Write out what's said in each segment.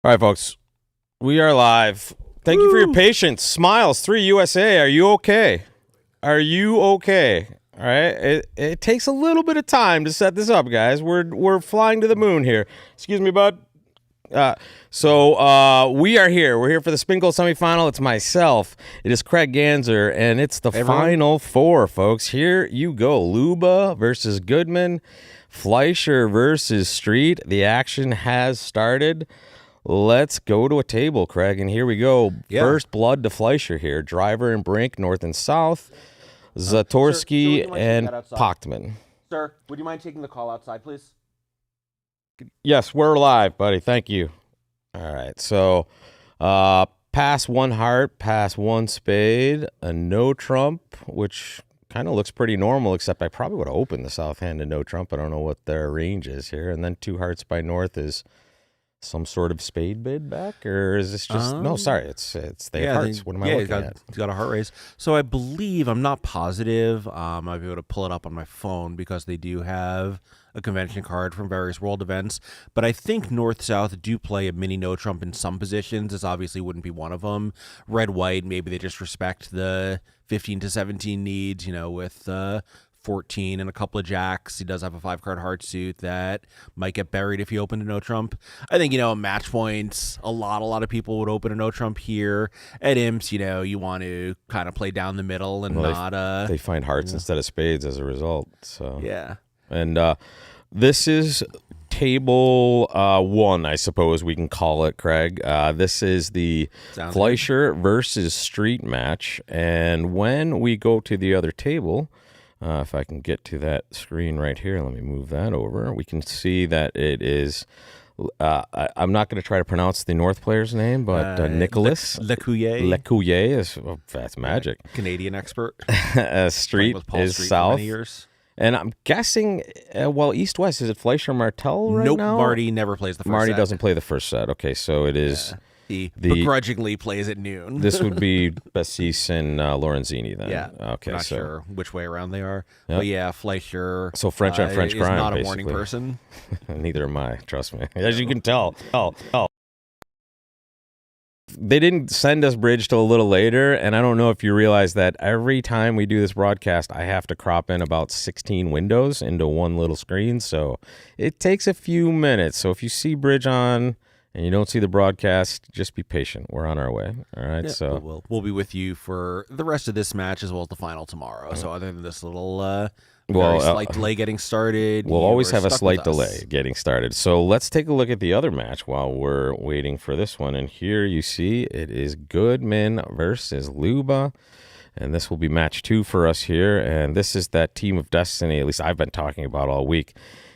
All right, folks, we are live. Thank you for your patience. Smiles 3 USA. Are you okay? Are you okay? All right. It takes a little bit of time to set this up, guys. We're flying to the moon here. Excuse me, bud. So we are here. We're here for the Spingold semifinal. It's myself. It is Craig Ganser, and it's the final four, folks. Here you go. Luba versus Goodman. Fleischer versus Street. The action has started. Let's go to a table, Craig, and here we go. Yeah. First blood to Fleischer here. Driver and Brink, north and south. Zatorsky and Pochtman. Sir, would you mind taking the call outside, please? Yes, we're live, buddy. Thank you. All right, so pass one heart, pass one spade, a no trump, which kind of looks pretty normal, except I probably would have opened the south hand to no trump. I don't know what their range is here. And then two hearts by north is some sort of spade bid back, or is this just no? Sorry, it's they have hearts. What am I looking at? He's got a heart raise. So I believe, I'm not positive. I'll be able to pull it up on my phone because they do have a convention card from various world events. But I think North South do play a mini no trump in some positions. This obviously wouldn't be one of them. Red white, maybe they just respect the 15 to 17 needs. With 14 and a couple of jacks. He does have a 5-card heart suit that might get buried if he opened a no trump. I think, match points, a lot of people would open a no trump here. At imps, you want to kind of play down the middle and they find hearts instead of spades as a result. So yeah. And this is table one, I suppose we can call it, Craig. This is the Fleischer versus Street match. And when we go to the other table, if I can get to that screen right here, let me move that over. We can see that it is, I'm not going to try to pronounce the North player's name, but Nicholas Lecouillet. Lecouillet is, that's magic. Canadian expert. Street is Street south. And I'm guessing, east-west, is it Fleischer Martel right now? Nope, Marty never plays the first set. Marty doesn't play the first set. Okay, so it is... Yeah. He begrudgingly plays at noon. This would be Bassis and Lorenzini then. Yeah. Okay. Not sure which way around they are. Yep. But yeah, Fleischer. So French on French crime, is not a basically. morning person. Neither am I. Trust me. As you can tell. They didn't send us bridge till a little later, and I don't know if you realize that every time we do this broadcast, I have to crop in about 16 windows into one little screen, so it takes a few minutes. So if you see bridge on and you don't see the broadcast, just be patient. We're on our way. All right. Yeah, so we'll be with you for the rest of this match as well as the final tomorrow. So other than this little slight delay getting started, we'll always have a slight delay getting started. So let's take a look at the other match while we're waiting for this one. And here you see it is Goodman versus Luba. And this will be match 2 for us here. And this is that team of destiny, at least I've been talking about all week.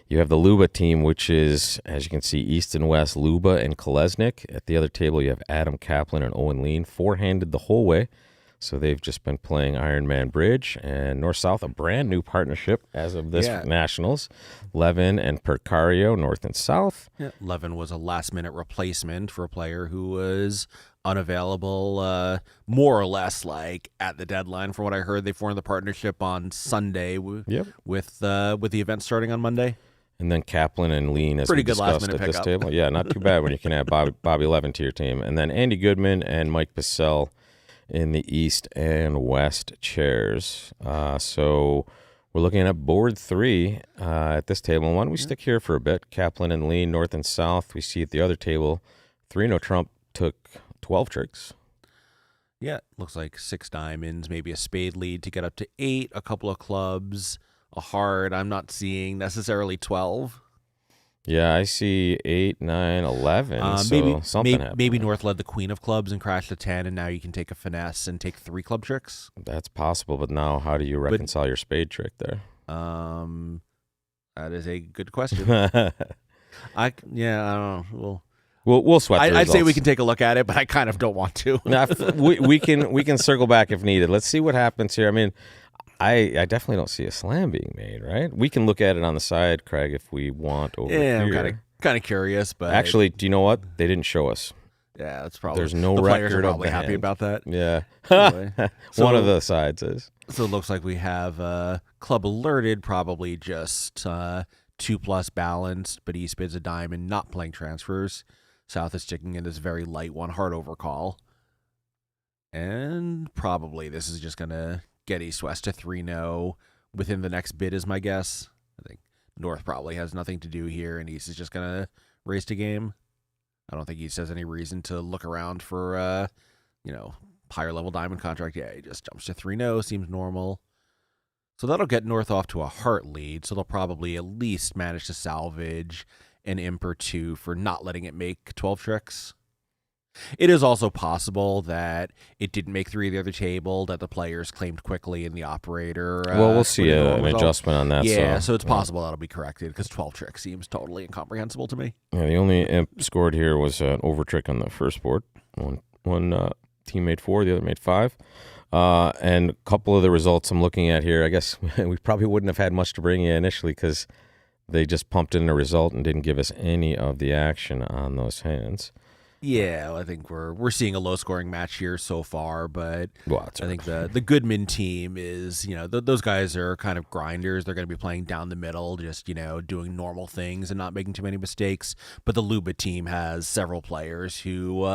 You have the Luba team, which is, as you can see, east and west, Luba and Kolesnik. At the other table, you have Adam Kaplan and Owen Lean, four-handed the whole way. So they've just been playing Ironman Bridge. And north-south, a brand-new partnership as of this Nationals. Levin and Percario, north and south. Yeah. Levin was a last-minute replacement for a player who was unavailable, more or less, like at the deadline. From what I heard, they formed the partnership on Sunday with the event starting on Monday. And then Kaplan and Lean, as we discussed at this table. Yeah, not too bad when you can add Bobby Levin to your team. And then Andy Goodman and Mike Pissell in the east and west chairs. So we're looking at board 3 at this table. And why don't we stick here for a bit? Kaplan and Lean, north and south. We see at the other table, 3-0 Trump took 12 tricks. Yeah, looks like 6 diamonds, maybe a spade lead to get up to 8, a couple of clubs, a heart. I'm not seeing necessarily 12. Yeah, I see 8, 9, 11. So something happened. Maybe North led the queen of clubs and crashed a 10, and now you can take a finesse and take 3 club tricks. That's possible, but now how do you reconcile your spade trick there? That is a good question. I don't know. We'll sweat the results. I'd say we can take a look at it, but I kind of don't want to. we can circle back if needed. Let's see what happens here. I mean, I definitely don't see a slam being made, right? We can look at it on the side, Craig, if we want over here. I'm kind of curious, but actually, do you know what? They didn't show us. Yeah, that's probably there's no the record players are probably of the happy hand. about that. Yeah, anyway, one of the sides is. So it looks like we have club alerted, probably just 2+ balanced, but he bids a diamond, not playing transfers. South is sticking in this very light one heart overcall. And probably this is just going to get East-West to 3-0 within the next bid is my guess. I think North probably has nothing to do here, and East is just going to race to game. I don't think East has any reason to look around for, higher level diamond contract. Yeah, he just jumps to 3-0, seems normal. So that'll get North off to a heart lead, so they'll probably at least manage to salvage an imp or two for not letting it make 12 tricks. It is also possible that it didn't make 3 of the other table, that the players claimed quickly and the operator... we'll see an adjustment on that. Yeah, so it's possible that'll be corrected, because 12 tricks seems totally incomprehensible to me. Yeah, the only imp scored here was an over trick on the first board. One team made 4, the other made 5. And a couple of the results I'm looking at here, I guess we probably wouldn't have had much to bring you initially because they just pumped in a result and didn't give us any of the action on those hands. Yeah, I think we're seeing a low-scoring match here so far, but I think the Goodman team is, those guys are kind of grinders. They're going to be playing down the middle, just, doing normal things and not making too many mistakes. But the Luba team has several players who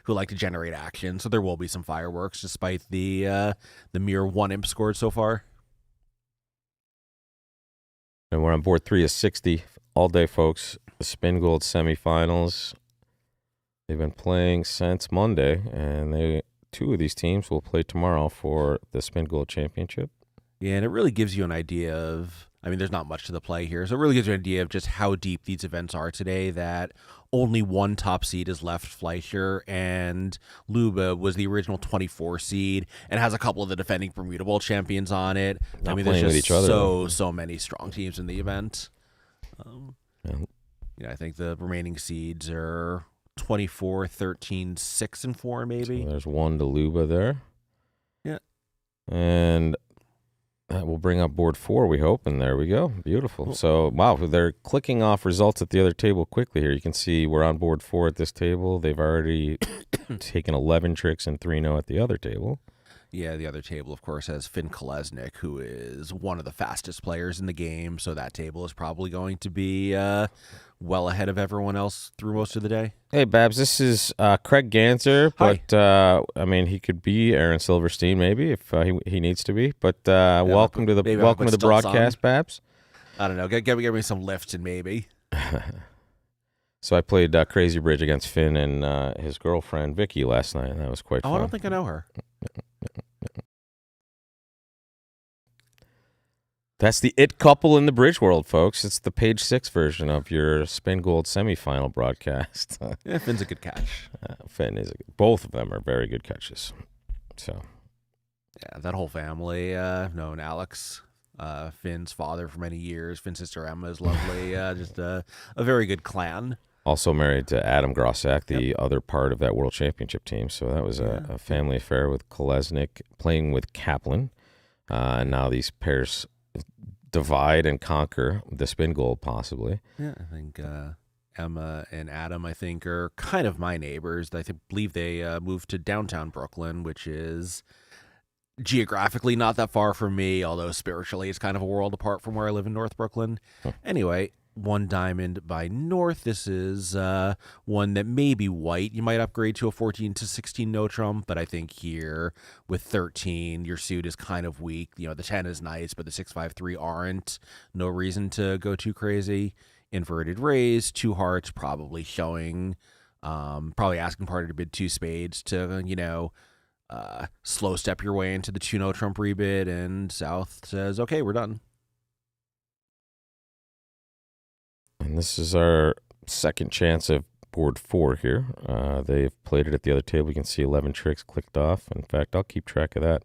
like to generate action, so there will be some fireworks despite the mere 1 imp scored so far. And we're on board 3 of 60 all day, folks. The Spingold semifinals. They've been playing since Monday, and 2 of these teams will play tomorrow for the Spingold Championship. Yeah, and it really gives you an idea of, there's not much to the play here, so it really gives you an idea of just how deep these events are today, that only 1 top seed is left, Fleischer, and Luba was the original 24 seed and has a couple of the defending Bermuda Bowl champions on it. Not there's playing just with each other. so many strong teams in the event. I think the remaining seeds are 24, 13, 6, and 4, maybe. So there's 1 to Luba there. Yeah. And that will bring up board 4, we hope, and there we go. Beautiful. Cool. So, wow, they're clicking off results at the other table quickly here. You can see we're on board 4 at this table. They've already taken 11 tricks and 3-0 at the other table. Yeah, the other table, of course, has Finn Kolesnik, who is one of the fastest players in the game, so that table is probably going to be well ahead of everyone else through most of the day. Hey, Babs, this is Craig Ganser, but he could be Aaron Silverstein maybe if he needs to be. But welcome to the broadcast, Babs. I don't know. Give me some lifts and maybe. So I played Crazy Bridge against Finn and his girlfriend Vicky last night, and that was quite fun. I don't think I know her. That's the it couple in the bridge world, folks. It's the page 6 version of your Spingold semifinal broadcast. Yeah, Finn's a good catch. Finn is both of them are very good catches. So, yeah, that whole family. I've known Alex, Finn's father, for many years. Finn's sister Emma is lovely. Just a very good clan. Also married to Adam Grossack, the other part of that World Championship team. So that was a family affair with Kolesnik playing with Kaplan. And now these pairs divide and conquer the Spingold, possibly. Yeah, I think Emma and Adam, are kind of my neighbors. I believe they moved to downtown Brooklyn, which is geographically not that far from me, although spiritually it's kind of a world apart from where I live in North Brooklyn. Anyway, 1 diamond by North. This is one that may be white. You might upgrade to a 14 to 16 no trump, but I think here with 13, your suit is kind of weak. The 10 is nice, but the 6, 5, 3 aren't. No reason to go too crazy. Inverted raise, 2 hearts, probably showing, probably asking party to bid 2 spades to, slow step your way into the 2 no trump rebid, and South says, okay, we're done. And this is our second chance of board 4 here. They've played it at the other table. You can see 11 tricks clicked off. In fact, I'll keep track of that.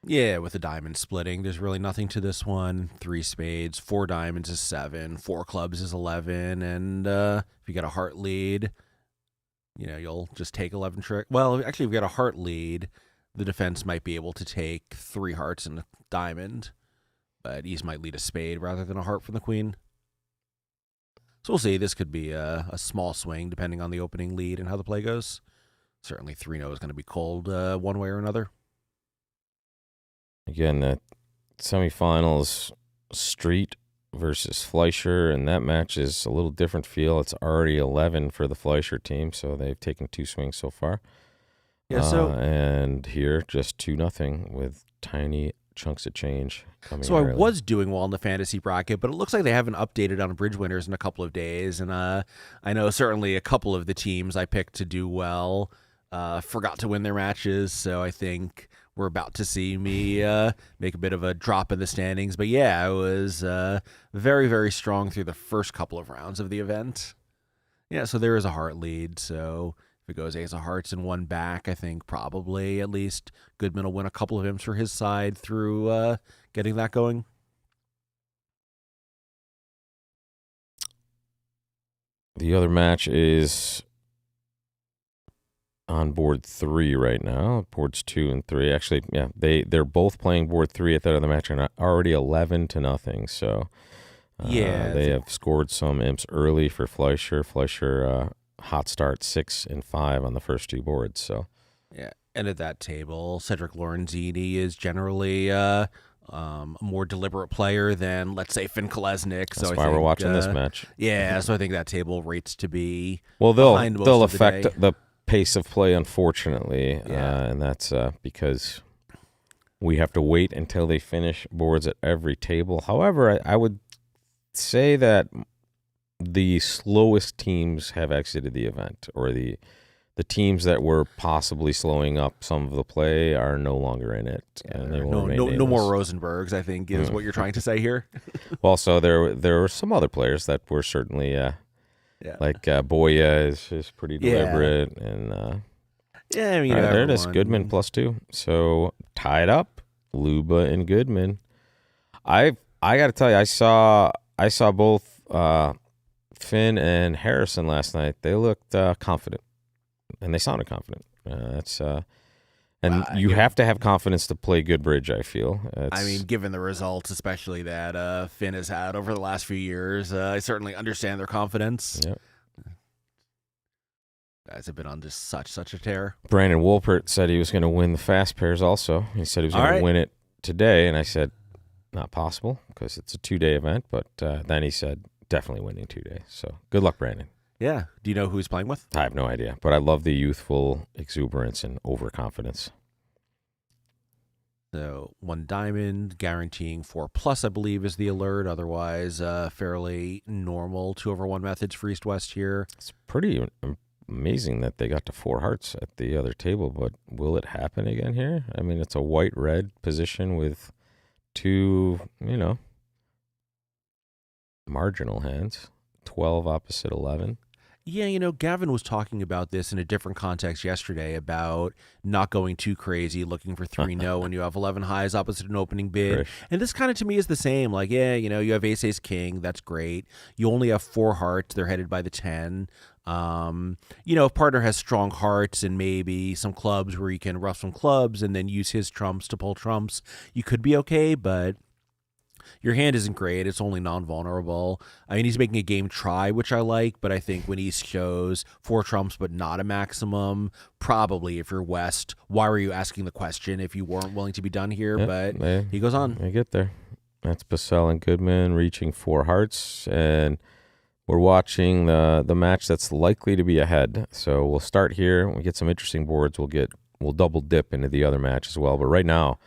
Yeah, with the diamond splitting, there's really nothing to this one. 3 spades, 4 diamonds is 7, 4 clubs is 11, and if you get a heart lead, you'll just take 11 tricks. Well, actually, if you get a heart lead, the defense might be able to take 3 hearts and a diamond, but East might lead a spade rather than a heart from the queen. So we'll see. This could be a small swing depending on the opening lead and how the play goes. Certainly 3-0 is going to be cold one way or another. Again, the semifinals, street versus Fleischer, and that match is a little different feel. It's already 11 for the Fleischer team, so they've taken 2 swings so far. Yeah, so and here just 2-0 with tiny chunks of change coming. So I early. was doing well in the fantasy bracket, but it looks like they haven't updated on bridge winners in a couple of days, and I know certainly a couple of the teams I picked to do well forgot to win their matches, so I think we're about to see me make a bit of a drop in the standings. But yeah, I was very, very strong through the first couple of rounds of the event. Yeah, so there is a heart lead, so if it goes ace of hearts and 1 back, I think probably at least Goodman will win a couple of imps for his side through getting that going. The other match is on board 3 right now. Boards 2 and 3. Actually, yeah, they're both playing board 3 at that other match and already 11-0. So they have scored some imps early for Fleischer. Fleischer hot start 6 and 5 on the first 2 boards. So yeah, and at that table, Cedric Lorenzini is generally a more deliberate player than, let's say, Finn Kolesnik. That's why we're watching this match. Yeah, so I think that table rates to be they'll affect the pace of play, unfortunately, and that's because we have to wait until they finish boards at every table. However, I would say that the slowest teams have exited the event, or the teams that were possibly slowing up some of the play are no longer in it. And they will no more Rosenbergs, I think, is what you're trying to say here. Also, there were some other players that were certainly like Boya is pretty deliberate, and I mean, there it is, Goodman +2. So tied up, Luba and Goodman. I got to tell you, I saw both Finn and Harrison last night. They looked confident, and they sounded confident. You have to have confidence to play good bridge, I feel. I mean, given the results, especially that Finn has had over the last few years, I certainly understand their confidence. Yep. Guys have been on just such a tear. Brandon Wolpert said he was going to win the fast pairs also. He said he was going to win it today, and I said, not possible, because it's a 2-day event. But then he said, definitely winning 2 days. So good luck, Brandon. Yeah. Do you know who he's playing with? I have no idea, but I love the youthful exuberance and overconfidence. So 1 diamond, guaranteeing 4+, I believe, is the alert. Otherwise, fairly normal 2/1 methods for East-West here. It's pretty amazing that they got to 4 hearts at the other table, but will it happen again here? I mean, it's a white-red position with 2, marginal hands, 12 opposite 11. Yeah, Gavin was talking about this in a different context yesterday about not going too crazy, looking for 3-0 when you have 11 highs opposite an opening bid. Right. And this kind of to me is the same. Like, you have ace king, that's great. You only have 4 hearts, they're headed by the 10. If partner has strong hearts and maybe some clubs where you can ruff some clubs and then use his trumps to pull trumps, you could be okay, but your hand isn't great. It's only non-vulnerable. I mean, he's making a game try, which I like, but I think when he shows 4 trumps but not a maximum, probably if you're West, why were you asking the question if you weren't willing to be done here? Yep, but he goes on. They get there. That's Basel and Goodman reaching 4 hearts, and we're watching the match that's likely to be ahead. So we'll start here. When we get some interesting boards, we'll double dip into the other match as well. But right now,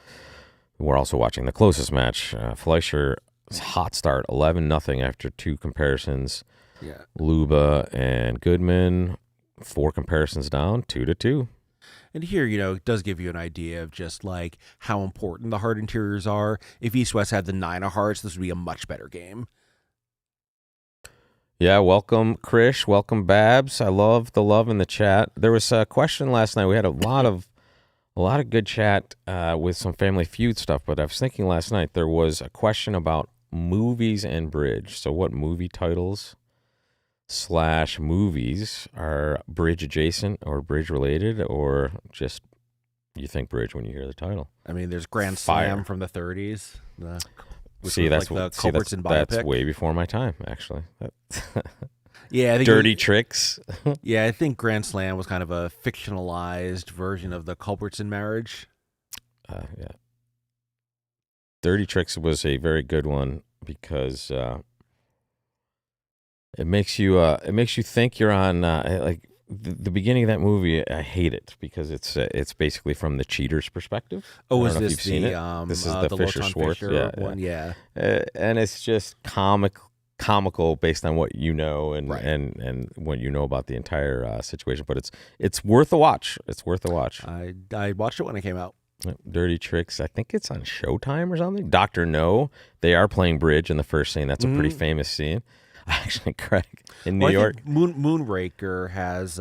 we're also watching the closest match. Fleischer's hot start, 11-0 after 2 comparisons. Yeah. Luba and Goodman, 4 comparisons down, 2-2. And here, it does give you an idea of just like how important the heart interiors are. If East-West had the 9 of hearts, this would be a much better game. Yeah, welcome, Krish. Welcome, Babs. I love the love in the chat. There was a question last night. We had a lot of good chat with some Family Feud stuff, but I was thinking last night there was a question about movies and bridge. So what movie titles / movies are bridge adjacent or bridge related, or just you think bridge when you hear the title? I mean, there's Grand Slam from the 30s. That's way before my time, actually. Yeah, I think Dirty Tricks. Yeah, I think Grand Slam was kind of a fictionalized version of the Culbertson Marriage. Yeah. Dirty Tricks was a very good one. because it makes you think you're on like the beginning of that movie. I hate it because it's basically from the cheater's perspective. Oh, I is don't know if this you've seen the it. This is the Fisher Loton Schwartz Fisher one? Yeah. And it's just comical based on what you know Right. and what you know about the entire situation. But it's worth a watch. It's worth a watch. I watched it when it came out. Dirty Tricks. I think it's on Showtime or something. Dr. No. They are playing bridge in the first scene. That's a pretty famous scene. Actually, Craig, in New York. I think Moonraker has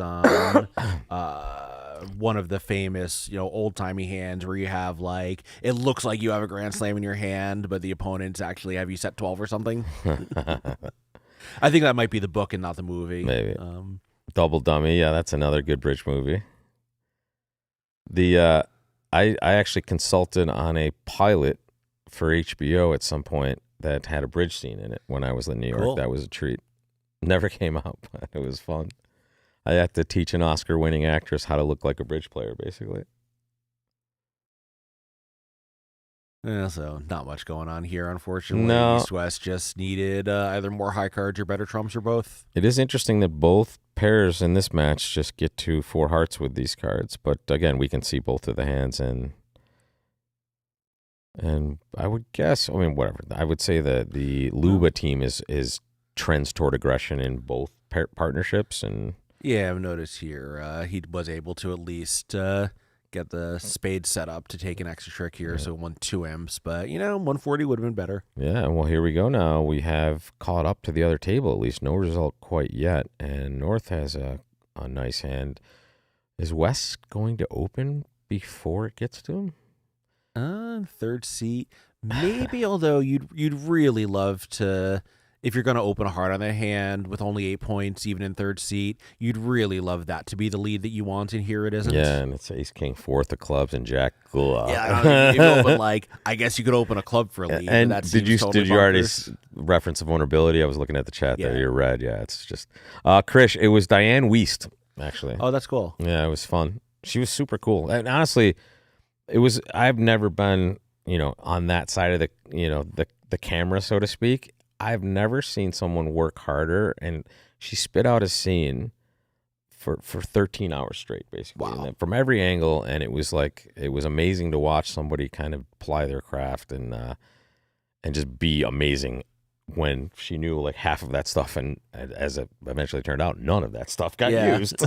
one of the famous, old-timey hands where you have, like, it looks like you have a grand slam in your hand, but the opponents actually have you set 12 or something. I think that might be the book and not the movie. Maybe. Double Dummy. Yeah, that's another good bridge movie. I actually consulted on a pilot for HBO at some point that had a bridge scene in it when I was in New York. Cool. That was a treat. Never came out, but it was fun. I had to teach an Oscar-winning actress how to look like a bridge player, basically. Yeah, so not much going on here, unfortunately. No. East-West just needed either more high cards or better trumps or both. It is interesting that both pairs in this match just get to 4 hearts with these cards. But again, we can see both of the hands, and I would guess, whatever. I would say that the Luba team is trends toward aggression in both partnerships. And yeah, I've noticed here he was able to at least get the spade set up to take an extra trick here, so won 2 imps. But, 140 would have been better. Yeah, well, here we go now. We have caught up to the other table, at least. No result quite yet. And North has a nice hand. Is West going to open before it gets to him? Third seat. Maybe, although you'd really love to, if you're going to open a heart on that hand with only 8 points, even in third seat, you'd really love that to be the lead that you want, and here it isn't. Yeah, and it's Ace King 4th of clubs and Jack Glove. Yeah, if you open, I guess you could open a club for a lead. And that did you totally already bonkers. reference vulnerability? I was looking at the chat there. Yeah. You're red. Yeah, it's just Krish. It was Diane Wiest, actually. Oh, that's cool. Yeah, it was fun. She was super cool. And honestly, I've never been, on that side of the camera, so to speak. I've never seen someone work harder, and she spit out a scene for 13 hours straight, basically. Wow. And then from every angle, and it was amazing to watch somebody kind of ply their craft and just be amazing when she knew like half of that stuff, and as it eventually turned out, none of that stuff got used.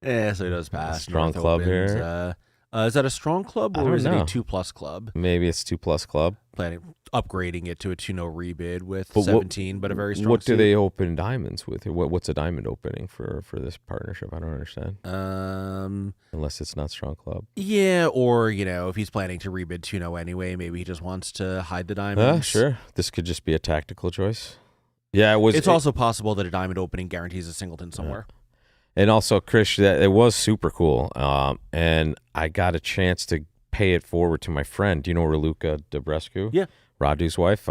Yeah, so he does pass. Strong North club opens, here. Is that a strong club, I or don't is it know. a 2+ club? Maybe it's 2+ club. Planning upgrading it to a 2-0 rebid with But 17, but a very strong What do suit. they open diamonds with? What's a diamond opening for this partnership? I don't understand. Unless it's not strong club. Yeah, or, if he's planning to rebid 2-0 anyway, maybe he just wants to hide the diamonds. Sure. This could just be a tactical choice. Yeah, It's also possible that a diamond opening guarantees a singleton somewhere. And also, Krish, it was super cool. And I got a chance to pay it forward to my friend. Do you know Raluca Debrescu? Yeah. Radu's wife.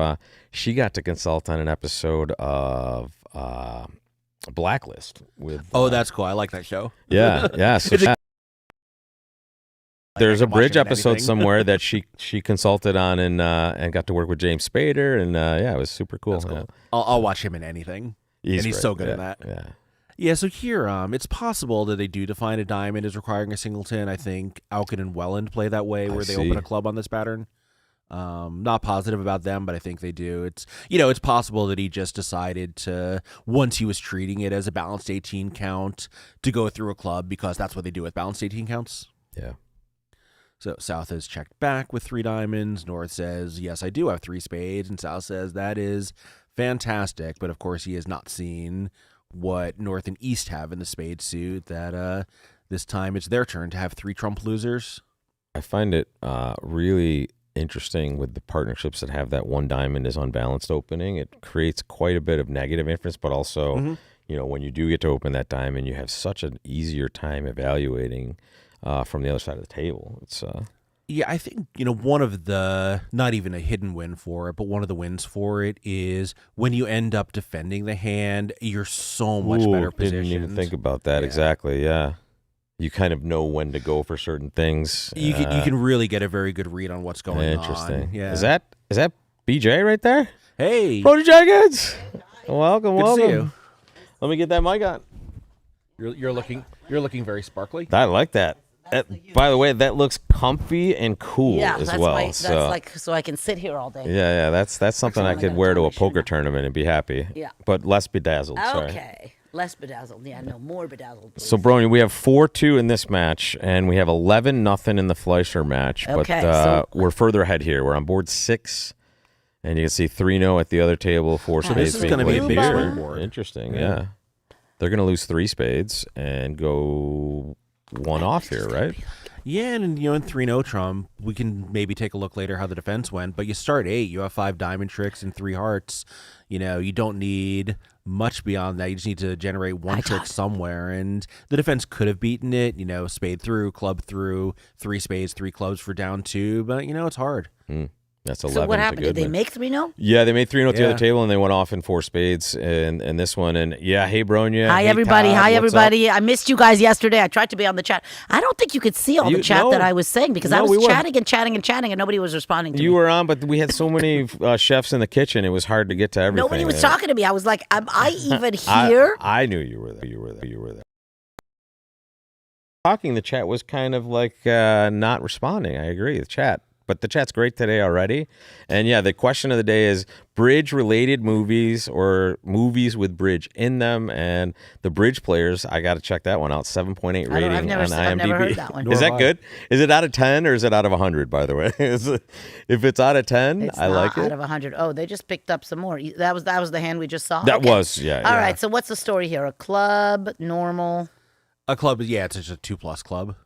She got to consult on an episode of Blacklist with. Oh, that's cool. I like that show. Yeah. So there's a bridge episode anything. somewhere that she consulted on and got to work with James Spader, and it was super cool. That's cool. Yeah. I'll watch him in anything. He's great. so good Yeah, in that. Yeah. Yeah, so here, it's possible that they do define a diamond as requiring a singleton. I think Auken and Welland play that way, where they open a club on this pattern. Not positive about them, but I think they do. It's it's possible that he just decided to, once he was treating it as a balanced 18 count, to go through a club, because that's what they do with balanced 18 counts. Yeah. So South has checked back with 3 diamonds. North says, yes, I do have 3 spades. And South says, that is fantastic. But of course, he has not seen what North and East have in the spade suit, that this time it's their turn to have 3 trump losers. I find it really interesting with the partnerships that have that 1 diamond is unbalanced opening. It creates quite a bit of negative inference, but also, when you do get to open that diamond, you have such an easier time evaluating from the other side of the table. It's Yeah, I think, one of the, not even a hidden win for it, but one of the wins for it is when you end up defending the hand, you're so much better positioned. Didn't even think about that. Yeah. Exactly, yeah. You kind of know when to go for certain things. You can really get a very good read on what's going interesting. on. Yeah. Is that BJ right there. Hey, Bronia Jenkins. Welcome, good welcome. to see you. Let me get that mic on. You're looking very sparkly. I like that. By the way, that looks comfy and cool as that's well. that's like so I can sit here all day. Yeah, that's something I only could gotta wear turn to my a shirt poker on. tournament and be happy. Yeah. But less bedazzled. Sorry. Okay. Less bedazzled. Yeah, no, more bedazzled. Please. So, Bronia, we have 4-2 in this match, and we have 11-0 in the Fleischer match. Okay, But so- we're further ahead here. We're on board 6, and you can see 3-0 at the other table, 4 spades. this is being gonna be a played big here. swing board. Interesting, yeah. They're going to lose 3 spades and go 1 off here, right? Yeah, and in 3-0 Trump, we can maybe take a look later how the defense went. But you start 8, you have 5 diamond tricks and 3 hearts. You don't need much beyond that. You just need to generate one trick somewhere, and the defense could have beaten it. Spade through, club through, 3 spades, 3 clubs for down 2. But it's hard. That's 11 So what to happened? Did they Goodman. make 3-0? Yeah, they made 3-0 at the Yeah. other table, and they went off in 4 spades in this one. And yeah, hey, Bronia. Hi, hey, everybody. Todd, Hi, what's everybody. I missed you guys yesterday. I tried to be on the chat. I don't think you could see all the chat that I was saying because I No, was we were. chatting and chatting and chatting and nobody was responding to me. You were on, but we had so many chefs in the kitchen, it was hard to get to everything. Nobody was talking to me. I was like, am I even here? I knew you were there. You were there. Talking, the chat was kind of like not responding. I agree, the chat. But the chat's great today already. And yeah, the question of the day is bridge-related movies or movies with bridge in them. And the bridge players, I got to check that one out. 7.8 rating I've on never IMDb. heard that one. Is Nor that have I. good? Is it out of 10 or is it out of 100, by the way? If it's out of 10, It's I not like out it. of 100. Oh, they just picked up some more. That was the hand we just saw? That Okay. was, yeah. All yeah. right, so what's the story here? A club, normal. A club, it's just a 2+ club.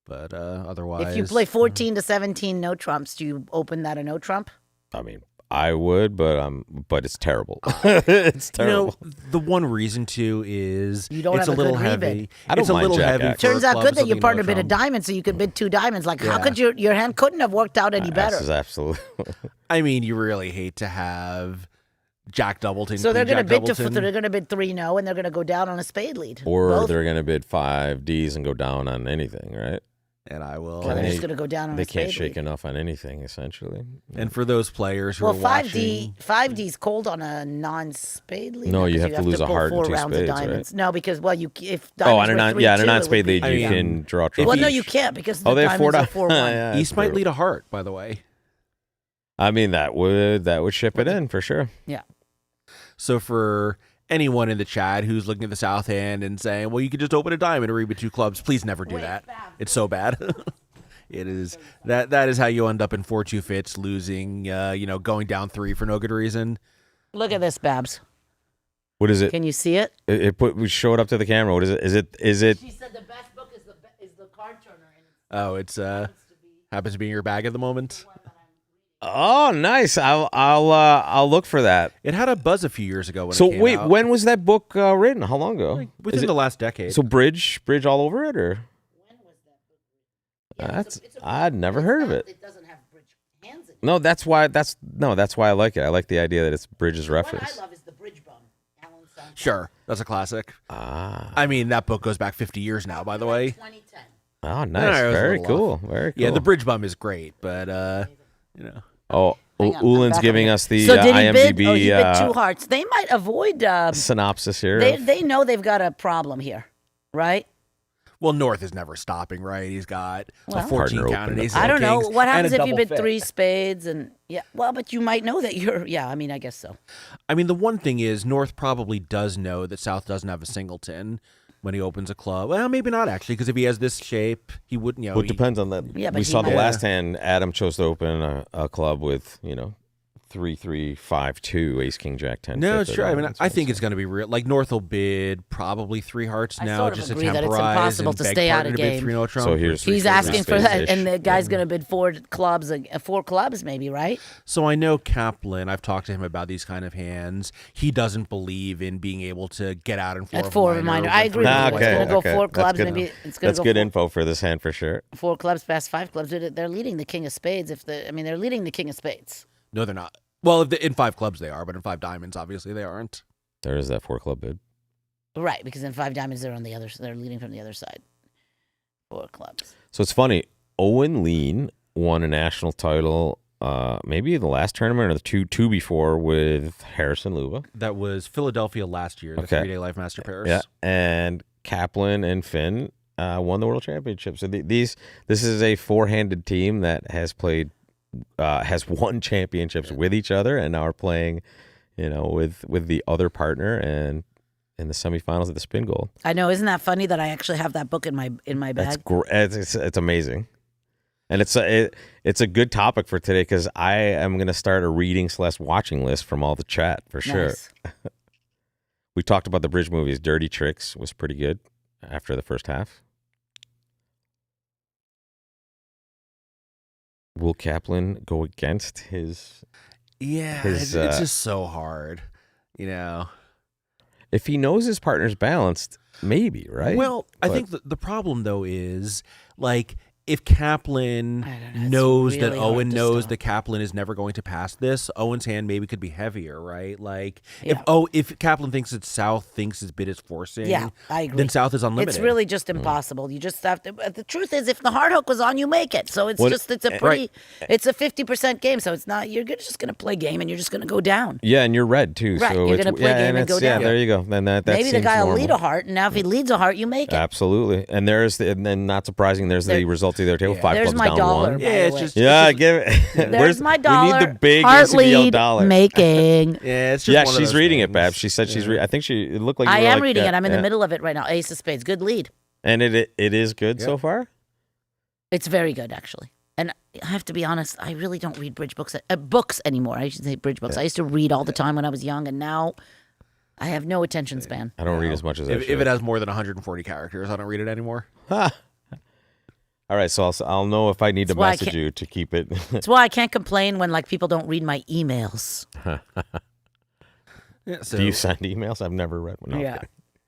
But otherwise, If you play 14 to 17 no trumps, do you open that a no trump? I mean, I would, but it's terrible. It's terrible. the one reason to is You don't it's have a a little good heavy. rebid. I don't It's a mind little Jack heavy. Axe. for a Turns out club, good that something your partner no bid a trump. diamond, so you could bid 2 diamonds. Like, how Yeah. could your hand couldn't have worked out any better? This is absolutely. I mean, you really hate to have Jack Doubleton. So they're Queen going to Jack bid Doubleton. they're going to bid 3-0, and they're going to go down on a spade lead. Or Both. they're going to bid 5 Ds and go down on anything, right? And I will. Or they're They- just going to go down on They a spade can't shake lead. enough on anything, essentially. And for those players who Well, are watching, 5D's cold on a non-spade lead. No, you because have to lose a pull heart and 4 2 rounds spades, of right? diamonds. No, because if Oh, diamonds on a were non, 3-2, yeah, on a it non-spade would lead, be- you can draw trouble. Well, no, you can't because the Oh, they have 4 diamonds are 4-1. Yeah, East might true. lead a heart. By the way, I mean, that would ship it in for sure. Yeah. so for anyone in the chat who's looking at the south hand and saying, "Well, you could just open a diamond or rebid 2 clubs," please never do that. It's so bad. It is that is how you end up in 4-2 fits, losing. Going down 3 for no good reason. Look at this, Babs. What is it? Can you see it? We show it up to the camera. What is it? Is it? She said the best book is the card turner. Oh, it's happens to be in your bag at the moment. Oh, nice. I'll look for that. It had a buzz a few years ago. When So it came wait, out. when was that book written? How long ago? Within Is it- the last decade. So bridge all over it, or? I'd never heard of it. It doesn't have bridge hands in it. No, that's why I like it. I like the idea that it's Bridges What reference. I love is the bridge bum. Alan Sandler. Sure, that's a classic. Ah, I mean, that book goes back 50 years now, by the way. 2010. oh, No, nice. it was a Very little cool. Very cool. Yeah, the bridge bum is great, but Oh, Hang on, Ulan's I'm back giving over us the here. So did he bid? IMDb Oh, he bid 2 hearts. They might avoid. synopsis here. They know they've got a problem here, right? well, North is never stopping, right? He's got Well- a 14 Partner count and opened ace up. I don't know. kings What and a happens if you double bid fit. 3 spades and yeah? Well, but you might know that you're. Yeah, I mean, I guess so. I mean, the one thing is North probably does know that South doesn't have a singleton when he opens a club. Well, maybe not actually, because if he has this shape, he wouldn't. Well, it depends on that. Yeah, but we he saw the might- last hand. Adam chose to open a club with 3-3-5-2 Ace King Jack 10. No, fifth it's true. at I all. mean, That's I what think I'm it's going to be real. Like North will bid probably 3 hearts I now, sort of just to agree that it's temporize impossible and to beg stay out partner of to bid game. 3-0 trump. So here's He's three asking for that, spades-ish. and the guy's going to bid 4 clubs, 4 clubs, maybe, right? So I know Kaplan. I've talked to him about these kind of hands. He doesn't believe in being able to get out in 4 At of 4 a of a minor. minor. I with agree. 3 Ah, of a It's okay, going to go okay. 4 That's clubs. good. Maybe it's going That's to go good 4, info for this hand for sure. 4 clubs past 5 clubs. They're leading the king of spades. They're leading the king of spades. No, they're not. Well, in 5 clubs they are, but in 5 diamonds, obviously they aren't. There is that 4 club bid. Right, because in 5 diamonds they're on the other. They're leading from the other side. 4 clubs. So it's funny. Owen Lean won a national title maybe the last tournament or the two before with Harrison Luba. That was Philadelphia last year, the 3-day Life Master Pairs. Yeah, and Kaplan and Finn won the World Championship. So this is a four-handed team that has won championships with each other, and now are playing, with the other partner and in the semifinals of the Spingold. I know, isn't that funny that I actually have that book in my bag? That's great. It's amazing, and it's a good topic for today because I am going to start a reading/watching list from all the chat for sure. Nice. We talked about the bridge movies. Dirty Tricks was pretty good after the first half. Will Kaplan go against his? Yeah, it's just so hard, If he knows his partner's balanced, maybe, right? Well, I think the problem, though, is, if Kaplan knows that Owen knows that Kaplan is never going to pass this, Owen's hand maybe could be heavier, right? If Kaplan thinks that South thinks his bid is forcing, I agree. then South is unlimited. It's really just impossible. You just have to. The truth is, if the hard hook was on, you make it. So it's a 50% game. So it's not. You're just going to play game, and you're just going to go down. Yeah, and you're red too. Right, so you're going to play game and go down. Yeah, there you go. Then that maybe the guy will normal. lead a heart, and now if he leads a heart, you make it. Absolutely, and and then not surprising, there's the result of their table. 5 There's clubs my down dollar. 1. Yeah, it's just give it. There's my dollar. We need the big heart ACBL lead dollar. making. Yeah, it's just one of she's those reading things. it, Babs. She said she's. I think it looked like I you were am reading it. I'm in the middle of it right now. Ace of Spades, good lead. And it is good so far. It's very good, actually. And I have to be honest, I really don't read bridge books anymore. I should say bridge books. I used to read all the time when I was young, and now I have no attention span. I don't read as much as I should. If it has more than 140 characters, I don't read it anymore. All right, so I'll know if I need to message you to keep it. That's why I can't complain when people don't read my emails. Do you send emails? I've never read one. Yeah.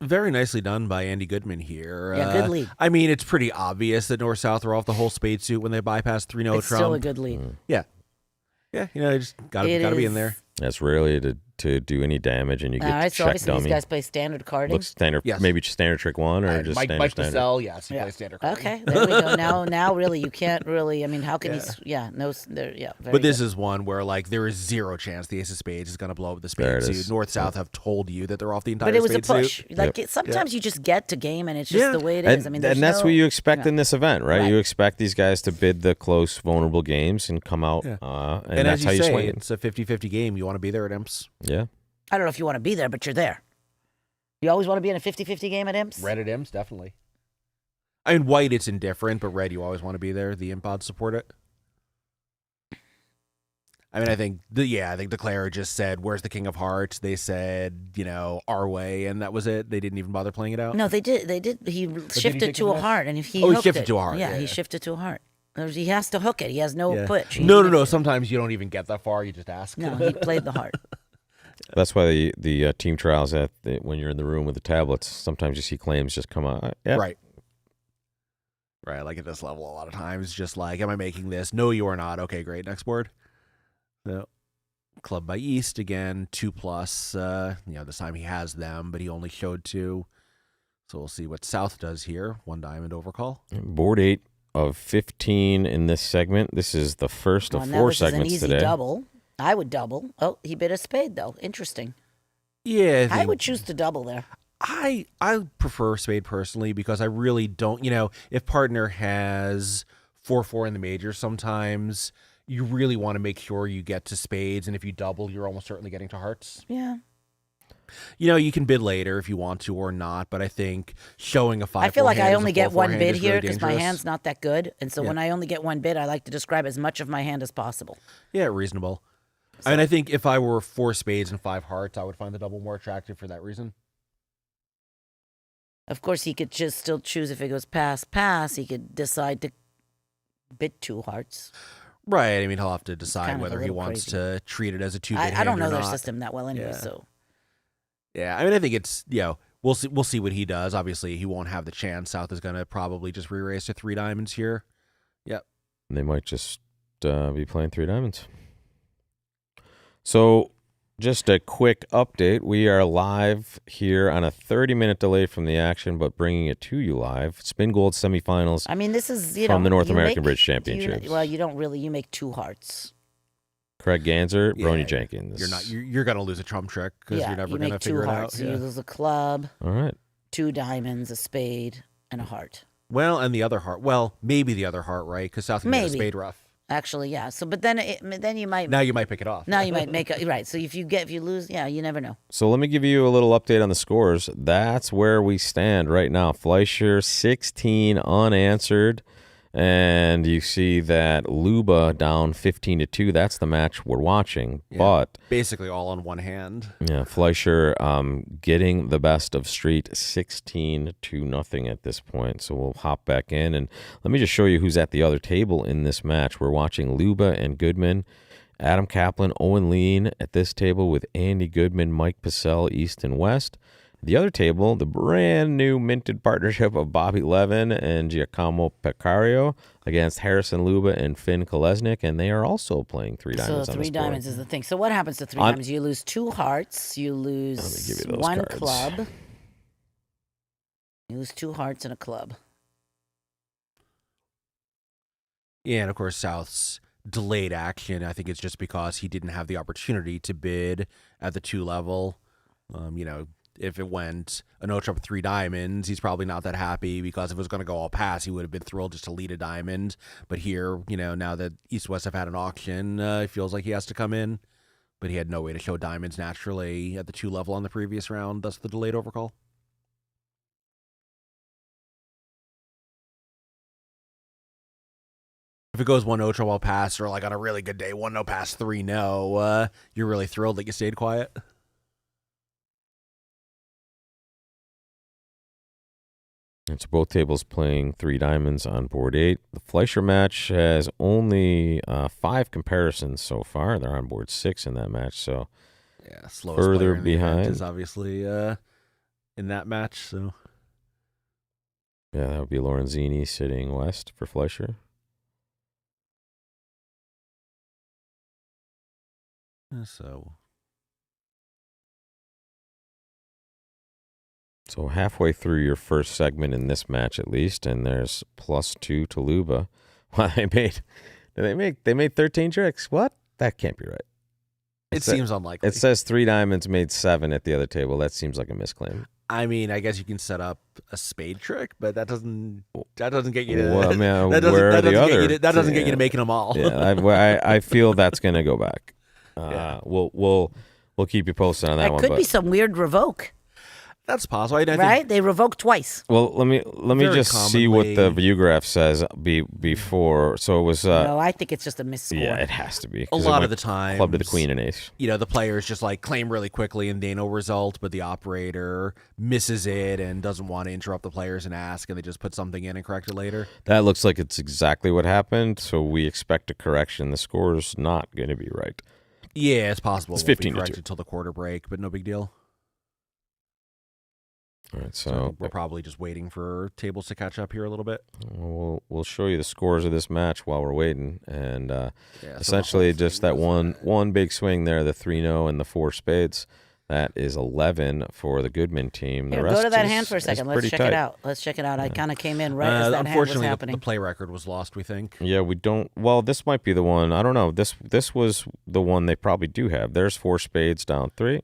Very nicely done by Andy Goodman here. Yeah, good lead. I mean, it's pretty obvious that North-South are off the whole spade suit when they bypass 3-0 Trump. It's still a good lead. Yeah. Yeah, you just got to be in there. That's rarely to do any damage, and you get All right, so check obviously dummy. these guys play standard carding. Looks standard, Yes. maybe just standard trick 1 or just Mike standard. DeSalle, yes, he plays standard carding. Okay, there we go. Now, really, you can't really. I mean, how can But this is one where there is zero chance the Ace of Spades is going to blow up the spade suit. North-South have told you that they're off the entire But it was a spade push. suit. Sometimes you just get to game, and it's just the way it is. I mean, and that's what you expect Yeah. in this event, right? Right. You expect these guys to bid the close, vulnerable games and come out, and that's as how you you say, swing it. it's a 50-50 game. You want to be there at Imps. Yeah. I don't know if you want to be there, but you're there. You always want to be in a 50-50 game at Imps? Red at Imps, definitely. I mean, white, it's indifferent, but red, you always want to be there. The Imp odds support it. I mean, I think DeClaire just said, "Where's the King of Hearts?" They said, our way, and that was it. They didn't even bother playing it out. No, they did. He shifted take to it a back? heart, and if he He hooked shifted it, to a heart. Yeah, he shifted to a heart. He has to hook it. He has no push. No. Sometimes you don't even get that far. You just ask. No, he played the heart. That's why the team trials when you're in the room with the tablets, sometimes you see claims just come out. Yeah. Right. Like at this level, a lot of times, just am I making this? No, you are not. Okay, great. Next board. So, Club by East again, 2+. This time he has them, but he only showed 2. So we'll see what South does here. 1 diamond overcall. Board 8 of 15 in this segment. This is the first of 4 segments is an easy today. double. I would double. Oh, he bid a spade though. Interesting. Yeah, I would choose to double there. I prefer spade personally because I really don't. If partner has 4-4 in the major, sometimes you really want to make sure you get to spades, and if you double, you're almost certainly getting to hearts. Yeah. You can bid later if you want to or not, but I think showing a 5-4 I feel like hand I as a only get 4-4 one hand bid is here really because my dangerous. hand's not that good, and so when I only get one bid, I like to describe as much of my hand as possible. Yeah, reasonable. So, I think if I were 4 spades and 5 hearts, I would find the double more attractive for that reason. Of course, he could just still choose if it goes pass. He could decide to bid 2 hearts. Right. I mean, he'll have to decide kind of whether a he little wants crazy. to treat it as a 2-bid hand I don't know or their not. system that well anyway, Yeah. so. Yeah, I mean, I think it's, we'll see what he does. Obviously, he won't have the chance. South is going to probably just re-raise to 3 diamonds here. Yep. They might just be playing 3 diamonds. So, just a quick update. We are live here on a 30-minute delay from the action, but bringing it to you live. Spingold semifinals. I mean, this is, from the North American Bridge Championships. You don't really. You make 2 hearts. Craig Ganser, Yeah, Bronia Jenkins. You're gonna lose a trump trick because you're never you gonna make figure two it hearts. out. So Yeah. you lose a club, All right. 2 diamonds, a spade, and a heart. Well, and the other heart. Well, maybe the other heart, right? Because South can get a Maybe. spade rough. Actually, yeah. So, but then you might Now you might pick it off. now you might make a right. So if you lose, yeah, you never know. So let me give you a little update on the scores. That's where we stand right now. Fleischer 16 unanswered, and you see that Luba down 15-2. That's the match we're watching. Yeah. But Basically all on one hand. yeah, Fleischer getting the best of Street 16-0 at this point. So we'll hop back in and let me just show you who's at the other table in this match. We're watching Luba and Goodman, Adam Kaplan, Owen Lean at this table with Andy Goodman, Mike Pacell, East and West. The other table, the brand new minted partnership of Bobby Levin and Giacomo Peccario against Harrison Luba and Finn Kolesnik, and they are also playing 3 diamonds So on this 3 diamonds board. is the thing. So what happens to 3 diamonds? You lose 2 hearts. You lose give you those 1 cards. club. You lose 2 hearts and a club. Yeah, and of course South's delayed action. I think it's just because he didn't have the opportunity to bid at the 2 level. If it went a no trump 3 diamonds, he's probably not that happy because if it was going to go all pass, he would have been thrilled just to lead a diamond. But here, now that East West have had an auction, it feels like he has to come in. But he had no way to show diamonds naturally at the 2 level on the previous round, thus the delayed overcall. If it goes 1 no trump all pass, or like on a really good day, 1 no pass 3 no, you're really thrilled that you stayed quiet. And so both tables playing 3 diamonds on board 8. The Fleischer match has only 5 comparisons so far. They're on board 6 in that match, so yeah, slowest further player in the event behind is obviously in that match. So yeah, that would be Lorenzini sitting west for Fleischer. So halfway through your first segment in this match, at least, and there's +2 to Luba. Well, they made 13 tricks. What? That can't be right. it seems unlikely. It says 3 diamonds made 7 at the other table. That seems like a misclaim. I mean, I guess you can set up a spade trick, but that doesn't get you to. Well, I mean, that doesn't, where that are the doesn't other? get you to, that doesn't get you to making them all. Yeah, I feel that's gonna go back. Yeah. We'll keep you posted on that That one. could but, be some weird revoke, That's possible. I think, right? They revoke twice. well, let me Very just see what the commonly- view graph says before. So it was. No, I think it's just a misscore. Yeah, it has to be. A 'cause it lot went of the time, club to the queen and ace. the players just like claim really quickly and they know result, but the operator misses it and doesn't want to interrupt the players and ask, and they just put something in and correct it later. That looks like it's exactly what happened. So we expect a correction. The score's not going to be right. Yeah, it's possible. It's It won't be 15-2. corrected until the quarter break, but no big deal. All right, So I so think we're probably just waiting for tables to catch up here a little bit. we'll show you the scores of this match while we're waiting, and Yeah, so essentially the whole just thing that was, one big swing there, the 3-0 and the 4 spades. That is 11 for the Goodman team. The Here, rest go to that is- hand for a is second. Let's pretty check tight. it out. Let's check it out. I kind of came in right as that hand was unfortunately, happening. the play record was lost, we think. Yeah, we don't. Well, this might be the one. I don't know. This was the one they probably do have. There's 4 spades down 3,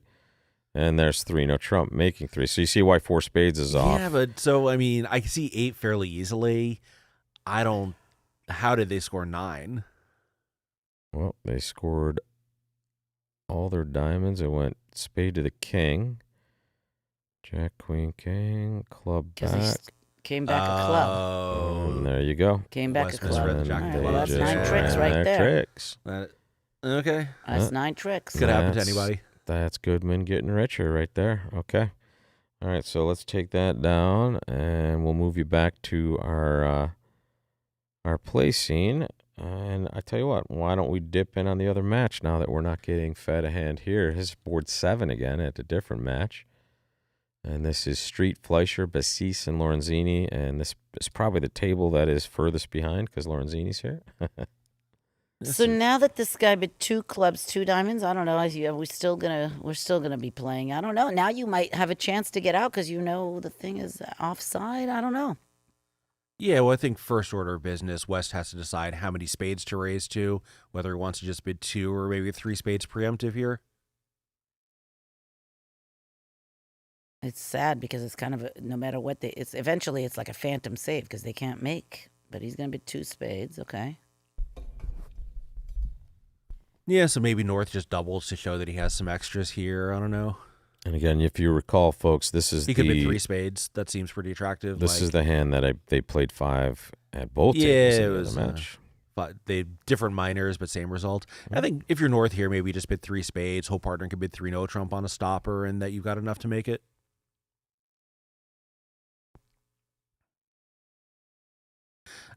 and there's 3 no trump making 3. So you see why 4 spades is off. Yeah, but so, I mean, I can see 8 fairly easily. How did they score 9? Well, they scored all their diamonds. It went spade to the king, jack, queen, king, club Because he back. came back a club. Oh. And there you go. Came back West a misread club. the jack All of right, well, clubs. that's They 9 just tricks ran right their there. Tricks. Okay. That's 9 tricks. Could happen to That's- anybody. That's Goodman getting richer right there. Okay. All right, so let's take that down, and we'll move you back to our play scene. And I tell you what, why don't we dip in on the other match now that we're not getting fed a hand here? His board 7 again at a different match. And this is Street, Fleischer, Bassis, and Lorenzini. And this is probably the table that is furthest behind because Lorenzini's here. So now that this guy bid 2 clubs, 2 diamonds, I don't know. We're still gonna be playing. I don't know. Now you might have a chance to get out because the thing is offside. I don't know. Yeah, well, I think first order of business, West has to decide how many spades to raise to, whether he wants to just bid 2 or maybe 3 spades preemptive here. It's sad because it's kind of no matter what it's eventually it's like a phantom save because they can't make. But he's gonna bid 2 spades. Okay. Yeah, so maybe North just doubles to show that he has some extras here. I don't know. And again, if you recall, folks, this is He could bid 3 spades. That seems pretty attractive. This is the hand that they played 5 at both tables in the match. But they different minors, but same result. I think if you're North here, maybe just bid 3 spades. Whole partner could bid 3 no trump on a stopper, and that you've got enough to make it.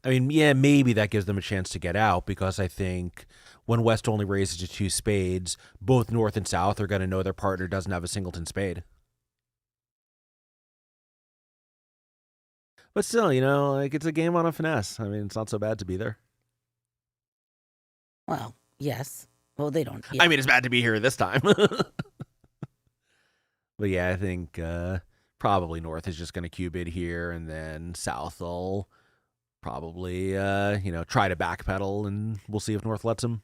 I mean, yeah, maybe that gives them a chance to get out because I think when West only raises to 2 spades, both North and South are going to know their partner doesn't have a singleton spade. But still, like it's a game on a finesse. I mean, it's not so bad to be there. Well, yes. Well, they don't. Yeah. I mean, it's bad to be here this time. But yeah, I think probably North is just going to cube it here, and then South will probably, try to backpedal, and we'll see if North lets him.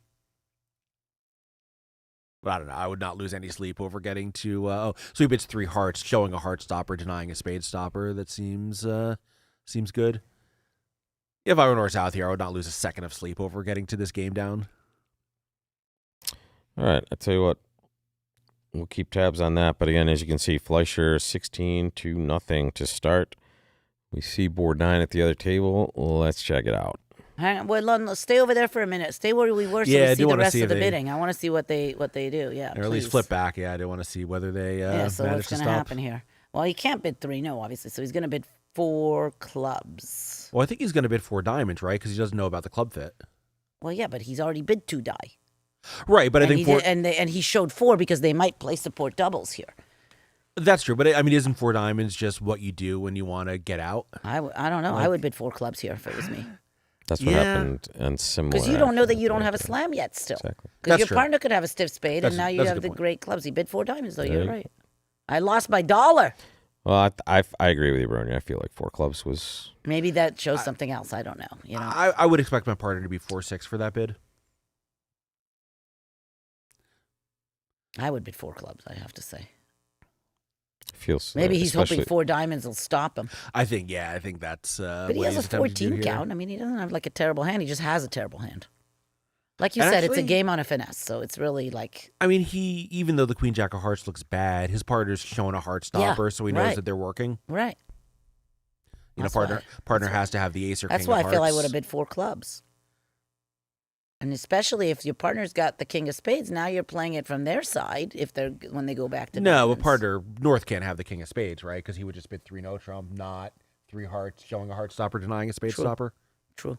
But I don't know. I would not lose any sleep over getting to. So he bids 3 hearts, showing a heart stopper, denying a spade stopper. That seems good. If I were North South here, I would not lose a second of sleep over getting to this game down. All right, I tell you what, we'll keep tabs on that. But again, as you can see, Fleischer 16-0 to start. We see board 9 at the other table. Let's check it out. Hang on, well, stay over there for a minute. Stay where we were so we see the rest of the bidding. I want to see what they do. Yeah, or at least flip back. Yeah, I do want to see whether they so manage what's to going stop. to happen here? Well, he can't bid 3, no, obviously. So he's going to bid 4 clubs. Well, I think he's going to bid 4 diamonds, right? Because he doesn't know about the club fit. Well, yeah, but he's already bid 2 die. Right, but I think and he showed 4 because they might play support doubles here. That's true, but I mean, isn't 4 diamonds just what you do when you want to get out? I don't know. I would bid 4 clubs here if it was me. That's what happened and similar. Because you don't know that you don't have a slam yet still. Exactly. Because your partner could have a stiff spade, and now you have the great clubs. He bid 4 diamonds, though. You're right. I lost my $1. Well, I agree with you, Bronia. I feel like 4 clubs was... Maybe that shows something else. I don't know. I would expect my partner to be 4-6 for that bid. I would bid 4 clubs, I have to say. Feels maybe he's hoping 4 diamonds will stop him. I think that's. But he has a 14 count. I mean, he doesn't have like a terrible hand. He just has a terrible hand. Like you said, it's a game on a finesse, so it's really like. I mean, even though the Queen Jack of Hearts looks bad, his partner's showing a heart stopper, so he knows that they're working. Right. Partner has to have the ace or king of hearts. That's why I feel I would have bid 4 clubs. And especially if your partner's got the king of spades, now you're playing it from their side. When they go back to no, a North can't have the king of spades, right? Because he would just bid 3 no trump, not 3 hearts, showing a heart stopper, denying a spade stopper. True.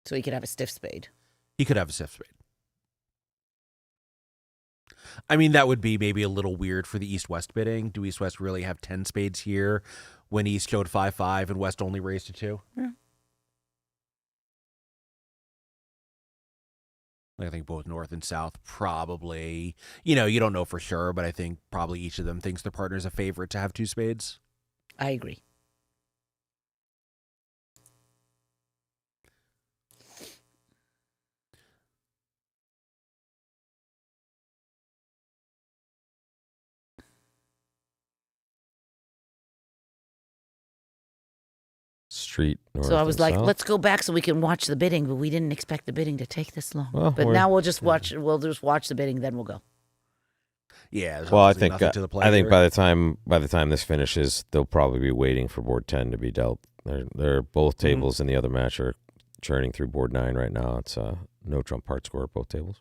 So he could have a stiff spade. He could have a stiff spade. I mean, that would be maybe a little weird for the East-West bidding. Do East-West really have 10 spades here when East showed 5-5 and West only raised to 2? Yeah. I think both North and South probably, you don't know for sure, but I think probably each of them thinks their partner's a favorite to have 2 spades. I agree. Street. So I was like, south. let's go back so we can watch the bidding, but we didn't expect the bidding to take this long. Well, but now we'll just watch. We'll just watch the bidding, then we'll go. Yeah. Well, I think by the time this finishes, they'll probably be waiting for board 10 to be dealt. They're both tables in the other match are churning through board 9 right now. It's no trump part score at both tables.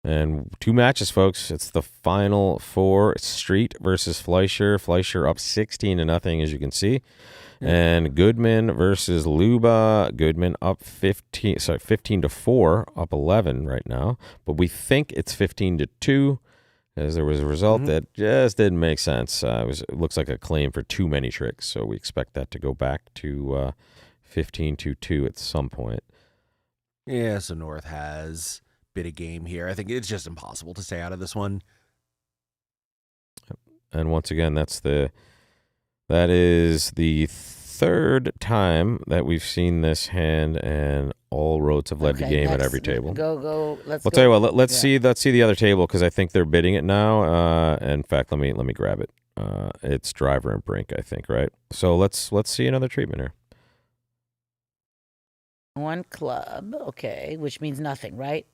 And 2 matches, folks. It's the final 4. Street versus Fleischer. Fleischer up 16-0, as you can see. And Goodman versus Luba. Goodman up 15-4, up 11 right now. But we think it's 15-2, as there was a result that just didn't make sense. It looks like a claim for too many tricks. So we expect that to go back to 15-2 at some point. Yeah, so North has bit a game here. I think it's just impossible to stay out of this one. And once again, that is the third time that we've seen this hand, and all roads have led to game at every table. Let's I'll tell you what. Let's see the other table, because I think they're bidding it now. In fact, let me grab it. It's driver and brink, I think, right? So let's see another treatment here. One club, okay, which means nothing, right?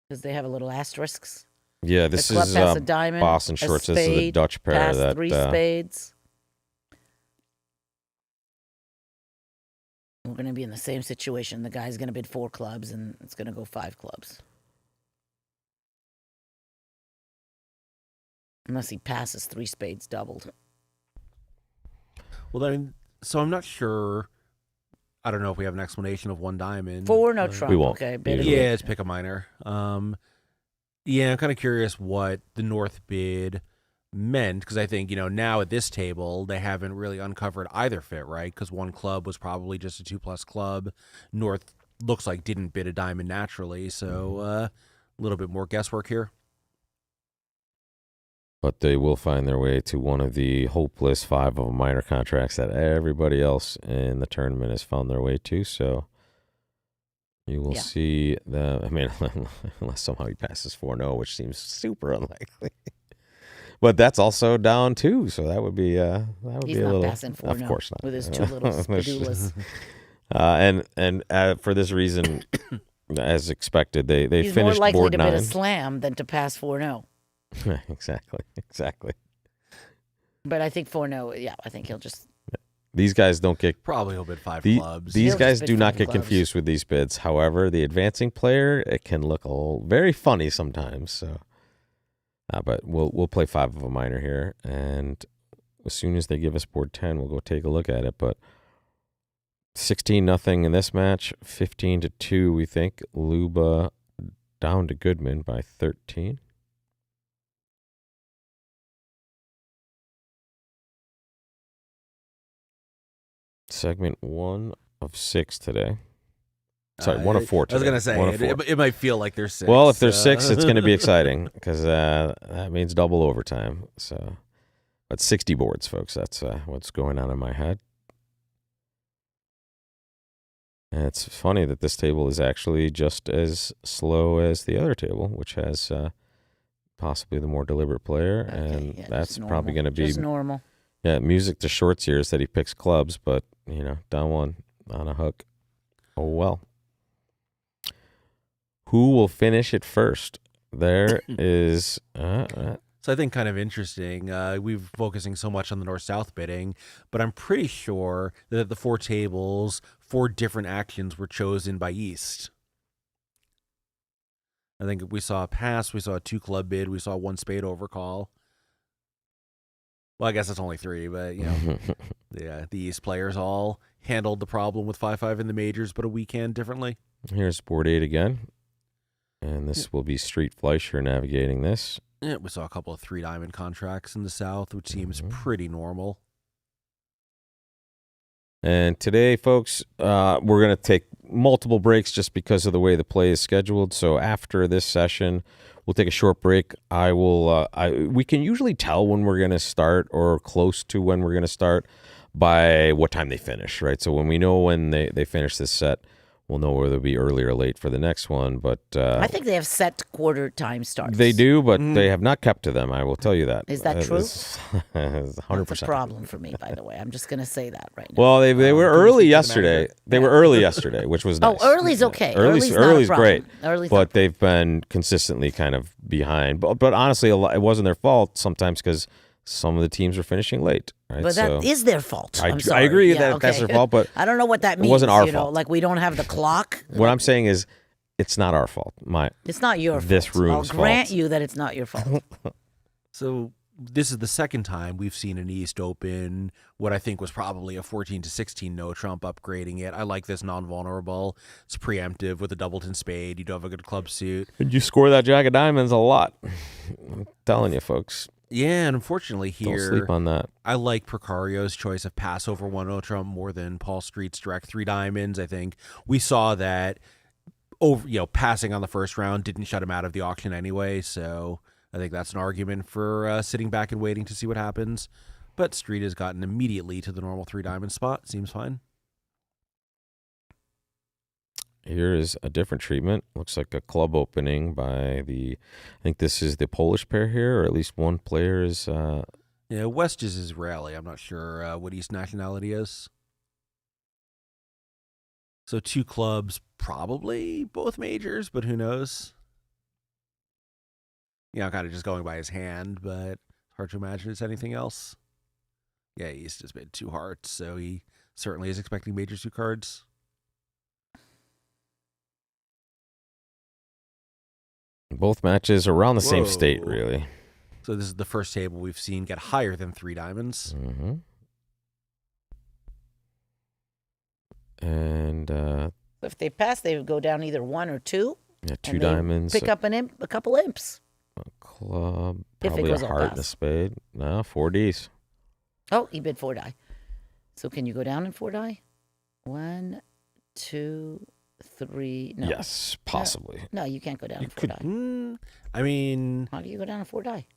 Because they have a little asterisks. Yeah, this is a diamond, Boston shorts. This is a Dutch pair pass that 3 spades. We're going to be in the same situation. The guy's going to bid 4 clubs, and it's going to go 5 clubs. Unless he passes 3 spades doubled. Well, then, so I'm not sure. I don't know if we have an explanation of 1 diamond. 4, no trump. We won't. Okay, yeah, it's pick a minor. Yeah, I'm kind of curious what the North bid meant, because I think, now at this table, they haven't really uncovered either fit, right? Because 1 club was probably just a 2+ club. North looks like didn't bid a diamond naturally, so a little bit more guesswork here. But they will find their way to one of the hopeless 5 of a minor contracts that everybody else in the tournament has found their way to. So you will see unless somehow he passes 4-0, which seems super unlikely. But that's also down 2, so that would be He's be a not little. passing 4-0. Of course not. With his 2 little spadulas. And for this reason, as expected, they He's finished more likely board to 9. bid a slam than to pass 4-0. Exactly. But I think 4-0, I think he'll just... These guys don't get... Probably he'll bid 5 clubs. These He'll guys just bid do not 5 get clubs. confused with these bids. However, the advancing player, it can look very funny sometimes. So, but we'll play 5 of a minor here, and as soon as they give us board 10, we'll go take a look at it. But 16-0 in this match, 15-2. We think Luba down to Goodman by 13. Segment 1 of 6 today. Sorry, 1 of 4 today. I was going to say, 1 of 4. it might feel like there's 6. Well, if there's 6, it's going to be exciting, because that means double overtime. So, but 60 boards, folks. That's what's going on in my head. And it's funny that this table is actually just as slow as the other table, which has possibly the more deliberate player, and that's probably going to be just normal. Yeah, music to Short's ears that he picks clubs, but, down 1 on a hook. Oh, well. Who will finish it first? There is... So I think kind of interesting. We've focusing so much on the north-south bidding, but I'm pretty sure that at the 4 tables, 4 different actions were chosen by East. I think we saw a pass, we saw a 2 club bid, we saw 1 spade overcall. Well, I guess that's only 3, but, yeah, the East players all handled the problem with 5-5 in the majors, but a weekend differently. Here's board 8 again. And this will be Street Fleischer navigating this. Yeah, we saw a couple of 3 diamond contracts in the South, which seems pretty normal. And today, folks, we're going to take multiple breaks just because of the way the play is scheduled. So after this session, we'll take a short break. We can usually tell when we're going to start, or close to when we're going to start, by what time they finish, right? So when we know when they finish this set, we'll know whether it'll be early or late for the next one. But I think they have set quarter time starts. They do, but they have not kept to them. I will tell you that. Is that true? 100%. That's a problem for me, by the way. I'm just going to say that right now. Well, they were early yesterday. They were early yesterday, which was nice. Oh, early's okay. Early's not a problem. great. Early's but they've been consistently kind of behind. But honestly, it wasn't their fault sometimes, because some of the teams were finishing late. Right? But that is their fault. I I'm sorry. agree that's their fault, but I don't know what that means. It wasn't our fault. Like we don't have the clock. What I'm saying is, it's not our fault. It's not your fault. This room's I'll grant fault. you that it's not your fault. So this is the second time we've seen an East Open what I think was probably a 14-16 no trump, upgrading it. I like this non-vulnerable. It's preemptive with a doubleton spade. You do have a good club suit. And you score that jack of diamonds a lot. I'm telling you, folks. Yeah, and unfortunately here, Don't sleep on that. I like Precario's choice of pass over 1-0 trump more than Paul Street's direct 3 diamonds. I think we saw that passing on the first round didn't shut him out of the auction anyway, so I think that's an argument for sitting back and waiting to see what happens. But Street has gotten immediately to the normal 3 diamond spot. Seems fine. Here is a different treatment. Looks like a club opening by I think this is the Polish pair here, or at least one player is. Yeah, West is Israeli. I'm not sure what his nationality is. So 2 clubs, probably both majors, but who knows? I'm kind of just going by his hand, but hard to imagine it's anything else. Yeah, he's just been 2 hearts, so he certainly is expecting major 2 cards. Both matches around the same state, really. So this is the first table we've seen get higher than 3 diamonds. Mm-hmm. And If they pass, they would go down either 1 or 2. yeah, 2 diamonds. Pick up a couple imps. A club, If it probably a goes all heart and a pass. spade. No, 4 Ds. Oh, he bid 4 die. So can you go down in 4 die? 1, 2, 3. No. Yes, possibly. No, you can't go down in 4 die. I mean, How do you go down in 4 die?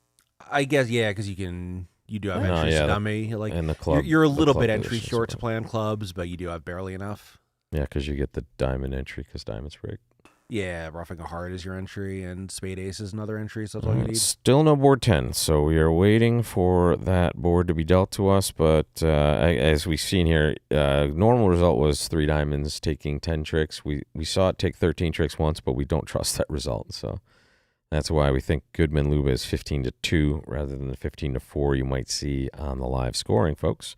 I guess, yeah, because you do have No, entries yeah, to dummy. Like, and the club. you're a the little club bit entry positions short to well. play on clubs, but you do have barely enough. Yeah, because you get the diamond entry because diamond's rigged. Yeah, roughing a heart is your entry, and spade ace is another entry, so that's all you need. Still no board 10, so we are waiting for that board to be dealt to us. But as we've seen here, normal result was 3 diamonds taking 10 tricks. We saw it take 13 tricks once, but we don't trust that result. So that's why we think Goodman Luba is 15-2 rather than the 15-4 you might see on the live scoring, folks.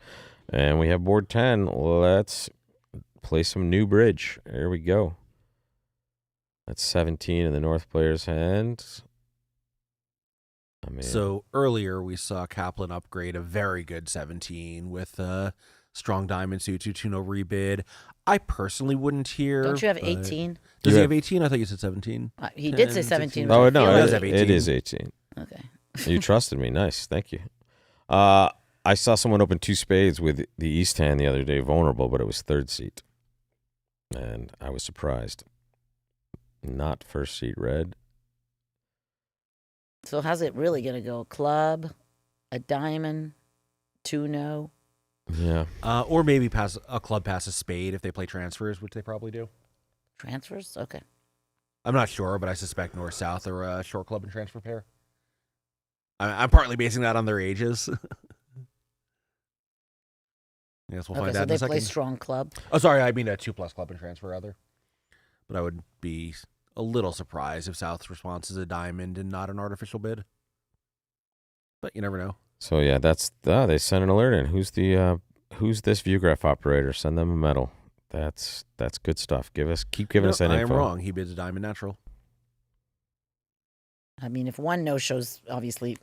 And we have board 10. Let's play some new bridge. There we go. That's 17 in the North player's hand. I mean, So earlier we saw Kaplan upgrade a very good 17 with strong diamond suit, 2-2 rebid. I personally wouldn't here. Don't you have but- 18? Does You he have- have 18? I thought you said 17. He did say 10, 17. 16. but I oh, feel no, it like- does have 18. it is 18. Okay. You trusted me. Nice. Thank you. I saw someone open 2 spades with the East hand the other day, vulnerable, but it was 3rd seat. And I was surprised. Not 1st seat red. So how's it really going to go? Club, a diamond, 2 no. Yeah. Or maybe pass a club pass a spade if they play transfers, which they probably do. Transfers? Okay. I'm not sure, but I suspect north-south are a short club and transfer pair. I'm partly basing that on their ages. Yes, we'll Okay, find so out in they a second. play strong club. Oh, sorry, I mean a 2+ club and transfer, rather. But I would be a little surprised if South's response is a diamond and not an artificial bid. But you never know. So, yeah, that's they sent an alert in. Who's this Viewgraph operator? Send them a medal. That's good stuff. Keep giving us that I info. am wrong. He bids a diamond natural. I mean, if 1 no shows, obviously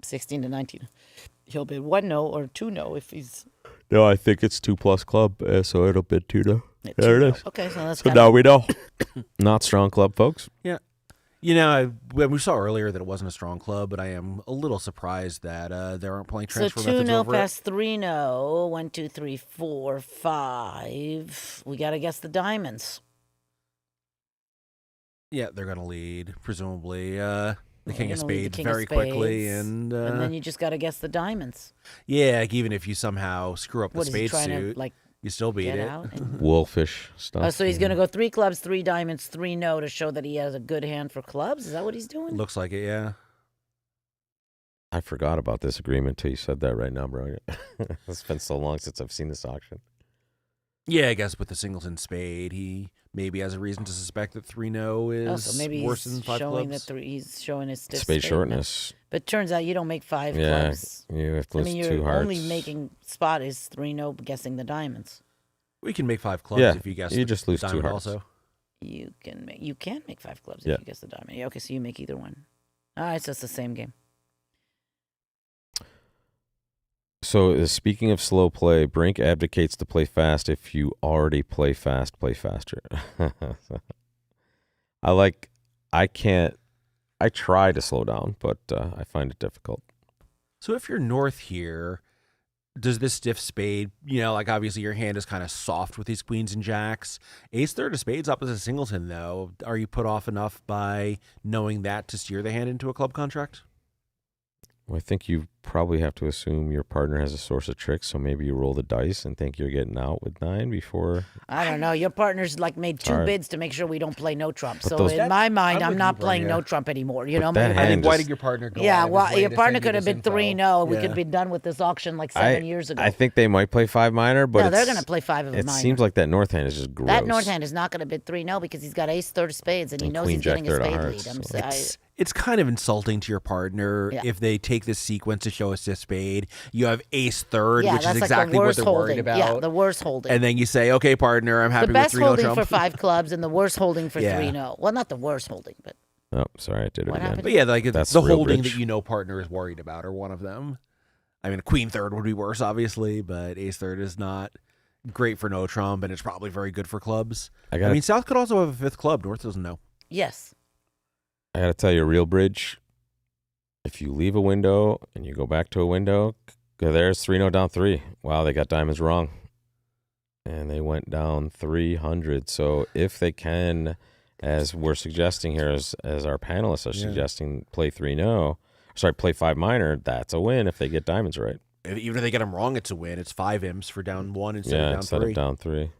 16-19, he'll bid 1 no or 2 no if he's. No, I think it's 2+ club, so it'll bid 2 no. at There 2 it no. is. Okay, so that's So kind now of. we know. Not strong club, folks. Yeah. You know, when we saw earlier that it wasn't a strong club, but I am a little surprised that they aren't playing So transfer 2 methods no over it. past 3 no. 1, 2, 3, 4, 5. We got to guess the diamonds. Yeah, they're going to lead, presumably. The They're king of gonna lead the spades king of very quickly. spades, And, then you just got to guess the diamonds. yeah, like even if you somehow screw up the What is he spade trying suit, to like you still beat get it. out? And- Wolfish stuff. Oh, so he's going to go 3 clubs, 3 diamonds, 3 no to show that he has a good hand for clubs? Is that what he's doing? Looks like it, yeah. I forgot about this agreement till you said that right now, bro. It's been so long since I've seen this auction. Yeah, I guess with the singleton spade, he maybe has a reason to suspect that 3 no is Oh, so maybe worse he's than 5 showing clubs. that he's showing his stiff Spade spade shortness. now. But turns out you don't make 5 Yeah, clubs. you have to I lose mean, 2 you're hearts. only making spot is 3 no guessing the diamonds. We can make 5 clubs Yeah, if you guess you the just lose 2 diamond hearts. also. You can make 5 clubs Yeah. if you guess the diamond. Yeah, okay, so you make either one. All right, so it's the same game. So, speaking of slow play, Brink advocates to play fast. If you already play fast, play faster. I try to slow down, but I find it difficult. So if you're north here, does this stiff spade, like obviously your hand is kind of soft with these queens and jacks. Ace third of spades opposite singleton, though. Are you put off enough by knowing that to steer the hand into a club contract? Well, I think you probably have to assume your partner has a source of tricks, so maybe you roll the dice and think you're getting out with 9 before. I don't know. Your partner's like made 2 hard. bids to make sure we don't play no trump. But So those- in my mind, I'm I'm with not you, playing Bronia. no trump anymore. You know, that maybe. I hand think, why just- did your partner go Yeah, out of well, his way your to partner send you could have this been info? 3-0. We Yeah. could have been done with this auction like 7 years ago. I think they might play 5 minor, but no, they're it's- going to play 5 of a It minor. seems like that north hand is just gross. That north hand is not going to bid 3-0 because he's got ace third of spades and he And knows queen, he's jack, getting a third of spade hearts, lead. I'm so- sorry. It's kind of insulting to your partner Yeah. if they take this sequence to show us a spade. You have ace third, Yeah, which that's is like exactly the what worst they're holding. worried about. Yeah, the worst holding. And then you say, okay, partner, I'm happy the with best 3-0 holding trump. for 5 clubs and the worst holding for Yeah. 3-0. Well, not the worst holding, but Oh, sorry, I did it What again. happened? But yeah, like That's the real holding bridge. that you know partner is worried about are one of them. I mean, queen third would be worse, obviously, but ace third is not great for no trump, and it's probably very good for clubs. I I got. mean, South could also have a 5th club. North doesn't know. yes. I got to tell you, a real bridge. If you leave a window and you go back to a window, there's 3-0 down 3. Wow, they got diamonds wrong, and they went down 300. So if they can, as we're suggesting here, as our panelists are suggesting, play 3-0. Sorry, play 5 minor. That's a win if they get diamonds right. Even if they get them wrong, it's a win. It's 5 imps for down 1 instead of down instead 3. of down 3.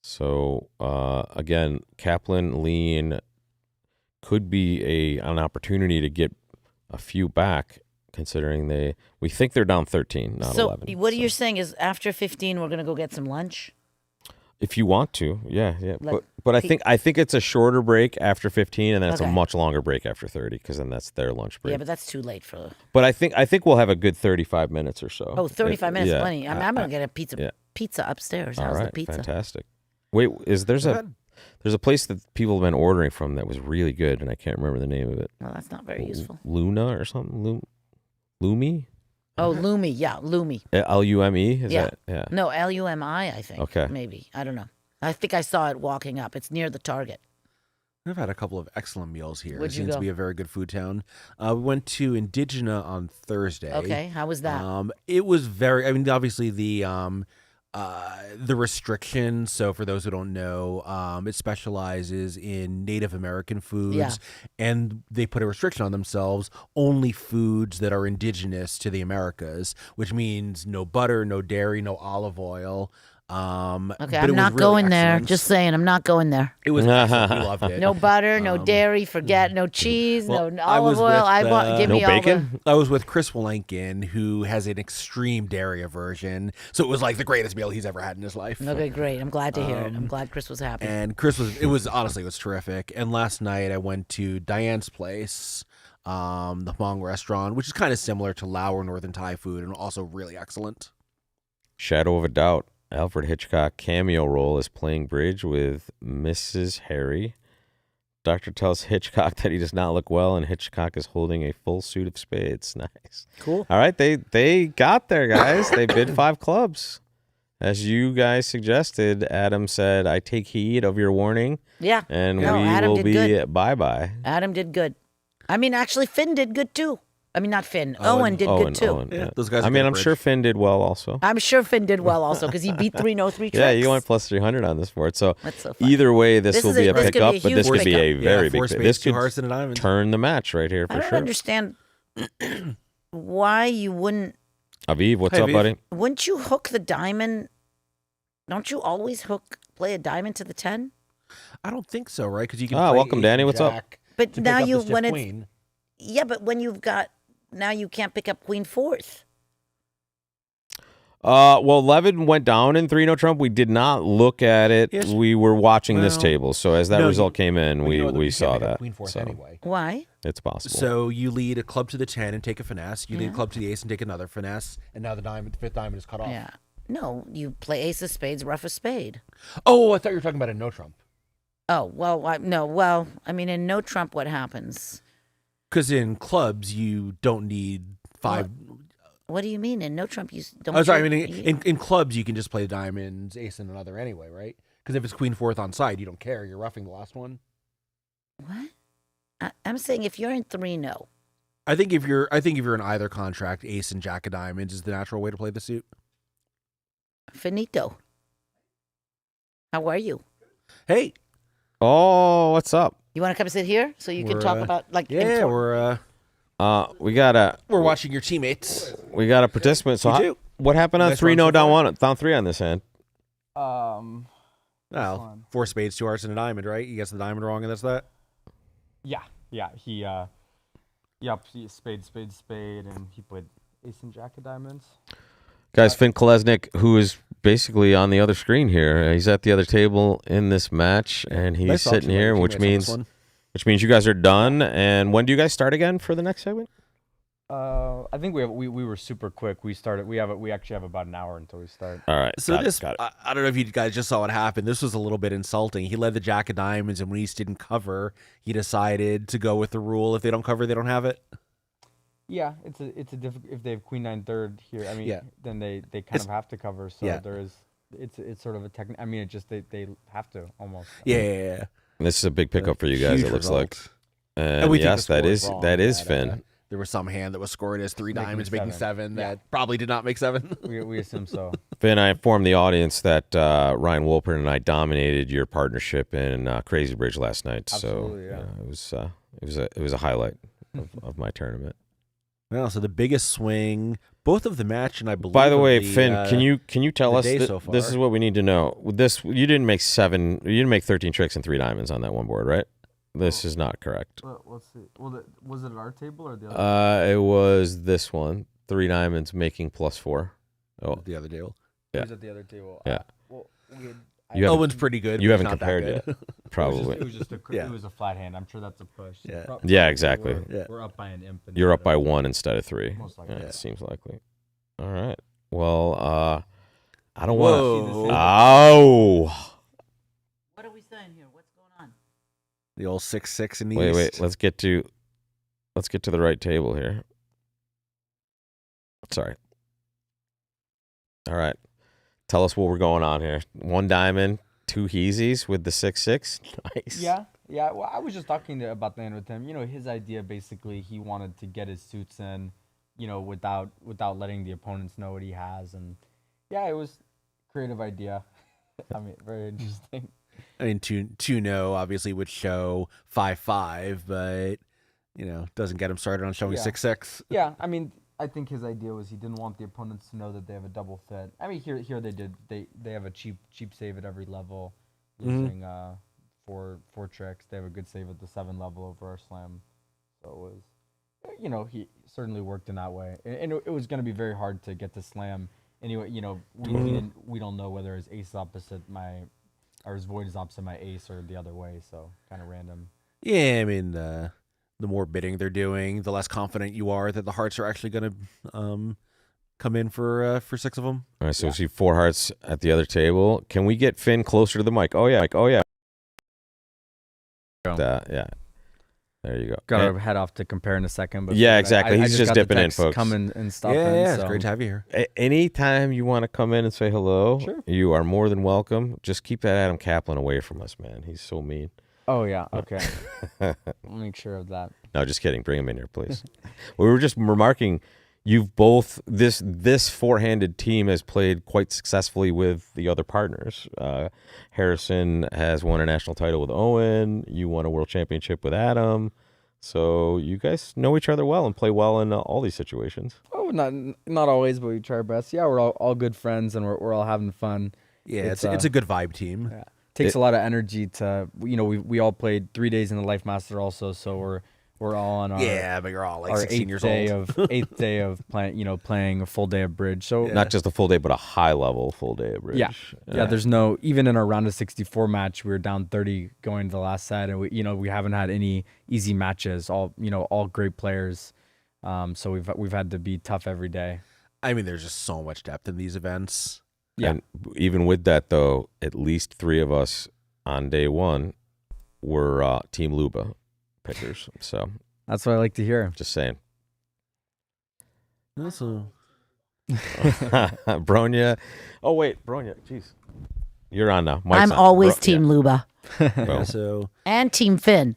So again, Kaplan lean could be an opportunity to get a few back, considering we think they're down 13, not So 11. what so. you're saying is after 15, we're going to go get some lunch? If you want to, yeah. Like but I think it's a shorter break after 15, and then it's a Okay. much longer break after 30, because then that's their lunch break. Yeah, but that's too late for... But I think we'll have a good 35 minutes or so. Oh, 35 minutes, yeah. plenty. I'm going to get a yeah. pizza upstairs. All How's right, the pizza? fantastic. Wait, there's a place that people have been ordering from that was really good, and I can't remember the name of it. Well, that's not very useful. Luna or something? Lumi? Oh, Lumi. Yeah, Lumi. Lume? Is Yeah. that? Yeah. No, Lumi, I think. Okay. Maybe. I don't know. I think I saw it walking up. It's near the Target. We've had a couple of excellent meals here. Where'd It you seems go? to be a very good food town. We went to Indigena on Thursday. Okay, how was that? It was very. I mean, obviously the restrictions. So for those who don't know, it specializes in Native American foods, Yeah. and they put a restriction on themselves: only foods that are indigenous to the Americas, which means no butter, no dairy, no olive oil. Okay, but it I'm was not really going there. excellent. Just saying, I'm not going there. It was excellent. We loved it. No butter, no dairy, forget, no cheese, well, no I olive was oil. with, I want, give No me all bacon? I was with Chris Walenkin, who has an extreme dairy aversion, so it was like the greatest meal he's ever had in his life. the... Okay, great. I'm glad to hear it. I'm glad Chris was happy. And Chris was honestly, it was terrific. And last night I went to Diane's place, the Hmong restaurant, which is kind of similar to Lao or Northern Thai food, and also really excellent. Shadow of a doubt. Alfred Hitchcock cameo role is playing bridge with Mrs. Harry. Doctor tells Hitchcock that he does not look well, and Hitchcock is holding a full suit of spades. Nice. Cool. All right, they got there, guys. They bid 5 clubs. As you guys suggested, Adam said, I take heed of your warning, Yeah. and No, we Adam will did be good. bye-bye. Adam did good. I mean, actually, Finn did good too. I mean, not Finn. Owen did good too. Owen, Yeah, those guys I are mean, good I'm at sure bridge. Finn did well also. I'm sure Finn did well also because he beat 3-0 3 tricks. Yeah, you went plus 300 on this board. So, That's so funny. either way, this will is be a this could be pickup, a but this huge could be a pickup. very four big spades, This 2 could hearts, and a diamond. turn the match right here I for don't sure. understand why you wouldn't. Aviv, what's Hey, up, Aviv. buddy? Wouldn't you hook the diamond? Don't you always play a diamond to the 10? I don't think so, right? Because you can. Ah, play welcome, ace Danny. and What's up? jack But to now pick up you the stiff when it's queen. yeah, but when you've got now you can't pick up queen 4th. Well, Levin went down in 3-0 Trump. We did not look at it. Yes. We were watching this Well, table. So as that no, result came in, Well, you know that we you can't saw pick up that. Queen fourth So anyway. Why? it's possible. So you lead a club to the 10 and take a finesse. You lead Yeah. a club to the ace and take another finesse. And now the 5th diamond is cut off. Yeah. No, you play ace of spades, rough of spade. Oh, I thought you were talking about a no trump. Oh well, no. Well, I mean, in no trump, what happens? Because in clubs, you don't need 5. What do you mean in no trump? You don't. Oh, sorry. I you- mean, in clubs, you can just play the diamonds, ace, and another anyway, right? Because if it's queen 4th on side, you don't care. You're roughing the last one. what? I'm saying if you're in 3-0, I think if you're in either contract, ace and jack of diamonds is the natural way to play the suit. finito. How are you? Hey, oh, what's up? You want to come sit here so you can We're, talk about like yeah, we're We're watching your teammates. We got a participant. So too. what happened on Nice 3-0 run so down far. 3 on this hand? Well, 4 spades, 2 hearts, and a diamond, right? You gets the diamond wrong, and that's that. Yeah. He spade, and he played ace and jack of diamonds. Guys, Finn Kolesnik, who is basically on the other screen here. He's at the other table in this match, and he's Nice sitting option by here, your which teammates on means this one. you guys are done. And when do you guys start again for the next segment? I think we were super quick. We actually have about an hour until we start. All right. So got this, it, got it. I don't know if you guys just saw what happened. This was a little bit insulting. He led the jack of diamonds, and when he didn't cover, he decided to go with the rule: if they don't cover, they don't have it. Yeah, it's a difficult. If they have queen 9/3 here, I mean, Yeah. then they kind of have to cover. So yeah. there is. It's sort of a technique. I mean, it just they have to almost. Yeah. This is a big pickup for you guys, Huge it looks result. like. And we think yes, the that score is wrong, that is that, Finn. There was some hand that was scored as 3 Making diamonds, making 7. 7 that probably did not make 7. We assume so. Finn, I informed the audience that Ryan Wolpert and I dominated your partnership in Crazy Bridge last night. Absolutely, so yeah. it was a highlight of my tournament. Well, so the biggest swing, both of the match, and I believe. By the of way, Finn, can you tell the us day this so far. is what we need to know. This you didn't make 13 tricks and 3 diamonds on that one board, right? This is not correct. Let's see. Well, was it at our table or the other? It was this one, 3 diamonds making +4. Oh, the other deal. yeah. It was at the other table. Yeah. Well, You haven't- Owen's pretty good. you but haven't not that compared good. yet, probably. It was just a Yeah. it was a flat hand. I'm sure that's a push. Yeah. Yeah, exactly. We're up by an imp. You're up by 1 instead of 3. Most likely. Yeah, Yeah. it seems likely. All right. Well, I don't Whoa. want to. Oh. What are we saying here? What's going on? The old 6-6 in the Wait, east. Let's get to the right table here. Sorry. All right. Tell us what we're going on here. 1 diamond, 2 heezies with the 6-6. Nice. Yeah. Well, I was just talking about the hand with him. You know, his idea basically he wanted to get his suits in, you know, without letting the opponents know what he has, and yeah, it was a creative idea. I mean, very interesting. I mean, 2-0 obviously would show 5-5, but you know, doesn't get him started on showing Yeah. 6-6. Yeah, I mean, I think his idea was he didn't want the opponents to know that they have a double fit. I mean, here they did. They have a cheap save at every level, using four tricks. They have a good save at the 7 level over our slam. So it was, you know, he certainly worked in that way, and it was going to be very hard to get to slam. Anyway, you know, we don't know whether his ace is opposite my, or his void is opposite my ace, or the other way. So kind of random. Yeah, I mean, the more bidding they're doing, the less confident you are that the hearts are actually going to come in for 6 of them. All right, so we see 4 hearts at the other table. Can we get Finn closer to the mic? Oh, yeah. Yeah. There you go. Got And- to head off to compare in a second. But Yeah, exactly. He's just got the dipping in, text folks. Coming and stuff. Yeah, it's great to have you here. Anytime you want to come in and say hello, Sure. you are more than welcome. Just keep that Adam Kaplan away from us, man. He's so mean. Oh yeah. Okay. I'll make sure of that. No, just kidding. Bring him in here, please. We were just remarking, you've both this four-handed team has played quite successfully with the other partners. Harrison has won a national title with Owen. You won a world championship with Adam. So you guys know each other well and play well in all these situations. Oh, not always, but we try our best. Yeah, we're all good friends, and we're all having fun. Yeah, It's, it's a good vibe team. Yeah. Takes a lot of energy to, you know, we all played 3 days in the Life Master also, so we're all on our Yeah, but you're all like our 16 years old. eighth day of playing a full day of bridge. So Yeah. Not just a full day, but a high-level full day of bridge. Yeah, there's no, even in our round of 64 match, we were down 30 going to the last set, and we haven't had any easy matches. All great players. So we've had to be tough every day. I mean, there's just so much depth in these events. Yeah. And even with that, though, at least 3 of us on day 1 were Team Luba pickers. So That's what I like to hear. just saying. Also, Bronia. Oh, wait. Bronia. Jeez. You're on now. Mike's I'm on. always Team Luba Boom. so and Team Finn.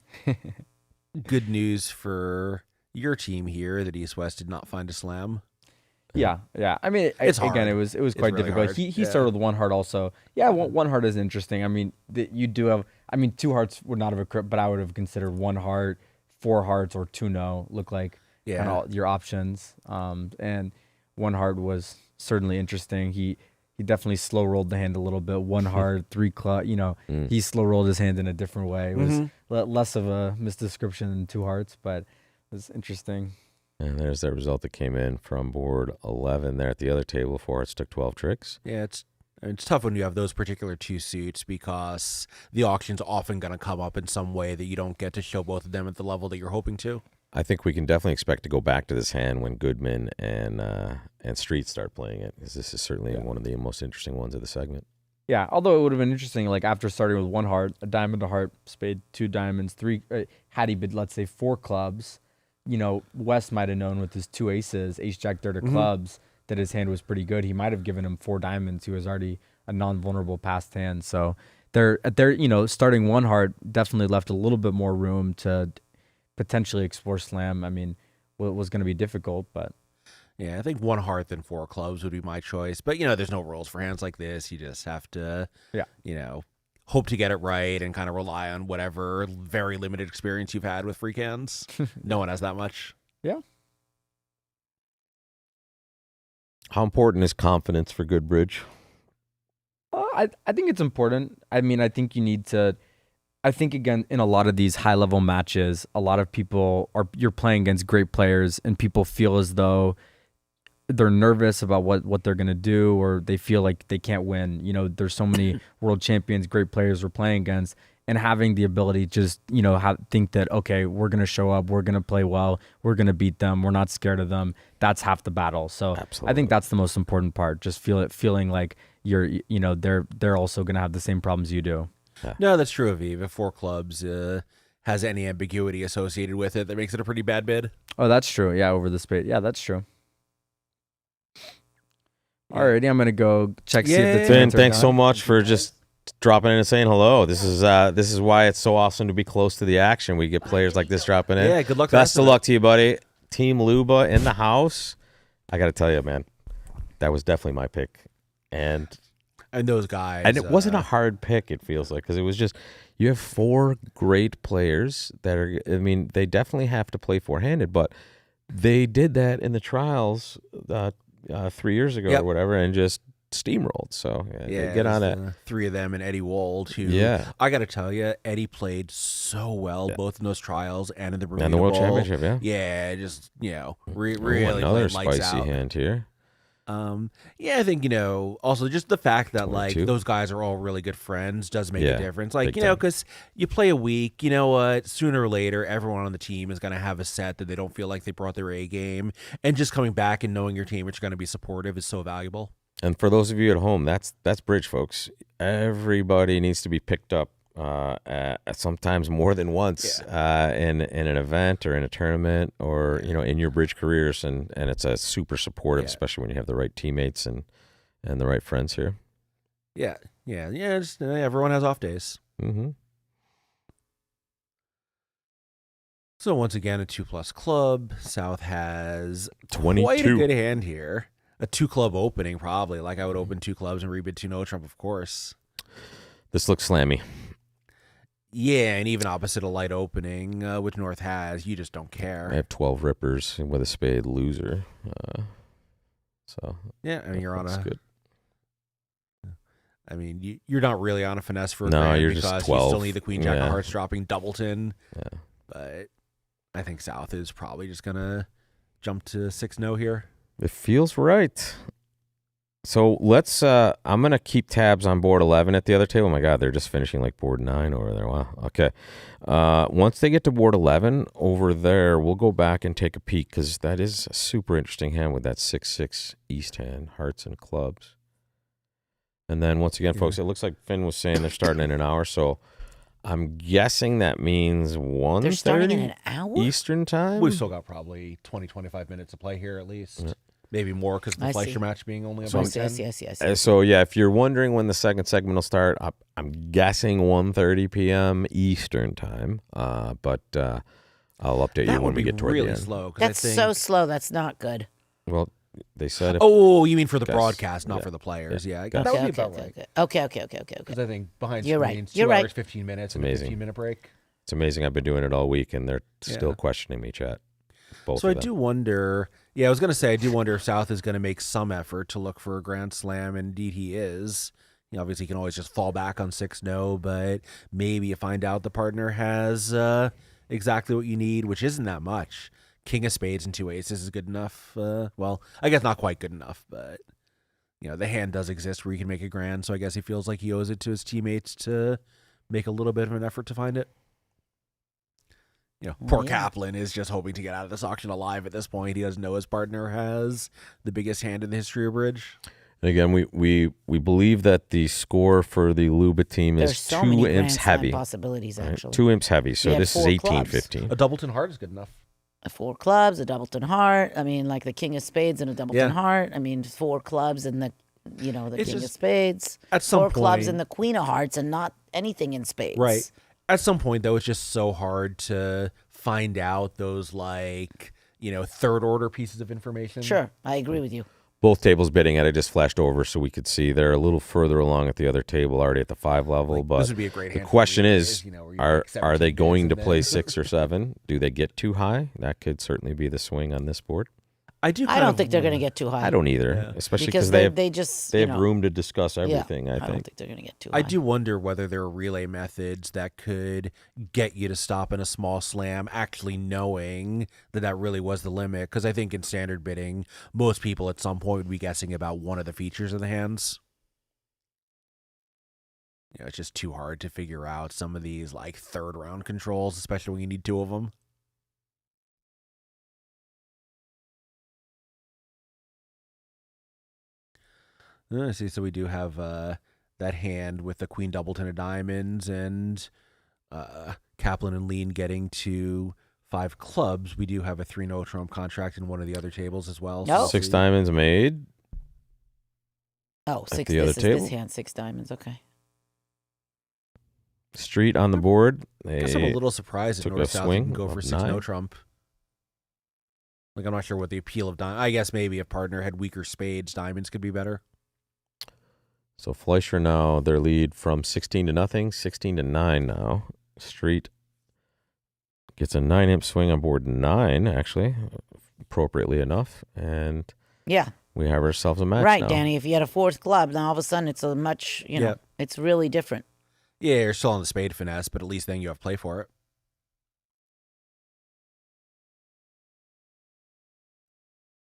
good news for your team here that East West did not find a slam. Yeah. I mean, It's again, hard. it was quite really difficult. hard. He Yeah. started with 1 heart also. Yeah, one heart is interesting. I mean, you do have. I mean, 2 hearts would not have occurred, but I would have considered 1 heart, 4 hearts, or 2 no look like Yeah. and all your options. And One Heart was certainly interesting. He definitely slow rolled the hand a little bit. One Heart, 3 club. He slow rolled his hand in a different way. It was less of a misdescription than 2 Hearts, but it was interesting. And there's the result that came in from board 11 there at the other table. 4 Hearts took 12 tricks. Yeah, it's tough when you have those particular 2 suits because the auction's often going to come up in some way that you don't get to show both of them at the level that you're hoping to. I think we can definitely expect to go back to this hand when Goodman and Street start playing it, because this is certainly one of the most interesting ones of the segment. Yeah, although it would have been interesting, like after starting with 1 Heart, a diamond, a heart, spade, 2 diamonds, 3. Had he bid, let's say, 4 clubs, West might have known with his 2 aces, ace, jack, third of clubs, that his hand was pretty good. He might have given him 4 diamonds. He was already a non-vulnerable passed hand. So they're starting 1 Heart definitely left a little bit more room to potentially explore slam. I mean, what was going to be difficult, but. Yeah, I think 1 Heart and 4 clubs would be my choice. But, there's no rules for hands like this. You just have to, hope to get it right and kind of rely on whatever very limited experience you've had with freak hands. No one has that much. Yeah. How important is confidence for good bridge? I think it's important. I mean, I think you need to. I think, again, in a lot of these high-level matches, a lot of people you're playing against great players, and people feel as though they're nervous about what they're going to do, or they feel like they can't win. There's so many world champions, great players we're playing against, and having the ability just, think that, okay, we're going to show up, we're going to play well, we're going to beat them, we're not scared of them. That's half the battle. So Absolutely. I think that's the most important part. Just feeling like they're also going to have the same problems you do. Yeah. No, that's true, Aviv. If 4 clubs has any ambiguity associated with it, that makes it a pretty bad bid. Oh, that's true. Yeah, over the spade. Yeah, that's true. Alrighty, I'm gonna go check see if the Finn, tickets are thanks done. so much for just dropping in and saying hello. This is why it's so awesome to be close to the action. We get players like this dropping in. Yeah, good luck. Best of luck to you, buddy. Team Luba in the house. I got to tell you, man, that was definitely my pick, and those guys. And it wasn't a hard pick, it feels like, because it was just, you have 4 great players that are, I mean, they definitely have to play 4-handed, but they did that in the trials 3 years ago or whatever, and just steamrolled. So, get on it. 3 of them and Eddie Wold, who, I got to tell you, Eddie played so well, both in those trials and in the Bermuda And the World Bowl. Championship, Yeah, just, really another played lights spicy out. hand here. I think, also just the fact that, like, those guys are all really good friends does make a difference. Like, because you play a week, what, sooner or later, everyone on the team is going to have a set that they don't feel like they brought their A game. And just coming back and knowing your team is going to be supportive is so valuable. And for those of you at home, that's bridge, folks. Everybody needs to be picked up sometimes more than once in an event or in a tournament or in your bridge careers, and it's a super supportive, especially when you have the right teammates and the right friends here. Just, everyone has off days. So once again, a 2+ club. South has 22. Quite a good hand here. A 2-club opening, probably. Like, I would open 2 clubs and rebid 2 no trump, of course. This looks slammy. Yeah, and even opposite a light opening, which North has, you just don't care. I have 12 rippers with a spade loser. You're on a good. I mean, you're not really on a finesse for a No, grand you're because just 12. you still need the Queen Jack of Yeah. Hearts dropping doubleton. Yeah. But I think South is probably just gonna jump to 6-0 here. It feels right. So let's, I'm going to keep tabs on board 11 at the other table. Oh my God, they're just finishing like board 9 over there. Wow. Okay. Once they get to board 11 over there, we'll go back and take a peek because that is a super interesting hand with that 6-6 East hand, hearts and clubs. And then once again, folks, it looks like Finn was saying they're starting in an hour. So I'm guessing that means 1:30 They're starting in an hour? Eastern time. We've still got probably 20-25 minutes to play here at least. Yeah. Maybe more because the I Fleischer see. match being only Yes, about 10. yes. So yeah, if you're wondering when the second segment will start, I'm guessing 1:30 p.m. Eastern time. But I'll update you when we get toward really the end. slow. 'Cause That's I think, so slow. That's not good. Well, they said. Oh, you mean for the Guess. broadcast, not Yeah. for the players? Yeah, I Guess. got That would Okay, be okay, about right. okay. Because I think behind You're right. screens, You're 2 right. hours, 15 minutes, It's and a amazing. 15-minute break. It's amazing. I've been doing it all week, and they're still Yeah. questioning me, chat. both So I of them. do wonder. Yeah, I was going to say I do wonder if South is going to make some effort to look for a Grand Slam. Indeed, he is. Obviously, he can always just fall back on 6-0, but maybe you find out the partner has exactly what you need, which isn't that much. King of Spades and 2 aces is good enough. Well, I guess not quite good enough, but the hand does exist where you can make a grand. So I guess he feels like he owes it to his teammates to make a little bit of an effort to find it. Poor Kaplan is just hoping to get out of this auction alive at this point. He doesn't know his partner has the biggest hand in the history of bridge. And again, we believe that the score for the Luba team There's is so 2 many imps Grand Slam heavy. possibilities, Right? actually. 2 imps heavy. So We had this is 4 18, clubs. 15. A Doubleton Heart is good enough. 4 clubs, a Doubleton Heart. I mean, like the King of Spades and a Doubleton Heart. I mean, 4 clubs and the King of Spades. At some 4 clubs point- and the Queen of Hearts and not anything in spades. Right. At some point, though, it's just so hard to find out those third order pieces of information. Sure, I agree with you. Both tables bidding at it just flashed over so we could see they're a little further along at the other table, already at the 5 level. But this would be a great the hand for question you, is, where you are make 17 they going to bids and play then- 6 or 7? Do they get too high? That could certainly be the swing on this board. I don't think they're going to get too high. I don't either, especially because because they just they have room to discuss everything. Yeah, I don't think. think they're going to get too high. I do wonder whether there are relay methods that could get you to stop in a small slam, actually knowing that really was the limit. Because I think in standard bidding, most people at some point would be guessing about one of the features of the hands. It's just too hard to figure out some of these third round controls, especially when you need 2 of them. I see. So we do have that hand with the Queen Doubleton of Diamonds and Kaplan and Lean getting to 5 clubs. We do have a 3-no trump contract in one of the other tables as well. No. 6 diamonds made. Oh, at 6. the other This is table? this hand, 6 diamonds. Okay. Street on the board. I guess I'm a little surprised that took North a South swing can go for of 6-no 9. trump. I'm not sure what the appeal of diamonds. I guess maybe if partner had weaker spades, diamonds could be better. So Fleischer now their lead from 16 to nothing, 16 to 9 now. Street gets a 9 imp swing on board 9, actually, appropriately enough, and Yeah. we have ourselves a match Right, now. Danny. If you had a 4th club, then all of a sudden it's a much, Yep. it's really different. Yeah, you're still on the spade finesse, but at least then you have play for it.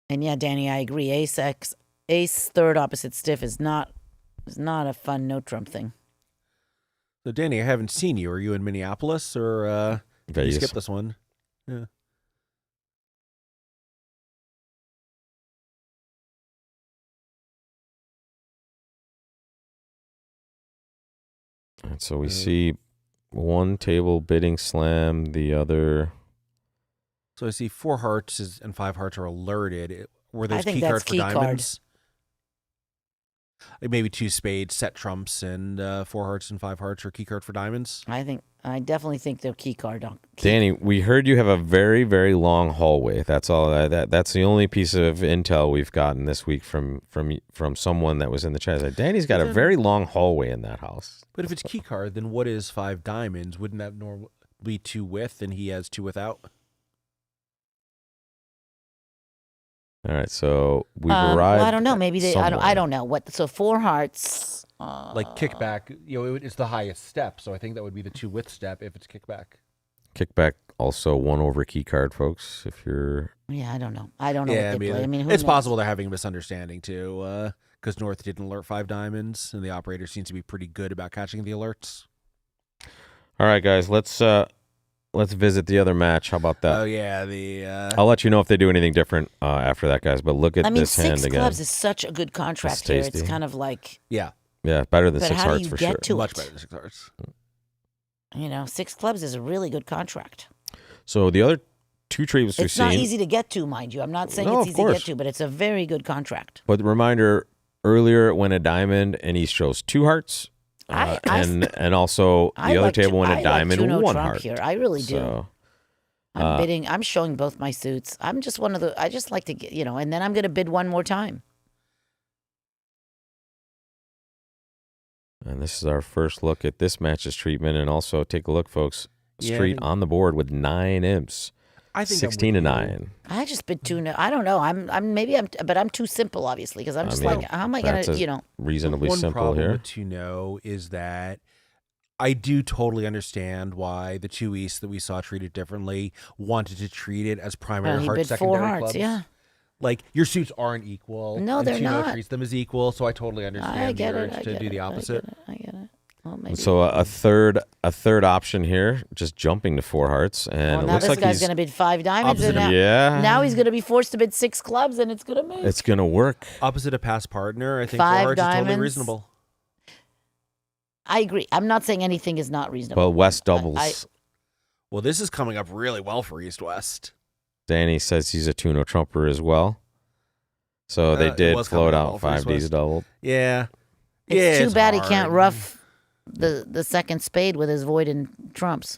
And yeah, Danny, I agree. Ace third opposite stiff is not a fun no trump thing. So, Danny, I haven't seen you. Are you in Minneapolis or you Vegas. skip this one? Yeah. And so we see one table bidding slam, the other. So I see 4 hearts and 5 hearts are alerted. Were those think key that's cards for key card. diamonds? Maybe 2 spades, set trumps, and 4 hearts and 5 hearts are key card for diamonds. I definitely think they're key card. Danny, we heard you have a very, very long hallway. That's all. That's the only piece of intel we've gotten this week from someone that was in the chat. Danny's got a very long hallway in that house. But if it's key card, then what is 5 diamonds? Wouldn't that normally be 2 with, and he has 2 without? All right, so we've Well, arrived. I don't know. Maybe they. I somewhere. don't know what. So 4 hearts. Like kickback, it's the highest step, so I think that would be the 2 with step if it's kickback. Kickback also 1 over key card, folks. If you're Yeah, I don't know. I don't know Yeah, what they play. I mean, who it's knows? possible they're having a misunderstanding too, because North didn't alert 5 diamonds, and the operator seems to be pretty good about catching the alerts. all right, guys. Let's visit the other match. How about that? Oh yeah, I'll let you know if they do anything different after that, guys. But look at I mean, this hand 6 again. clubs is such a good contract It's here. It's tasty. kind of like, yeah, Yeah, better than but 6 how do hearts you for get sure. to much it? better than 6 hearts. 6 clubs is a really good contract. So the other 2 trees we've It's not seen. easy to get to, mind you. I'm not saying No, it's of easy to course. get to, but it's a very good contract. But reminder, earlier it went a diamond and he chose 2 hearts. And also the other table went a diamond, I like 1 Trump heart. here. I really do. So, I'm bidding. I'm showing both my suits. I'm just one of the. I just like to get, and then I'm going to bid one more time. and this is our first look at this match's treatment. And also take a look, folks. Yeah, I Street think- on the board with 9 imps. I think 16 to I'm with you. 9. I just bid two. I don't know. But I'm too simple, obviously, because I'm just mean, like, how am I that's gonna, a reasonably One simple problem here. with 2-0 is that I do totally understand why the two East that we saw treated differently wanted to treat it as primary he heart bid secondary 4 hearts. clubs. Yeah, Like your suits aren't equal. No, and they're 2-0 not. treats them as equal, so I totally understand I the get urge it. I to get do it. the opposite. I get it. Well, maybe. So a third option here, just jumping to 4 hearts, and Well, it now looks this like guy's he's going to bid 5 diamonds. And opposite now, yeah. now he's going to be forced to bid 6 clubs, and it's going to make. It's gonna work. Opposite of past partner, I think 5 4 hearts is totally diamonds. reasonable. I agree. I'm not saying anything is not reasonable. Well, West doubles. Well, this is coming up really well for East West. Danny says he's a Tuno Trumper as well. So they It did was float coming out well for East 5Ds West. doubled. Yeah. It's yeah, too bad he can't hard. rough the second spade with his void and trumps.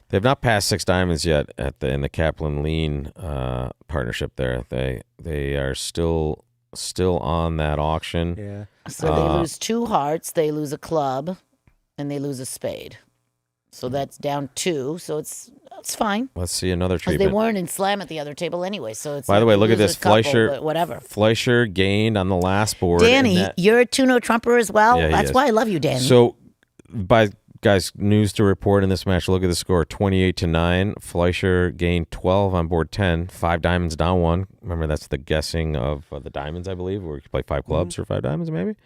They've not passed 6 diamonds yet in the Kaplan Lean partnership. There, they are still on that auction. Yeah. So they lose 2 hearts, they lose a club, and they lose a spade. So that's down 2. So it's fine. Let's see another Because they treatment. weren't in slam at the other table anyway. So it's By the like way, you look at lose this. a couple, Fleischer, but whatever. Fleischer gained on the last board. Danny, and that- you're a Tuno Trumper as well. Yeah, he That's is. why I love you, Danny. So, guys, news to report in this match. Look at the score: 28 to 9. Fleischer gained 12 on board 10. 5 diamonds down 1. Remember, that's the guessing of the diamonds, I believe, where you play 5 clubs or 5 diamonds, maybe.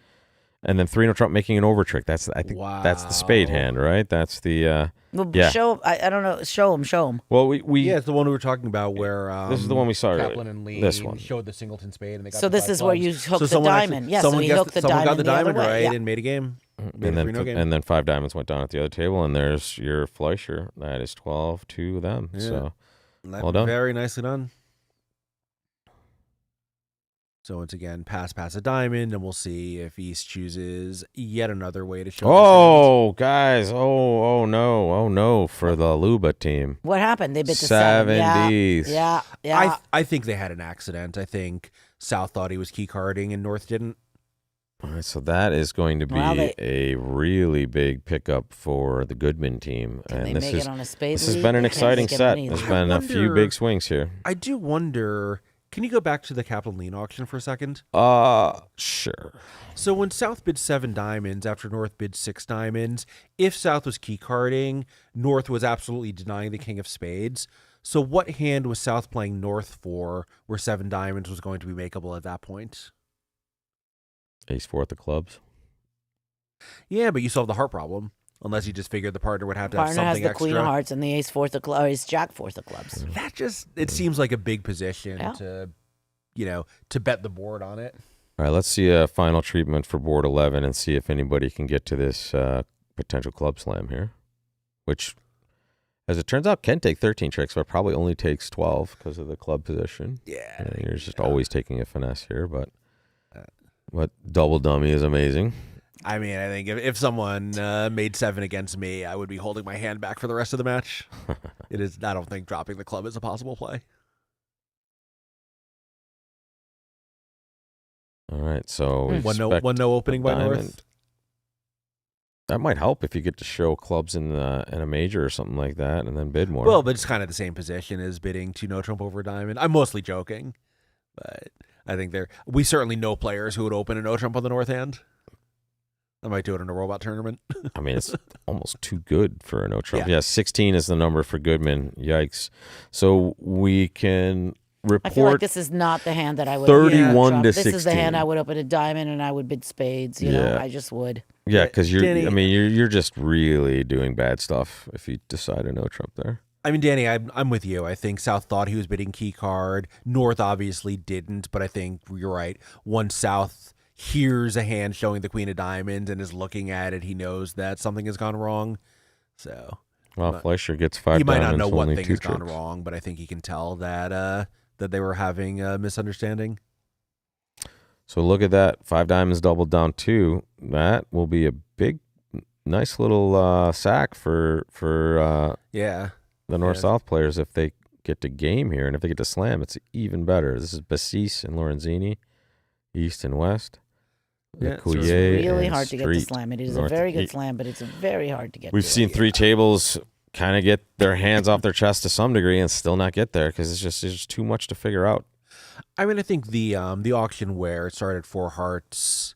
And then 3 no trump making an over trick. That's that's the spade hand, right? That's the well, yeah. show. I don't know. Show him. Well, we Yeah, it's the one we were talking about where this is the one we saw earlier. Kaplan and Lee This one. showed the singleton spade, and they got So the this 5 is where clubs. you hook the someone diamond. actually- Yeah, so someone he guessed- hooked the someone diamond got the other diamond way. right Yeah. and made a game. Made and a then 3-0 game. and then 5 diamonds went down at the other table, and there's your Fleischer. That is 12 to them. Yeah. So Well done. Very nicely done. So once again, pass a diamond, and we'll see if East chooses yet another way to show. oh, guys, oh no for the Luba team. What happened? They bid to 7. 70s. Yeah. I think they had an accident. I think South thought he was key carding and North didn't. All right, so that is going to be Well, a really big pickup for the Goodman team. Can they and make it on a spade this has lead? been an They can't exciting make it set. on either. There's been a few big swings here. I do wonder. Can you go back to the Kaplan Lean auction for a second? Sure. So when South bid 7 diamonds after North bid 6 diamonds, if South was key carding, North was absolutely denying the king of spades. So what hand was South playing North for where 7 diamonds was going to be makeable at that point? Ace 4 of clubs. Yeah, but you solved the heart problem. Unless you just figured the partner would have to have Partner has something the extra. queen of hearts and the ace fourth of clubs, or ace jack fourth of clubs. That just, it seems like a big position Yeah. to bet the board on it. All right, let's see a final treatment for board 11 and see if anybody can get to this potential club slam here, which, as it turns out, can take 13 tricks, but probably only takes 12 because of the club position. Yeah. You're just always taking a finesse here, but double dummy is amazing. I mean, I think if someone made 7 against me, I would be holding my hand back for the rest of the match. It is. I don't think dropping the club is a possible play. All right, so we One expect no opening by diamond. North. That might help if you get to show clubs in a major or something like that, and then bid more. Well, but it's kind of the same position as bidding 2 no trump over a diamond. I'm mostly joking, but I think we certainly know players who would open a no trump on the North hand. I might do it in a robot tournament. I mean, it's almost too good for a no trump. Yeah. Yeah, 16 is the number for Goodman. Yikes! So we can report. I feel like this is not the hand that I would 31 trump. to This is the hand 16. I would open a diamond and I would bid spades. You know, Yeah. I just would. Yeah, because Danny- you're just really doing bad stuff if you decide a no trump there. I mean, Danny, I'm with you. I think South thought he was bidding key card. North obviously didn't, but I think you're right. Once South hears a hand showing the queen of diamonds and is looking at it, he knows that something has gone wrong. So Well, Fleischer gets 5 he might diamonds, not know what only thing 2 has gone tricks. wrong, but I think he can tell that they were having a misunderstanding. So look at that, 5 diamonds doubled down 2. That will be a big, nice little sack for Yeah. the North-South players if they get to game here. And if they get to slam, it's even better. This is Bassis and Lorenzini, East and West. Yeah, so it's It's Coulier really and hard to get to Street, slam. It is North. a very good slam, but it's very hard to get We've to. seen 3 tables kind of get their hands off their chest to some degree and still not get there because it's just too much to figure out. I mean, I think the auction where it started 4 hearts,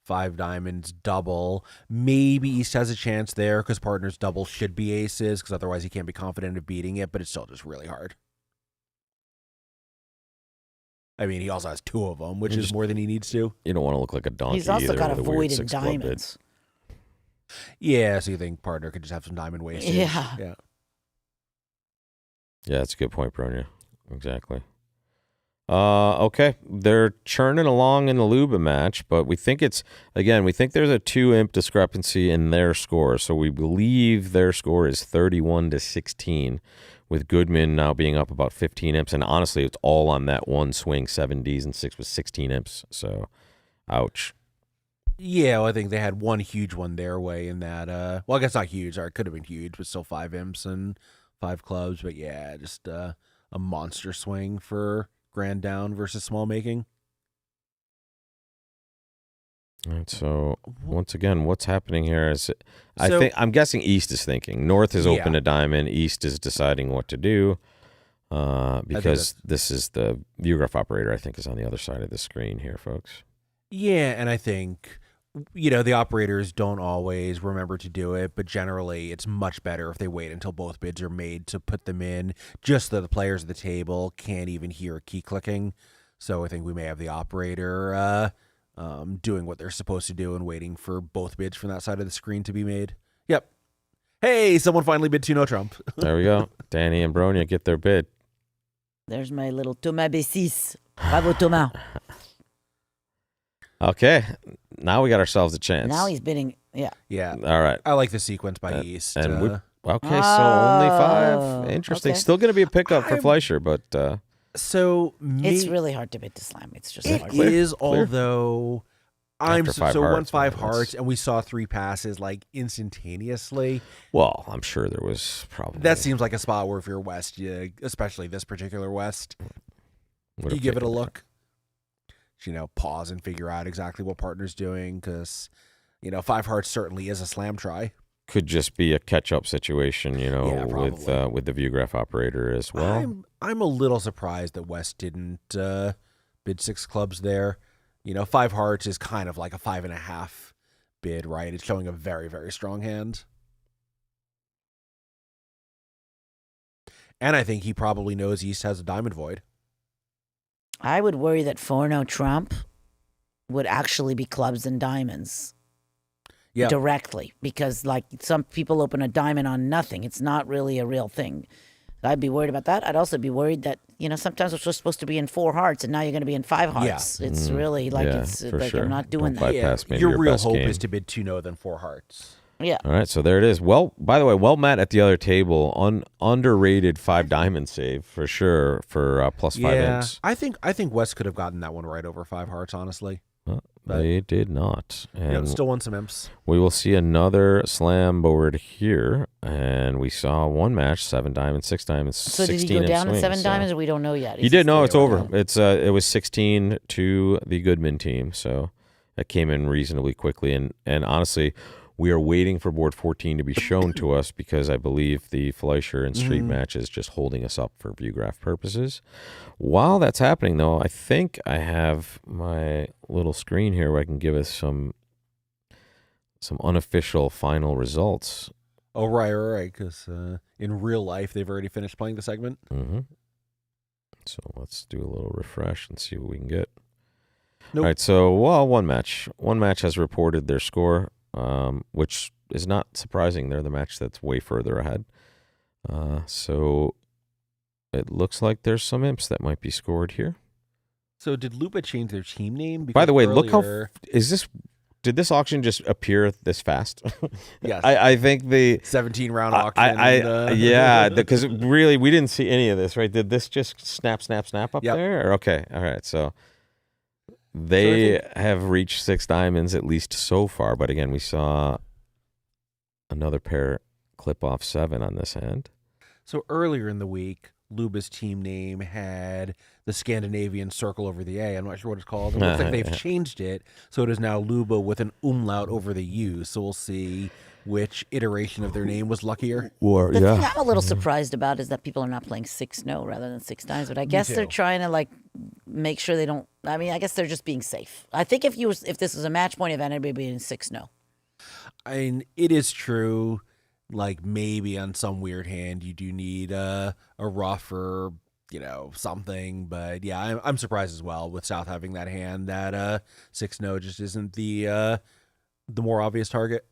5 diamonds, double. Maybe East has a chance there because partners double should be aces because otherwise he can't be confident of beating it, but it's still just really hard. I mean, he also has 2 of them, which is more than he needs to. You don't want to look like a donkey. He's also either got a with weird void in 6 club bid. diamonds. Yeah, so you think partner could just have some diamond wastage. Yeah. Yeah. Yeah, that's a good point, Bronia. Exactly. Okay, they're churning along in the Luba match, but we think there's a 2-imp discrepancy in their score. So we believe their score is 31-16, with Goodman now being up about 15 imps. And honestly, it's all on that one swing, 7 Ds and 6 with 16 imps. So, ouch. Yeah, well, I think they had one huge one their way in that. Well, I guess not huge. Or it could have been huge, but still 5 imps and 5 clubs. But yeah, just a monster swing for grand down versus small making. All right, so once again, what's happening here is I'm guessing East is thinking. North is open to diamond. East is deciding what to do because this is the view graph operator, I think, is on the other side of the screen here, folks. Yeah, and I think, the operators don't always remember to do it, but generally it's much better if they wait until both bids are made to put them in, just so the players at the table can't even hear a key clicking. So I think we may have the operator doing what they're supposed to do and waiting for both bids from that side of the screen to be made. Yep. Hey, someone finally bid 2 no Trump. There we go. Danny and Bronia get their bid. There's my little Thomas B6. Bravo, Thomas. Okay, now we got ourselves a chance. Now he's bidding. Yeah. Yeah. All right. I like the sequence by East. And okay, so only 5. Interesting. Okay. Still going to be a pickup for Fleischer, but It's really hard to bid to slam. It's just it hard. is, although After 5 so hearts, 5 man, hearts, and we saw 3 passes like instantaneously. well, I'm sure there was probably That seems like a spot where if you're West, especially this particular West, would you have give it a taken look. Pause and figure out exactly what partner's doing because, 5 hearts certainly is a slam try. Could just be a catch-up situation, probably. with the view graph operator as well. I'm a little surprised that West didn't bid 6 clubs there. 5 hearts is kind of like a 5.5 bid, right? It's showing a very, very strong hand. And I think he probably knows East has a diamond void. I would worry that 4 no Trump would actually be clubs and diamonds directly because, like, some people open a diamond on nothing. It's not really a real thing. I'd be worried about that. I'd also be worried that, sometimes it's just supposed to be in 4 hearts and now you're going to be in 5 hearts. Yeah. It's really like, for sure. I'm not doing Don't that. bypass maybe Your real best hope game. is to bid 2 no, then 4 hearts. Yeah. All right, so there it is. Well, by the way, met at the other table. Underrated 5 diamond save for sure for plus 5 imps. I think West could have gotten that one right over 5 hearts, honestly. They did not. And still won some imps. we will see another slam board here, and we saw one match, 7 diamonds, 6 diamonds, So 16 did he go down in swings, 7 so. diamonds or we don't know yet? He did. No, it's over. It was 16 to the Goodman team, so that came in reasonably quickly. And honestly, we are waiting for board 14 to be shown to us because I believe the Fleischer and Street match is just holding us up for view graph purposes. While that's happening, though, I think I have my little screen here where I can give us some unofficial final results. Oh, right, because in real life, they've already finished playing the segment. Mm-hmm. So let's do a little refresh and see what we can get. Nope. All right, so, one match. One match has reported their score, which is not surprising. They're the match that's way further ahead. So it looks like there's some imps that might be scored here. So did Lupa change their team name? By the way, look how earlier- did this auction just appear this fast? Yes. I think the 17-round auction. yeah, because really we didn't see any of this, right? Did this just snap up Yep. there? Okay, all right. So they have reached 6 diamonds at least so far, but again, we saw another pair clip off 7 on this end. So earlier in the week, Luba's team name had the Scandinavian circle over the A. I'm not sure what it's called. It looks like they've changed it, so it is now Luba with an umlaut over the U. So we'll see which iteration of their name was luckier. Or The thing I'm a little surprised about is that people are not playing 6-0 rather than 6 dimes. But I guess they're too. trying to like make sure they don't. I mean, I guess they're just being safe. I think if this was a match point event, it'd be in 6-0. I mean, it is true. Like maybe on some weird hand you do need a rough or something, but yeah, I'm surprised as well with South having that hand that 6-0 just isn't the more obvious target.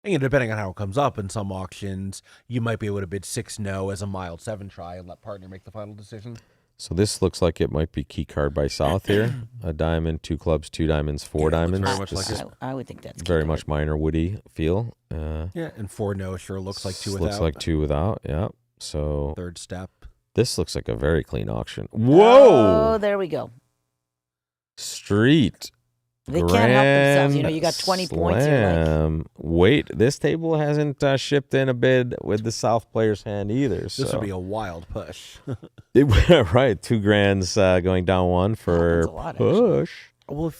And depending on how it comes up in some auctions, you might be able to bid 6-0 as a mild 7 try and let partner make the final decision. So this looks like it might be key card by South here. A diamond, 2 clubs, 2 diamonds, 4 Yeah, it looks diamonds. very much like This it. is I would think that's very key much card. minor woody feel. Yeah, and 4-0 sure looks like 2 without. Looks like 2 without. Yeah. So Third step. this looks like a very clean auction. Whoa! Oh, there we go. Street. They can't help themselves. You got 20 points. You're like, Slam. Wait, this table hasn't shipped in a bid with the South player's hand either. This So would be a wild push. right, 2 grands going down 1 for Happens a lot, actually. push. Well,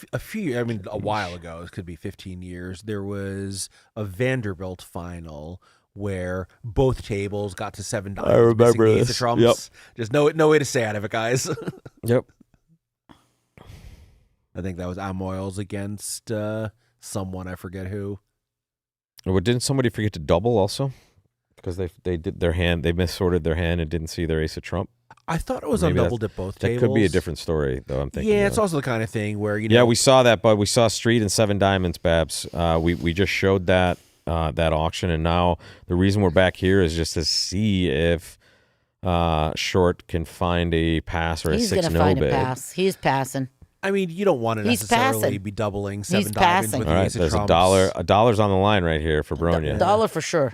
a while ago, it could be 15 years, there was a Vanderbilt final where both tables got to 7 dimes. I remember missing the ace of this. trumps. Yep. Just no way to stay out of it, guys. Yep. I think that was Amoils against someone, I forget who. But didn't somebody forget to double also? Because they did their hand, they missorted their hand and didn't see their ace of trump. I thought it was Maybe undoubled at both That tables. could be a different story, though. I'm thinking. Yeah, it's also the kind of thing where Yeah, we saw that, but we saw Street and 7 diamonds, Babs. We just showed that auction, and now the reason we're back here is just to see if Short can find a pass or he's a 6-0 going to find bid. a pass. He's passing. I mean, you don't want to He's necessarily passing. be doubling 7 He's diamonds passing. with All the right, ace of there's trumps. a dollar's on the line right here for Bronia. Dollar for sure.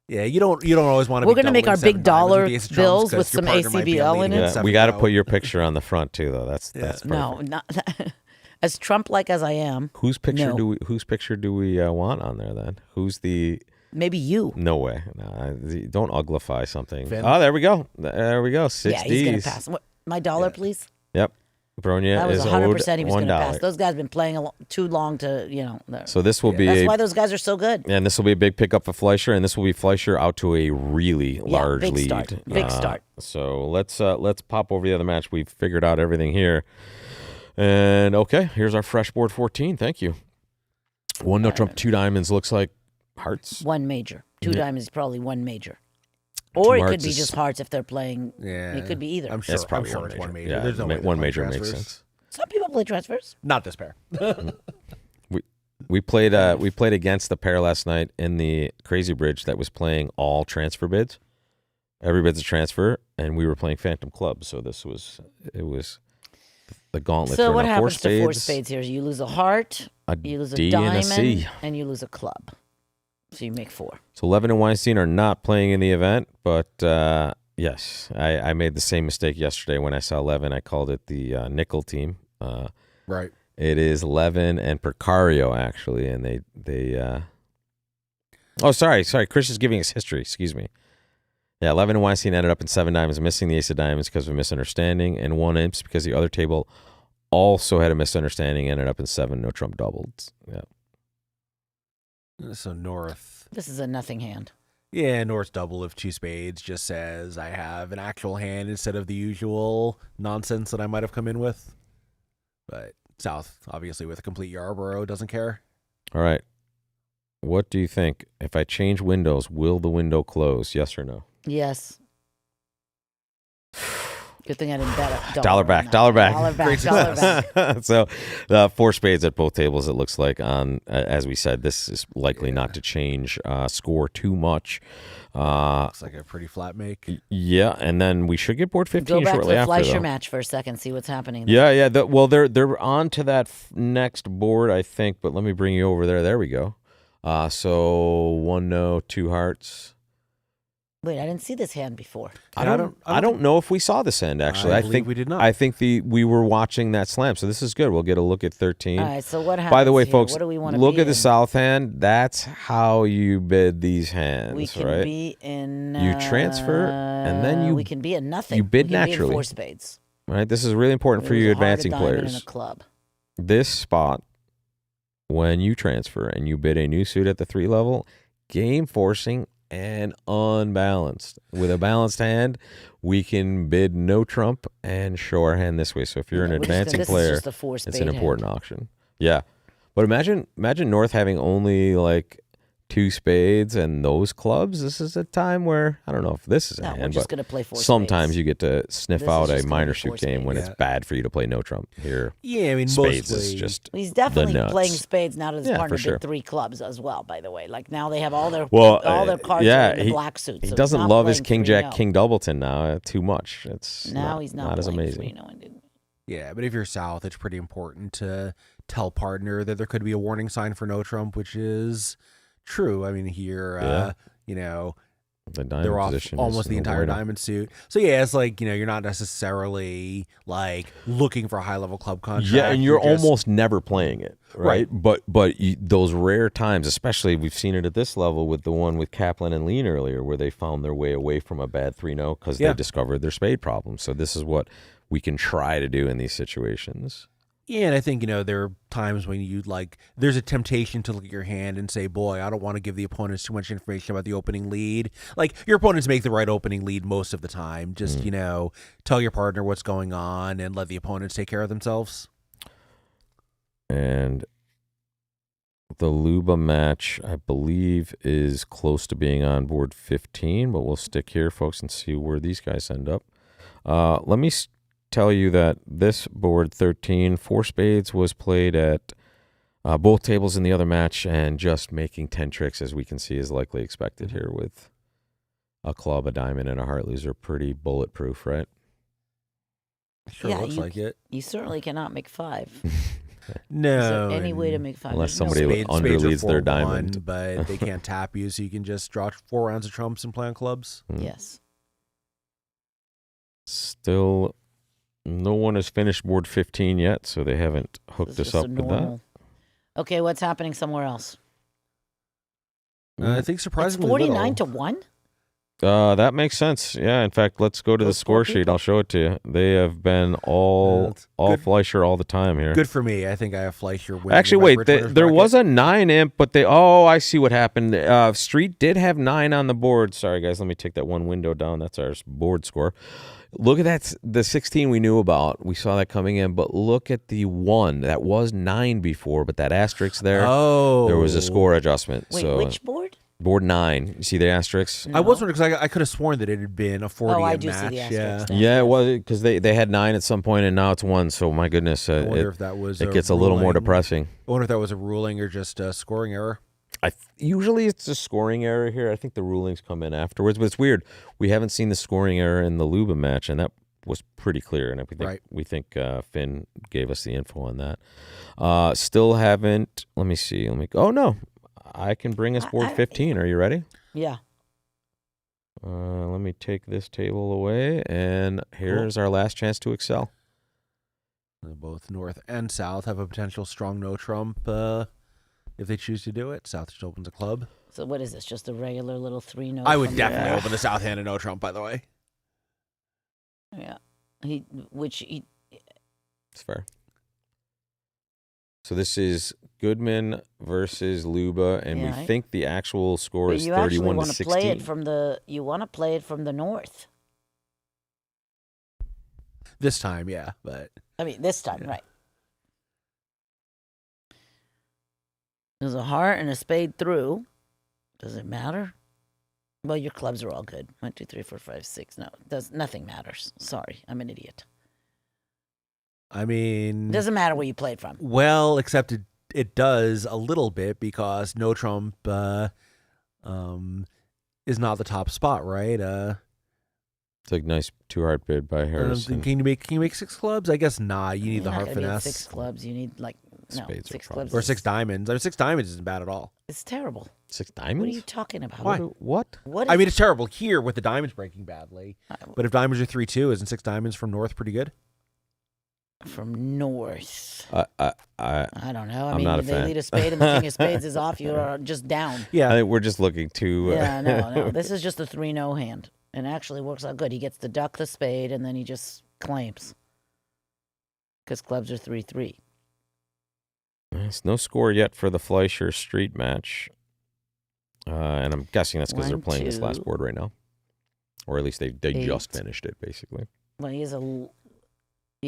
Yeah, you don't always want to. We're gonna make our big dollar bills with some ACBL ACBL in it. Yeah, we got to put your picture on the front too, though. That's perfect. No, not as Trump-like as I am. Whose picture No. do we want on there then? Who's the? Maybe you. No way. No, don't uglify something. Finn? Oh, there we go. There we go. 6 Yeah, he's gonna Ds. pass. What, my dollar, please. Yep. Bronia That was is 100%. He owed was gonna pass. $1. Those guys have been playing too long to So this will be That's a why those guys are so good. and this will be a big pickup for Fleischer, and this will be Fleischer out to a really large big lead. start. Big start. So let's pop over the other match. We've figured out everything here, and okay, here's our fresh board 14. Thank you. 1 no trump, 2 diamonds. Looks like hearts. One major. 2 Yeah. diamonds is probably one major. Or it could hearts be is- just hearts if they're playing. Yeah, It could be either. I'm sure. That's probably I'm sure one it's major. one major. Yeah, There's no way one they're major playing makes transfers. sense. Some people play transfers. Not this pair. We played against the pair last night in the Crazy Bridge that was playing all transfer bids. Every bid's a transfer, and we were playing Phantom Club. So it was the gauntlet So for what now. happens 4 to 4 spades, spades here? You lose a heart, a you lose a D and a diamond, C. and you lose a club. So you make 4. So Levin and Weinstein are not playing in the event, but yes, I made the same mistake yesterday when I saw Levin. I called it the nickel team. Right. It is Levin and Percario actually, and they. Oh, sorry. Chris is giving us history. Excuse me. Yeah, Levin and Weinstein ended up in 7 diamonds, missing the ace of diamonds because of a misunderstanding, and 1 imps because the other table also had a misunderstanding, ended up in 7 no trump doubled. Yeah. So North. This is a nothing hand. Yeah, North's double of 2 spades just says I have an actual hand instead of the usual nonsense that I might have come in with. But South, obviously, with a complete Yarborough, doesn't care. All right. What do you think? If I change windows, will the window close? Yes or no? Yes. Good thing I didn't bet it. Dollar back. Dollar back. So, 4 spades at both tables. It looks like on, as we said, this is likely not to change score too much. Looks like a pretty flat make. Yeah, and then we should get board 15 Go back to shortly the after. Fleischer Though. match for a second. See what's happening. Yeah. They're on to that next board, I think. But let me bring you over there. There we go. So 1 no, 2 hearts. Wait, I didn't see this hand before. I don't know if we saw this end actually. I think believe we did not. I think we were watching that slam, so this is good. We'll get a look at 13. All right, so what happens By the way, here? folks, What do we want to look be at the in? south hand. That's how you bid these hands, We can right? be in. You transfer, and then you- We can be in nothing. you bid we can Be naturally. in 4 spades. Right. This is really important for We you lose a heart, a advancing diamond, players. And a club. This spot when you transfer and you bid a new suit at the 3 level, game forcing and unbalanced. With a balanced hand, we can bid no trump and show our hand this way. So if you're an advancing player, it's an important auction. Yeah. But imagine North having only like 2 spades and those clubs. This is a time where, I don't know if this is a hand, we're just gonna play 4 sometimes spades. you get to sniff This out is a just gonna minor be suit 4 game when spades. it's bad for you to play no trump. Here, Yeah, I mean, spades mostly is just He's definitely the nuts. playing spades now that his Yeah, partner for sure. did 3 clubs as well, by the way. Like now they have all their cards yeah, are in the black suit. He so doesn't he's not love his playing King Jack 3-0. King Doubleton now too much. It's Now not, he's not as playing amazing. 3-0 and Yeah, but if you're south, it's pretty important to tell partner that there could be a warning sign for no trump, which is true. I mean, here, you know, The diamond they're off position almost is the no entire bueno. diamond suit. So yeah, it's like, you know, you're not necessarily like looking for a high level club contract. Yeah, and you're just- almost never playing it, right? But those rare times, especially we've seen it at this level with the one with Kaplan and Lean earlier, where they found their way away from a bad 3-0 because they discovered their spade problem. So this is what we can try to do in these situations. Yeah, and I think, you know, there are times when you like, there's a temptation to look at your hand and say, boy, I don't want to give the opponents too much information about the opening lead. Like, your opponents make the right opening lead most of the time. Just, you know, tell your partner what's going on and let the opponents take care of themselves. And the Luba match, I believe, is close to being on board 15, but we'll stick here, folks, and see where these guys end up. Let me tell you that this board 13, 4 spades was played at both tables in the other match, and just making 10 tricks, as we can see, is likely expected here with a club, a diamond, and a heart loser. Pretty bulletproof, right? Sure looks like it. You certainly cannot make 5. No. Is there any way to make 5? Unless There's no somebody way. underleads their 4-1, diamond. but they can't tap you, so you can just draw 4 rounds of trumps and play on clubs. Yes. Still, no one has finished board 15 yet, so they haven't hooked This us is up just a with that. normal. Okay, what's happening somewhere else? I think It's surprisingly 49 to little. 1? That makes sense. Yeah, in fact, let's go to the Those score 4 sheet. people? I'll show it to you. They have been all That's good. Fleischer all the time here. Good for me. I think I have Fleischer winning. Actually, the wait, West Bridge there winners was bracket. a 9 imp, but I see what happened. Street did have 9 on the board. Sorry, guys, let me take that one window down. That's our board score. Look at that, the 16 we knew about. We saw that coming in, but look at the 1. That was 9 before, but that asterisk there, there was a score adjustment. Wait, so which board? board 9. You see the asterisk? I was wondering because I could have sworn that it had been a 40 I in do see match. the Yeah. asterisk now. Yeah, it was because they had 9 at some point, and now it's 1. So my goodness, I wonder if that was it gets a little more ruling. depressing. I wonder if that was a ruling or just a scoring error. Usually it's a scoring error here. I think the rulings come in afterwards, but it's weird. We haven't seen the scoring error in the Luba match, and that was pretty clear. And we think Finn gave us the info on that. Still haven't. Let me see. Oh no, I can bring us board 15. Are you ready? Yeah. Let me take this table away, and here's our last chance to excel. Both North and South have a potential strong no trump if they choose to do it. South just opens a club. So what is this? Just a regular little 3-0? I would from definitely the- open the South hand and no trump, by the way. Yeah. It's fair. So this is Goodman versus Luba, and we Yeah, right. think the actual score But is you actually 31 to want to 16. play it from the. You want to play it from the north. This time, yeah, but I mean, this time, Yeah. right? There's a heart and a spade through. Does it matter? Well, your clubs are all good. 1, 2, 3, 4, 5, 6. No, nothing matters. Sorry, I'm an idiot. I mean, Doesn't matter where you played from. well, except it does a little bit because no trump is not the top spot, right? It's like nice 2-heart bid by Harrison. Can you make 6 clubs? I guess not. You need You're the not heart gonna be at finesse 6 clubs. You need no Spades are 6 probably- clubs. or is- 6 diamonds. I mean, 6 diamonds isn't bad at all. It's terrible. 6 What are diamonds? you talking about? Why? What? What? I mean, it's terrible here with the diamonds breaking badly. Uh, But if diamonds are 3-2, isn't 6 diamonds from North pretty good? from north. I I don't know. I I'm mean, not a they fan. lead a spade and the king of spades is off. You are just down. Yeah. think we're just looking to. Yeah, no. This is just a 3-0 hand. And actually works out good. He gets to duck the spade and then he just claims. Because clubs are 3-3. There's no score yet for the Fleischer Street match. And I'm guessing that's because they're 1, playing this 2, last board right now. Or at least they just 8. finished it, basically. Well, he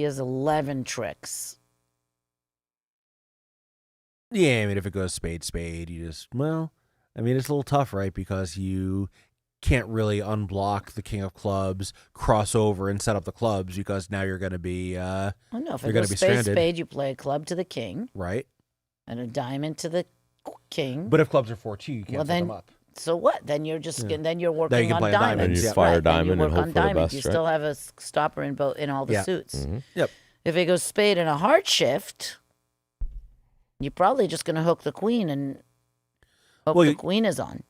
has 11 tricks. Yeah, I mean, if it goes spade, you just, well, I mean, it's a little tough, right? Because you can't really unblock the king of clubs, cross over, and set up the clubs because now you're going to be, Oh, no, if you're it gonna goes be spade, stranded. spade, you play a club to the king right? and a diamond to the king. But if clubs are 4-2, you can't Well, set then- them up. So what? Then you're just then you're working Then you can on play a diamond. diamonds. And you Yeah. fire a Right, then diamond you and work hope on for the diamonds. best, You right? still have a stopper in all the Yeah. suits. Mm-hmm. Yep. If it goes spade and a heart shift, you're probably just going to hook the queen and hope Well, the you- queen is on.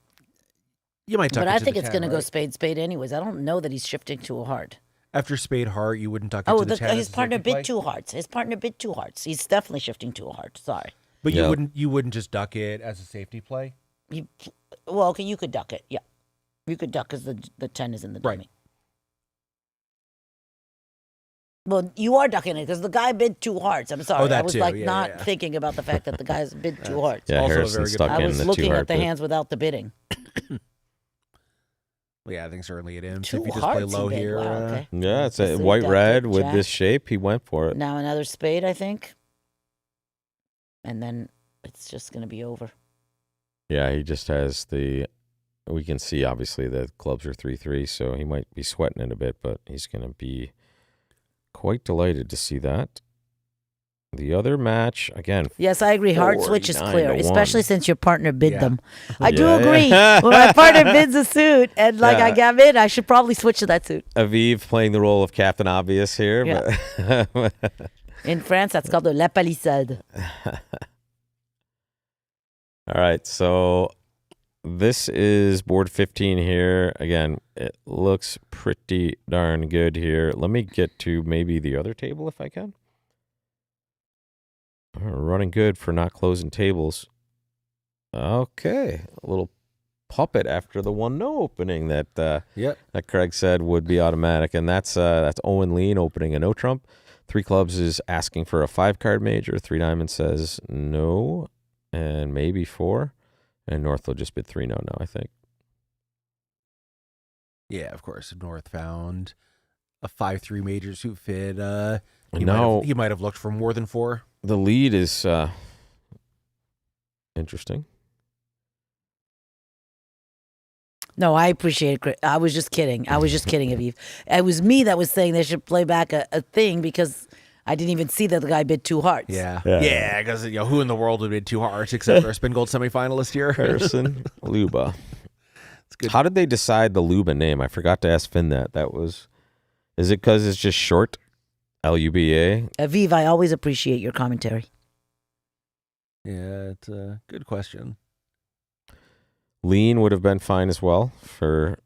You might tuck But it I to think the it's 10, going to go right? spade, spade anyways. I don't know that he's shifting to a heart. After spade heart, you wouldn't tuck it Oh, to the 10. his as a partner safety play? bid 2 hearts. His partner bid 2 hearts. He's definitely shifting to a heart. Sorry. But Yeah. you wouldn't just duck it as a safety play? Well, okay, you could duck it. Yeah. You could duck because the 10 is in the Right. dummy. Well, you are ducking it because the guy bid 2 hearts. I'm sorry. that I was too. like Yeah, not yeah. thinking about the fact that the guy's bid 2 hearts. Yeah, Also a Harrison very good stuck point. I in was the looking 2-heart at the bid. hands without the bidding. Yeah, I think certainly it is. 2 If you just play hearts low he bid. here, Wow, okay. Yeah, it's So a he white ducked red it, with jack. this shape. He went for it. Now another spade, I think. And then it's just going to be over. Yeah, he just has the. We can see obviously the clubs are 3-3, so he might be sweating it a bit, but he's going to be quite delighted to see that. The other match again. Yes, I agree. Hard switch is 49 clear, to especially 1. since your partner bid Yeah. them. I do Yeah, agree. yeah. When my partner bids a suit and like I Yeah. got in, I should probably switch to that suit. Aviv playing the role of Captain Obvious here, Yeah. but In France, that's called the La Palissade. all right. So this is board 15 here. Again, it looks pretty darn good here. Let me get to maybe the other table if I can. Running good for not closing tables. Okay, a little puppet after the 1-0 opening that Yep. that Craig said would be automatic, and that's Owen Lean opening a no trump. 3 clubs is asking for a 5-card major. 3 diamonds says no, and maybe 4, and North will just bid 3-0 now. I think. Yeah, of course. If North found a 5-3 major suit fit, No. he might have looked for more than 4. The lead is interesting. No, I appreciate it. I was just kidding. Aviv. It was me that was saying they should play back a thing because I didn't even see that the guy bid 2 hearts. Yeah. Yeah. Yeah, because who in the world would bid 2 hearts except for a Spingold semifinalist here? Harrison Luba. It's good. How did they decide the Luba name? I forgot to ask Finn that. Is it because it's just short? Luba. Aviv, I always appreciate your commentary. Yeah, it's a good question. Lean would have been fine as well for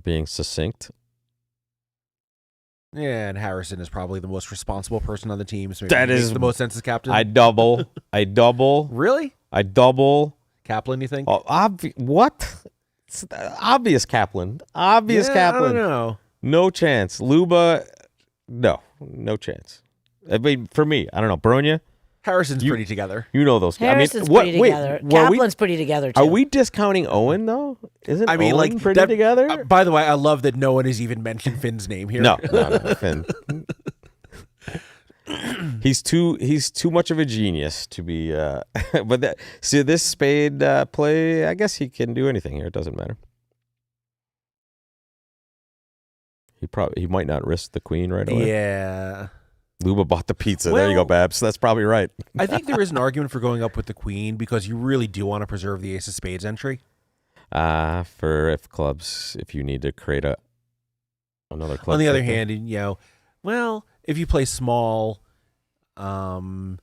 being succinct. Yeah, and Harrison is probably the most responsible person on the team. So maybe That he makes is- the most sense as captain. I double. Really? Kaplan, you think? Oh, what? It's obvious Kaplan. Obvious Yeah, Kaplan. I don't know. No chance. Luba, no chance. I mean, for me, I don't know. Bronia, Harrison's pretty together. you know those guys. Harrison's I mean, pretty together. Kaplan's pretty together too. Are we discounting Owen though? Isn't I mean, Owen like pretty that- together? By the way, I love that no one has even mentioned Finn's name here. No, Finn. He's too much of a genius to be. But see this spade play. I guess he can do anything here. It doesn't matter. He might not risk the queen right away. Yeah. Luba bought the pizza. There you go, Well- Babs. That's probably right. I think there is an argument for going up with the queen because you really do want to preserve the ace of spades entry. For if you need to create another club. On the other quickly. hand, well, if you play small, I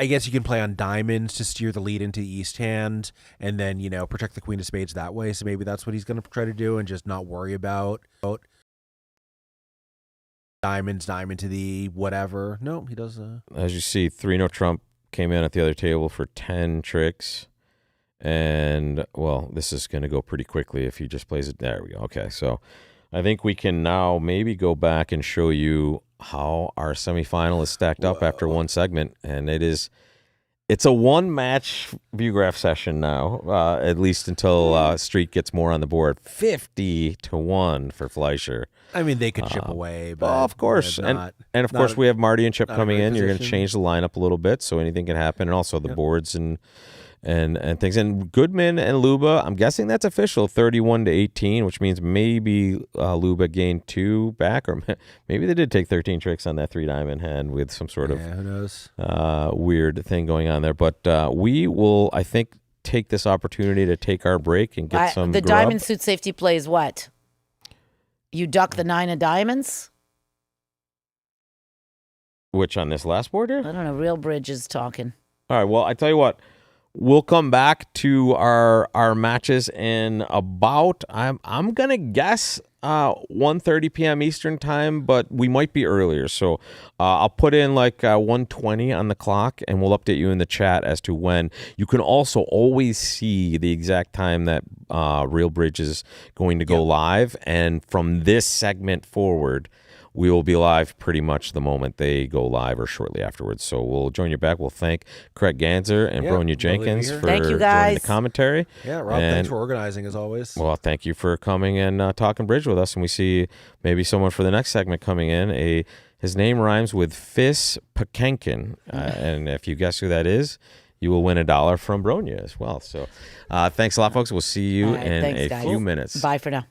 guess you can play on diamonds to steer the lead into the east hand and then, protect the queen of spades that way. So maybe that's what he's going to try to do and just not worry about diamond to the whatever. No, he does. As you see, 3-0 Trump came in at the other table for 10 tricks. And, well, this is going to go pretty quickly if he just plays it. There we go. Okay, so I think we can now maybe go back and show you how our semifinal is stacked up after one segment, and it's a one-match Viewgraph session now, at least until Street gets more on the board. 50-1 for Fleischer. I mean, they could chip away, but Of course, not, and of course we have Marty and Chip not a coming great in. You're going to position. change the lineup a little bit, so anything can happen, and also the boards and things. And Goodman and Luba, I'm guessing that's official, 31-18, which means maybe Luba gained 2 back, or maybe they did take 13 tricks on that 3-diamond hand with some sort of who knows? weird thing going on there. But we will, I think, take this opportunity to take our break and get some The grub. diamond suit safety play is what? You duck the 9 of diamonds? Which on this last board here? I don't know. Real Bridge is talking. All right. Well, I tell you what, we'll come back to our matches in about I'm gonna guess 1:30 p.m. Eastern time, but we might be earlier. So I'll put in like 1:20 on the clock, and we'll update you in the chat as to when. You can also always see the exact time that Real Bridge is going to go live, and from this segment forward, we will be live pretty much the moment they go live or shortly afterwards. So we'll join you back. We'll thank Craig Ganser and Bronia Jenkins for Thank you, joining guys. the commentary. Yeah, Rob, thanks for organizing as always. Well, thank you for coming and talking bridge with us. And we see maybe someone for the next segment coming in. His name rhymes with Fis Pakenkin. And if you guess who that is, you will win $1 from Bronia as well. So thanks a lot, folks. We'll see you in a few minutes. Bye for now.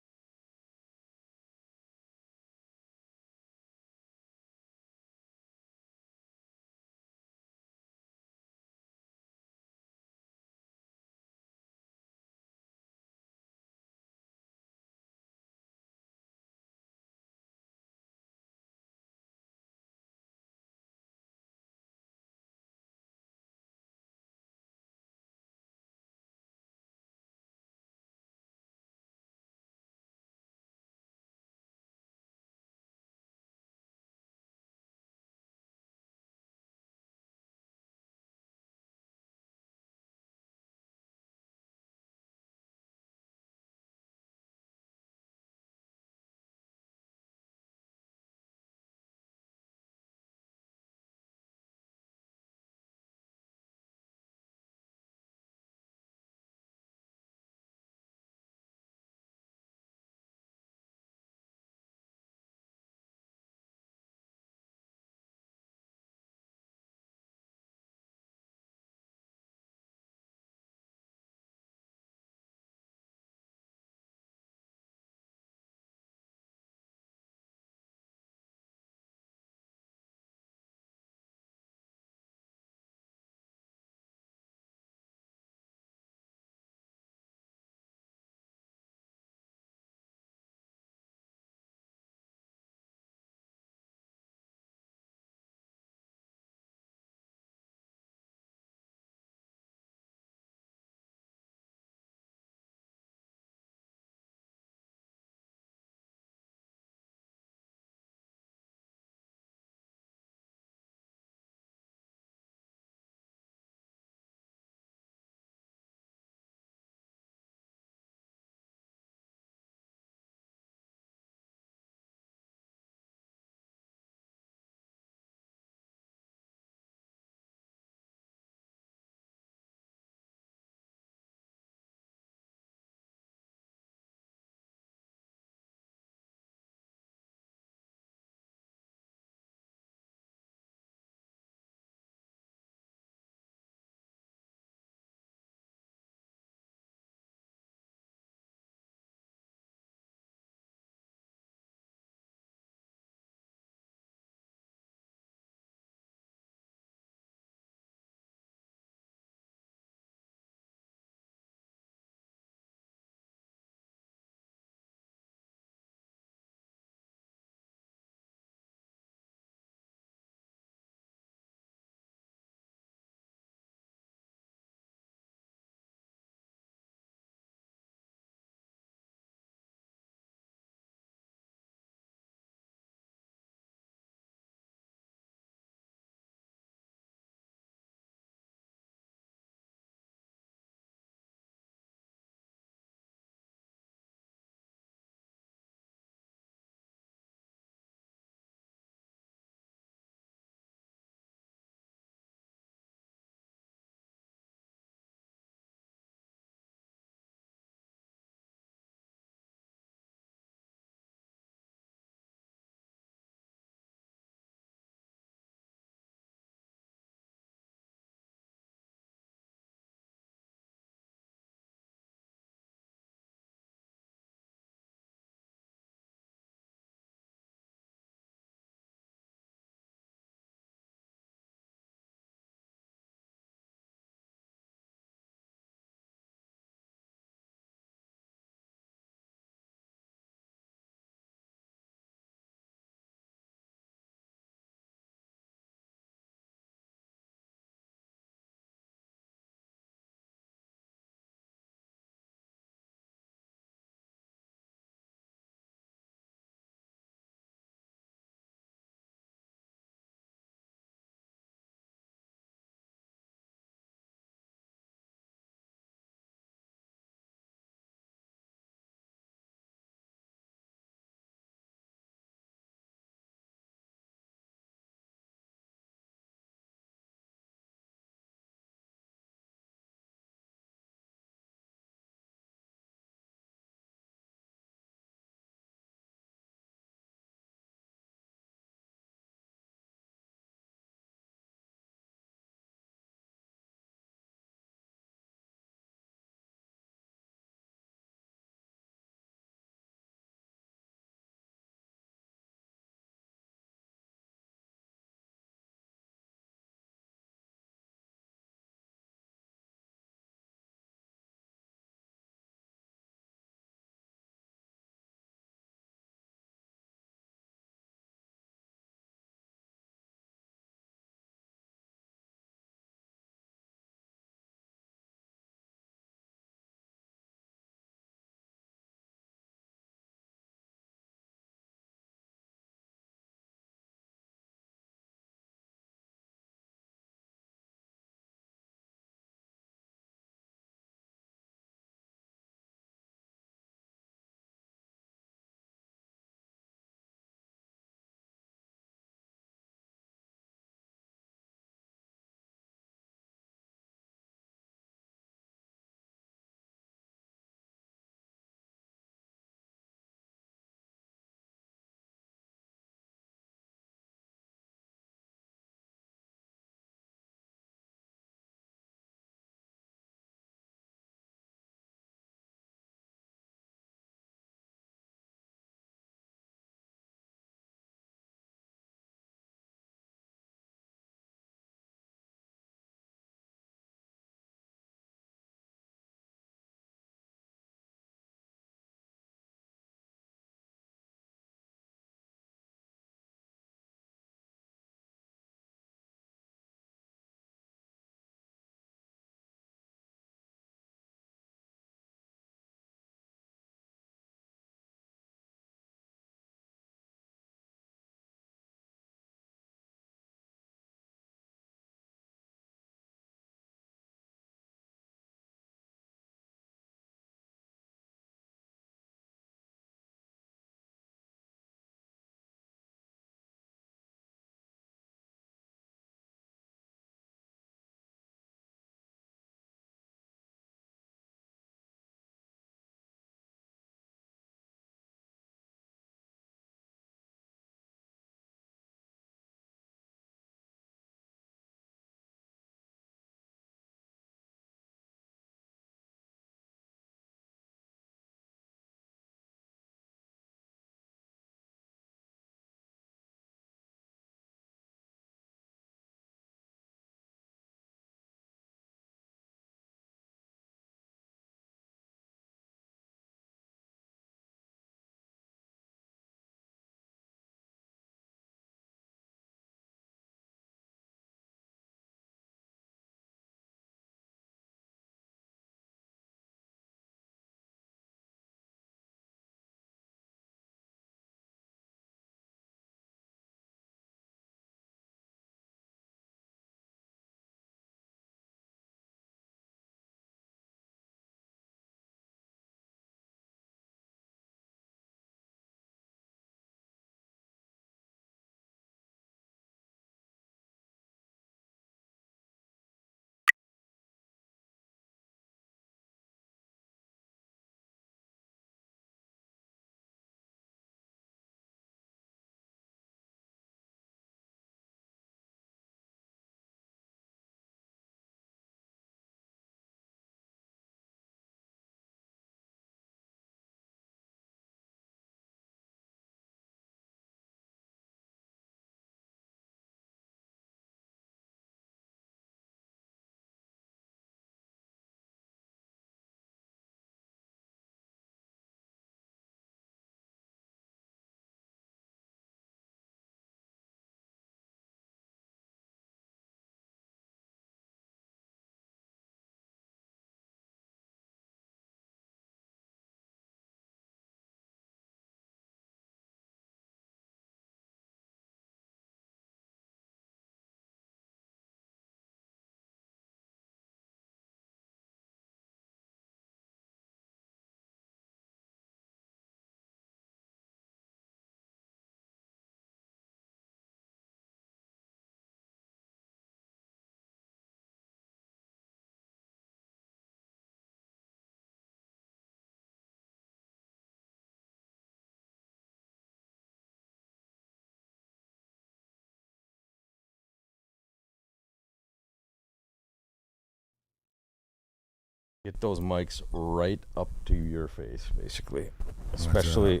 Get those mics right up to your face, basically. What's Especially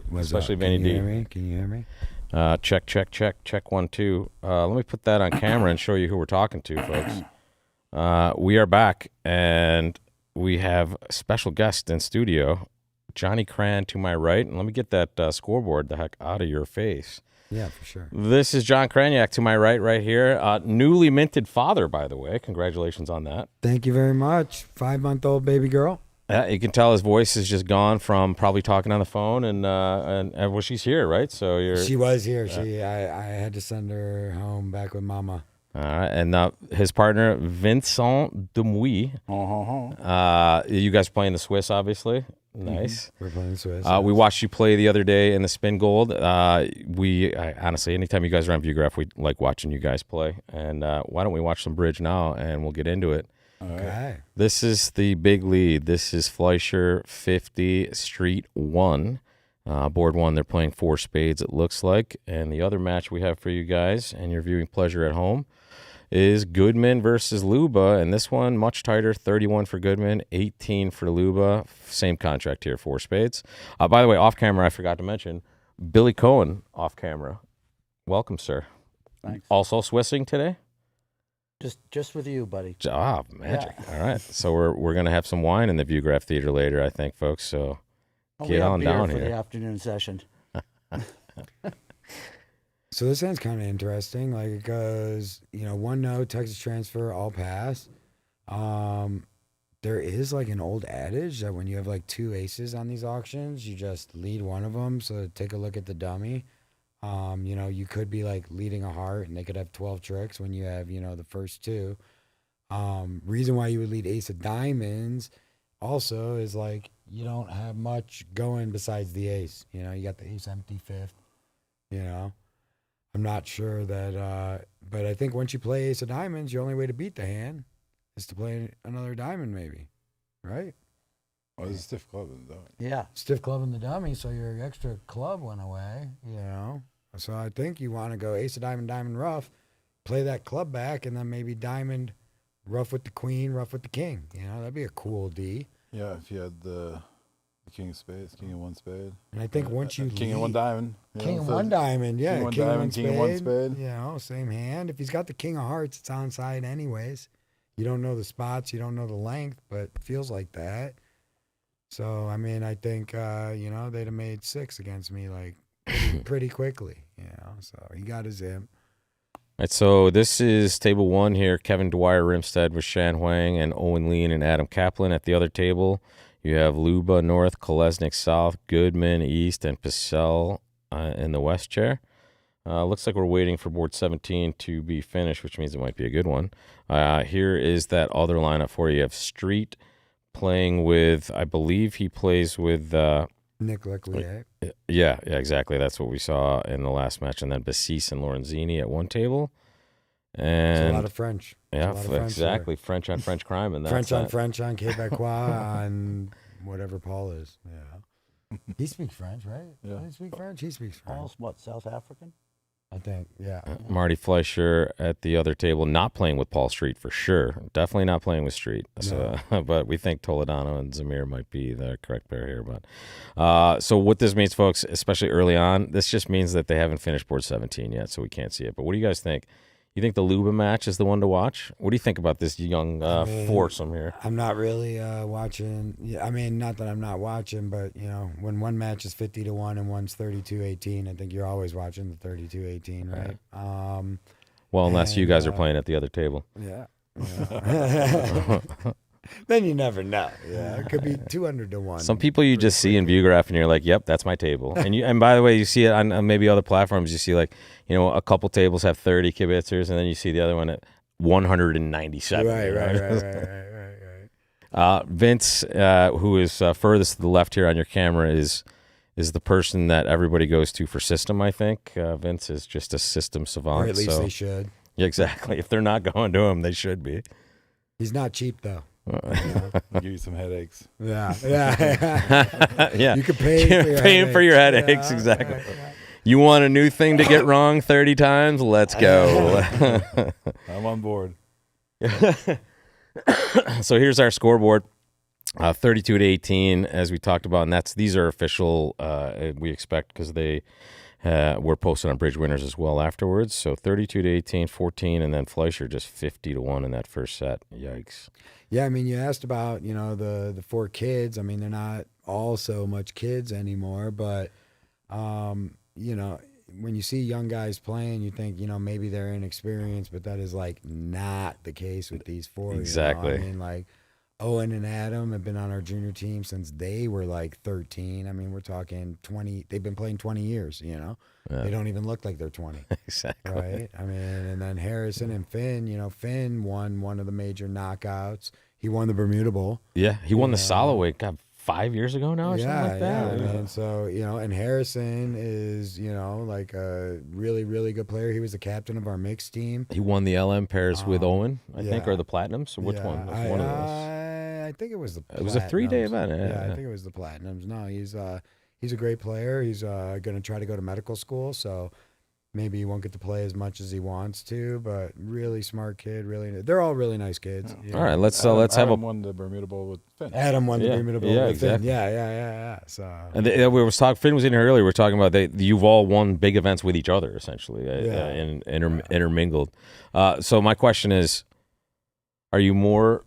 Vanny Can you D. hear me? Can you hear me? Check 1 2. Let me put that on camera and show you who we're talking to, folks. We are back, and we have a special guest in studio, Johnny Cran to my right. And let me get that scoreboard the heck out of your face. Yeah, for sure. This is John Kraniak to my right here. Newly minted father, by the way. Congratulations on that. Thank you very much. 5-month-old baby girl. Yeah, you can tell his voice is just gone from probably talking on the phone, and well, she's here, right? So She was here. I had to send her home back with mama. All right, and his partner Vincent Demuy. You guys playing the Swiss, obviously. Nice. We're playing Swiss. We watched you play the other day in the Spingold. Honestly, anytime you guys are on Viewgraph, we like watching you guys play. And why don't we watch some bridge now, and we'll get into it. Okay. This is the big lead. This is Fleischer 50, Street 1. Board 1, they're playing 4 spades, it looks like. And the other match we have for you guys, and your viewing pleasure at home, is Goodman versus Luba, and this one much tighter, 31 for Goodman, 18 for Luba. Same contract here, 4 spades. By the way, off camera, I forgot to mention, Billy Cohen off camera. Welcome, sir. Thanks. Also Swissing today? Just with you, buddy. Magic. Yeah. All right, so we're gonna have some wine in the Viewgraph Theater later, I think, folks. So get on down for here. The afternoon session. So this sounds kind of interesting, like it goes, 1-0, Texas transfer, all pass. There is like an old adage that when you have like 2 aces on these auctions, you just lead one of them. So take a look at the dummy. You could be like leading a heart, and they could have 12 tricks when you have, the first 2. Reason why you would lead ace of diamonds also is like you don't have much going besides the ace. You got the ace empty 5th. I'm not sure that, but I think once you play ace of diamonds, your only way to beat the hand is to play another diamond, maybe, right? Oh, there's a stiff club in the dummy. Yeah. Stiff club in the dummy, so your extra club went away, So I think you want to go ace of diamond, diamond rough, play that club back, and then maybe diamond rough with the queen, rough with the king. That'd be a cool D. Yeah, if you had the king of spades, king and 1 spade. And I think once you king and 1 diamond. King and 1 diamond, yeah. King and 1 diamond, king and 1 spade. Same hand. If he's got the king of hearts, it's onside anyways. You don't know the spots, you don't know the length, but it feels like that. So, I think, they'd have made 6 against me, like, pretty quickly, So he got his imp. All right, so this is table 1 here. Kevin Dwyer Rimstead with Shan Huang and Owen Lean and Adam Kaplan. At the other table, you have Luba North, Kolesnik South, Goodman East, and Pacell in the west chair. Looks like we're waiting for board 17 to be finished, which means it might be a good one. Here is that other lineup for you. You have Street playing with, I believe he plays with... Nick Leclerc. Yeah, exactly. That's what we saw in the last match. And then Bassis and Lorenzini at one table. And it's a lot of French. Yeah, exactly. French on French crime. And French on Quebecois on whatever Paul is. Yeah. He speaks French, right? Yeah. Does he speak French? He speaks French. Paul's what, South African? I think, yeah. Marty Fleischer at the other table, not playing with Paul Street for sure. Definitely not playing with Street. So, but we think Toledano and Zamir might be the correct pair here. But so what this means, folks, especially early on, this just means that they haven't finished board 17 yet, so we can't see it. But what do you guys think? You think the Luba match is the one to watch? What do you think about this young foursome here? I'm not really watching. Not that I'm not watching, but when one match is 50-1 and one's 32-18, I think you're always watching the 32-18, right? Well, unless you guys are playing at the other table. Yeah. Then you never know. Yeah, it could be 200-1. Some people you just see in Viewgraph and you're like, "Yep, that's my table." And by the way, you see it on maybe other platforms. You see like a couple tables have 30 kibitzers, and then you see the other one at 197. Right. Vince, who is furthest to the left here on your camera, is the person that everybody goes to for system. I think Vince is just a system savant. Or at least they should. Yeah, exactly. If they're not going to him, they should be. He's not cheap though. Give you some headaches. Yeah. Yeah. You can pay for your headaches. Exactly. You want a new thing to get wrong 30 times? Let's go. I'm on board. So here's our scoreboard. 32-18, as we talked about, and these are official. We expect because they were posted on Bridge Winners as well afterwards. So 32-18, 14, and then Fleischer just 50-1 in that first set. Yikes! Yeah, I mean, you asked about the 4 kids. I mean, they're not all so much kids anymore, but when you see young guys playing, you think maybe they're inexperienced, but that is like not the case with these 4. Exactly. I mean, like Owen and Adam have been on our junior team since they were like 13. I mean, we're talking 20. They've been playing 20 years. Yeah. They don't even look like they're 20. Exactly. Right. I mean, and then Harrison and Finn. Finn won one of the major knockouts. He won the Bermuda Bowl. Yeah, he won the Soloway. God, 5 years ago now or something like that. Yeah. I mean, so, and Harrison is, like a really, really good player. He was the captain of our mixed team. He won the LM pairs with Owen, I think, or the Platinums. So which one? Which one of those? I think it was the Platinums. It was a 3-day event. Yeah, I think it was the Platinums. No, he's a great player. He's going to try to go to medical school, so maybe he won't get to play as much as he wants to, but really smart kid. They're all really nice kids. All right, let's have Adam won the Bermuda Bowl with Finn. Adam won the Bermuda Bowl with exactly. Finn. Yeah. So and Finn was in here earlier. We were talking about you've all won big events with each other essentially, and intermingled. So my question is, are you more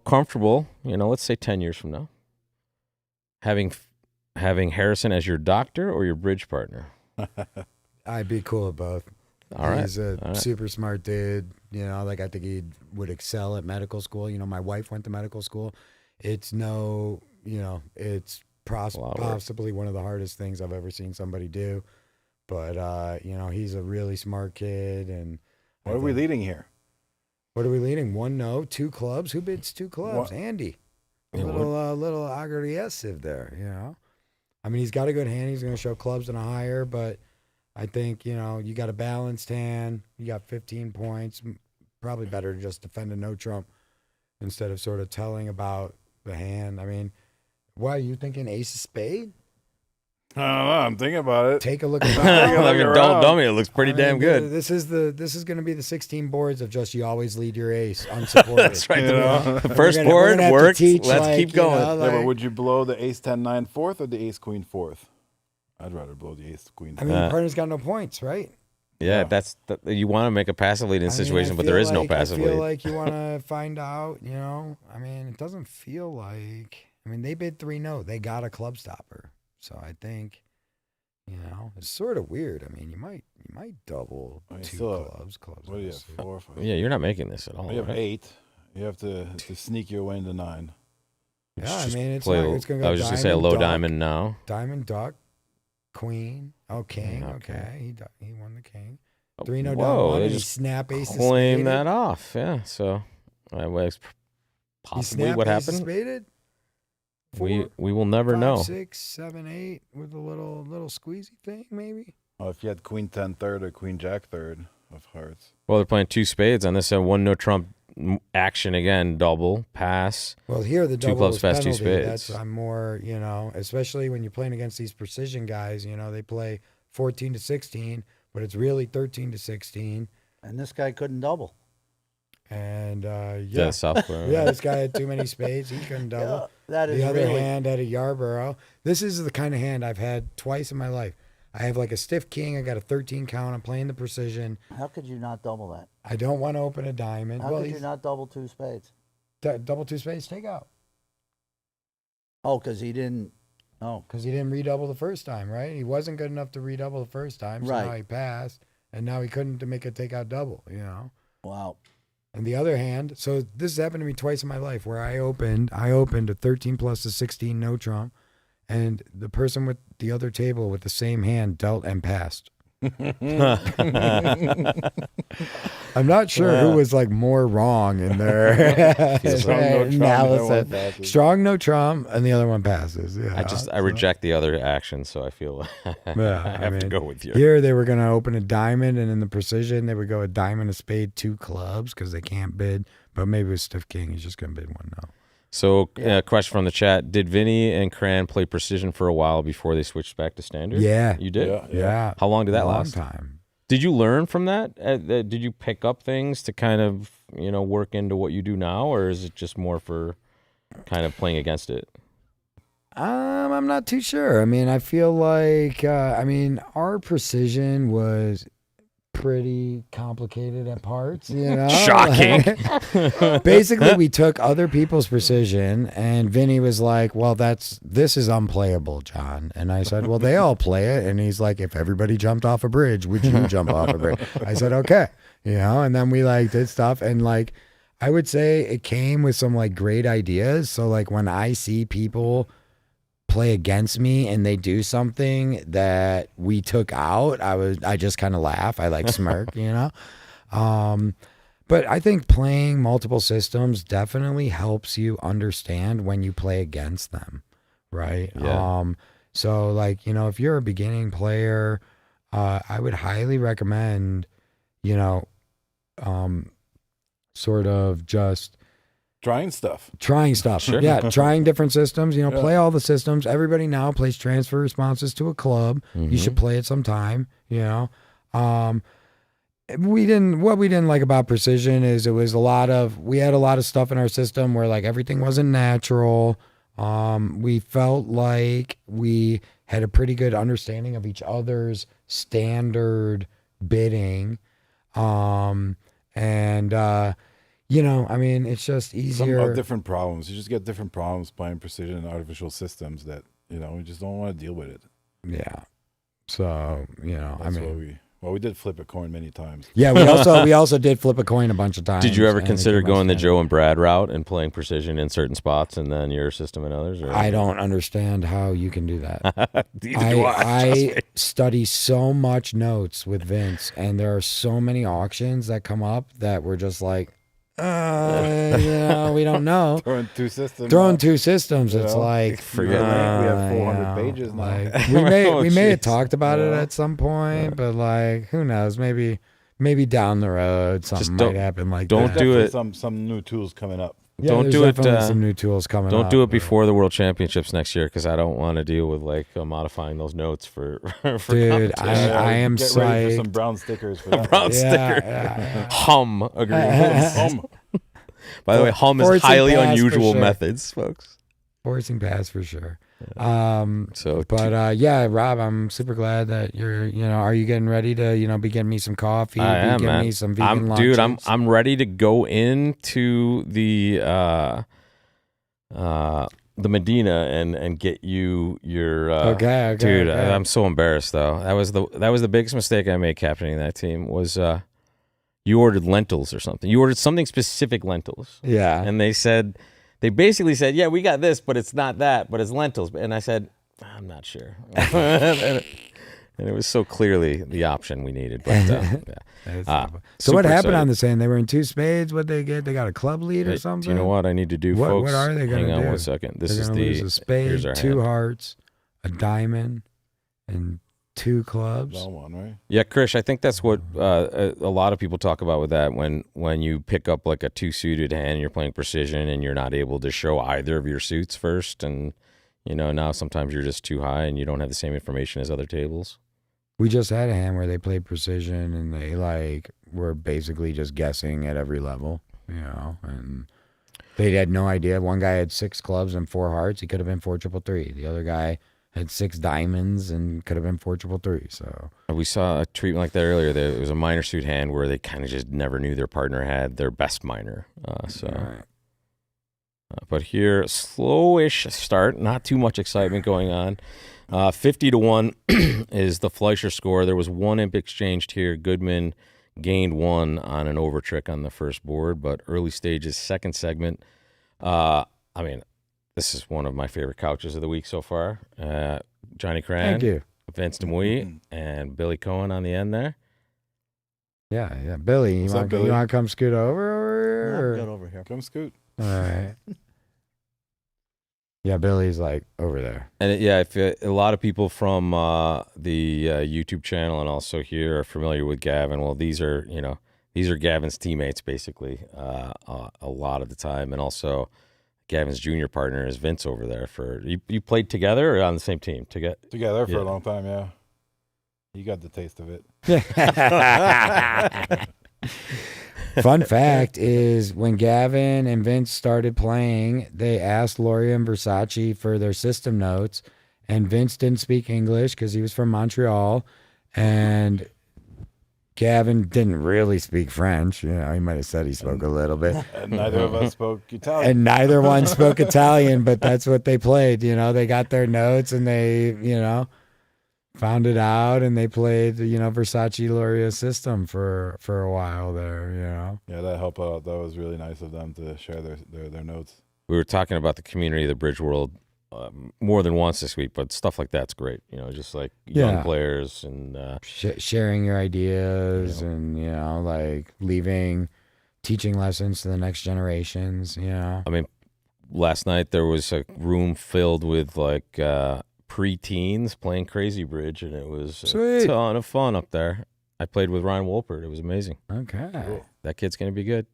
comfortable? Let's say 10 years from now, having Harrison as your doctor or your bridge partner? I'd be cool with both. All right. He's a super smart dude. I think he would excel at medical school. My wife went to medical school. It's it's possibly one of the hardest things I've ever seen somebody do. But, he's a really smart kid. And what are we leading here? What are we leading? 1-0, 2 clubs. Who bids 2 clubs? What? Andy. A little aggressive there, I mean, he's got a good hand. He's going to show clubs in a higher, but I think, you got a balanced hand. You got 15 points. Probably better to just defend a no trump instead of sort of telling about the hand. I mean, why are you thinking ace of spade? I don't know. I'm thinking about it. Take a look at I mean, don't dummy. It looks pretty damn good. This is going to be the 16 boards of just you always lead your ace unsupported. That's right. We're First gonna board have to worked. teach, Let's keep going. But would you blow the ace 10-9 fourth or the ace queen fourth? I'd rather blow the ace queen. I mean, your partner's got no points, right? Yeah, you want to make a passive lead in situation, but there is no passive lead. I feel like you want to find out, I mean, it doesn't feel like, they bid 3-0. They got a club stopper. So I think, it's sort of weird. I mean, you might double 2 clubs. What do you have, 4 or 5? Yeah, you're not making this at all. You have 8. You have to sneak your way into 9. Yeah, I mean, it's going to go. I was just going to say a low diamond now. Diamond, duck, queen, king. Okay. He won the king. 3-0 down Whoa, one, they and he just snap ace claim that off. Yeah, so possibly what happened. Spaded? We will never 5, know. 6, 7, 8 with a little squeezy thing, maybe. Oh, if you had queen 10 third or queen jack third of hearts. Well, they're playing 2 spades on this. 1 no trump action again, double pass. Well, here the 2 double clubs is past 2 penalty. spades. I'm more, especially when you're playing against these precision guys. They play 14-16, but it's really 13-16. And this guy couldn't double. And Southborough. Yeah, this guy had too many spades. He couldn't double. That is the other really... hand had a Yarborough. This is the kind of hand I've had twice in my life. I have like a stiff king. I got a 13 count. I'm playing the precision. How could you not double that? I don't want to open a diamond. How could you not double 2 spades? Double 2 spades, take out. Oh, because he didn't. Oh, because he didn't redouble the first time, right? He wasn't good enough to redouble the first time, so now he passed, and now he couldn't to make a takeout double. Wow. On the other hand, so this has happened to me twice in my life where I opened a 13 plus a 16 no trump, and the person with the other table with the same hand dealt and passed. I'm not sure who was like more wrong in their analysis. Strong no trump, and the other one passes. Yeah, I reject the other action, so I feel I have to go with you. Here they were going to open a diamond, and in the precision they would go a diamond, a spade, 2 clubs because they can't bid. But maybe with stiff king, he's just going to bid 1 no. So, question from the chat: did Vinny and Cran play precision for a while before they switched back to standard? Yeah, you did. Yeah. How long did that last? Long time. Did you learn from that? Did you pick up things to kind of, work into what you do now, or is it just more for kind of playing against it? I'm not too sure. I mean, I feel like, our precision was pretty complicated at parts, Shocking. Basically, we took other people's precision, and Vinny was like, well, this is unplayable, John. And I said, well, they all play it. And he's like, if everybody jumped off a bridge, would you jump off a bridge? I said, okay. And then we did stuff, and I would say it came with some great ideas. So when I see people play against me and they do something that we took out, I just kind of laugh. I smirk, But I think playing multiple systems definitely helps you understand when you play against them, right? Yeah. So if you're a beginning player, I would highly recommend, sort of just Trying stuff. Sure. Yeah, trying different systems. Play all the systems. Everybody now plays transfer responses to a club. You should play it sometime. What we didn't like about precision is we had a lot of stuff in our system where everything wasn't natural. We felt like we had a pretty good understanding of each other's standard bidding, it's just easier. Some different problems. You just get different problems playing precision and artificial systems that, we just don't want to deal with it. Yeah. So, we did flip a coin many times. Yeah, we also did flip a coin a bunch of times. Did you ever consider going the Joe and Brad route and playing precision in certain spots and then your system in others? Or? I don't understand how you can do that. I study so much notes with Vince, and there are so many auctions that come up that we're just we don't know. Throwing two systems. It's forget it. We have 400 pages now. We may have talked about it at some point, but who knows? Maybe down the road something might happen. Don't do it. Some new tools coming up. Yeah, don't do it. Some new tools coming. Don't do it before the World Championships next year, because I don't want to deal with modifying those notes for. Dude, I am get psyched. ready for some brown stickers for that. Brown sticker. Yeah. Hum agreement. Hum. By the way, hum is Forcing highly pass for unusual sure. methods, folks. Forcing pass for sure. Rob, I'm super glad that you're, are you getting ready to, be getting me some coffee? I am, getting man. me some vegan lunches? Dude, I'm ready to go into the Medina and get you your. Okay. Dude, I'm so embarrassed though. That was the biggest mistake I made captaining that team was. You ordered lentils or something. You ordered something specific lentils. Yeah. And they basically said, yeah, we got this, but it's not that, but it's lentils. And I said, I'm not sure. And it was so clearly the option we needed. But so what happened excited. on the sand? They were in two spades. What'd they get? They got a club lead or something? Do you know what I need to do, folks? What are they going to do? Hang on 1 second. This is lose a spade, here's our two hand. hearts, a diamond, and two clubs. That one, right? Yeah, Krish, I think that's what a lot of people talk about with that when you pick up a two-suited hand and you're playing precision and you're not able to show either of your suits first, and now sometimes you're just too high and you don't have the same information as other tables. We just had a hand where they played precision and they were basically just guessing at every level, and they had no idea. One guy had 6 clubs and 4 hearts. He could have been 4-3-3. The other guy had 6 diamonds and could have been 4-3-3. So we saw a treatment like that earlier. It was a minor suit hand where they kind of just never knew their partner had their best minor. Right. But here, slowish start, not too much excitement going on. 50-1 is the Fleischer score. There was 1 imp exchanged here. Goodman gained 1 on an over trick on the first board, but early stages, second segment. This is one of my favorite couches of the week so far. Johnny Cran, Thank you. Vince DeMuy, and Billy Cohen on the end there. Yeah. Billy, you want to come scoot over? Get over here. Come scoot. All right. Yeah, Billy's over there. And if a lot of people from the YouTube channel and also here are familiar with Gavin, well, these are Gavin's teammates basically a lot of the time, and also Gavin's junior partner is Vince over there. You played together or on the same team? Together for a long time, yeah. You got the taste of it. Fun fact is when Gavin and Vince started playing, they asked Lori and Versace for their system notes, and Vince didn't speak English because he was from Montreal, and Gavin didn't really speak French. You know, he might have said he spoke a little bit. And neither of us spoke Italian. And neither one spoke Italian, but that's what they played. You know, they got their notes and they, you know, found it out, and they played, you know, Versace Loria system for a while there, you know. Yeah, that helped out. That was really nice of them to share their notes. We were talking about the community of the Bridge World more than once this week, but stuff like that's great. You know, just like young players and sharing your ideas, and, you know, like teaching lessons to the next generations, you know. I mean, last night there was a room filled with like pre-teens playing Crazy Bridge, and it was Sweet. a ton of fun up there. I played with Ryan Wolpert. It was amazing. Okay. Cool. That kid's going to be good.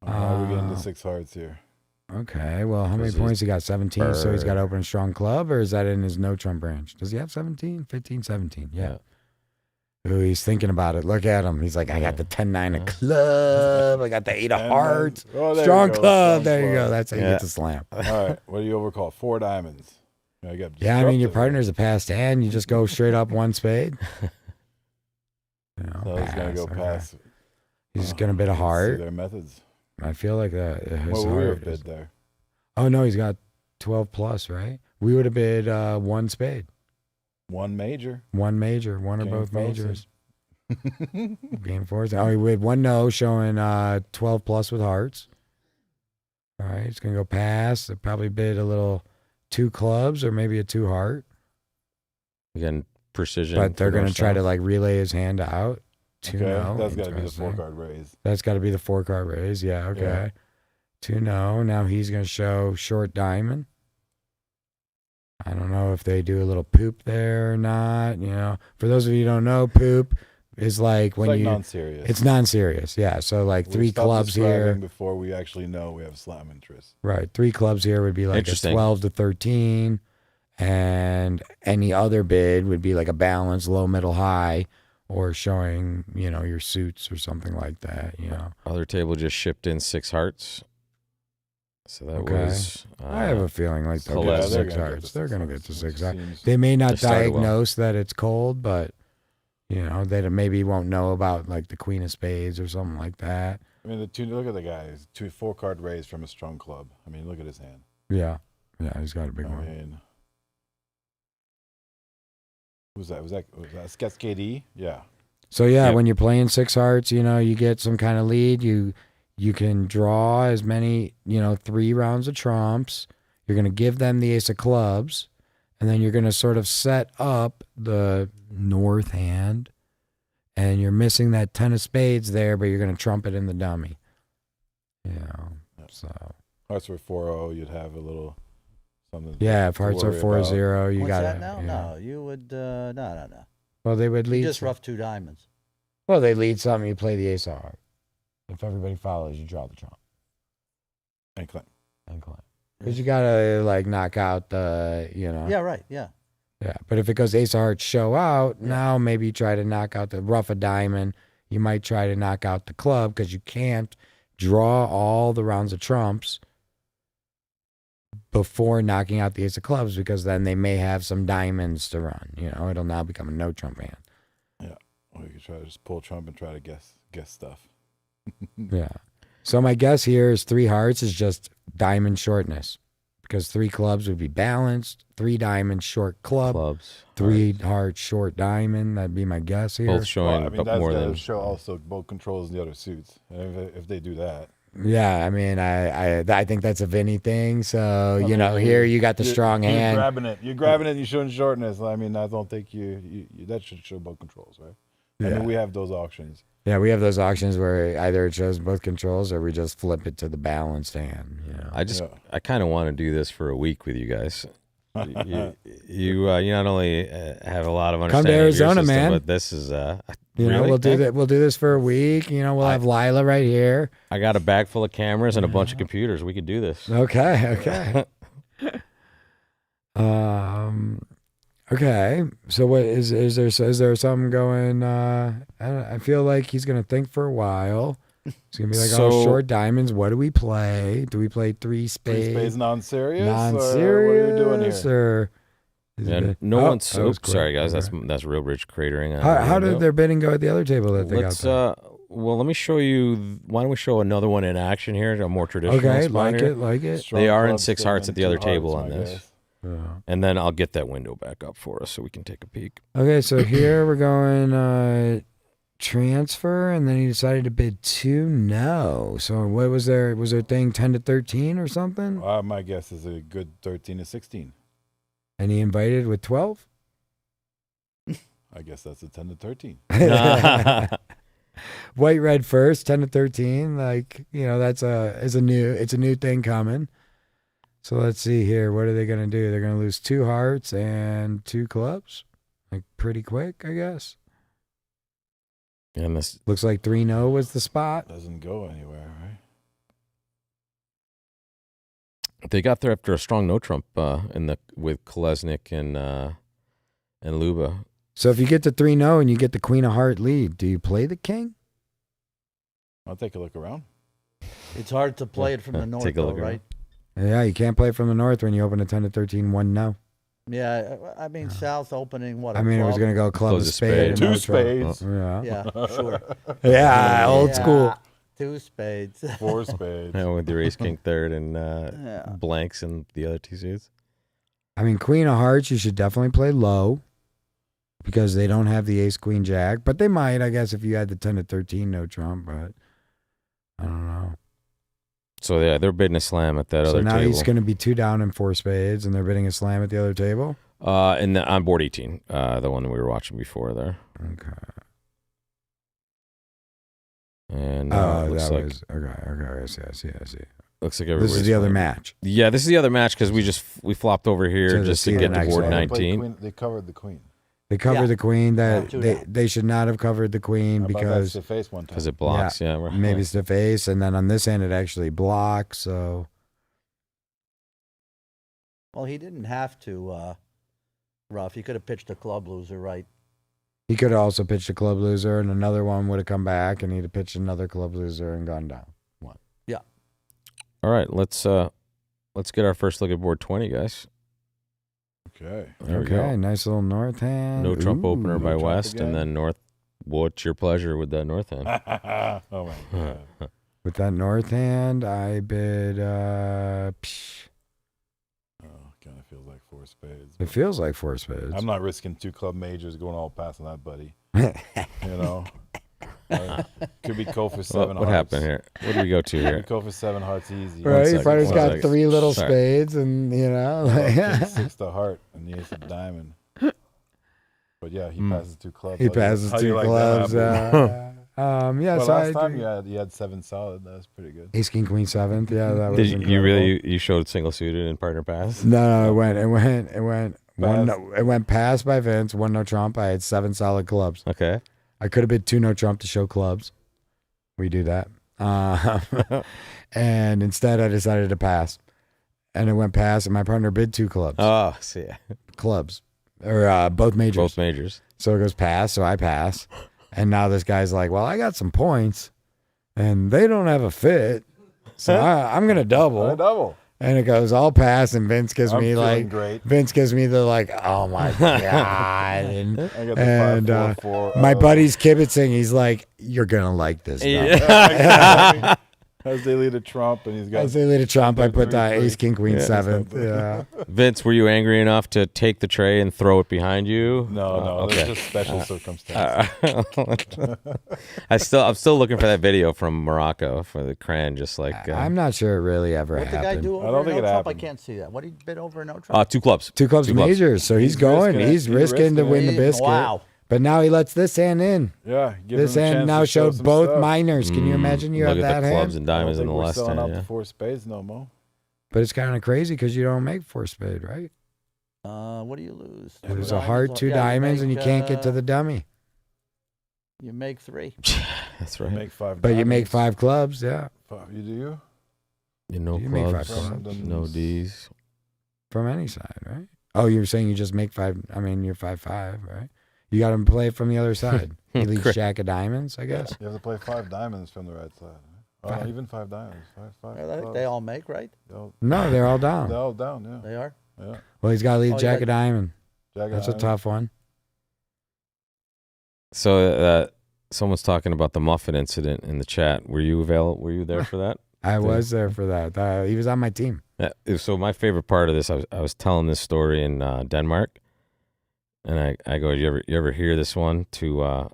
How are we getting to 6 hearts here? Okay, well, how many This is points he got? 17, so he's got to Bird. open a strong club, or is that in his no trump branch? Does he have 17? 15, 17, yeah. Ooh, he's thinking about it. Look at him. He's like, I got the 10-9 of club. I got the 8 of hearts. Oh, there Strong you go. club. Strong There you go. club. That's how you get to slam. All right. What do you overcall? 4 diamonds. Yeah, I mean, your partner's a passed hand. You just go straight up one spade. You know, So he's going to go okay. pass. He's going to bid a Let's see heart. their methods. I feel like that. What would we have bid there? Oh, no, he's got 12 plus, right? We would have bid one spade. One major. One major, one or Game both forcing. majors. Game forcing. Oh, we had one no showing 12 plus with hearts. All right, it's going to go pass. They'll probably bid a little 2 clubs or maybe a 2 heart. Again, precision. But they're for going to try to themselves. like relay his hand out. 2 Okay. no. That's got to be the Interesting. 4-card raise. That's got to be the 4-card raise. Yeah, okay. Yeah. 2 no. Now he's going to show short diamond. I don't know if they do a little poop there or not. You know, for those of you who don't know, poop is like It's when like you. non-serious. It's non-serious, yeah. So like We 3 stopped clubs here, describing before we actually know we have slam interest. right? 3 clubs here would be like a Interesting. 12 to 13, and any other bid would be like a balance, low, middle, high, or showing, you know, your suits or something like that. You know, Other table just shipped in 6 hearts. So that Okay. was. I have a feeling like they'll Yeah, get to they're 6 gonna get hearts. to They're 6 gonna hearts. get to It 6 just hearts. seems- They may not They started well. diagnose that it's cold, but you know, they maybe won't know about like the Queen of Spades or something like that. I mean, look at the guy. He's 4-card raise from a strong club. I mean, look at his hand. Yeah, he's got a big I one. mean, who's that? Was that Sketch KD? Yeah. So yeah, Yep. when you're playing 6 hearts, you know, you get some kind of lead. You can draw as many, you know, 3 rounds of trumps. You're going to give them the ace of clubs, and then you're going to sort of set up the north hand, and you're missing that 10 of spades there, but you're going to trump it in the dummy. You know, so Hearts were 4-0. You'd have a little something. yeah, if to hearts are worry 4-0, you What's got that to. now? No, you would, no. Well, they would You lead. just rough 2 diamonds. Well, they lead something. You play the ace of heart. If everybody follows, you draw the trump And claim. and claim. Because you gotta like knock out the, you know. Yeah, right, yeah. Yeah, but if it goes ace of hearts show out, Yeah. now maybe you try to knock out the rough a diamond. You might try to knock out the club because you can't draw all the rounds of trumps before knocking out the ace of clubs, because then they may have some diamonds to run. You know, it'll now become a no trump hand. Or you could try to just pull Trump and try to guess stuff. Yeah. So my guess here is 3 hearts is just diamond shortness, because 3 clubs would be balanced, 3 diamonds short club, clubs. 3 hearts short diamond. That'd be my guess here. Both showing Well, I mean, that's more going than. to show also both controls and the other suits. And if they do that. Yeah, I mean, I think that's a Vinny thing. So, I you know, mean, here you got the you're- strong you're hand. grabbing it. You're grabbing it and you're showing shortness. I mean, I don't think you that should show both controls, right? I Yeah. mean, we have those auctions. Yeah, we have those auctions where either it shows both controls or we just flip it to the balanced hand. You know? Yeah. I kind of want to do this for a week with you guys. You not only have a lot of Come to understanding of your Arizona, system, man. but this is You know, really? we'll do Heck, that. We'll do this for a week. You know, we'll have Lila right here. I got a bag full of cameras and a bunch of computers. We could do this. Okay. Okay, so what is there something going? I feel like he's gonna think for a while. He's gonna be like, So- "Oh, short diamonds. What do we play? Do we play three spades? Three spades non-serious? Non-serious, Or what are you doing here? or is Yeah, it- no oh, one's. that was Oops, sorry quick. guys. Okay. That's Real Bridge cratering. How did their bidding go at the other table that they Let's. got? Well, let me show you. Why don't we show another one in action here? A more traditional. Okay, spot like here. it, like it. Strong They are in clubs 6 still hearts and at the other 2 hearts, table on my this. guys. And then I'll get that window back up for us so we can take a peek. Okay, so here we're going transfer, and then he decided to bid 2 no. So what was there? Was their thing 10 to 13 or something? My guess is a good 13 to 16. And he invited with 12. I guess that's a 10 to 13. White red first, 10 to 13. Like, that's a new thing coming. So let's see here. What are they gonna do? They're gonna lose 2 hearts and 2 clubs. Like pretty quick, I guess. And this Looks like 3 no was the spot. Doesn't go anywhere, right? they got there after a strong no trump with Kolesnik and Luba. So if you get the 3 no and you get the queen of heart lead, do you play the king? I'll take a look around. It's hard to play it from the north, Take a though, look around. right? Yeah, you can't play from the north when you open a 10 to 13 1 no. Yeah, I mean, south opening what? I mean, it was gonna go club Close of a spade. spade. and 2 no trump. spades. Yeah. Yeah, sure. Yeah, old school. 2 spades. 4 spades. Yeah, with your ace king third and Yeah. blanks and the other 2 suits. I mean, queen of hearts, you should definitely play low because they don't have the ace, queen, jack. But they might, I guess, if you had the 10 to 13 no trump. But I don't know. So yeah, they're bidding a slam at that So other now table. he's going to be 2 down in 4 spades, and they're bidding a slam at the other table. In the on board 18, the one we were watching before there. Okay. And Oh, looks that like was okay. I see. looks like This everybody's is the other playing. match. Yeah, this is the other match because we flopped over here To just see to the get to next board one. They played 19. queen- They covered the queen. They covered Yeah. the queen. That Yeah, 2 they down. they should not have covered the queen How about because that's the face one time. Because it blocks, yeah. right. maybe it's the face, and then on this end it actually blocks. So Well, he didn't have to, Ruff. He could have pitched a club loser, right? he could have also pitched a club loser, and another one would have come back, and he'd have pitched another club loser and gone down. All right, let's get our first look at board 20, guys. Okay. There we Okay, go. nice little north hand. No trump Ooh. opener by trump West, again. and then North. What's your pleasure with that North end? Oh my god. With that north hand, I bid. Kind of feels like 4 spades. It feels like 4 spades. I'm not risking 2 club majors going all past on that, buddy. You know, could be co for 7 What hearts. happened here? What did we go to Could here? be co for 7 hearts easy. Right, second, he probably one got second. 3 little Sorry. spades, and King 6 to heart and the ace of diamond. But yeah, he passes 2 clubs. he passes How do you 2 like clubs. that happen? Yeah, Well, so last I time do- you had 7 solid. That was pretty good. Ace King Queen 7th. Yeah, that was Did you incredible. really you showed single suited and partner pass? No, it went one. Pass. It went pass by Vince. 1 no trump. I had 7 solid clubs. Okay. I could have bid 2 no trump to show clubs. We do that. And instead, I decided to pass, and it went pass, and my partner bid 2 clubs. Oh, see, Clubs, or both majors. both majors. So it goes pass, so I pass. And now this guy's like, well, I got some points, and they don't have a fit, so I'm going to double. Double. And it goes, I'll pass, and Vince gives I'm me feeling like, great. Vince gives me the like, oh my God. And, I got the and 5, 4, 4. my buddy's kibitzing. He's like, you're going to like this. Dom." Yeah. As they lead a trump, and he's got. As they lead a trump, I put the 3-3. ace, king, queen, Yeah. 7th. Yeah. Vince, were you angry enough to take the tray and throw it behind you? No, Okay. there's just special circumstances. I'm still looking for that video from Morocco for the crayon, just like I'm not sure it really ever What the guy happened. do over I don't a think no it trump? I happened. can't see that. What did he bid over a no trump? 2 clubs. 2 clubs 2 clubs. majors, so he's He's going. risking it. He's He's risking to risking win it. the biscuit. Wow. But now he lets this hand in. Yeah, give This him a hand chance now to show showed some both stuff. minors. Can you imagine you Look have at that the clubs hand? and I don't diamonds in think the we're last selling hand. out Yeah. the 4 spades no more. But it's kind of crazy because you don't make 4 spade, right? What do you lose? There's Two a heart, diamonds? 2 Yeah, you diamonds, and you make, can't get to the dummy. You make 3. That's You right. make 5. But you make diamonds. 5 clubs, yeah, You do? No You make 5 clubs, clubs. no D's. from any side, right? Oh, you're saying you just make 5. I mean, you're 5-5, right? You got to play from the other side. He leads Jack of diamonds, I guess. You have to play 5 diamonds from the right side. Right? Oh, even 5 diamonds. They all make, right? No, they're all down. They're all down, yeah. They are? Yeah. Well, he's got to lead Jack of diamond. That's a tough one. So someone's talking about the muffin incident in the chat. Were you available? Were you there for that? I was there for that. He was on my team. Yeah. So my favorite part of this, I was telling this story in Denmark, and I go, you ever hear this one to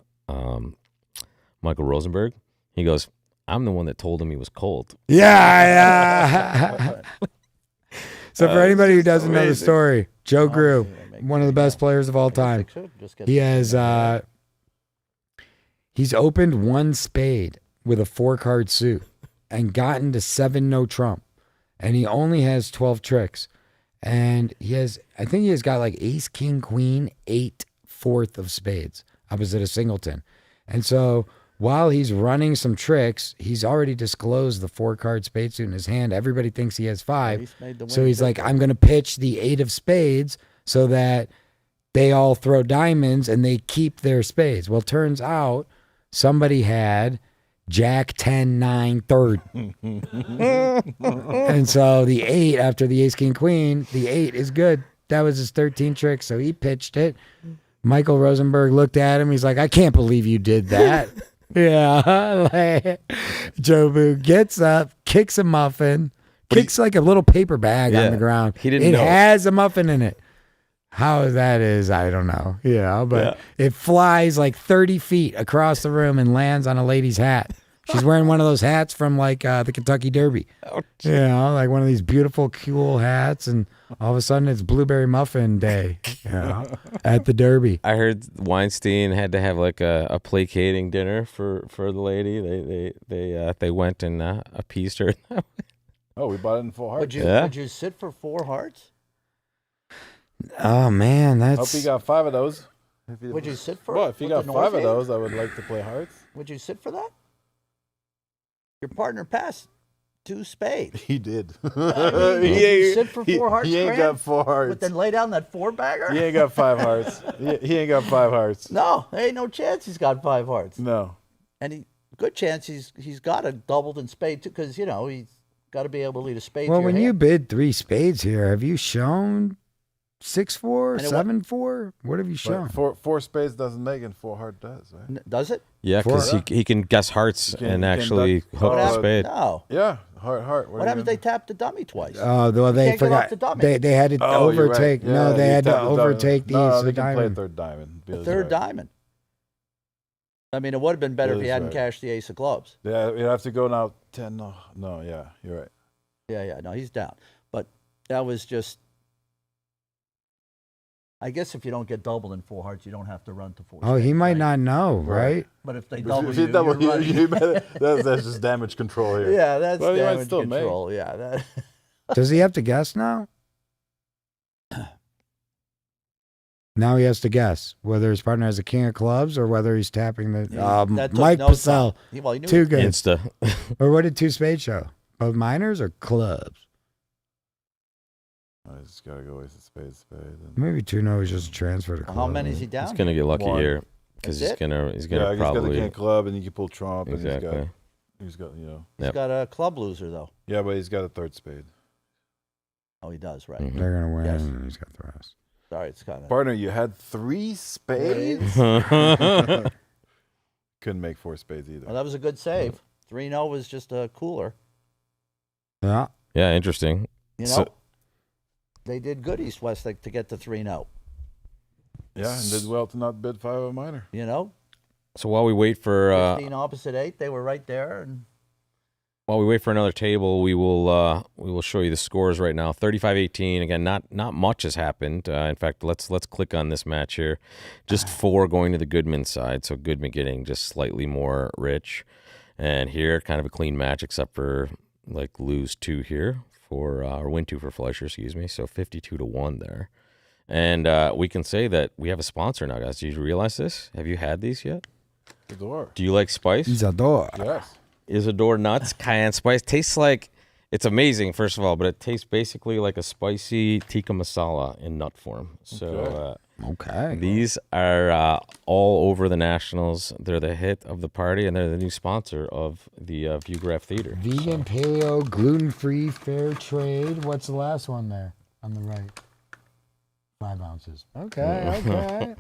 Michael Rosenberg? He goes, I'm the one that told him he was cold. Yeah. So for anybody who doesn't know the story, Joe Grew, one of the best players of all time. He has he's opened 1 spade with a 4-card suit and gotten to 7 no trump, and he only has 12 tricks, and I think he has got like ace, king, queen, 8 4th of spades opposite a singleton, and so while he's running some tricks, he's already disclosed the 4-card spade suit in his hand. Everybody thinks he has 5. So he's like, I'm going to pitch the 8 of spades so that they all throw diamonds and they keep their spades. Well, turns out somebody had Jack 10 9 third. And so the 8 after the ace king queen, the 8 is good. That was his 13 trick, so he pitched it. Michael Rosenberg looked at him. He's like, I can't believe you did that. Yeah, like, Joe Boo gets up, kicks a muffin, kicks like a little paper bag on the ground. He didn't know. It has a muffin in it. How that is, I don't know. Yeah, but it flies like 30 feet across the room and lands on a lady's hat. She's wearing one of those hats from like the Kentucky Derby. Oh, you know, like one of these beautiful, cool hats, and all of a sudden it's Blueberry Muffin Day, you know, at the Derby. I heard Weinstein had to have like a placating dinner for the lady. They went and appeased her. Oh, we bought it in 4 hearts. Would you sit for 4 hearts? Oh man, Hope he got 5 of those. Would you sit for? Well, if you got 5 of those, I would like to play hearts. Would you sit for that? Your partner passed 2 spades. He did. You sit for 4 hearts. He ain't got 4 hearts. But then lay down that 4-bagger. He ain't got 5 hearts. He ain't got 5 hearts. No, there ain't no chance he's got 5 hearts. No. And good chance he's got a doubled in spade too, because you know he's got to be able to lead a spade. Well, to your when hand. you bid 3 spades here, have you shown 6-4, 7-4? What have you shown? Four spades doesn't make it. 4 heart does, right? Does it? Yeah, because he can guess hearts and actually hook the spade. No. Yeah, heart. What happens if they tap the dummy twice? Oh, well, they forgot. They had to overtake. Right. Yeah, no, they had to overtake these. No, they can diamond. play a 3rd diamond. A 3rd diamond. I mean, it would have been better if he hadn't cashed the ace of clubs. Yeah, you'd have to go now 10. No, yeah, you're right. Yeah, no, he's down. But that was just. I guess if you don't get doubled in 4 hearts, you don't have to run to 4. Oh, he might not know, right? But if they double If you, you double, you're running. that's just damage control here. Yeah, that's Well, he might damage still control. make. Yeah, that. Does he have to guess now? Now he has to guess whether his partner has a king of clubs or whether he's tapping the Mike Purcell. Well, he knew Too good. Insta. Or what did 2 spades show? Both minors or clubs? I just gotta go with the spade. Maybe 2 no is just a transfer to club. How many is he down? He's gonna get lucky 1. here because he's gonna He's probably got the king club, and you can pull trump. exactly. And he's got He's got a club loser though. Yeah, but he's got a 3rd spade. Oh, he does, right? Mhm. They're gonna win. Yes. And he's got the rest. Sorry, it's kind of. Partner, you had 3 spades. Couldn't make 4 spades either. Well, that was a good save. 3-0 was just a cooler. Yeah. Yeah, interesting. You know, they did good East West to get to 3-0. Yeah, and did well to not bid 5 of minor. You know, So while we wait for 15 opposite 8, they were right there. And while we wait for another table, we will show you the scores right now. 35-18. Again, not much has happened. In fact, let's click on this match here. Just 4 going to the Goodman side. So Goodman getting just slightly more rich. And here, kind of a clean match, except for like lose 2 here or win 2 for Fleischer, excuse me. So 52-1 there. And we can say that we have a sponsor now, guys. Do you realize this? Have you had these yet? Isadore. Do you like spice? Isadore. Yes. Isadore nuts, cayenne spice. Tastes like It's amazing, first of all, but it tastes basically like a spicy tikka masala in nut form. So Okay. these are all over the Nationals. They're the hit of the party, and they're the new sponsor of the Viewgraph Theater. Vegan, paleo, gluten-free, fair trade. What's the last one there on the right? 5 ounces. Okay, okay.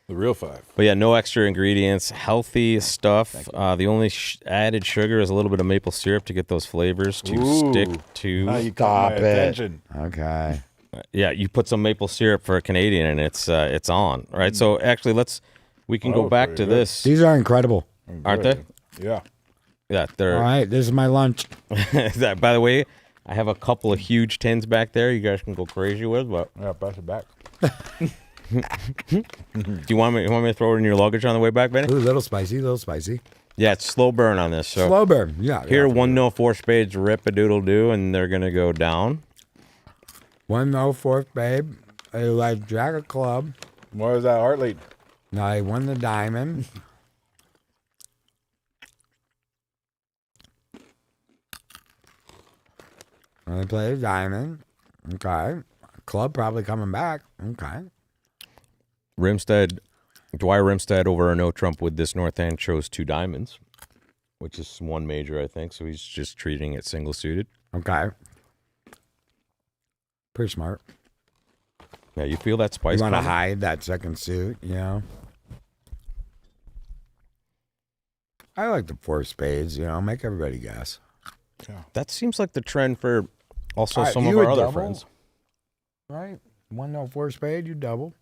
The real 5. But yeah, no extra ingredients, healthy stuff. The only added sugar is a little bit of maple syrup to get those flavors to stick to. Now you caught my attention. Okay. Yeah, you put some maple syrup for a Canadian, and it's on, right? So actually, we can go back to this. These are incredible. Aren't they? Yeah. Yeah, they're. All right, this is my lunch. By the way, I have a couple of huge tins back there. You guys can go crazy with, but Yeah, pass it back. do you want me to throw it in your luggage on the way back, Benny? Ooh, little spicy. Yeah, it's slow burn on this. So Slow burn. Yeah. here, yeah. 1-0 4 spades, rip a doodle do, and they're gonna go down. 1-0 fourth, babe. I like Jack a club. What is that, Hartley? I won the diamond. I play a diamond. Okay. Club probably coming back. Okay. Dwyer Rimstead over a no trump with this north hand chose 2 diamonds, which is 1 major, I think. So he's just treating it single suited. Okay. Pretty smart. Yeah, you feel that spice. You want to coming? hide that second suit, you know? I like the 4 spades, make everybody guess. That seems like the trend for also All right, some you of our would other double? friends. Right? 1-0 4 spade, you double.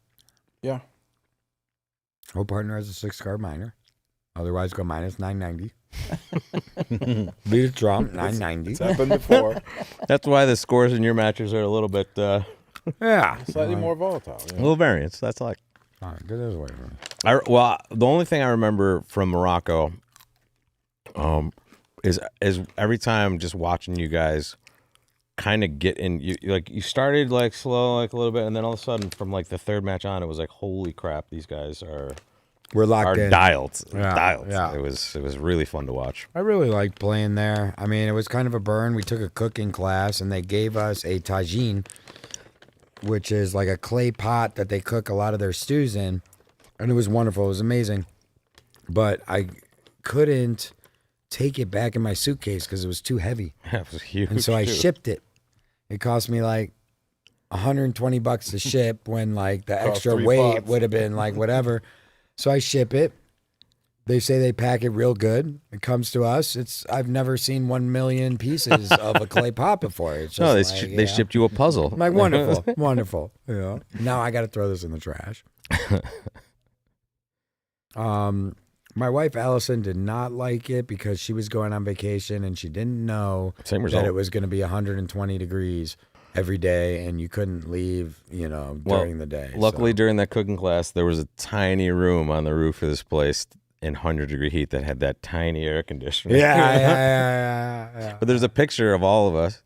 Yeah. Whole partner has a 6-card minor. Otherwise, go minus 990. Beat a trump, 990. It's happened before. That's why the scores in your matches are a little bit, Yeah. Slightly more volatile. a little variance. That's like. All right, get this away from me. The only thing I remember from Morocco, is every time just watching you guys kind of get in. You started like slow, like a little bit, and then all of a sudden, from like the 3rd match on, it was like, holy crap, these guys We're locked in. dialed. Yeah, Dialed. yeah. It was really fun to watch. I really liked playing there. I mean, it was kind of a burn. We took a cooking class, and they gave us a tagine, which is like a clay pot that they cook a lot of their stews in. And it was wonderful. It was amazing. But I couldn't take it back in my suitcase because it was too heavy. That was huge. And so I too. shipped it. It cost me like $120 to ship when like the extra 3 weight pots. would have been like whatever. So I ship it. They say they pack it real good. It comes to us. I've never seen 1 million pieces of a clay pot before. It's just No, they like, shipped you a puzzle. I'm like, wonderful, wonderful. Yeah. Now I got to throw this in the trash. My wife Allison did not like it because she was going on vacation and she didn't know Same that result. it was going to be 120 degrees every day and you couldn't leave, during the day. Luckily, so. during that cooking class, there was a tiny room on the roof of this place in 100-degree heat that had that tiny air conditioner. Yeah. But there's a picture of all of us,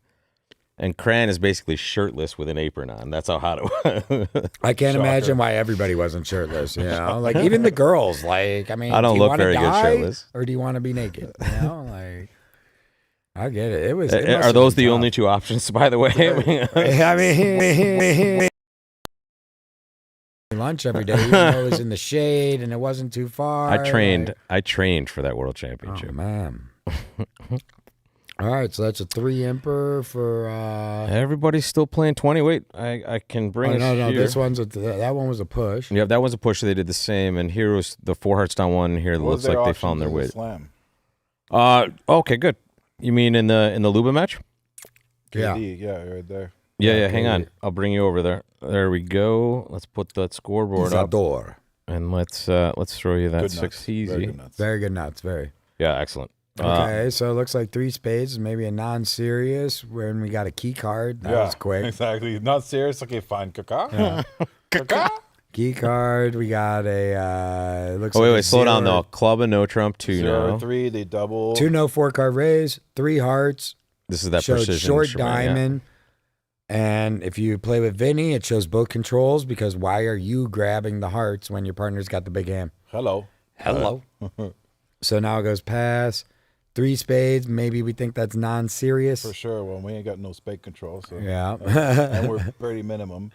and Cran is basically shirtless with an apron on. That's how hot it was. I can't Shocker. imagine why everybody wasn't shirtless, Like even the girls, like, I mean, I don't do you look wanna very good die, shirtless. or do you want to be naked? Like, I get it. It was. It Are must have those been the tough. only 2 options, by the way? I mean, lunch every day, even though it was in the shade and it wasn't too far. I trained for that world Oh championship. man. All right, so that's a 3 Emperor for. Everybody's still playing 20. Wait, I can bring us no. here. This one's that one was a push. Yeah, that was a push. They did the same, and here was the 4 hearts down 1. Here it What was looks like they options found their in the weight. Slam. Okay, good. You mean in the Luba match? Yeah. KD, yeah, right there. Yeah. Hang on, I'll bring you over there. There we go. Let's put that scoreboard up, Isador. and let's throw you that Good 6 nuts. easy. Very good nuts. Very good nuts. Very. Yeah, excellent. Okay, so it looks like 3 spades, maybe a non-serious. When we got a key card, that was quick. Exactly. Not serious. Okay, fine. Kaka. Kaka. Key card. We got a. Looks Oh like wait, a slow down 0 though. Club and no trump 2 0 now. 3. They double. 2 no 4-card raise, 3 hearts. This is that Showed precision short instrument, yeah. diamond. And if you play with Vinny, it shows both controls because why are you grabbing the hearts when your partner's got the big hand? Hello. Hello. So now it goes pass. 3 spades, maybe we think that's non-serious. For sure. Well, we ain't got no spade control, so Yeah. and we're pretty minimum.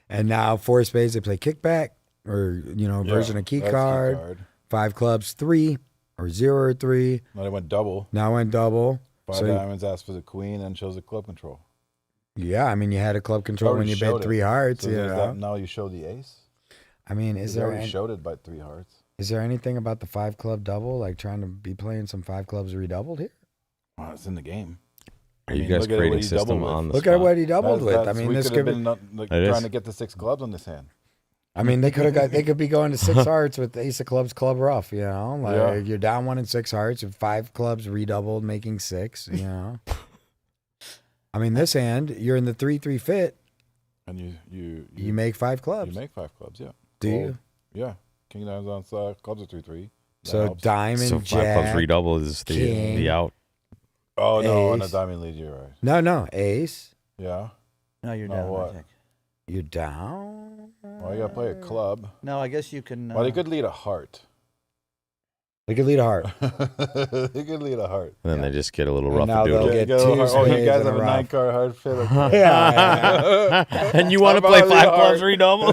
And now 4 spades, they play kickback or, version of key that's card. 5 clubs, 3 or 0 or 3. Now they went double. Now went double. 5 diamonds asked for the queen and chose the club control. Yeah, I mean, you had a club control when you bet 3 hearts. So now you show the ace. I mean, Is there already showed it by 3 hearts? Is there anything about the 5 club double, like trying to be playing some 5 clubs redoubled here? Well, it's in the game. Are you guys creating system on the Look spot? at what he doubled with. I mean, we this could could have be. been trying to get the 6 clubs on this hand. I mean, they could be going to 6 hearts with the ace of clubs, club rough. You're down 1 and 6 hearts with 5 clubs redoubled, making 6. I mean, this hand you're in the 3-3 fit, and you make 5 clubs. You make 5 clubs, yeah. Do you? Yeah. King diamonds on clubs are 3-3. So diamond, so 5 jack, clubs redouble is the out. Oh no, on ace. a diamond lead, you're right. No, ace. Yeah. No, you're No, down. what? I think. You're down. Well, you gotta play a club. No, I guess you can. Well, they could lead a heart. They could lead a heart. They could lead a heart. And then they just get a little And rough now and they'll doodle. get Get a little 2 heart. Oh, you spades guys and have a a rough. 9-card heart fit. Okay. Yeah. And you want to play 5 clubs redouble?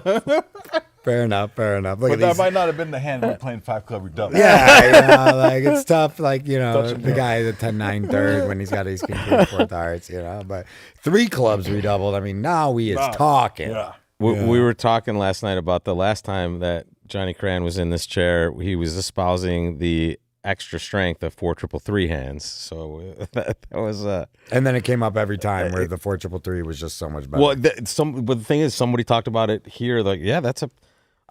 Fair enough. Look But at that these. might not have been the hand we're playing 5 club redouble. Yeah, like it's tough. Like Touch and the go. guy the 10-9 third when he's got his king 4th hearts. But 3 clubs redoubled. I mean, now we is talking. Yeah. We were talking last night about the last time that Johnny Cran was in this chair. He was espousing the extra strength of 4-3-3 hands. So that was And then it came up every time where the 4-3-3 was just so much better. well. But the thing is, somebody talked about it here. Like, yeah, that's a.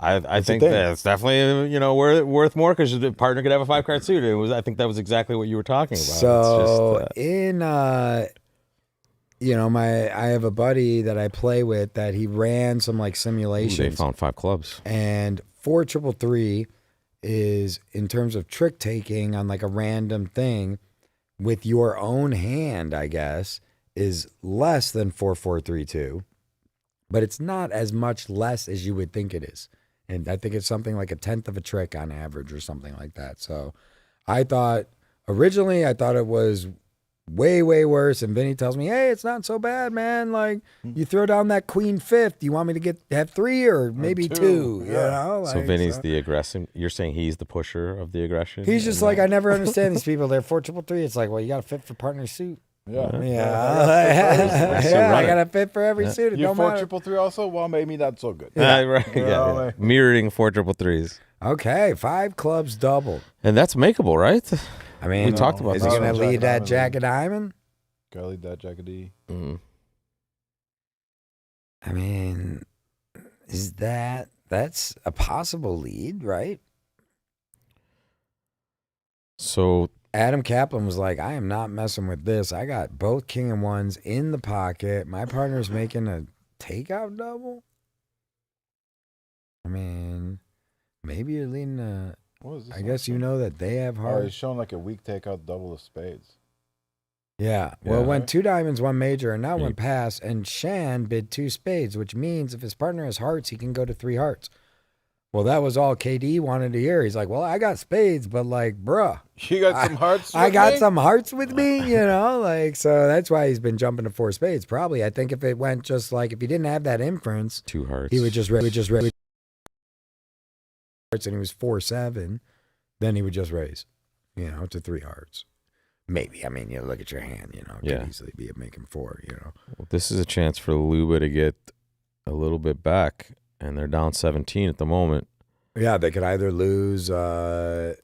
I think thing. that's definitely worth more because the partner could have a 5-card suit. I think that was exactly what you were talking about. So it's just, in I have a buddy that I play with that he ran some like they simulations. found 5 clubs. And 4-3-3 is in terms of trick taking on like a random thing with your own hand, I guess, is less than 4-4-3-2, but it's not as much less as you would think it is. And I think it's something like 1/10 of a trick on average or something like that. So originally I thought it was way, way worse. And Vinny tells me, hey, it's not so bad, man. Like, you throw down that queen 5th. You want me to have 3 or maybe 2? Yeah. So Vinny's the aggressive. You're saying he's the pusher of the aggression? He's just like, I never understand these people. They're 4-3-3. It's like, well, you got to fit for partner suit. Yeah. Yeah, I got to fit for every suit. It You don't matter. 4-3-3 also? Well, maybe not so good. Right. Yeah, Yeah. right. Mirroring 4-3-3s. Okay, 5 clubs doubled. And that's makeable, right? I mean, We talked about is that. he going to Jack lead of that diamond jack lead. of diamond? Gotta lead that jack of D. I mean, that's a possible lead, right? So Adam Kaplan was like, I am not messing with this. I got both king and ones in the pocket. My partner's making a takeout double. I mean, maybe you're leading a. What is this? I guess you know that they have Oh, heart. he's showing like a weak takeout double of spades. Yeah. Well, it Yeah. went 2 diamonds, 1 major, and now Yeah. went past. And Shan bid 2 spades, which means if his partner has hearts, he can go to 3 hearts. Well, that was all KD wanted to hear. He's like, well, I got spades, but like, bruh. You got some hearts? I with got me? some hearts with me, like, so that's why he's been jumping to 4 spades. Probably, I think if it went just like, if he didn't have that inference, 2 hearts. he would just raise hearts and he was 4-7, then he would just raise, to 3 hearts. Maybe. I mean, you look at your hand, it Yeah. could easily be a making 4, Well, this is a chance for Luba to get a little bit back, and they're down 17 at the moment. Yeah, they could either lose, right?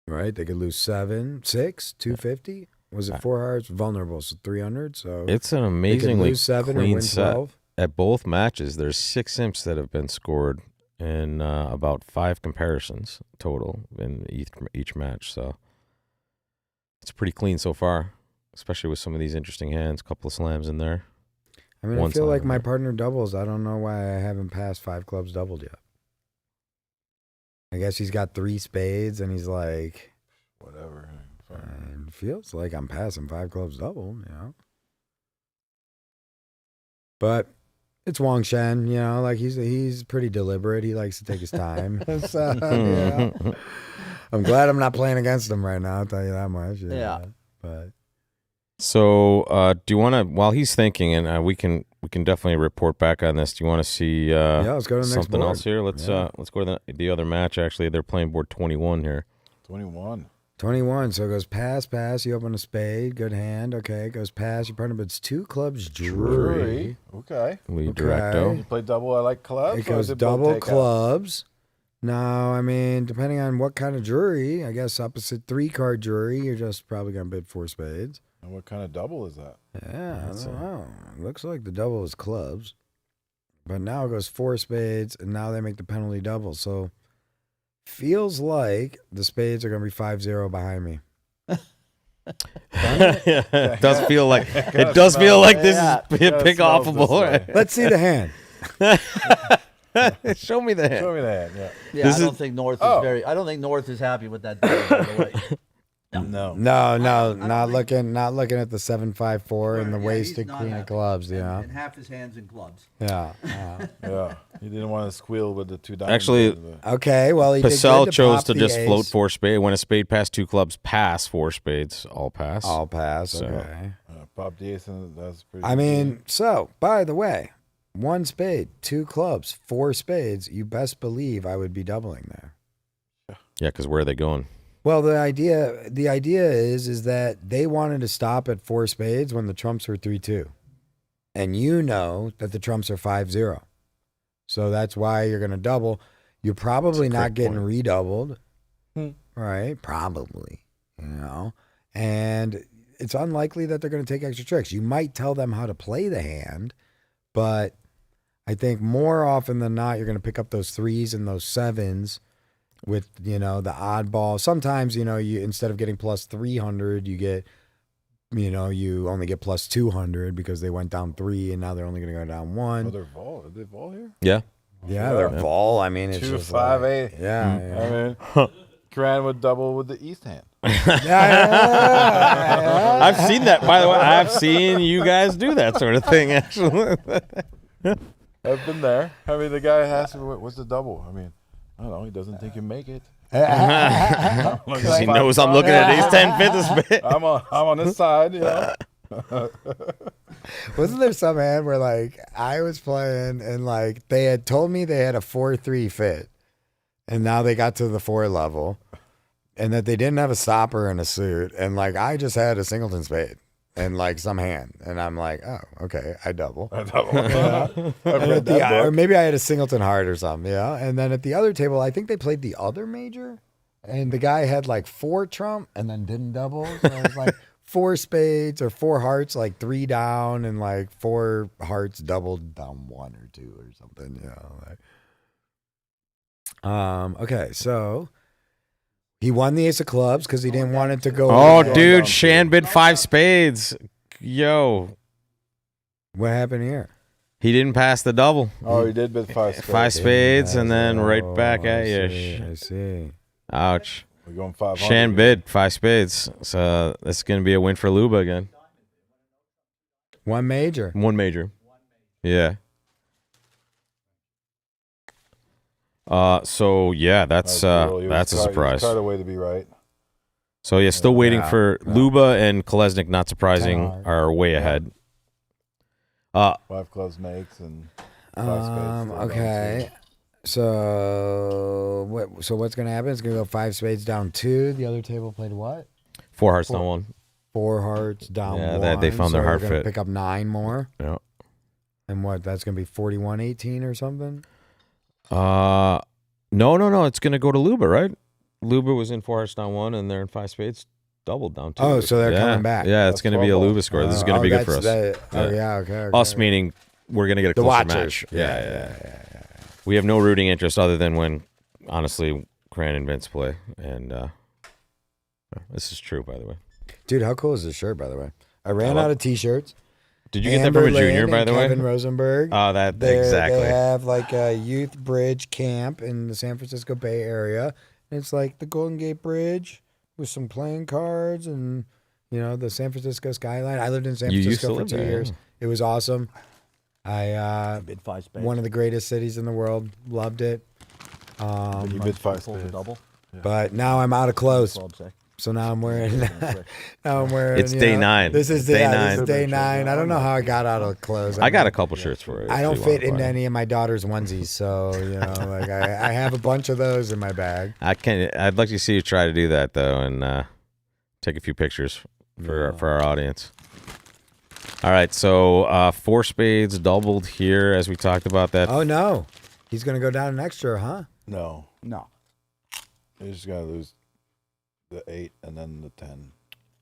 They could lose 7, 6, 250. Was it 4 hearts? Vulnerable, so 300. So It's an they could amazingly lose 7 or clean win set. 12. At both matches, there's 6 imps that have been scored in about 5 comparisons total in each match. So it's pretty clean so far, especially with some of these interesting hands. A couple of slams in there. I mean, I One feel like side, my right? partner doubles. I don't know why I haven't passed 5 clubs doubled yet. I guess he's got 3 spades, and he's like, Whatever. Fine. it feels like I'm passing 5 clubs doubled, But it's Wang Shen, like he's pretty deliberate. He likes to take his time. So, I'm glad I'm not playing against him right now. I'll tell you that much. Yeah. But So, do you want to? While he's thinking, and we can definitely report back on this. Do you want to see? let's go to the next something board. else here. Let's go to the other match. Actually, they're playing board 21 here. 21. 21. So it goes pass. You open a spade. Good hand. Okay. It goes pass. Your partner bids 2 clubs. Jury. Okay. Lead Okay. directo. You play double. I like clubs. It or goes is both double takeout? clubs. Now, I mean, depending on what kind of jury, I guess opposite 3-card jury, you're just probably going to bid 4 spades. And what kind of double is that? Yeah, I don't know. Looks like the double is clubs. But now it goes 4 spades, and now they make the penalty double. So feels like the spades are going to be 5-0 behind me. Yeah, it does feel like this is pick offable. Right? Let's see the hand. Show me the hand. Show me that. Yeah. Yeah, I don't think North is very. I don't think North is happy with that. Double, by the way. No. No, don't not think- looking at the 7-5-4 and the Yeah, wasted he's not queen of happy. clubs. Yeah, And half his hands in clubs. yeah. Yeah. He didn't want to squeal with the 2 diamonds. Actually, Okay, well, he did Purcell good to chose pop to the just float ace. 4 spade. When a spade passed 2 clubs, pass 4 spades, all pass. All pass. So- Okay. Pop the ace, and that's pretty. I mean, so by the way, 1 spade, 2 clubs, 4 spades. You best believe I would be doubling there. Yeah, because where are they going? Well, the idea is that they wanted to stop at 4 spades when the trumps were 3-2, and you know that the trumps are 5-0, so that's why you're going to double. You're probably That's a not great getting point. redoubled, right? Probably, and it's unlikely that they're going to take extra tricks. You might tell them how to play the hand, but I think more often than not, you're going to pick up those 3s and those 7s with, the oddball. Sometimes, you instead of getting plus 300, you get, you only get plus 200 because they went down 3 and now they're only going to go down 1. Oh, they're vol. Are they vol here? Yeah. Yeah, they're vol. I mean, it's 2, just 5, like, 8. Yeah, I mean, Cran would double with the east hand. yeah. I've seen that, by the way. I've seen you guys do that sort of thing, actually. I've been there. I mean, the guy has what's the double? I mean, I don't know. He doesn't think you make it. Because he knows I'm looking at ace 10 fifth spade. I'm on this side, Wasn't there some hand where, like, I was playing and, like, they had told me they had a 4-3 fit, and now they got to the 4 level, and that they didn't have a stopper and a suit, and, like, I just had a singleton spade and, like, some hand, and I'm like, oh, okay, I double. I've read And that or book. maybe I had a singleton heart or something, and then at the other table, I think they played the other major, and the guy had, like, 4 trump and then didn't double, so it was like 4 spades or 4 hearts, like 3 down, and like 4 hearts doubled down 1 or 2 or something, okay, so he won the ace of clubs because he didn't want it to go. Oh, over. dude, Shan bid 5 spades. Yo, What happened here? he didn't pass the double. Oh, he did bid 5 spades. 5 spades and then right Oh, back at I you. see, I see. Ouch. We're going 500. Shan bid 5 spades. So this is going to be a win for Luba again. 1 major. 1 major. Yeah. So yeah, that's a surprise. Tried a way to be right. So yeah, still waiting Yeah, for yeah. Luba and Kolesnik. Not surprising, Kinda are way ahead. 5 clubs makes and 5 spades. Okay. So what's gonna happen? It's gonna go 5 spades down 2. The other table played what? 4 hearts down 1. 4 hearts down Yeah, 1. they found so their heart we're gonna fit. Pick up 9 more. Yeah. And what? That's gonna be 41-18 or something. No. It's gonna go to Luba, right? Luba was in 4 hearts down 1, and they're in 5 spades, doubled down 2. Oh, so they're Yeah. coming back. Yeah, it's That's gonna be a 12 Luba score. This is gonna be good for us. Yeah, okay. Us meaning we're gonna get a the closer watchers. match. Yeah. We have no rooting interest other than when, honestly, Cran and Vince play, and this is true, by the way. Dude, how cool is this shirt, by the way? I ran love out of T-shirts. Did you get that from a Amber junior, Lynn by and the way? Kevin Rosenberg. Oh, that They exactly. have like a youth bridge camp in the San Francisco Bay Area. And it's like the Golden Gate Bridge with some playing cards and, the San Francisco skyline. I lived in San You used Francisco to for live 2 there, years. yeah. It was awesome. I Bid 5 spades. one of the greatest cities in the world. Loved it. You bid 5 Pulls a spades. double. But now I'm out of clothes. So now I'm wearing. It's day 9. This is day This 9. is day 9. I don't know how I got out of clothes. I got a couple shirts for you. I don't if you fit want into one. any of my daughter's onesies, so like I have a bunch of those in my bag. I'd like to see you try to do that though, and take a few pictures for our audience. All right, so 4 spades doubled here as we talked about that. Oh no, he's gonna go down an extra, huh? No. No. He's just going to lose the 8 and then the 10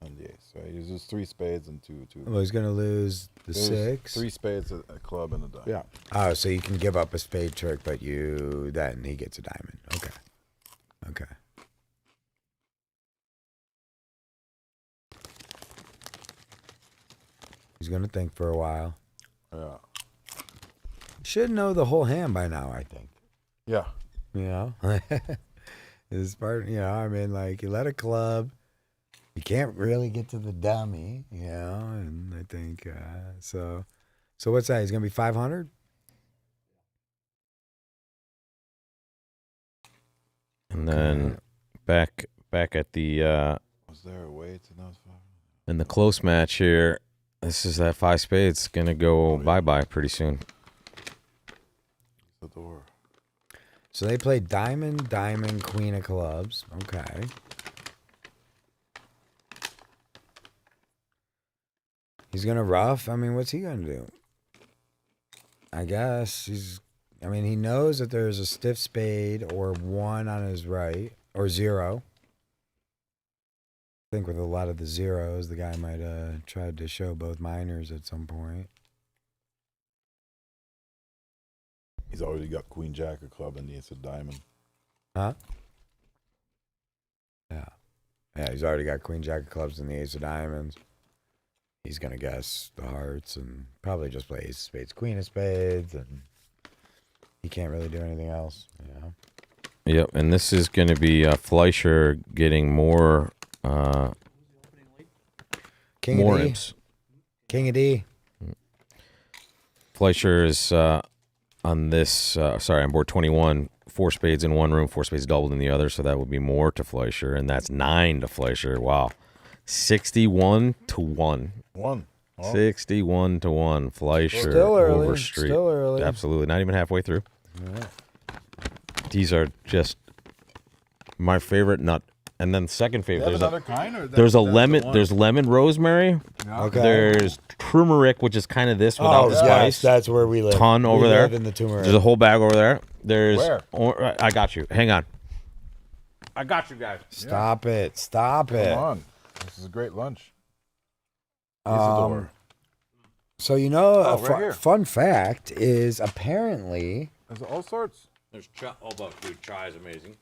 and the 8. So he uses 3 spades and 2. Well, he's gonna lose the There's 6. 3 spades, a club, and a dime. Yeah. Oh, so you can give up a spade trick, but then he gets a diamond. Okay. He's gonna think for a while. Yeah. Should know the whole hand by now, I think. Yeah. This is part. I mean, like you let a club, you can't really get to the dummy, and I think so. So what's that? He's gonna be 500. And then back at the Was there a way to know? in the close match here. This is that 5 spades gonna go bye pretty soon. The door. So they play diamond, queen of clubs. Okay. He's gonna rough. I mean, what's he gonna do? I guess he knows that there's a stiff spade or 1 on his right or 0. I think with a lot of the zeros, the guy might have tried to show both minors at some point. He's already got queen jack, a club, and needs a diamond. Huh? Yeah. Yeah, he's already got queen jack of clubs and the ace of diamonds. He's going to guess the hearts and probably just play ace of spades, queen of spades, and he can't really do anything else, Yep, and this is going to be Fleischer getting more King more of D. imps. King of D. Fleischer is on this, on board 21, 4 spades in one room, 4 spades doubled in the other, so that would be more to Fleischer, and that's 9 to Fleischer. Wow. 61 to 1. 1. Oh. 61 to 1. Fleischer Still early. over Street. Still early. Absolutely. Not even halfway through. Yeah. These are just my favorite nut. And then the second favorite, There's another kind, or there's a that's the lemon. one? There's lemon rosemary. Okay. There's turmeric, which is kind of this without the yes, spice. that's where we live. Ton over we there. live in the turmeric. There's a whole bag over there. There's. Where? I got you. Hang on. I got you guys. Stop it. Stop it. Come on. This is a great lunch. Isidore. So right here. fun fact is apparently There's all sorts. There's dude, chai is amazing.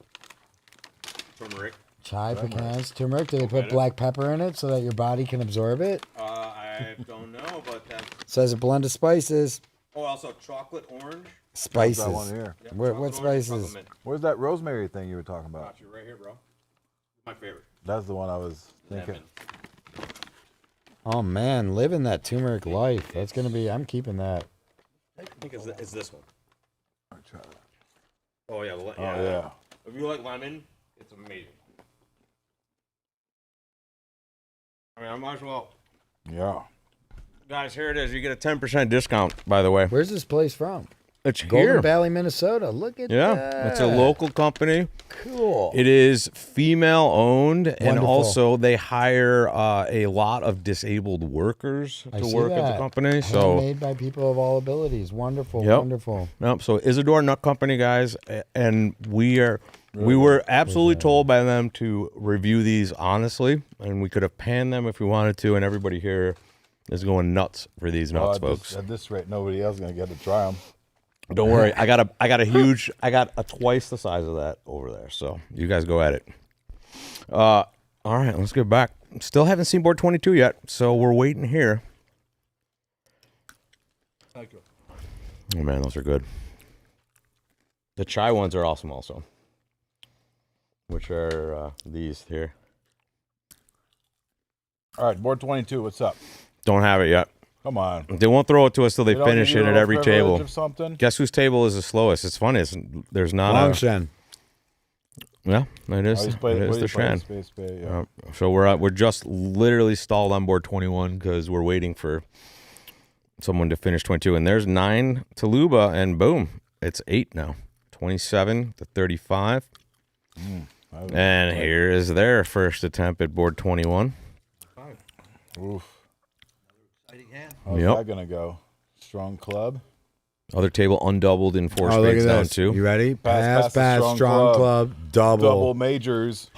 Turmeric. chai, pecans, turmeric. Do they put black pepper in it so that your body can absorb it? I don't know, but that's. Says a blend of spices. Oh, also chocolate orange. Spices. That one here. What spices? Where's that rosemary thing you were talking about? Got you right here, bro. My favorite. That's the one I was thinking. Lemon. Oh man, living that turmeric life. That's gonna be. I'm keeping that. I think it's this one. I'll try that. Oh yeah, Oh yeah. If you like lemon, it's amazing. I mean, I might as well. Yeah. Guys, here it is. You get a 10% discount, by the way. Where's this place from? It's Golden here. Valley, Minnesota. Look at Yeah, that. it's a local company. Cool. It is female owned, and Wonderful. also they hire a lot of disabled workers I to see work at the that. company. So, Handmade by people of all abilities. Wonderful. Yep. Wonderful. nope, so Isidore Nut Company, guys, and we were absolutely told by them to review these honestly, and we could have panned them if we wanted to, and everybody here is going nuts for these nuts, folks. At this rate, nobody else is gonna get to try them. Don't worry, I got a twice the size of that over there. So you guys go at it. All right, let's get back. Still haven't seen board 22 yet, so we're waiting here. Thank you. Oh man, those are good. The chai ones are awesome, also. Which are these here? All right, board 22. What's up? Don't have it yet. Come on. They won't throw it to us till they don't finish give it you a at little every privilege table. of something? Guess whose table is the slowest? It's funny. There's not Longshan. Yeah, it is. What It do is you the play? Shan. Space Spade, yeah. So we're just literally stalled on board 21 because we're waiting for someone to finish 22. And there's 9 to Luba, and boom, it's 8 now. 27 to 35. And here is their first attempt at board 21. Oof. Exciting hand. How's Yep. that gonna go? Strong club. Other table undoubled in 4 Oh, look spades at down this. 2. You ready? Pass, Pass, strong club, double. Double majors.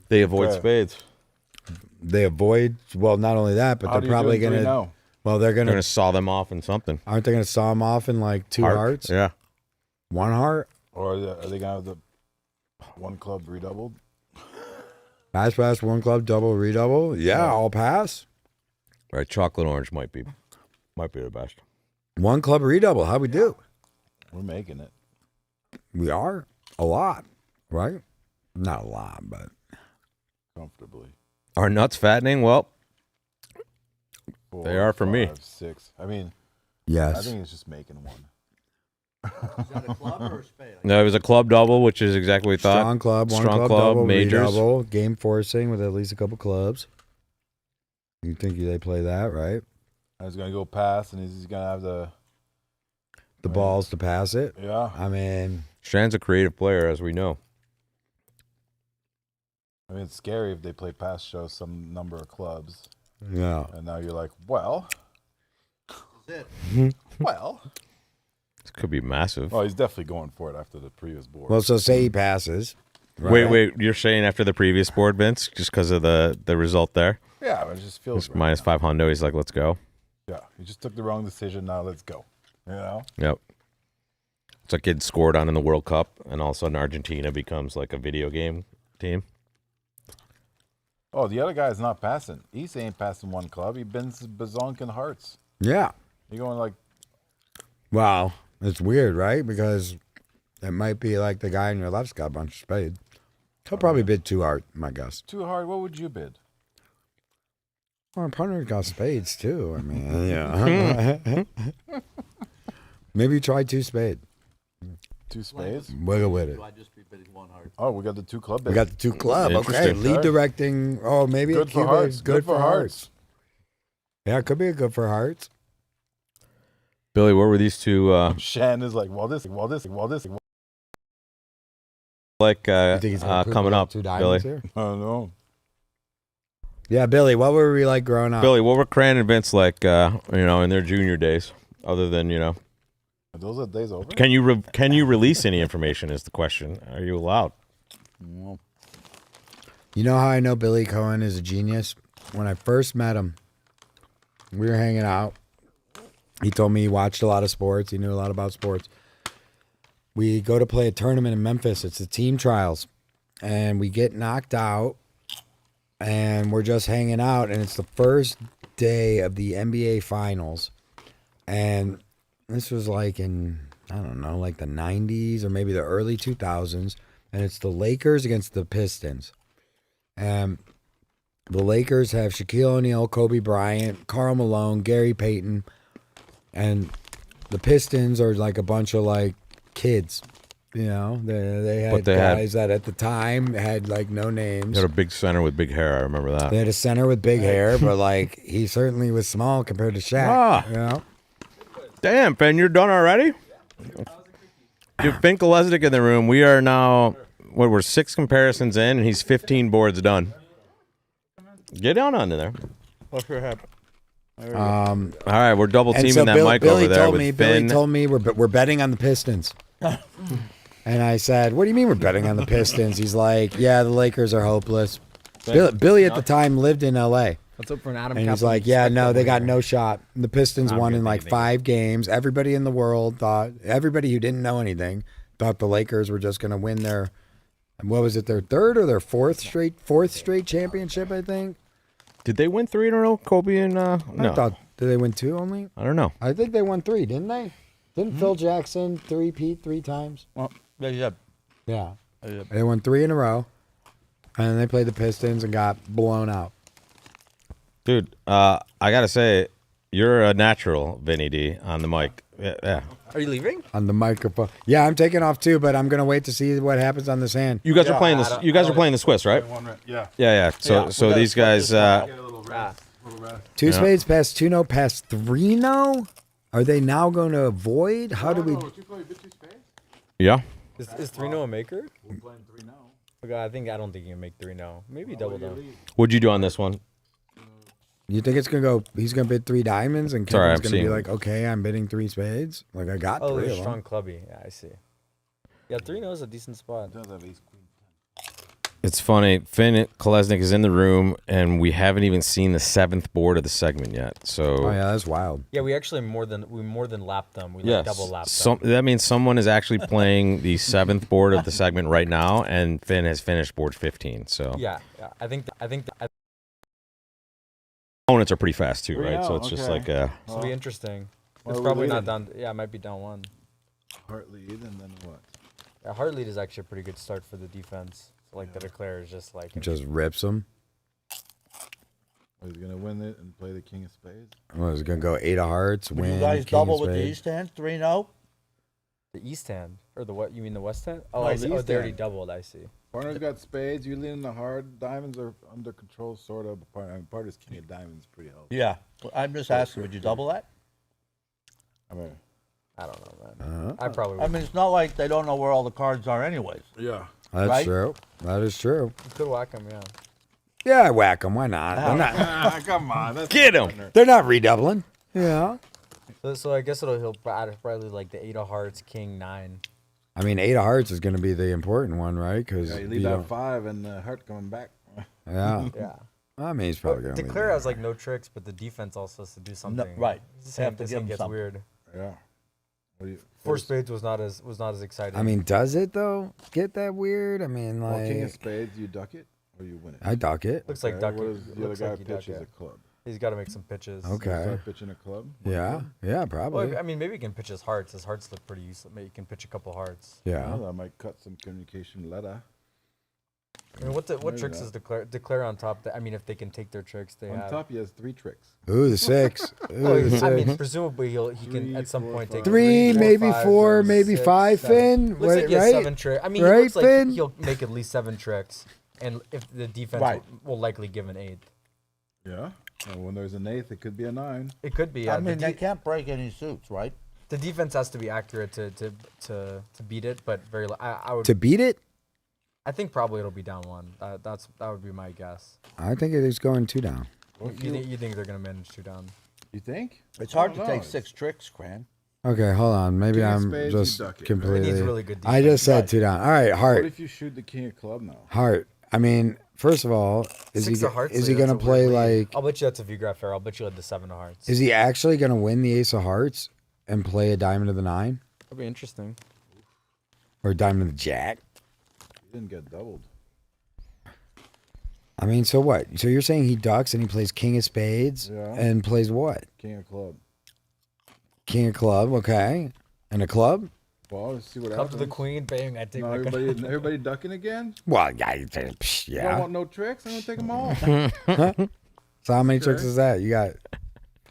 They avoid Okay. spades. They avoid. Well, not only that, but How they're do you probably do in 3 gonna. now? Well, they're They're gonna. going to saw them off in something. Aren't they gonna saw them off in like 2 hearts? Yeah. 1 heart. Or are they gonna have the 1 club redoubled? Pass, 1 club, double, redouble. Yeah, I'll pass. Right, chocolate orange might be the best. 1 club, redouble. How we do? We're making it. We are a lot, right? Not a lot, but Comfortably. Are nuts fattening? Well, 4, They are for me. 5, 6. I mean, I yes. think it's just making 1. Is that a club or a spade? no, it was a club double, which is exactly what we thought. Strong club, 1 Strong club, club, double, majors. redouble, game forcing with at least a couple clubs. You think they play that, right? He's gonna go pass, and he's gonna have the Balls to pass it. yeah. I mean, Shan's a creative player, as we know. I mean, it's scary if they play pass, show some number of clubs, yeah. and now you're like, well, This is it. well. This could be massive. Oh, he's definitely going for it after the previous board. Well, so say he passes. Right? Wait, you're saying after the previous board, Vince, just because of the result there? yeah, but it just feels It's right minus now. 500. He's like, let's go. Yeah, he just took the wrong decision. Now let's go. You know. Yep. It's like kids scored on in the World Cup, and all of a sudden Argentina becomes like a video game team. Oh, the other guy's not passing. He's ain't passing 1 club. He bends bazonkin hearts. Yeah. You're going like, Wow. It's weird, right? Because it might be like the guy on your left's got a bunch of spades. He'll probably bid 2 hard, my guess. too hard. What would you bid? Well, our partner's got spades too. I mean, yeah. Maybe try 2 spade. 2 spades. Wiggle with it. Do I just be bidding 1 heart? Oh, we got the 2 club bid. We got the 2 club. Okay. Interesting. Lead directing. Oh, maybe good a for cube hearts. is good for hearts. Yeah, it could be a good for hearts. Billy, what were these two Shan is like, well, this. like You think he's gonna poop coming out up, 2 Billy? diamonds here? Oh no. Yeah, Billy. What were we like growing up? Billy, what were Cran and Vince like, in their junior days? Other than, Are those the days over? can you release any information? Is the question? Are you allowed? Well, You know how I know Billy Cohen is a genius? When I first met him, we were hanging out. He told me he watched a lot of sports. He knew a lot about sports. We go to play a tournament in Memphis. It's the team trials. And we get knocked out. And we're just hanging out. And it's the first day of the NBA Finals. And this was like in, I don't know, like the 90s or maybe the early 2000s. And it's the Lakers against the Pistons. And the Lakers have Shaquille O'Neal, Kobe Bryant, Karl Malone, Gary Payton. And the Pistons are like a bunch of like kids. They had But they had- guys that at the time had like no names. You had a big center with big hair. I remember that. They had a center with big hair, but like he certainly was small compared to Shaq. Ah. Damn, Finn, you're done already? Dude, Finn Kolesnik in the room. We are now, we're 6 comparisons in, and he's 15 boards done. Get down under there. What's your head? All right, we're double And teaming so that Bill, mic Billy over there told with me, Finn. Billy told me we're betting on the Pistons. And I said, "What do you mean we're betting on the Pistons?" He's like, "Yeah, the Lakers are hopeless." Billy at the time lived in L.A. Let's hope for an Adam. And he's Kaplan like, "Yeah, no, they got spectacle no shot." The Pistons I'm won gonna in like think 5 games. Everybody in the world thought, everybody who didn't know anything thought the Lakers were just going to win their, what was it, their 3rd or their 4th straight championship, I think. Did they win 3 in a row, Kobe and no? I thought, did they win 2 only? I don't know. I think they won 3, didn't they? Didn't Phil Jackson three-peat 3 times? well, yeah. Yeah. They won 3 in a row, and then they played the Pistons and got blown out. Dude, I got to say, you're a natural, Vinny D, on the mic. Yeah. Are you leaving? on the microphone. Yeah, I'm taking off too, but I'm gonna wait to see what happens on this hand. You guys are playing this. You guys are playing the Swiss, right? Yeah. Yeah. So these guys. Get a little rest. Two spades past 2 no past 3 no. Are they now going to avoid? How do we? Yeah. Is 3-0 a maker? We're playing 3 now. Okay, I don't think you can make 3-0. Maybe double down. What'd you do on this one? You think it's gonna go? He's gonna bid 3 diamonds, and Sorry, Kevin's I'm gonna be seeing- like, "Okay, I'm bidding 3 spades." Like I got Oh, 3 they're of strong them. clubby. Yeah, I see. Yeah, 3-0 is a decent spot. It does have ace queen. It's funny. Finn Kolesnik is in the room, and we haven't even seen the 7th board of the segment yet. So Oh yeah, that's wild. Yeah, we actually more than lapped them. We yes, double lapped them. that means someone is actually playing the 7th board of the segment right now, and Finn has finished board 15. So Yeah. I think opponents are pretty fast too, right? So Yeah, it's just okay. like this will be interesting. Well, It's we're probably not leading. down. Yeah, it might be down 1. Heart lead, and then what? Yeah, hard lead is actually a pretty good start for the defense. So like the declare is just like Just rips him. He's gonna win it and play the king of spades. Well, he's gonna go 8 of hearts. Would Win. you guys king of double with the spades. east hand? 3-0? the east hand or the what? You mean the west hand? Oh, No, I the see. Oh, east they already hand. doubled. I see. Partner's got spades. You lean the hard. Diamonds are under control, sort of. But partner's king of diamonds pretty healthy. Yeah. Well, I'm just asking, would you double that? I mean, I don't know, man. I probably would. I mean, it's not like they don't know where all the cards are anyways. yeah. That's Right? true. That is true. You could whack him, yeah. Yeah, whack them. Why not? Come on. That's get him. They're not redoubling. Yeah. So I guess he'll probably like the 8 of hearts, king 9. I mean, 8 of hearts is gonna be the important one, right? Because Yeah, you leave that 5 and the heart coming back. Yeah. Yeah. I mean, he's probably gonna. leave Declare that. has like no tricks, but the defense also has to do something. right. This They have hand, to this give hand him gets something. weird. Yeah. What do you, Four spades was not as exciting. I mean, does it though get that weird? I mean, well, king of like, spades, you duck it or you win it. I duck it. looks like Okay, duck. What does the other looks guy like he duck pitch as a it. club? He's got to make some pitches. Okay. Start pitching a club. Yeah. Yeah, Well, probably. I mean, maybe he can pitch his hearts. His hearts look pretty useless. Maybe you can pitch a couple hearts. Yeah. Well, that might cut some communication letter. I mean, what Maybe tricks not. is declare on top? That I mean, if they can take their tricks, they On have. top, he has 3 tricks. Ooh, the 6. Ooh, the I mean, 6. presumably he can 3, at some 4, point take 3, four, maybe five, 4, seven, maybe 6, 5, 7. Finn. Looks like he has Right? 7 tricks. I mean, Right, he looks like Finn? he'll make at least 7 tricks, and if the defense Right. will likely give an 8. Yeah. And when there's an 8th, it could be a 9. It could be. I Yeah, mean, they can't break any suits, right? the defense has to be accurate to beat it, but very. I would. To beat it, I think probably it'll be down 1. That would be my guess. I think it is going 2 down. You think they're gonna manage 2 down? You think? It's hard to don't take know. 6 tricks, Cran. Okay, hold on. Maybe King of I'm spades, you just duck it, right? completely. It needs really good I just said Right. 2 down. All right, What heart. if you shoot the king of club now? Heart. I mean, first of all, is 6 he of hearts. is he that's gonna a play weird lead. like? I'll bet you that's a V-graph error. I'll bet you had the 7 of hearts. Is he actually gonna win the ace of hearts and play a diamond of the 9 That'd be interesting. or diamond of the jack? He didn't get doubled. I mean, so what? So you're saying he ducks and he plays king of spades Yeah. and plays what? King of club. King of club, okay, and a club. Well, let's see what Come happens. to the queen, bang! I take No, my everybody ducking again? Well, yeah, psh, You don't yeah. want no tricks? I'm going to take them all. So how many tricks Okay. is that? You got?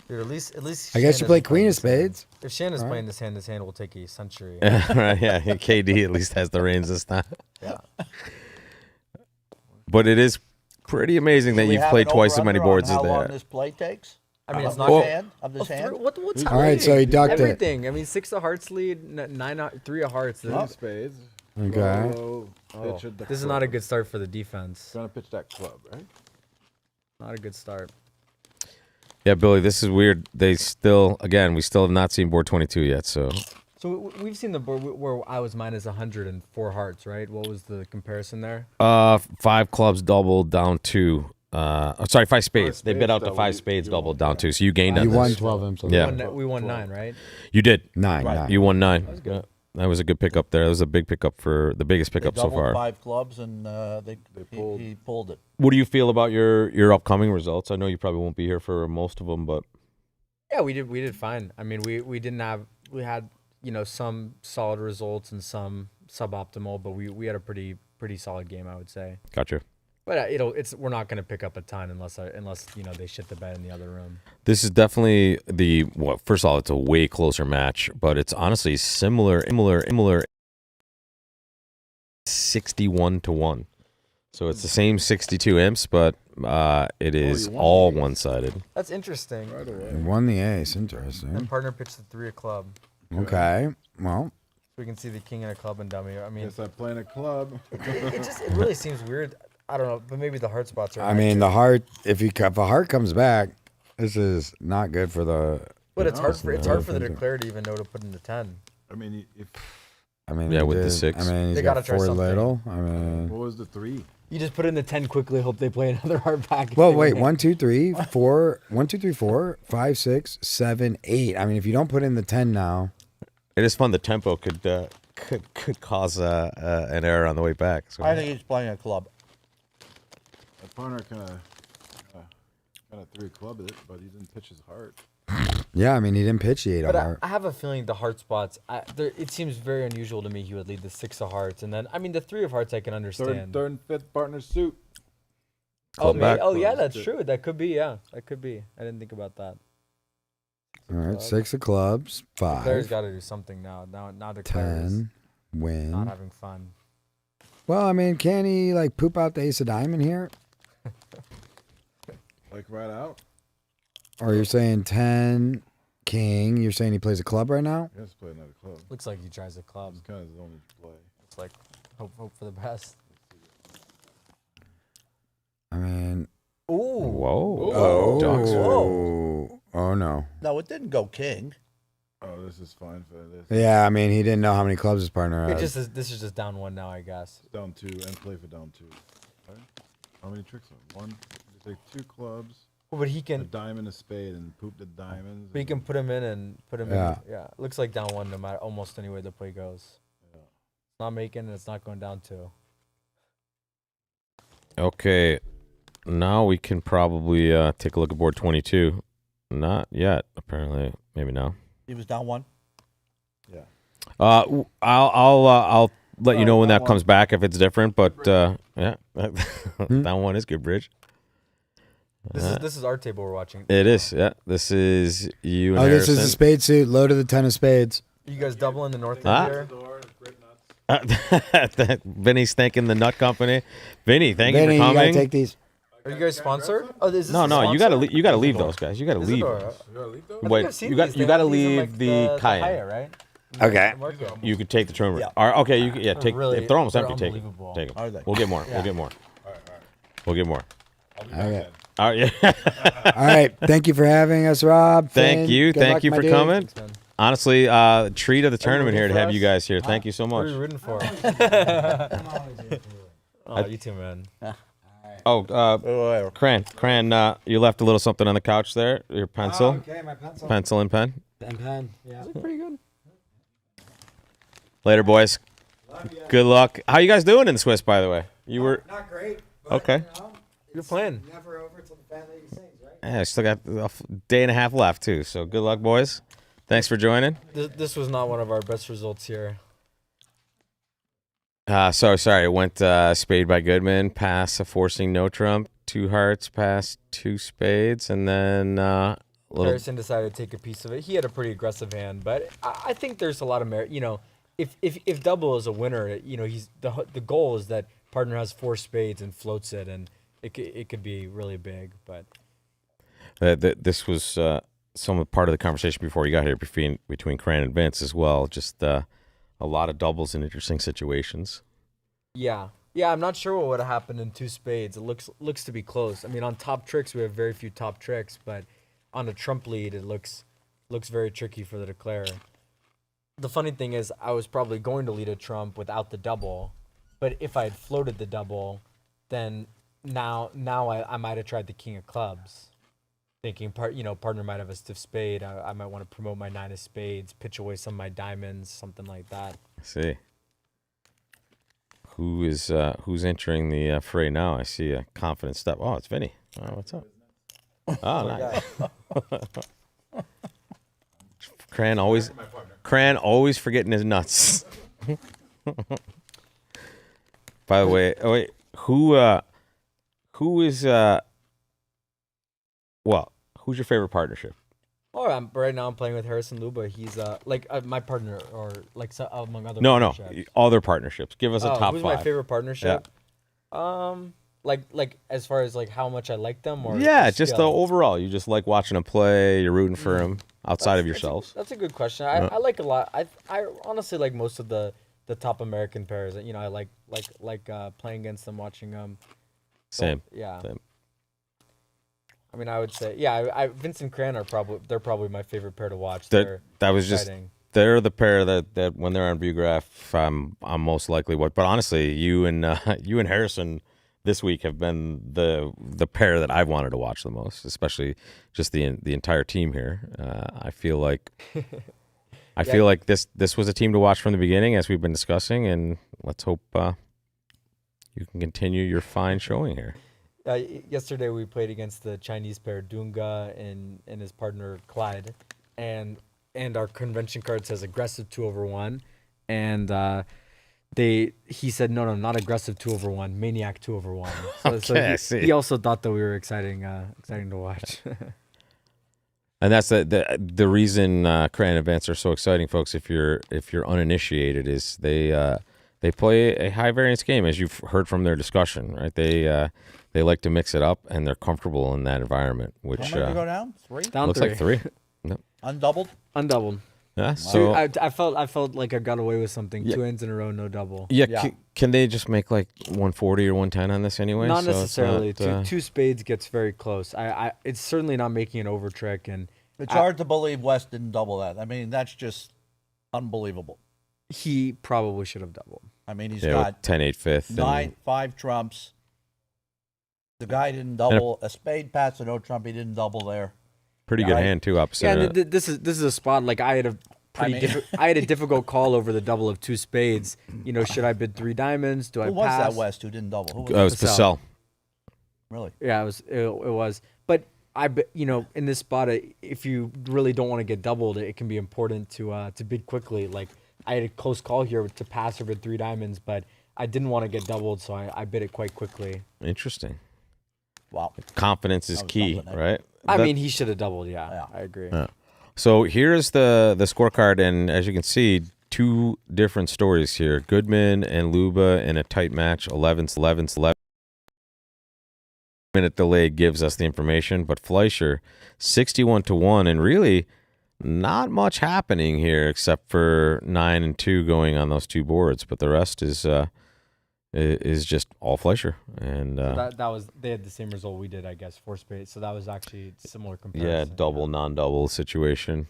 Dude, at least. I guess you Shanna's play playing queen of this hand. spades. If Shanna's Alright. playing this hand will take a century. Right, yeah, KD at least has the reins this time. Yeah. But it is pretty amazing that Do we you've have played an twice as many over-under on boards as how long that. this play takes? I mean, it's Of not. this Well- hand? Of this hand? What's All right, so he ducked it. everything? I mean, 6 of hearts lead, 3 of hearts. King of spades. Okay. Low, pitch the This is not a club. good start for the defense. Gonna pitch that club, right? Not a good start. Yeah, Billy, this is weird. We still have not seen board 22 yet. So So we've seen the board where I was minus 104 hearts, right? What was the comparison there? 5 clubs doubled down 2. Sorry, 5 spades. They bid spades out the doubled, 5 you spades won, doubled down yeah. 2. So you gained on You won this. 12 of them. So Yeah. We won 9, right? You did. 9. 9. You won 9. Yeah, that was a good pickup there. That was a big pickup the biggest They pickup so doubled far. 5 clubs and pulled. he pulled it. What do you feel about your upcoming results? I know you probably won't be here for most of them, but Yeah, we did fine. I mean, we had some solid results and some suboptimal, but we had a pretty solid game, I would say. gotcha. But we're not going to pick up a ton unless they shit the bed in the other room. This is definitely first of all, it's a way closer match, but it's honestly similar 61-1. So it's the same 62 imps, but it is all one-sided. That's interesting. He won the ace. Interesting. And partner pitched the 3 of club. Okay. Well. So we can see the king and a club and dummy. I mean, Guess I play in a club. it really seems weird. I don't know, but maybe the heart spots are. I mean, the heart. If a heart comes back, this is not good for the. But it's hard for the declare to even know to put in the 10. I mean, yeah, with the 6. I mean, he's They got gotta try 4 something. little. I mean, what was the 3? You just put in the 10 quickly, hope they play another heart back. well, wait, 1, 2, 3, 4, 1, 2, 3, 4, 5, 6, 7, 8. I mean, if you don't put in the 10 now, It is fun. The tempo could cause an error on the way back. So. I think he's playing a club. My partner kind of threw a club at it, but he didn't pitch his heart. yeah, I mean, he didn't pitch the 8 But of heart. I have a feeling the heart spots. It seems very unusual to me. He would lead the 6 of hearts, and then the 3 of hearts I can understand. Third and fifth partner suit. Club back. Oh yeah, that's true. That could be. Yeah, that could be. I didn't think about that. All right, 6 of clubs, Declare's 5, got to do something now. Now Declare's 10, win. not having fun. Well, I mean, can he like poop out the ace of diamond here? Like right out. Or you're saying 10, king. You're saying he plays a club right now? He has to play another club. Looks like he tries a club. It's kind of his only play. It's like hope for the best. I mean, Ooh. Whoa. oh, Dogs. oh no. No, it didn't go king. Oh, this is fine for this. Yeah, I mean, he didn't know how many clubs his partner It has. this is just down 1 now, I guess. Down 2 and play for down 2. Right? How many tricks are 1? You take 2 clubs, Oh, but he a can. diamond, a spade, and poop the diamonds. But he can put him in and put him Yeah. in. Yeah. Looks like down 1 no matter almost any way the play goes. Yeah. It's not making and it's not going down 2. Okay. Now we can probably take a look at board 22. Not yet, apparently. Maybe now. He was down 1. Yeah. I'll let you know when that comes back if it's different. But yeah, that one is good bridge. This is our table we're watching. It is. Yeah, this is you. And Oh, this is Harrison. a spade suit. Low to the 10 of spades. You guys doubling the north Ah. end here? Vinny's thanking the Nut Company. Vinny, thank Vinny, you for you gotta coming. take these. Are you guys sponsored? Oh, is this No, a no, you sponsor? gotta leave those guys. You gotta Is it leave. or- those. I think Wait, I've seen you got these. you They gotta have these in, leave like, the Cayenne. Haya, right? Okay. Market. You could take the trim. Yeah. Okay, you can, yeah, take. really- If they're almost they're empty, take it. unbelievable. Take it. Are they? We'll get more. Yeah. We'll get more. We'll get more. Okay. All right. Yeah. All right. Thank you for having us, Rob. Thank Finn, you. good Thank luck, you my for dude. coming. Man. Honestly, treat of the tournament rooting here to for have us? you guys here. Thank you so What are much. you rooting for? Oh, you too, man. Oh, Cran, you left a little something on the couch there. Your pencil, Okay, my pencil. pencil and pen. And pen. Yeah. Pretty good. Later, boys. Good luck. How you guys doing in the Swiss, by the way? You were Not great. okay. You're playing. Never over till the fan lady sings, right? Yeah, I still got a day and a half left too. So good luck, boys. Thanks for joining. This was not one of our best results here. Sorry. It went spade by Goodman, pass a forcing no trump, 2 hearts, pass 2 spades, and then little. Harrison decided to take a piece of it. He had a pretty aggressive hand, but I think there's a lot of merit. You know, if double is a winner, you know, the goal is that partner has 4 spades and floats it, and it could be really big. But This was some part of the conversation before you got here between Cran and Vince as well. Just a lot of doubles in interesting situations. yeah, I'm not sure what would have happened in 2 spades. It looks to be close. I mean, on top tricks we have very few top tricks, but on a trump lead it looks very tricky for the declare. The funny thing is, I was probably going to lead a trump without the double, but if I had floated the double, then now I might have tried the king of clubs, thinking partner might have a stiff spade. I might want to promote my 9 of spades, pitch away some of my diamonds, something like that. Let's see. Who's entering the fray now? I see a confident step. Oh, it's Vinny. Oh, what's up? Oh, nice. Cran always forgetting his nuts. By the way, who Who is who's your favorite partnership? Oh, right now I'm playing with Harrison Luba. He's my partner, or among other. No, partnerships. other partnerships. Give us a top who's 5. my favorite partnership? Like as far as like how much I like them, or just the skill? overall. You just like watching them play. You're rooting for them outside of yourselves. That's a good question. I like a lot. I honestly like most of the top American pairs. You know, I like playing against them, watching them. Same. Yeah. Same. I mean, I would say, Vincent Cran they're probably my favorite pair to watch. That was exciting. They're the pair that when they're on Viewgraph, I'm most likely what. But honestly, you and Harrison this week have been the pair that I've wanted to watch the most, especially just the entire team here. I feel like feel like this was a team to watch from the beginning, as we've been discussing, and let's hope you can continue your fine showing here. Yesterday we played against the Chinese pair Dunga and his partner Clyde, and our convention card says aggressive 2/1, and he said no, not aggressive 2/1, maniac 2/1. So he also thought that we were exciting to watch. And that's the reason Cran events are so exciting, folks. If you're uninitiated, is they play a high variance game, as you've heard from their discussion, right? They like to mix it up, and they're comfortable in that environment. Which How many to go down? 3? Down looks 3. like 3. No. Undoubled? Undoubled. Yeah. So I felt like I got away with something. Yeah. 2 ends in a row, no double. yeah. Can they just make like 140 or 110 on this anyway? Not So it's necessarily. not, Two spades gets very close. It's certainly not making an over trick, and It's hard to believe West didn't double that. I mean, that's just unbelievable. he probably should have doubled. I mean, he's with got 10-8 fifth. 9, 5 trumps. The guy didn't double. A spade pass to no trump. He didn't double there. Pretty good hand too, opposite. Yeah, of and this is a spot like I had a I had a difficult call over the double of 2 spades. You know, should I bid 3 diamonds? Do I Who was pass? that West who didn't double? Who was it was Purcell. Purcell. Really? Yeah, it was. But in this spot, if you really don't want to get doubled, it can be important to bid quickly. Like I had a close call here to pass or bid 3 diamonds, but I didn't want to get doubled, so I bid it quite quickly. Interesting. Wow. Confidence is That was key, something, eh? right? I mean, he should have doubled. Yeah, Yeah. I agree. Yeah. So here's the scorecard, and as you can see, 2 different stories here. Goodman and Luba in a tight match, 11-11. Minute delay gives us the information, but Fleischer 61-1, and really not much happening here except for 9 and 2 going on those 2 boards, but the rest is just all Fleischer. And So that was they had the same result we did, I guess, 4 spades. So that was actually similar comparison. yeah, double non-double situation.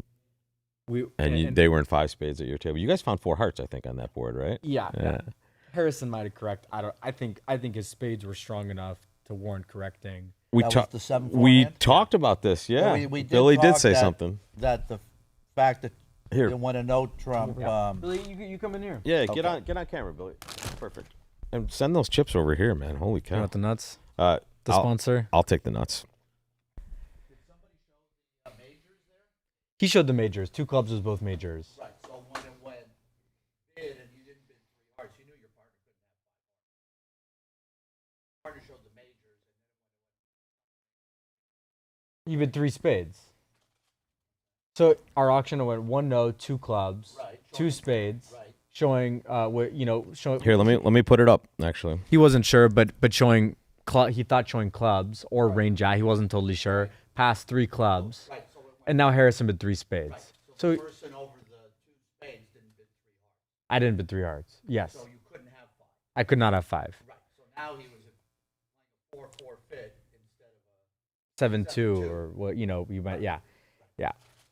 And They were in 5 spades at your table. You guys found 4 hearts, I think, on that board, right? Yeah. Harrison might have correct. I think his spades were strong enough to warrant correcting. We That was talked. the 7-4 We hand? talked about this. Yeah, we did Billy did talk say that- something. That the fact that Here. you went a no trump. Billy, you come in here. Yeah, get on camera, Billy. Perfect. And send those chips over here, man. Holy You cow! want the nuts? The Sponsor. I'll take the nuts. He showed the majors. 2 clubs was both majors. Right. So when it went bid and you didn't bid 3 hearts, you knew your partner couldn't have 5 hearts. Partner showed the majors. You bid 3 spades. So our auction went 1 no, 2 clubs, Right, 2 spades, Right. showing showing. Here, let me put it up. Actually, He wasn't sure, but showing he thought showing clubs or range jack. He wasn't totally sure. Passed 3 clubs, Right. So it went and now Harrison bid 3 spades. So So the person over the 2 spades didn't bid 3 hearts. I didn't bid 3 hearts. Yes, So you couldn't have 5. I could not have 5. Right. So now he was at like a 4-4 fit instead of 7-2 or what you might yeah.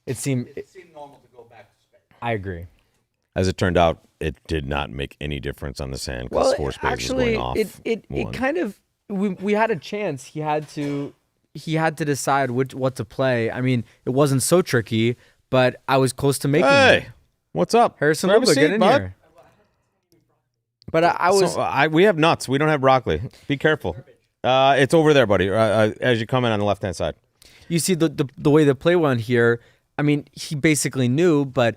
It seemed it seemed normal to go back to spades. I agree. as it turned out, it did not make any difference on the sand because 4 spades was going off. it one. kind of we had a chance. He had to decide what to play. I mean, it wasn't so tricky, but I was close to making Hey, it. what's up? Harrison Grab a Luba, seat, get in bud. here. But I was We have nuts. We don't have broccoli. Be careful. It's over there, buddy. As you come in on the left hand side. you see the way the play went here. I mean, he basically knew, but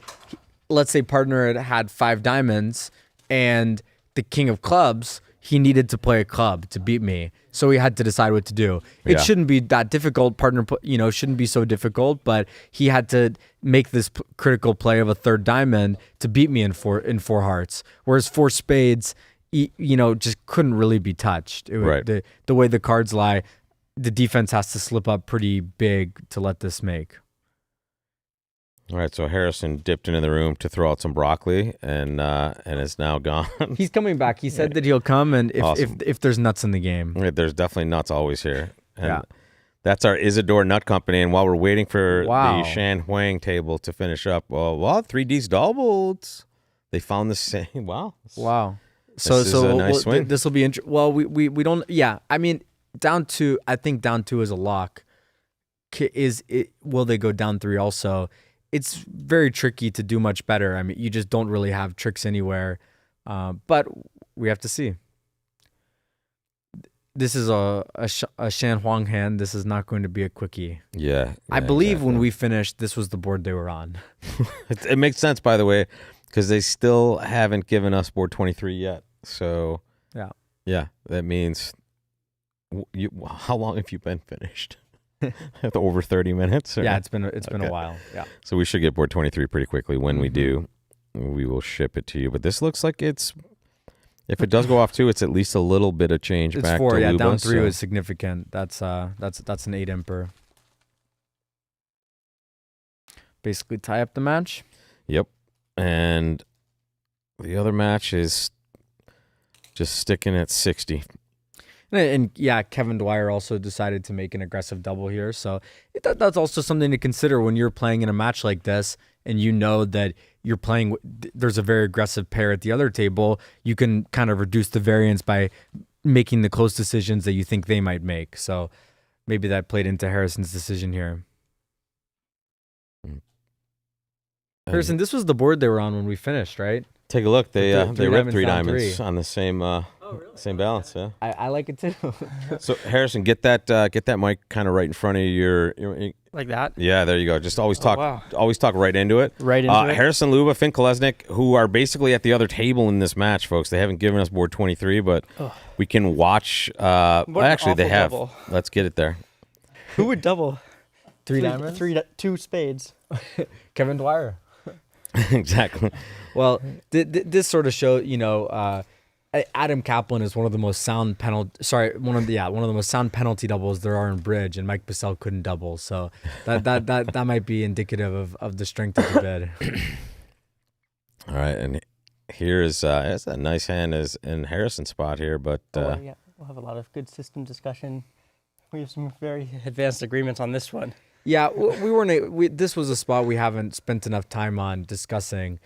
let's say partner had 5 diamonds and the king of clubs. he needed to play a club to beat me, so he had to decide what to do. It shouldn't be that difficult, shouldn't be so difficult, but he had to make this critical play of a third diamond to beat me in four hearts, whereas four spades, just couldn't really be touched. The way the cards lie, the defense has to slip up pretty big to let this make. All right, so Harrison dipped into the room to throw out some broccoli, and is now gone. He's coming back. He said that he'll come, and if there's nuts in the game. Right, there's definitely nuts always here. And that's our Isidore Nut Company, and while we're waiting for the Shan Huang table to finish up, well, 3D's doubled. They found the same. Wow. So is a nice swing. This will be interesting. Well, we don't. Yeah, I mean, down two. I think down two is a lock. Will they go down three also? It's very tricky to do much better. I mean, you just don't really have tricks anywhere, but we have to see. This is a Shan Huang hand. This is not going to be a quickie. Yeah, I believe when we finished, this was the board they were on. It makes sense, by the way, because they still haven't given us board 23 yet. So yeah, that means how long have you been finished? Over 30 minutes? Or? Yeah, it's been a while. Yeah. So we should get board 23 pretty quickly. When we do, we will ship it to you. But this looks like if it does go off two, it's at least a little bit of change it's back 4, to Luba. Down 3 was significant. That's an 8 imper. Basically tie up the match. Yep. And the other match is just sticking at 60. And Kevin Dwyer also decided to make an aggressive double here. So that's also something to consider when you're playing in a match like this and you know that you're playing, there's a very aggressive pair at the other table. You can kind of reduce the variance by making the close decisions that you think they might make. So maybe that played into Harrison's decision here. Harrison, this was the board they were on when we finished, right? Take a look. They ripped 3 diamonds three. on the same same balance. Yeah, I like it too. So Harrison, get that mic kind of right in front of your like that. Yeah, there you go. Just always talk right into it. Right into it. Harrison Luba, Finn Kolesnik, who are basically at the other table in this match, folks. They haven't given us board 23, but we can watch. Actually, they have. Double. Let's get it there. Who would double? 3 diamonds. 2 spades. Kevin Dwyer. Exactly. Well, this sort of show, Adam Kaplan is one of the most sound one of the most sound penalty doubles there are in bridge, and Mike Bissell couldn't double, so that might be indicative of the strength of the bid. All right, and here is it's a nice hand is in Harrison's spot here, but we'll have a lot of good system discussion. We have some very advanced agreements on this one. Yeah, this was a spot we haven't spent enough time on discussing,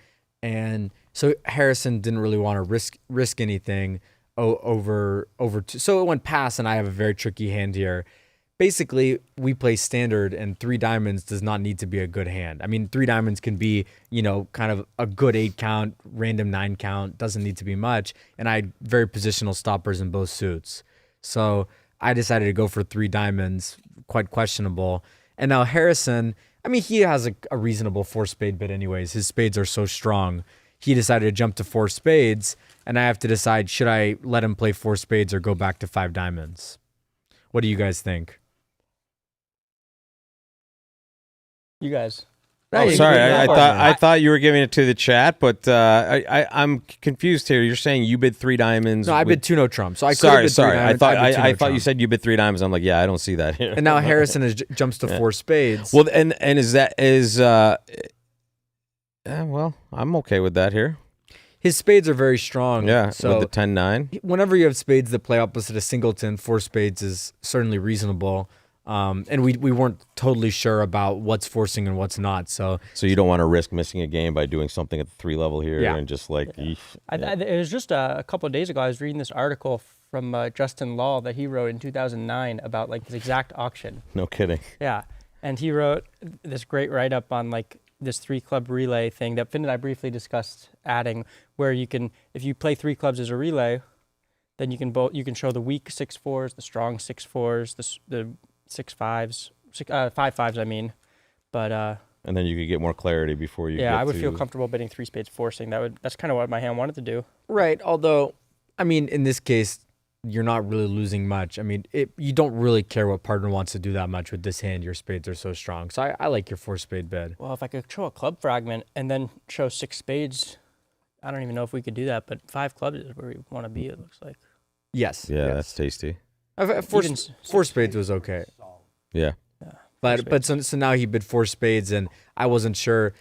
and so Harrison didn't really want to risk anything over two. So it went pass, and I have a very tricky hand here. Basically, we play standard, and 3 diamonds does not need to be a good hand. I mean, 3 diamonds can be, kind of a good 8 count, random 9 count, doesn't need to be much, and I had very positional stoppers in both suits. So I decided to go for 3 diamonds, quite questionable. And now Harrison, I mean, he has a reasonable 4 spade bid anyways. His spades are so strong. He decided to jump to 4 spades, and I have to decide, should I let him play 4 spades or go back to 5 diamonds? What do you guys think? You guys. Oh, sorry. I thought you were giving it to the chat, but I'm confused here. You're saying you bid 3 diamonds. No, I bid 2 no trump. So I sorry. Bid 3 diamonds. I thought you said you bid 3 diamonds. I'm like, yeah, I don't see that here. And now Harrison jumps to 4 spades. Well, and well, I'm okay with that here. His spades are very strong. Yeah, so with the 10-9. Whenever you have spades that play opposite a singleton, 4 spades is certainly reasonable. And we weren't totally sure about what's forcing and what's not. So you don't want to risk missing a game by doing something at the 3 level here and just like. It was just a couple of days ago. I was reading this article from Justin Law that he wrote in 2009 about like this exact auction. No kidding. Yeah, and he wrote this great write up on like this 3 club relay thing that Finn and I briefly discussed adding, where you can, if you play 3 clubs as a relay, then you can show the weak 6-4s, the strong 6-4s, the 6-5s, 5-5s, I mean, but and then you could get more clarity before you. Yeah, I would feel comfortable bidding 3 spades forcing. That's kind of what my hand wanted to do. Right. Although, I mean, in this case, you're not really losing much. I mean, you don't really care what partner wants to do that much with this hand. Your spades are so strong. So I like your 4-spade bid. Well, if I could show a club fragment and then show 6 spades, I don't even know if we could do that, but 5 clubs is where we want to be, it looks like. Yes. Yeah, yes. that's tasty. Four spades was okay. Yeah. But so now he bid 4 spades, and I wasn't sure.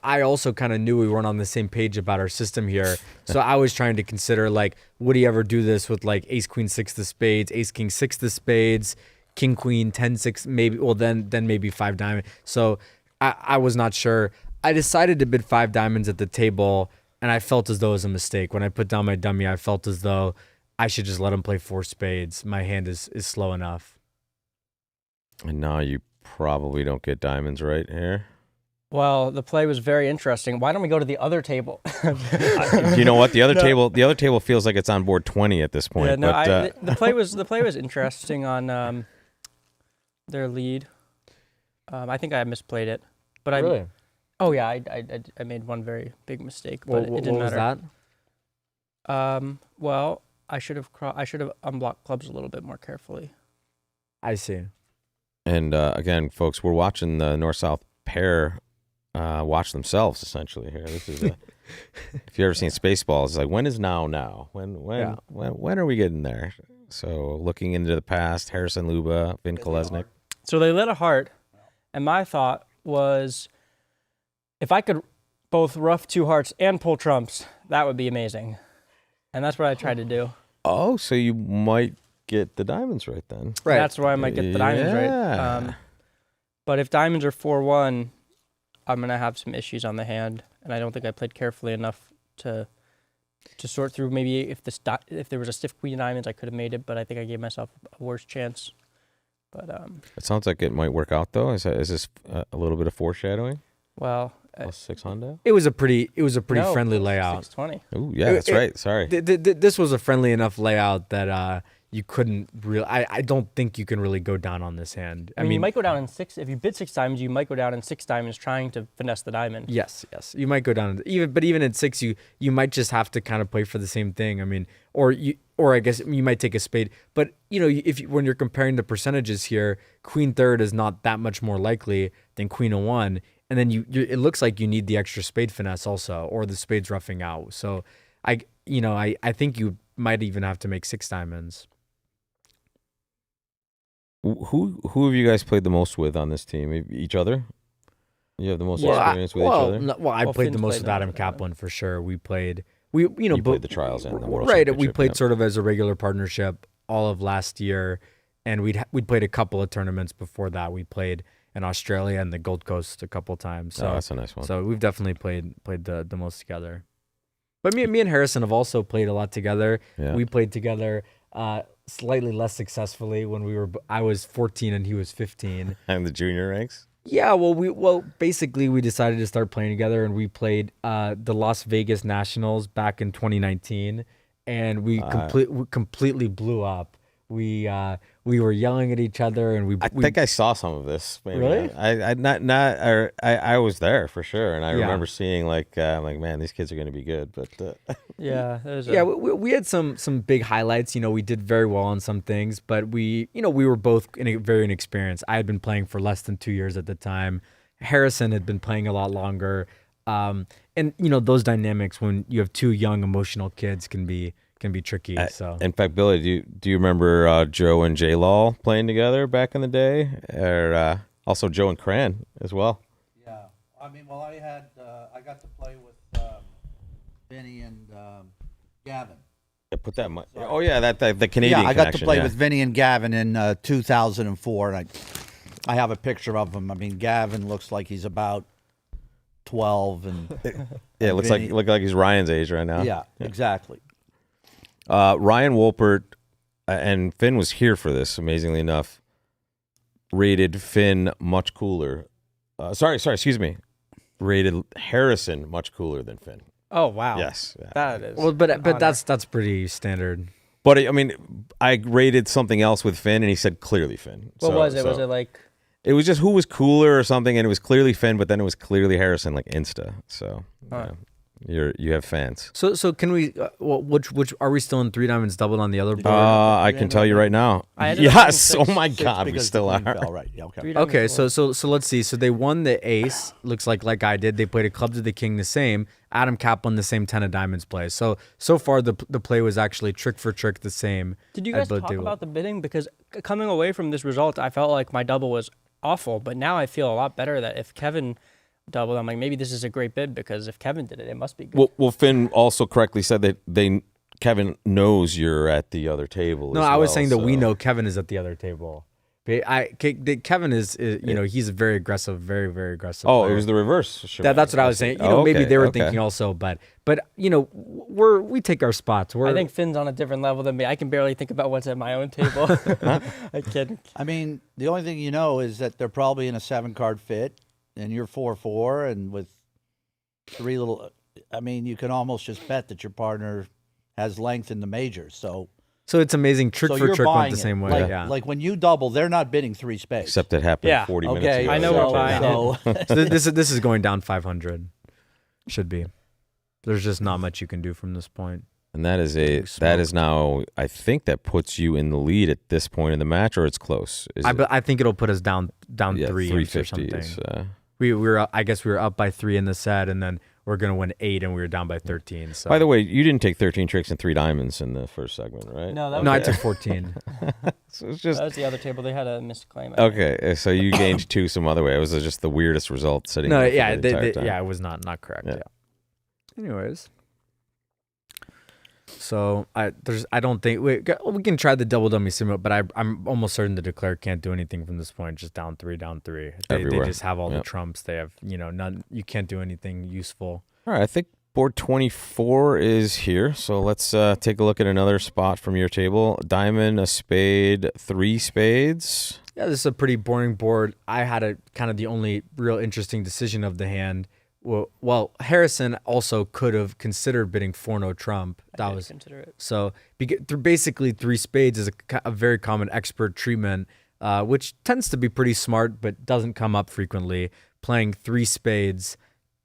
I also kind of knew we weren't on the same page about our system here. So I was trying to consider, like, would he ever do this with, like, ace, queen, 6 of spades, ace, king, 6 of spades, king, queen, 10, 6, maybe, well, then maybe 5 diamond. So I was not sure. I decided to bid 5 diamonds at the table, and I felt as though it was a mistake. When I put down my dummy, I felt as though I should just let him play 4 spades. My hand is slow enough. And now you probably don't get diamonds right here. Well, the play was very interesting. Why don't we go to the other table? You know what? The other table feels like it's on board 20 at this point. Yeah, no, but, the play was interesting on their lead. I think I misplayed it, but Really? Oh yeah, I made one very big mistake, but it didn't matter. What was that? Well, I should have unblocked clubs a little bit more carefully. I see. And again, folks, we're watching the north-south pair watch themselves essentially here. This is if you've ever seen Spaceballs, it's like, when is now? When are we getting there? So looking into the past, Harrison Luba, Vin Kolesnik. So they lit a heart, and my thought was, if I could both rough 2 hearts and pull trumps, that would be amazing. And that's what I tried to do. Oh, so you might get the diamonds right then. Right. That's where I might get the diamonds right. But if diamonds are 4-1, I'm going to have some issues on the hand, and I don't think I played carefully enough to sort through. Maybe if there was a stiff queen of diamonds, I could have made it, but I think I gave myself a worse chance. But it sounds like it might work out though. Is this a little bit of foreshadowing? Well, plus 600. It was a pretty No, friendly layout. 620. Oh yeah, that's right. Sorry. This was a friendly enough layout that you couldn't really. I don't think you can really go down on this hand. I mean, you might go down in 6 if you bid 6 diamonds. You might go down in 6 diamonds trying to finesse the diamond. Yes, you might go down even at 6, you might just have to kind of play for the same thing. I mean, or I guess you might take a spade. But when you're comparing the percentages here, queen third is not that much more likely than queen of 1, and then it looks like you need the extra spade finesse also, or the spades roughing out. So I think you might even have to make 6 diamonds. Who have you guys played the most with on this team? Each other? You have the most experience with each other? I played the most with Adam Kaplan for sure. We played you played the trials and the World Right, Championship, we played sort of as a regular partnership all of last year, and we'd played a couple of tournaments before that. We played in Australia and the Gold Coast a couple times. So that's a nice one. So we've definitely played the most together. But me and Harrison have also played a lot together. Yeah. We played together slightly less successfully when I was 14 and he was 15. And the junior ranks? Yeah, basically we decided to start playing together, and we played the Las Vegas Nationals back in 2019, and we completely blew up. We were yelling at each other, and I think I saw some of this. Maybe. Really? I was there for sure, and I remember seeing man, these kids are going to be good. But we had some big highlights. We did very well on some things, but we were both very inexperienced. I had been playing for less than 2 years at the time. Harrison had been playing a lot longer, and those dynamics when you have 2 young emotional kids can be tricky. So in fact, Billy, do you remember Joe and J Law playing together back in the day, or also Joe and Cran as well? Yeah, I mean, I got to play with Vinny and Gavin. Yeah, put that. Oh yeah, the Canadian. Yeah, I got to connection, play with Vinny and Gavin in 2004, and I have a picture of him. I mean, Gavin looks like he's about 12, and it looks like he's Ryan's age right now. Yeah, exactly. Ryan Wolpert and Finn was here for this, amazingly enough, rated Finn much cooler. Excuse me. Rated Harrison much cooler than Finn. Oh, wow. Yes. That is. Well, but that's pretty standard. But I mean, I rated something else with Finn, and he said clearly Finn. What was it? Was it like? It was just who was cooler or something, and it was clearly Finn, but then it was clearly Harrison, like Insta. So, You have fans. So can we? Which are we still in three diamonds doubled on the other board? I can tell you right now. I ended up Yes. having Oh my Six God, we because still the are. queen fell, right? Yeah, okay. Three diamonds Okay, doubled. so let's see. So they won the ace. Looks like I did. They played a club to the king the same. Adam Cap won the same 10 of diamonds play. So far the play was actually trick for trick the same. Did you at guys both talk tables. about the bidding? Because coming away from this result, I felt like my double was awful, but now I feel a lot better that if Kevin doubled, I'm like, maybe this is a great bid because if Kevin did it, it must be good. Well, Finn also correctly said that Kevin knows you're at the other table. No, as I was well, saying that we so- know Kevin is at the other table. Kevin is he's a very aggressive, very, very aggressive. Oh, player. it was the reverse. That's what I was saying. Maybe okay, they were okay. thinking also, but we take our spots. I think Finn's on a different level than me. I can barely think about what's at my own table. I kid. I mean, the only thing you know is that they're probably in a 7-card fit, and you're 4-4, and with 3 little. I mean, you can almost just bet that your partner has length in the majors. So it's amazing. Trick so for you're trick went buying the it. same way. Like, yeah. like when you double, they're not bidding 3 spades. Except it happened Yeah. 40 minutes Okay, ago. I know so- we're buying so, So this is going down 500. Should be. There's just not much you can do from this point. And that is Smoked. now, I think that puts you in the lead at this point in the match, or it's close. Is it? I think it'll put us down Yeah, 3 or something. 350s. We were I guess we were up by 3 in the set, and then we're gonna win 8, and we were down by 13. So By the way, you didn't take 13 tricks and 3 diamonds in the first segment, right? No, that no, I was, took 14. So it's just that was the other table. They had a misclaim. I think. okay. So you gained 2 some other way. It was just the weirdest result sitting. No, there for yeah, the entire time. it was not correct. Yeah. Yeah. Anyways, so I don't think we can try the double dummy sim, but I'm almost certain the declare can't do anything from this point. Just down 3. They Everywhere. just have all the Yep. trumps. They have none. You can't do anything useful. All right, I think board 24 is here. So let's take a look at another spot from your table. Diamond, a spade, 3 spades. Yeah, this is a pretty boring board. I had a kind of the only real interesting decision of the hand. Well, Harrison also could have considered bidding 4-no trump. I That did was consider it. so basically 3 spades is a very common expert treatment, which tends to be pretty smart but doesn't come up frequently. Playing 3 spades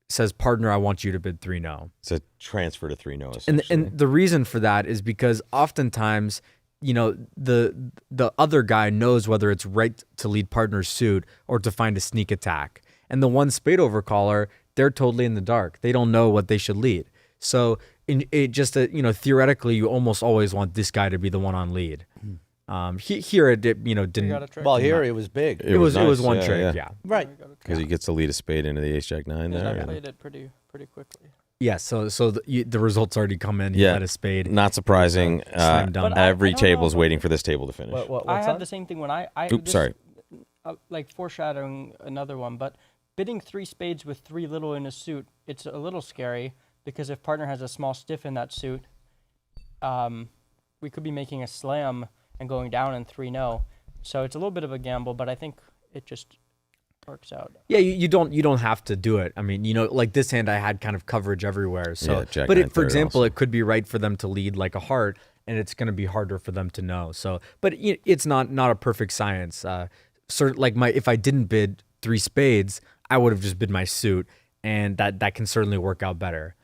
says, partner, I want you to bid 3-no. It's a transfer to 3 no. And essentially. the reason for that is because oftentimes, the other guy knows whether it's right to lead partner's suit or to find a sneak attack. And the 1 spade overcaller, they're totally in the dark. They don't know what they should lead. So theoretically, you almost always want this guy to be the one on lead. Here it didn't. You got a Didn't. trick? well, here it was big. It was nice, one yeah, trick. yeah. Yeah. Right. Because he gets to lead a spade into the ace jack 9 And there. I and played it pretty quickly. Yeah. So the results already come in. He Yeah. had a spade. Not surprising. Slam dunk. But I Every don't table's know. waiting for this table to finish. I What's had that? the same thing when I Oops, this- sorry. Like foreshadowing another one, but bidding 3 spades with 3 little in a suit, it's a little scary because if partner has a small stiff in that suit, we could be making a slam and going down in 3-no. So it's a little bit of a gamble, but I think it just works out. Yeah, you don't have to do it. I mean, like this hand, I had kind of coverage everywhere. So, Yeah, jack but nine for third example, also. it could be right for them to lead like a heart, and it's going to be harder for them to know. So, but it's not a perfect science. If I didn't bid 3 spades, I would have just bid my suit, and that can certainly work out better.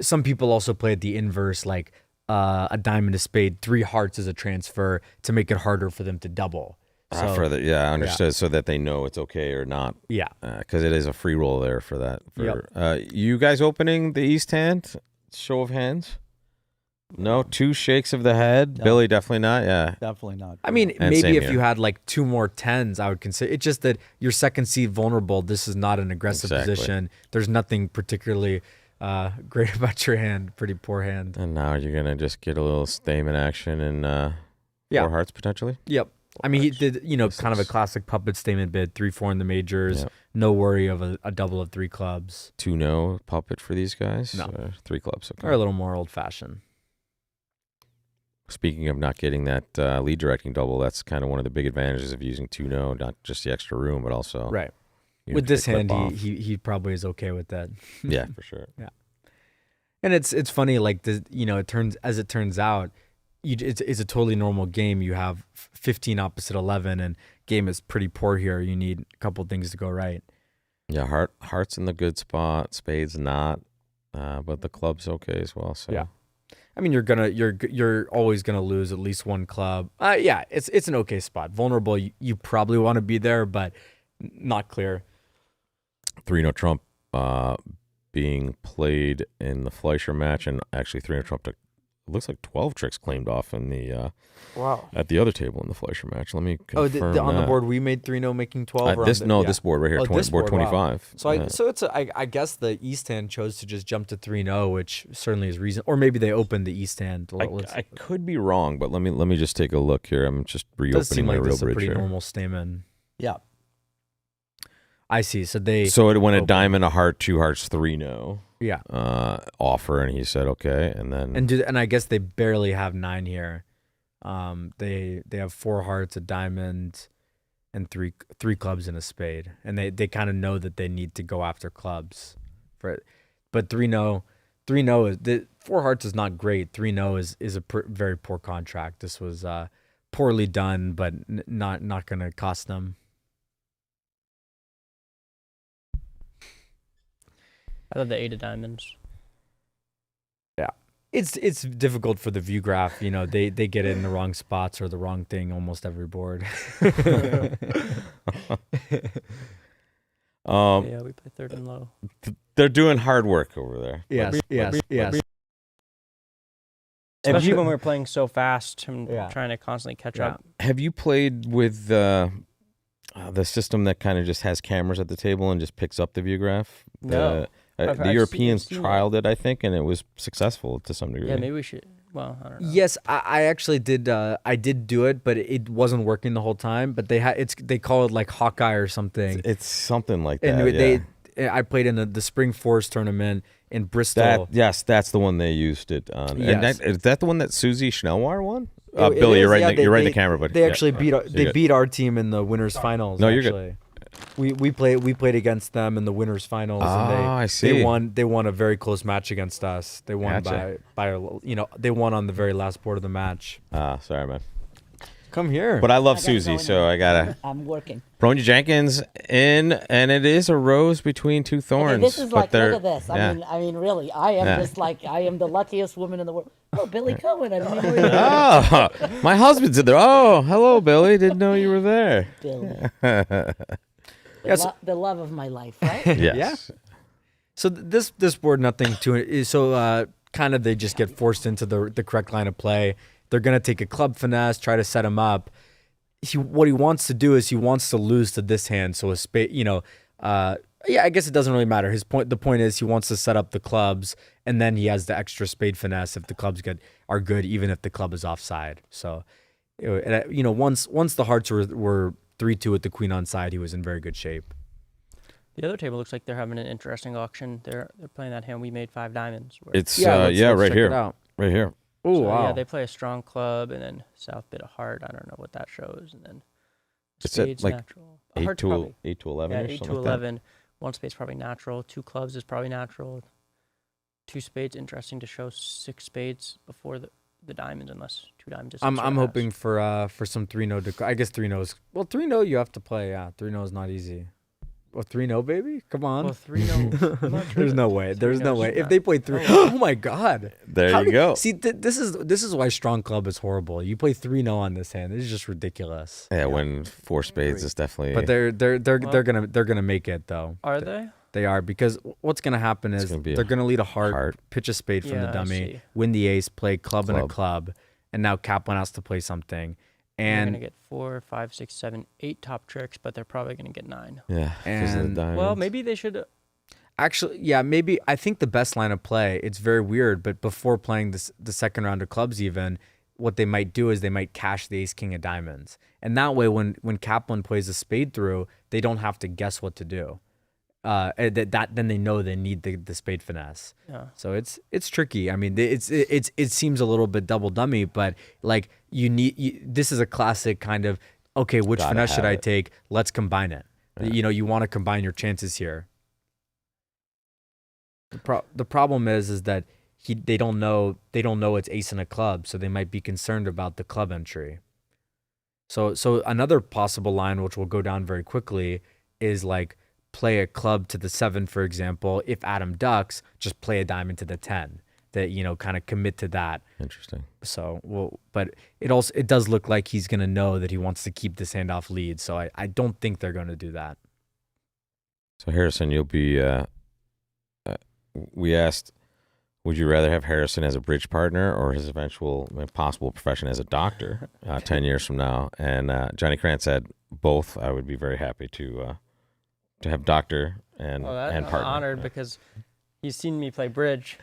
Some people also play it the inverse, like a diamond, a spade, 3 hearts as a transfer to make it harder for them to double. So, I understood. So that they know it's okay or not. yeah. Because it is a free roll there for that. Yep. You guys opening the East hand? Show of hands? No? 2 shakes of the head? No. Billy, definitely not? Yeah. Definitely not. I mean, And maybe same if here. you had like 2 more 10s, I would consider it's just that your second seed vulnerable. This is not an aggressive Exactly. position. There's nothing particularly great about your hand. Pretty poor hand. And now you're going to just get a little stamen action and 4 Yeah. hearts potentially? Yep. I mean, he did, kind of a classic puppet statement bid, 3-4 in the majors. Yep. No worry of a double of 3 clubs. 2 no puppet for these guys? No. 3 clubs. Okay. Or a little more old fashioned. Speaking of not getting that lead directing double, that's kind of one of the big advantages of using 2 no, not just the extra room, but also Right. you With know, this to clip hand, off. he probably is okay with that. Yeah, for sure. And it's funny, like it turns out, it's a totally normal game. You have 15 opposite 11, and game is pretty poor here. You need a couple things to go right. Yeah, hearts in the good spot, spades not. but the club's okay as well. So Yeah. I mean, you're always gonna lose at least one club. Yeah, it's an okay spot. Vulnerable, you probably want to be there, but not clear. 3-0 Trump being played in the Fleischer match, and actually 3-0 Trump took, it looks like 12 tricks claimed off in the Wow. at the other table in the Fleischer match. Let me confirm on the that. board we made 3-0 making 12. Or This on the, this board right here, this board board, wow. 25. So Yeah. I guess the East hand chose to just jump to 3-0, which certainly is reason, or maybe they opened the East hand. I could be wrong, but let me just take a look here. I'm just It does reopening seem my like real this is a bridge pretty here. normal stamen. Yeah. I see. So it went a opened. diamond, a heart, 2 hearts, 3-0 Yeah. offer, and he said okay, and then And I guess they barely have 9 here. They have 4 hearts, a diamond, and three clubs and a spade, and they kind of know that they need to go after clubs for it. But 3-0 is the 4 hearts is not great. 3-0 is a very poor contract. This was poorly done, but not going to cost them. I love the 8 of diamonds. It's difficult for the view graph. You know, they get it in the wrong spots or the wrong thing almost every board. Yeah, we play third and low. they're doing hard work over there. Yes. Especially when we're playing so fast and Yeah. trying to constantly catch Yeah. up. Have you played with the system that kind of just has cameras at the table and just picks up the view graph? No. The Europeans trialed it, I think, and it was successful to some degree. Yeah, maybe we should. Well, I don't know. Yes, I actually did. I did do it, but it wasn't working the whole time. But they call it like Hawkeye or something. It's something like that. And I played in the Spring Force tournament in Bristol. That's the one they used it on. Yes. And is that the one that Susie Schnellwar won? It Billy, is, you're right. yeah, You're right in the camera, but they actually beat So you're good. beat our team in the winners finals. No, you're good. actually. We played against them in the winners finals. and I see. They won a very close match against us. They won Gotcha. by they won on the very last board of the match. Sorry, man. Come here. But I love I gotta Susie, go so in. I gotta. I'm working. Bronia Jenkins in, and it is a rose between 2 thorns. Okay, this is but like, they're- look at this. yeah. I mean, really, I am Yeah. just like, I am the luckiest woman in the world. Oh, Billy Cohen, I didn't even know you were there. Oh, my husband's in there. Oh, hello, Billy. Didn't know you were there. Billy. Yes. The love of my life, right? Yes. So this board, nothing to it. So kind of they just get forced into the correct line of play. They're gonna take a club finesse, try to set him up. What he wants to do is he wants to lose to this hand. So a spade, I guess it doesn't really matter. The point is he wants to set up the clubs, and then he has the extra spade finesse if the clubs are good, even if the club is offside. So, once the hearts were 3-2 with the queen on side, he was in very good shape. The other table looks like they're having an interesting auction. They're playing that hand we made 5 diamonds. where- It's let's right check here. it out. Right here. Oh So, wow! Yeah, they play a strong club and then south bit of heart. I don't know what that shows. And then It's at, spades like, natural. A 8 heart's to probably, 8 to 11 yeah, or 8 something to like that. 11. 1 spade's probably natural. 2 clubs is probably natural. 2 spades, interesting to show 6 spades before the diamonds, unless 2 diamonds. is some sort I'm of hoping for some 3-0. I guess 3-0 is 3-0. You have to play. Yeah, 3-0 is not easy. Well, 3-0, baby, come on. Well, 3-0. I'm not sure There's that no way. There's no 3-0 's way. If not- they play 3, oh my God. There How you do- go. See, this is why strong club is horrible. You play 3-0 on this hand. This is just ridiculous. Yeah, when 4 spades is definitely. But they're gonna make it though. Are they? They are, because what's gonna happen is gonna be they're a gonna lead a heart, heart. pitch a spade from the Yeah, I dummy, see. win the ace, play club and a Club. club, and now Kaplan has to play something. They're gonna And get 4, 5, 6, 7, 8 top tricks, but they're probably gonna get 9. Yeah, 'cause of the And- diamonds. Well, maybe they should. actually, yeah, maybe I think the best line of play, it's very weird, but before playing the second round of clubs even, what they might do is they might cash the ace king of diamonds. And that way when Kaplan plays a spade through, they don't have to guess what to do. Then they know they need the spade finesse. Yeah. So it's tricky. I mean, it seems a little bit double dummy, but like this is a classic kind of, okay, which Gotta finesse should have I it. take? Let's combine it. Yeah. You want to combine your chances here. The problem is that they don't know it's ace and a club, so they might be concerned about the club entry. So another possible line, which will go down very quickly, is like play a club to the 7, for example. If Adam ducks, just play a diamond to the 10. That, you know, kind of commit to that. Interesting. So, well, but it does look like he's going to know that he wants to keep this handoff lead. So I don't think they're going to do that. So Harrison, you'll be. We asked, would you rather have Harrison as a bridge partner or his eventual possible profession as a doctor 10 years from now? And Johnny Krantz said both. I would be very happy to have doctor and I'm partner. honored because he's seen me play bridge,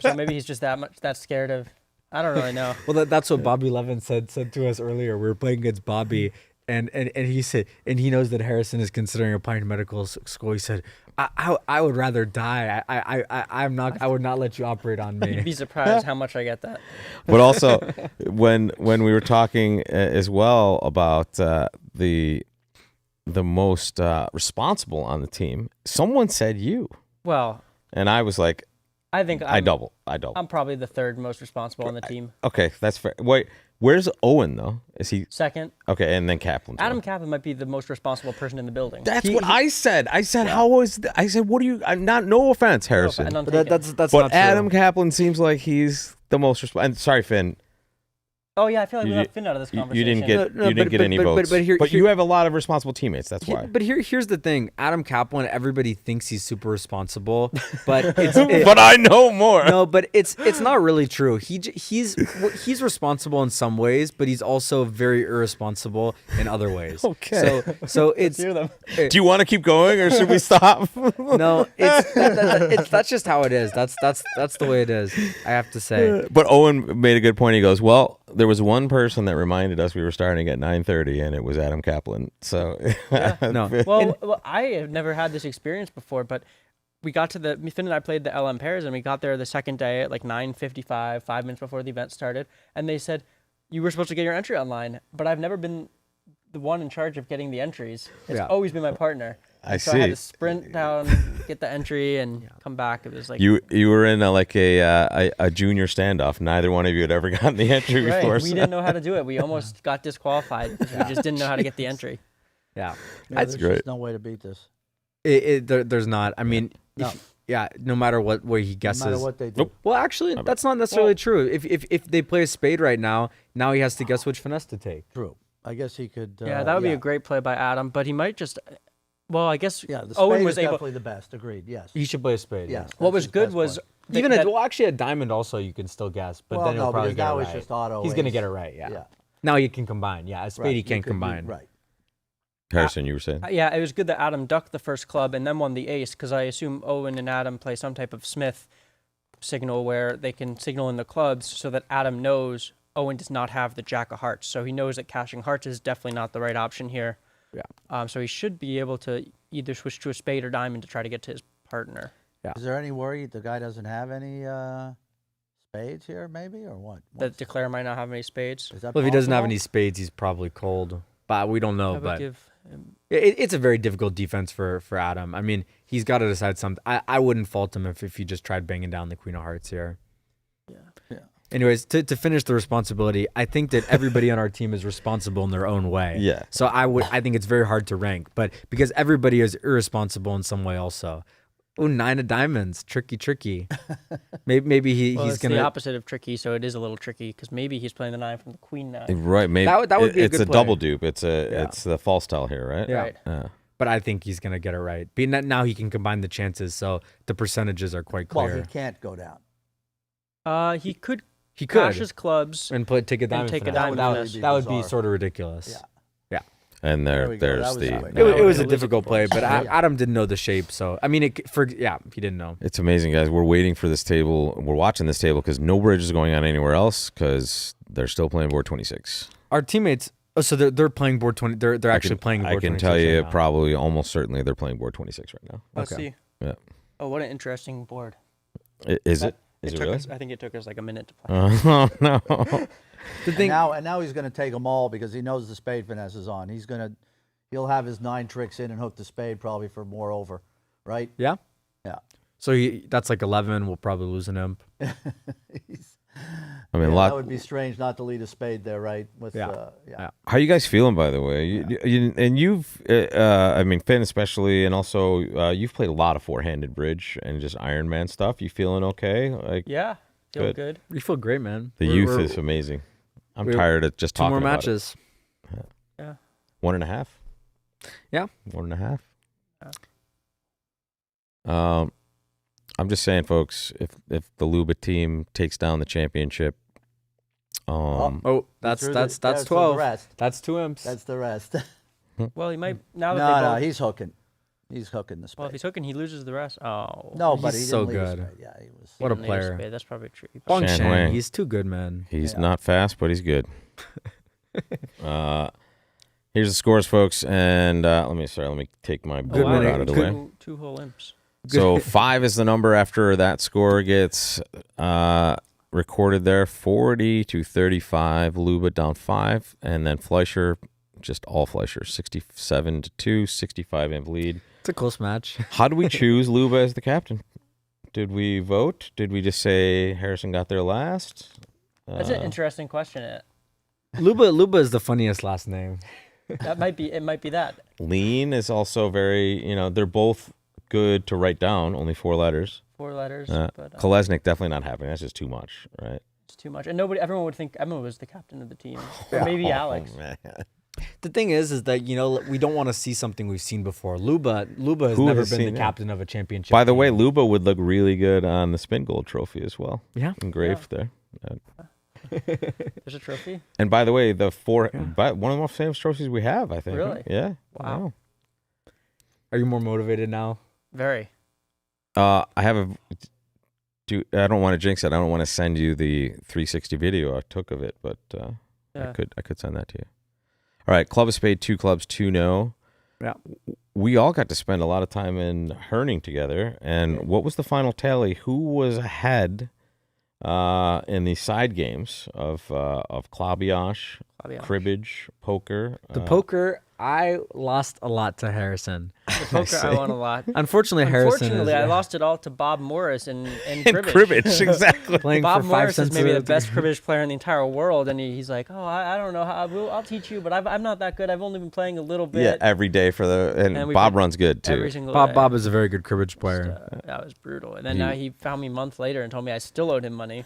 so maybe he's just that scared of. I don't really know. Well, that's what Bobby Levin said to us earlier. We were playing against Bobby, and he said, and he knows that Harrison is considering applying to medical school. He said, I would rather die. I would not let you operate on me. You'd be surprised how much I get that. But also, when we were talking as well about the most responsible on the team, someone said you. Well, and I was like, I think I double. I'm probably the third most responsible on the team. Okay, that's fair. Wait, where's Owen though? Is he Second? Okay, and then Kaplan. Adam Kaplan might be the most responsible person in the building. That's what I said. I said, how was? I said, what do you? I'm not. No offense, Harrison. But that's but not true. Adam Kaplan seems like he's the most responsible. Sorry, Finn. Oh yeah, I feel like we left Finn out of this conversation. You didn't get any votes. But you have a lot of responsible teammates. That's why. But here's the thing: Adam Kaplan. Everybody thinks he's super responsible, but but I know more. No, but it's not really true. He's responsible in some ways, but he's also very irresponsible in other ways. Okay. So it's. Hear them. Do you want to keep going or should we stop? No, that's just how it is. That's the way it is. I have to say. But Owen made a good point. He goes, well, there was one person that reminded us we were starting at 9:30, and it was Adam Kaplan. So no. Well, I have never had this experience before, but we got to Finn and I played the LM pairs, and we got there the second day at like 9:55, 5 minutes before the event started, and they said you were supposed to get your entry online, but I've never been the one in charge of getting the entries. It's always been my partner. So I had to sprint down, get the entry, and come back. It was like you were in a junior standoff. Neither one of you had ever gotten the entry before. We didn't know how to do it. We almost got disqualified because we just didn't know how to get the entry. Yeah, that's great. There's no way to beat this. There's not. I mean, no matter what way he guesses. No matter what they do. Nope. Well, actually, that's not necessarily true. If they play a spade right now he has to guess which finesse to take. True. I guess he could. That would be a great play by Adam, but he might just. Well, I guess the Owen spade was is able. definitely the best. Agreed. Yes. He should play a spade. Yes. What was good was actually a diamond also you can still guess, but then he'll probably get it right. It's just auto. He's gonna get it right. Yeah. Now he can combine. Yeah, a spade he can't combine. Right. Harrison, you were saying? Yeah, it was good that Adam ducked the first club and then won the ace because I assume Owen and Adam play some type of Smith signal where they can signal in the clubs so that Adam knows Owen does not have the jack of hearts. So he knows that cashing hearts is definitely not the right option here. Yeah. So he should be able to either switch to a spade or diamond to try to get to his partner. Yeah. Is there any worry the guy doesn't have any spades here, maybe, or what? That declare might not have any spades. Is that well, if he doesn't have any spades, he's probably cold. But we don't know. But it's a very difficult defense for Adam. I mean, he's got to decide something. I wouldn't fault him if he just tried banging down the queen of hearts here. Yeah. Anyways, to finish the responsibility, I think that everybody on our team is responsible in their own way. Yeah. So I think it's very hard to rank, but because everybody is irresponsible in some way also. Oh, 9 of diamonds, tricky. Maybe he's gonna the opposite of tricky, so it is a little tricky because maybe he's playing the 9 from the queen now. Right. Maybe that would be a good It's a play. double dupe. It's the false tell here, right? Yeah. Right. But I think he's gonna get it right. Being that now he can combine the chances, so the percentages are quite clear. Well, he can't go down. He could. He cash could his clubs and take a diamond. take for a that. diamond That finesse. that would be bizarre. sort of ridiculous. Yeah. And There we go. there's That was the. quick. It was a It was difficult a play, but close. Adam didn't know the shape. So I mean, he didn't know. It's amazing, guys. We're waiting for this table. We're watching this table because no bridge is going on anywhere else because they're still playing board 26. Our teammates. Oh, so they're playing board 20. They're actually playing board 26. I can tell you right now. probably almost certainly they're playing board 26 right now. Let's see. Yeah. Oh, what an interesting board. Is it? Is it took really? us, I think it took us like a minute to play. Oh, no. The thing. And now he's going to take them all because he knows the spade finesse is on. He'll have his 9 tricks in and hook the spade probably for more over, right? Yeah. Yeah. So that's like 11. We'll probably lose an imp. I mean, That would be strange not to lead a spade there, right? With Yeah. How you guys feeling, by the way? You've, I mean, Finn especially, and also you've played a lot of four-handed bridge and just Ironman stuff. You feeling okay? Like, Yeah, feel good. We feel great, man. the youth is amazing. I'm tired of just Two talking more about matches. it. Yeah. 1.5. Yeah. 1.5. Yeah. I'm just saying, folks, if the Luba team takes down the championship, That's The 12. rest. That's 2 imps. That's the rest. Well, he might now that No, they both, he's hooking. He's hooking the spade. well, if he's hooking, he loses the rest. Oh, No, but he He's didn't so lead a good. spade. Yeah, he was. he What a didn't need player. spade. That's probably true. He Huang Shan Shan, Wang. he's too good, man. he's not fast, but he's good. Here's the scores, folks, and let me take my Oh, board wow, out of the way. two whole imps. So 5 is the number after that score gets recorded there. 40-35. Luba down 5, and then Fleischer, just all Fleischer, 67-2, 65 amp lead. It's a close match. How do we choose Luba as the captain? Did we vote? Did we just say Harrison got there last? That's an interesting question. Luba is the funniest last name. That might be. It might be that. Lean is also very, they're both good to write down, only 4 letters. 4 letters, but Kolesnik definitely not happening. That's just too much, right? it's too much. And everyone would think Emma was the captain of the team, or maybe Alex. Man. The thing is that we don't want to see something we've seen before. Luba has Who never has been seen the that? captain of a championship. By the way, team. Luba would look really good on the Spingold trophy as well. Yeah. Engraved there. There's a trophy. And by the way, one of the most famous trophies we have, I think. Really? Yeah. Wow. Are you more motivated now? Very. I have I don't want to jinx it. I don't want to send you the 360 video I took of it, but Yeah. I could send that to you. All right, Club of Spade, 2 clubs, 2 no. Yeah. We all got to spend a lot of time in Herning together. And what was the final tally? Who was ahead in the side games of Klabiash, cribbage, poker? The poker, I lost a lot to Harrison. The poker, I won a lot. Unfortunately, Harrison is I lost it all to Bob Morris in in cribbage. cribbage, exactly. playing Bob for 5 Morris cents. is maybe the best cribbage player in the entire world, and he's like, oh, I don't know how. I'll teach you, but I'm not that good. I've only been playing a little bit. Yeah, every day and we Bob played runs good too. every single day. Bob is a very good cribbage player. That was brutal. And then now he found me a month later and told me I still owed him money.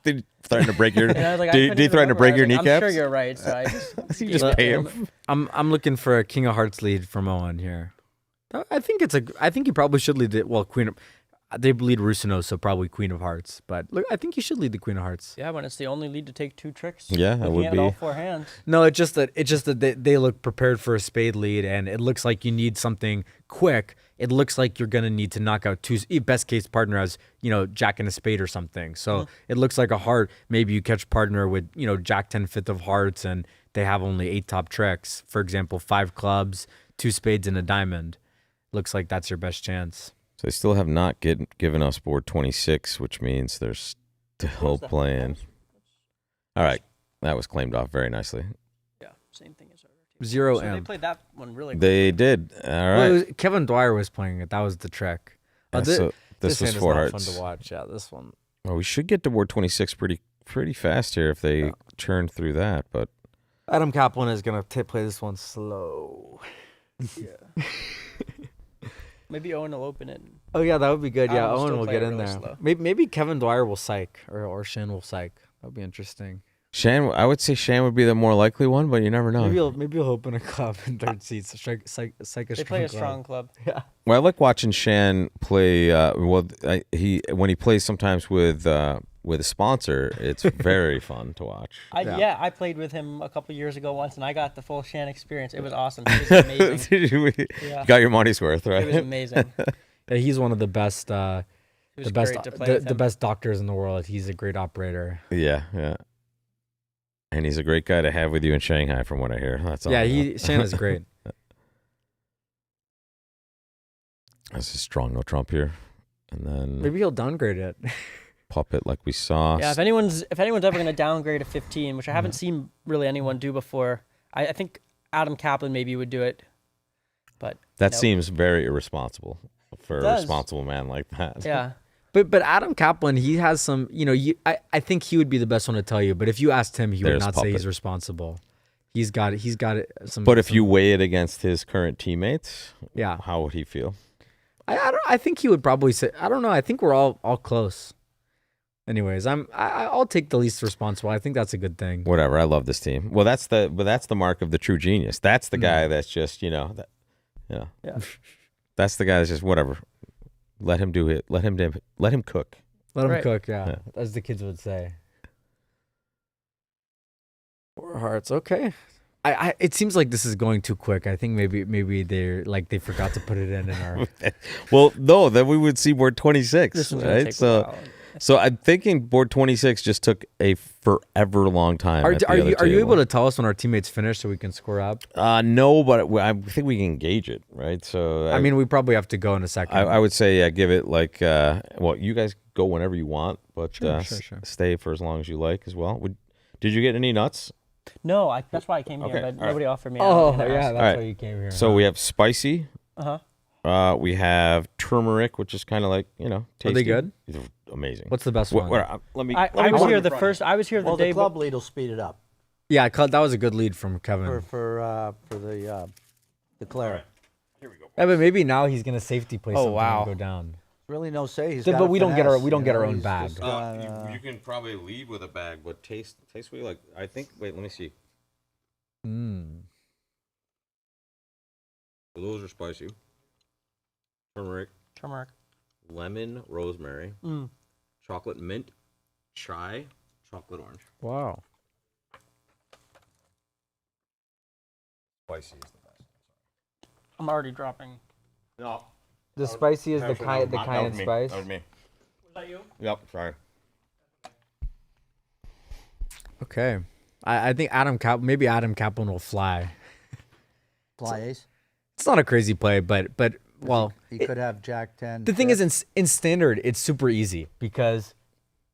Did he threaten to break your? And I was like, I did couldn't he even threaten to remember. break I your was like, kneecaps? I'm sure you're right. So I just You just pay him. I'm looking for a King of Hearts lead from Owen here. I think he probably should lead it. Well, they lead Rusino, so probably Queen of Hearts. But look, I think he should lead the Queen of Hearts. Yeah, when it's the only lead to take 2 tricks. Yeah, that looking would at be. all 4 hands. No, it's just that they look prepared for a spade lead, and it looks like you need something quick. It looks like you're gonna need to knock out 2. Best case partner has Jack and a spade or something. So it looks like a heart. Maybe you catch partner with Jack 10 5th of hearts, and they have only 8 top tricks. For example, 5 clubs, 2 spades, and a diamond. Looks like that's your best chance. So they still have not given us board 26, which means they're still playing. All right, that was claimed off very nicely. Yeah, same thing as our team. 0 So they amp. played that one really They did. All right. Well, Kevin Dwyer was playing it. That was the trick. Yeah, so this was hand 4 is not hearts. fun to watch. Yeah, this one. Well, we should get to board 26 pretty fast here if they churn through that. But Adam Kaplan is gonna play this one slow. Yeah. Maybe Owen will open it. Oh yeah, that would be good. Yeah, Adam will Owen still will play get it in really there. slow. Maybe Kevin Dwyer will psych or Shan will psych. That would be interesting. I would say Shan would be the more likely one, but you never know. Maybe he'll open a club in 3rd seat. So psych a They play a club. strong club. Yeah. Well, I like watching Shan play. When he plays sometimes with a sponsor, it's very fun to watch. I played with him a couple years ago once, and I got the full Shan experience. It was awesome. It was amazing. You Yeah. got your money's worth, right? It was amazing. Yeah, he's one of the best. It was The best, great to play with the him. best doctors in the world. He's a great operator. Yeah. And he's a great guy to have with you in Shanghai, from what I hear. That's all. Yeah, I know. Shan is great. This is strong, no Trump here, and then Maybe he'll downgrade it. puppet like we saw. Yeah, if anyone's ever going to downgrade a 15, which I haven't seen really anyone do before, I think Adam Kaplan maybe would do it. But That nope. seems very irresponsible for a does. responsible man like that. Yeah. But Adam Kaplan, he has some, I think he would be the best one to tell you. But if you asked him, he would not say he's responsible. He's got some. But if you weigh it against his current teammates, yeah, how would he feel? I think he would probably say, I don't know. I think we're all close. Anyways, I'll take the least responsible. I think that's a good thing. Whatever. I love this team. Well, that's the mark of the true genius. That's the guy that's just yeah. That's the guy that's just whatever. Let him do it. Let him cook. Let him cook. Yeah, as the kids would say. 4 hearts. Okay. It seems like this is going too quick. I think maybe they forgot to put it in our. Well, no, then we would see board 26. This one's right? take a while. So I'm thinking board 26 just took a forever long time. Are you able to tell us when our teammates finish so we can score up? No, but I think we can gauge it, right? So I mean, we probably have to go in a second. I would say give it like well, you guys go whenever you want, but sure. stay for as long as you like as well. Did you get any nuts? No, that's why I came here, Okay, but all nobody offered me. Oh, yeah, that's right. why you came here. So we have spicy. We have turmeric, which is kind of like tasty. Are they good? They're amazing. What's the best one? Let me. I was here the first. I was here the day. The club lead will speed it up. Yeah, that was a good lead from Kevin For the Claire. Right. Here we go. Yeah, but maybe now he's gonna safety play something wow. and go down. Really no say. But we don't get our own bag. You can probably lead with a bag, but taste we like. I think. Wait, let me see. So those are spicy. Turmeric, lemon, rosemary, chocolate mint, chai, chocolate orange. Wow. Spicy is the best. I'm already dropping. No. The spicy is the kind of spice. That was me. Was that you? Yep, sorry. Okay. I think Adam Kaplan will fly. Fly ace. It's not a crazy play, but well, he could have Jack 10. The thing is, in standard, it's super easy because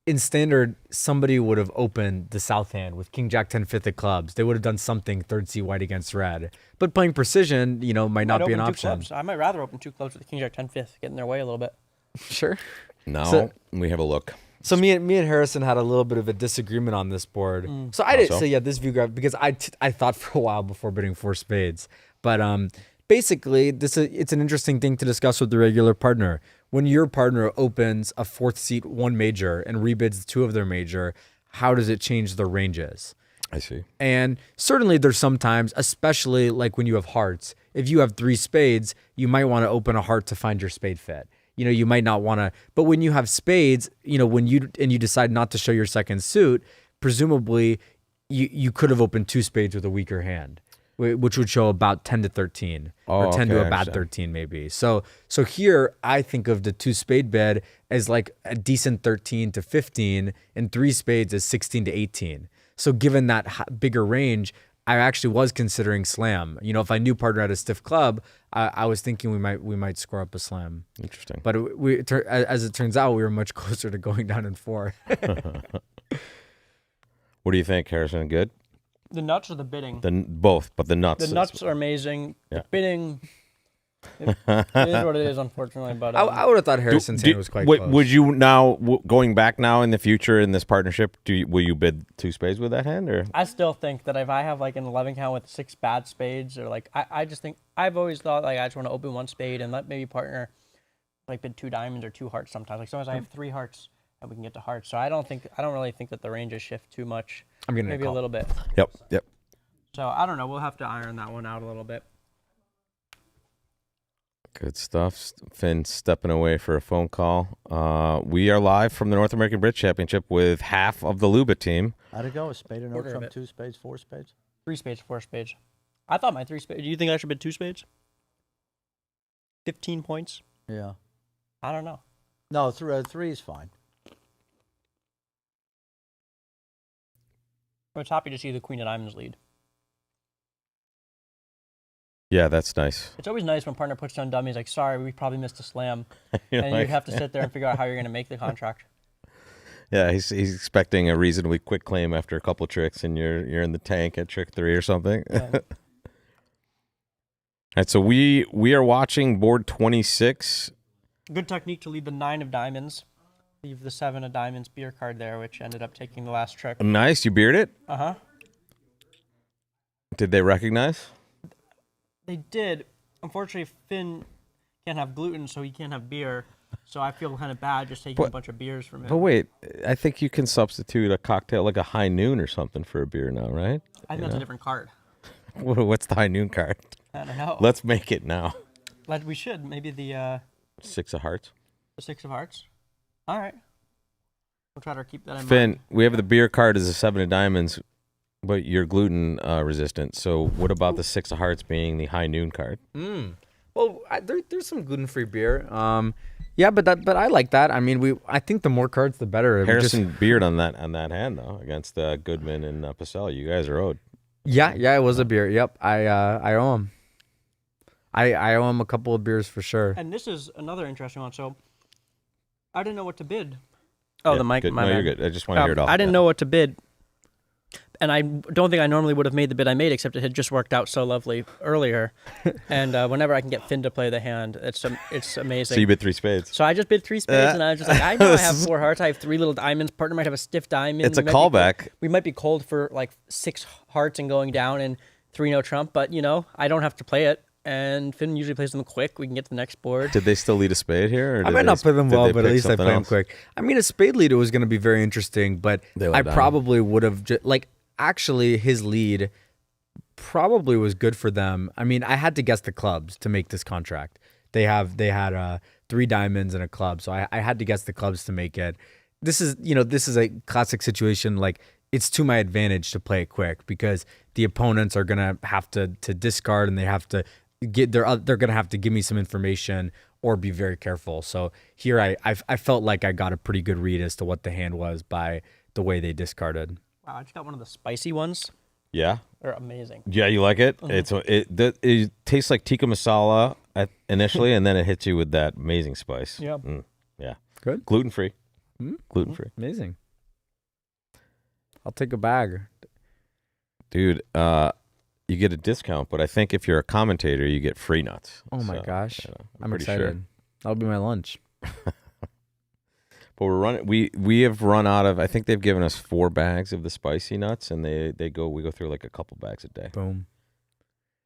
in standard, somebody would have opened the south hand with King Jack 10 fifth of clubs. They would have done something third C white against red. But playing precision, might not be an option. I might rather open 2 clubs with the King Jack 10 fifth, get in their way a little bit. Sure. Now we have a look. So me and Harrison had a little bit of a disagreement on this board. So I did. So yeah, this view graph because I thought for a while before bidding 4 spades, but basically it's an interesting thing to discuss with the regular partner. When your partner opens a 4th seat 1 major and rebids 2 of their major, how does it change their ranges? I see. And certainly there's sometimes, especially like when you have hearts, if you have 3 spades, you might want to open a heart to find your spade fit. You might not want to, but when you have spades, when you decide not to show your second suit, presumably you could have opened 2 spades with a weaker hand, which would show about 10 to 13 or 10 to a bad 13 maybe. So here I think of the 2 spade bed as like a decent 13 to 15 and 3 spades as 16 to 18. So given that bigger range, I actually was considering slam. If I knew partner had a stiff club, I was thinking we might score up a slam. Interesting. But as it turns out, we were much closer to going down in 4. What do you think, Harrison? Good? The nuts or the bidding? Both, but the nuts. The nuts are amazing. Yeah. The bidding, it is what it is, unfortunately. But I would have thought Harrison's hand was quite close. Would you now, going back now in the future in this partnership, will you bid 2 spades with that hand? Or I still think that if I have like an 11 count with 6 bad spades, or like I just think I've always thought like I just want to open 1 spade and let maybe partner like bid 2 diamonds or 2 hearts sometimes. Like sometimes I have 3 hearts and we can get to hearts. So I don't really think that the ranges shift too much. I'm gonna maybe call. a little bit. Yep. So I don't know. We'll have to iron that one out a little bit. Good stuff. Finn stepping away for a phone call. We are live from the North American Bridge Championship with half of the Luba team. How'd it go? A spade or no Order trump? it. 2 spades, 4 spades? 3 spades, 4 spades. I thought my 3 spades. Do you think I should bid 2 spades? 15 points? Yeah. I don't know. No, 3 is fine. I was happy to see the Queen of Diamonds lead. Yeah, that's nice. It's always nice when partner puts down dummies like, sorry, we probably missed a slam. You're and like- you have to sit there and figure out how you're going to make the contract. Yeah, he's expecting a reasonably quick claim after a couple tricks, and you're in the tank at trick 3 or something. Yeah. All right, so we are watching board 26. Good technique to lead the 9 of diamonds. leave the 7 of diamonds beer card there, which ended up taking the last trick. Nice. You beard it? Uh-huh. Did they recognize? They did. Unfortunately, Finn can't have gluten, so he can't have beer. So I feel kind of bad just taking a bunch of beers from him. But wait, I think you can substitute a cocktail like a High Noon or something for a beer now, right? I think that's a different card. What's the High Noon card? I don't know. Let's make it now. We should. Maybe the 6 of Hearts. the 6 of hearts. All right. We'll try to keep that in Finn, mind. we have the beer card as a 7 of diamonds, but you're gluten resistant. So what about the 6 of Hearts being the High Noon card? Well, there's some gluten-free beer. Yeah, but I like that. I mean, I think the more cards, the better. Harrison beard on that hand though against Goodman and Pacella. You guys are owed. Yeah, it was a beer. Yep, I owe him. I owe him a couple of beers for sure. And this is another interesting one. So I didn't know what to bid. Oh, Yeah, the mic. good. My No, bad. you're good. I just want to hear it all. I didn't know what to bid. And I don't think I normally would have made the bid I made, except it had just worked out so lovely earlier. And whenever I can get Finn to play the hand, it's amazing. So you bid 3 spades. So I just bid 3 spades, and I was just like, I know I have 4 hearts. I have 3 little diamonds. Partner might have a stiff diamond. It's a We might be callback. we might be cold for like 6 hearts and going down and 3 no trump, but I don't have to play it. And Finn usually plays them quick. We can get to the next board. Did they still lead a spade here? Or I did might not play them did well, they but at pick least I something play them else? quick. I mean, a spade leader was going to be very interesting, but I probably would have actually his lead probably was good for them. I mean, I had to guess the clubs to make this contract. They had 3 diamonds and a club, so I had to guess the clubs to make it. This is a classic situation. Like, it's to my advantage to play it quick because the opponents are gonna have to discard, and they have to they're gonna have to give me some information or be very careful. So here I felt like I got a pretty good read as to what the hand was by the way they discarded. Wow, I just got one of the spicy ones. Yeah. They're amazing. Yeah, you like it? It tastes like tikka masala initially, and then it hits you with that amazing spice. Yep. Yeah. Good. Gluten free. Gluten free. Amazing. I'll take a bag. Dude, you get a discount, but I think if you're a commentator, you get free nuts. Oh my So, gosh. I'm pretty excited. sure. That'll be my lunch. But we're running. We have run out of. I think they've given us 4 bags of the spicy nuts, and we go through like a couple bags a day. Boom.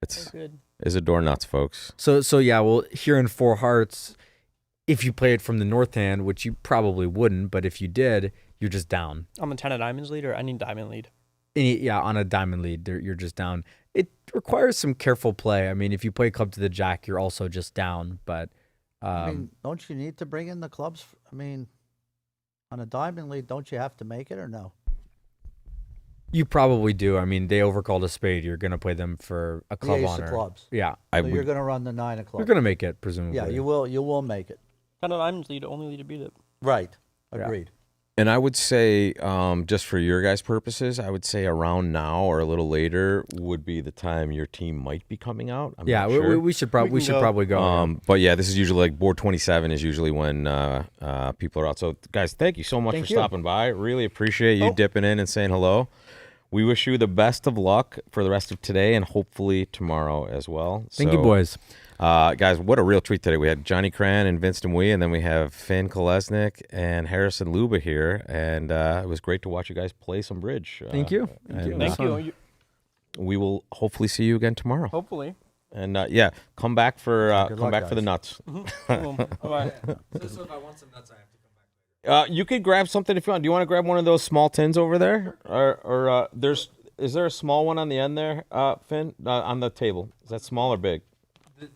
It's Good. Isadore nuts, folks. So yeah, well, here in 4 hearts, if you play it from the north hand, which you probably wouldn't, but if you did, you're just down. I'm a 10 of diamonds lead, or I need diamond lead. On a diamond lead, you're just down. It requires some careful play. I mean, if you play club to the jack, you're also just down. But I mean, don't you need to bring in the clubs? I mean, on a diamond lead, don't you have to make it or no? you probably do. I mean, they overcalled a spade. You're going to play them for a club the ace honor. of clubs. Yeah, So you're going to run the 9 of clubs. you're going to make it, presumably. Yeah, you will. You will make it. 10 of diamonds lead, only lead to beat it. Right. Yeah. Agreed. And I would say, just for your guys' purposes, I would say around now or a little later would be the time your team might be coming out. I'm Yeah, not sure. we should probably go. yeah. But yeah, this is usually like board 27 is usually when people are out. So guys, thank you so much for stopping by. Really appreciate you dipping in and saying hello. We wish you the best of luck for the rest of today and hopefully tomorrow as well. Thank you, boys. Guys, what a real treat today. We had Johnny Cran and Vince Demouy, and then we have Finn Kolesnik and Harrison Luba here. And it was great to watch you guys play some bridge. Thank you. Thank you. We will hopefully see you again tomorrow. Hopefully. And yeah, come back for Good come luck, back for the guys. nuts. Bye-bye. So if I want some nuts, I have to come back later. You could grab something if you want. Do you want to grab one of those small tins over there, or is there a small one on the end there, Finn, on the table? Is that small or big?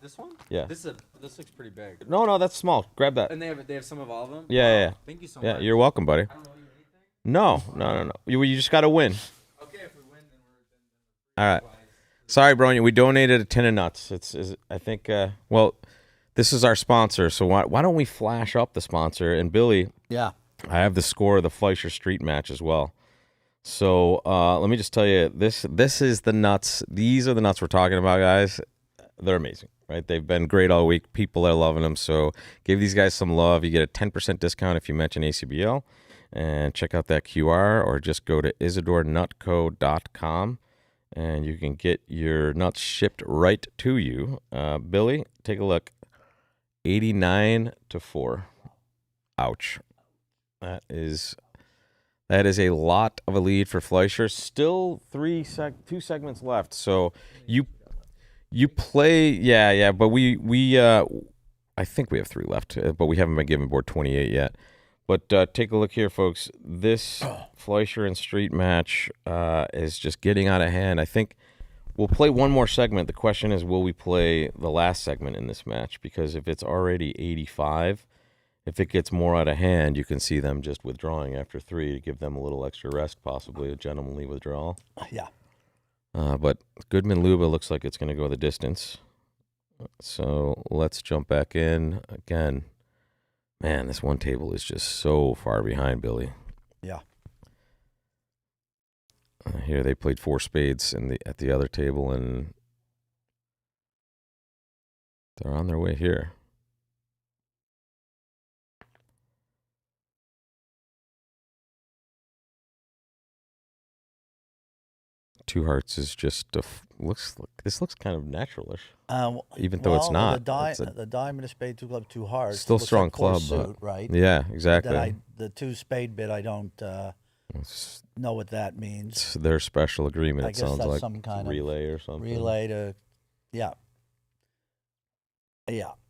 This one? Yeah. This looks pretty big. No, that's small. Grab that. And they have some of all of them? Yeah. Thank you so Yeah, much. you're welcome, buddy. I don't owe you anything? No. You just got to win. Okay, if we win, then we're All right. Sorry, Bronia. We donated a tin of nuts. I think. Well, this is our sponsor. So why don't we flash up the sponsor? And Billy, Yeah. I have the score of the Fleischer Street match as well. So let me just tell you, this is the nuts. These are the nuts we're talking about, guys. They're amazing, right? They've been great all week. People are loving them. So give these guys some love. You get a 10% discount if you mention ACBL. And check out that QR or just go to IsadoreNutco.com and you can get your nuts shipped right to you. Billy, take a look. 89-4. Ouch. That is a lot of a lead for Fleischer. Still 2 segments left. So you play, but we I think we have 3 left, but we haven't been given board 28 yet. But take a look here, folks. This Fleischer and Street match is just getting out of hand. I think we'll play one more segment. The question is, will we play the last segment in this match? Because if it's already 85, if it gets more out of hand, you can see them just withdrawing after 3 to give them a little extra rest, possibly a gentlemanly withdrawal. Yeah. But Goodman-Luba looks like it's going to go the distance. So let's jump back in again. Man, this one table is just so far behind, Billy. Yeah. Here they played 4 spades at the other table, and they're on their way here. Two hearts is just this looks kind of naturalish, even though it's not. The diamond, a spade, 2 club, 2 hearts. Still strong like 4 club, suit, right? Yeah, exactly. Then the 2 spade bit, I don't know what that means. It's their special agreement. I It guess sounds that's like some kind of relay or something. Relay to, yeah.